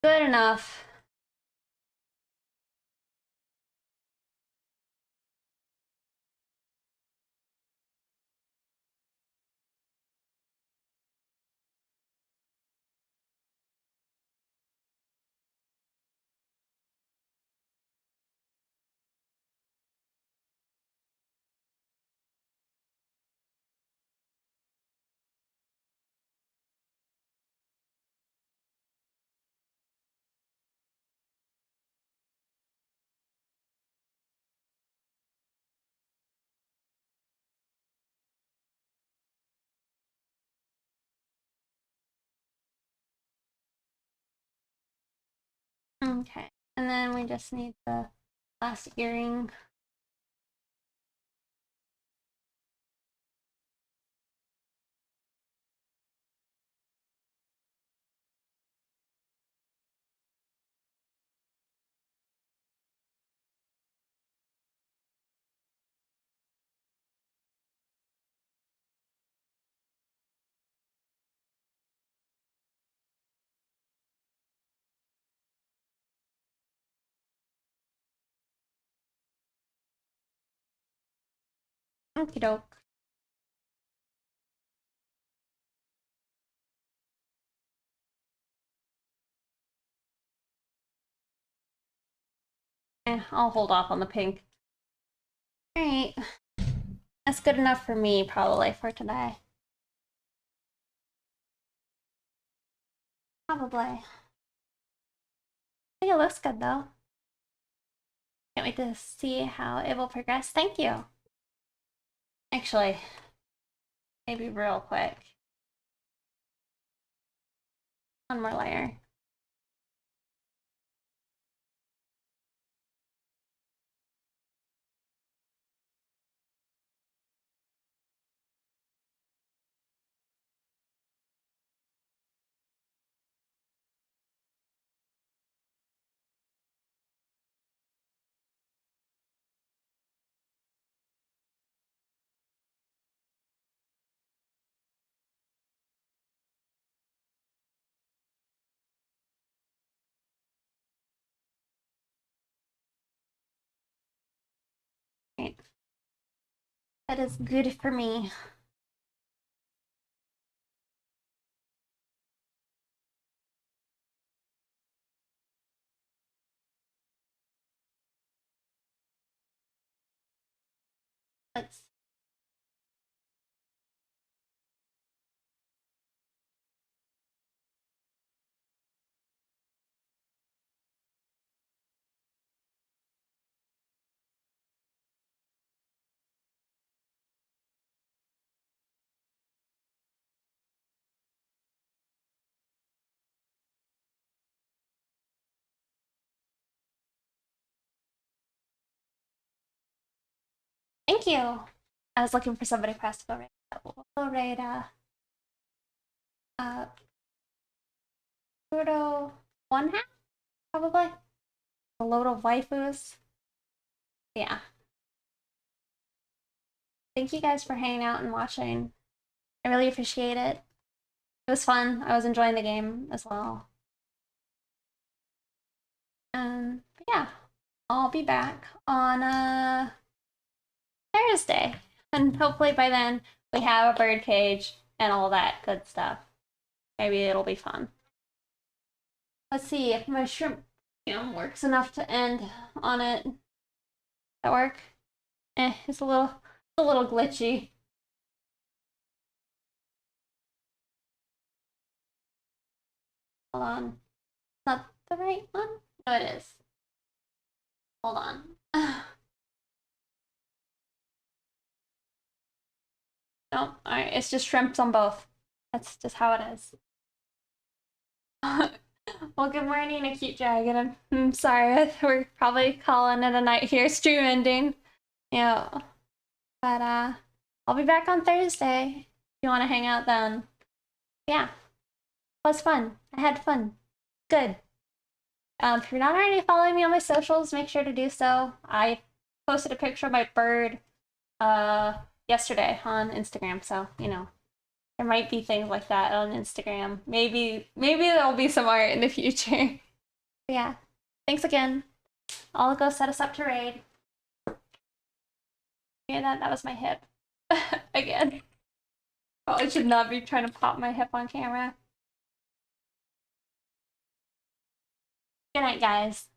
Good enough. Okay, and then we just need the last earring. Okie doke. I'll hold off on the pink. Alright. That's good enough for me, probably, for today. Probably. I think it looks good, though. Can't wait to see how it will progress. Thank you. Actually, maybe real quick. One more layer. Right. That is good for me. Let's. Thank you. I was looking for somebody fast to go raid. Pluto 1/2, probably. A load of waifus. Yeah. Thank you guys for hanging out and watching. I really appreciate it. It was fun. I was enjoying the game as well. But yeah, I'll be back on Thursday. And hopefully by then we have a bird cage and all that good stuff. Maybe it'll be fun. Let's see if my shrimp works enough to end on it. That work? It's a little glitchy. Hold on. Not the right one? No, it is. Hold on. No, alright, it's just shrimps on both. That's just how it is. Well, good morning, a cute dragon. I'm sorry, we're probably calling it a night here, stream ending. Yeah. But I'll be back on Thursday if you want to hang out then. Yeah. It was fun. I had fun. Good. If you're not already following me on my socials, make sure to do so. I posted a picture of my bird yesterday on Instagram, so there might be things like that on Instagram. Maybe there'll be some art in the future. yeah, thanks again. I'll go set us up to raid. Yeah, that was my hip. Again. Probably should not be trying to pop my hip on camera. Good night, guys.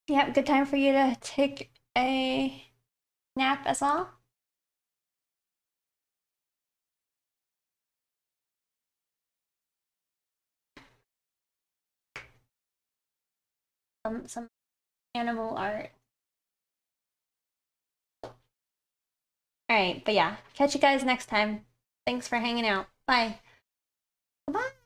Yep, good time for you to take a nap as well. Some animal art. Alright, but yeah, catch you guys next time. Thanks for hanging out. Bye. Bye.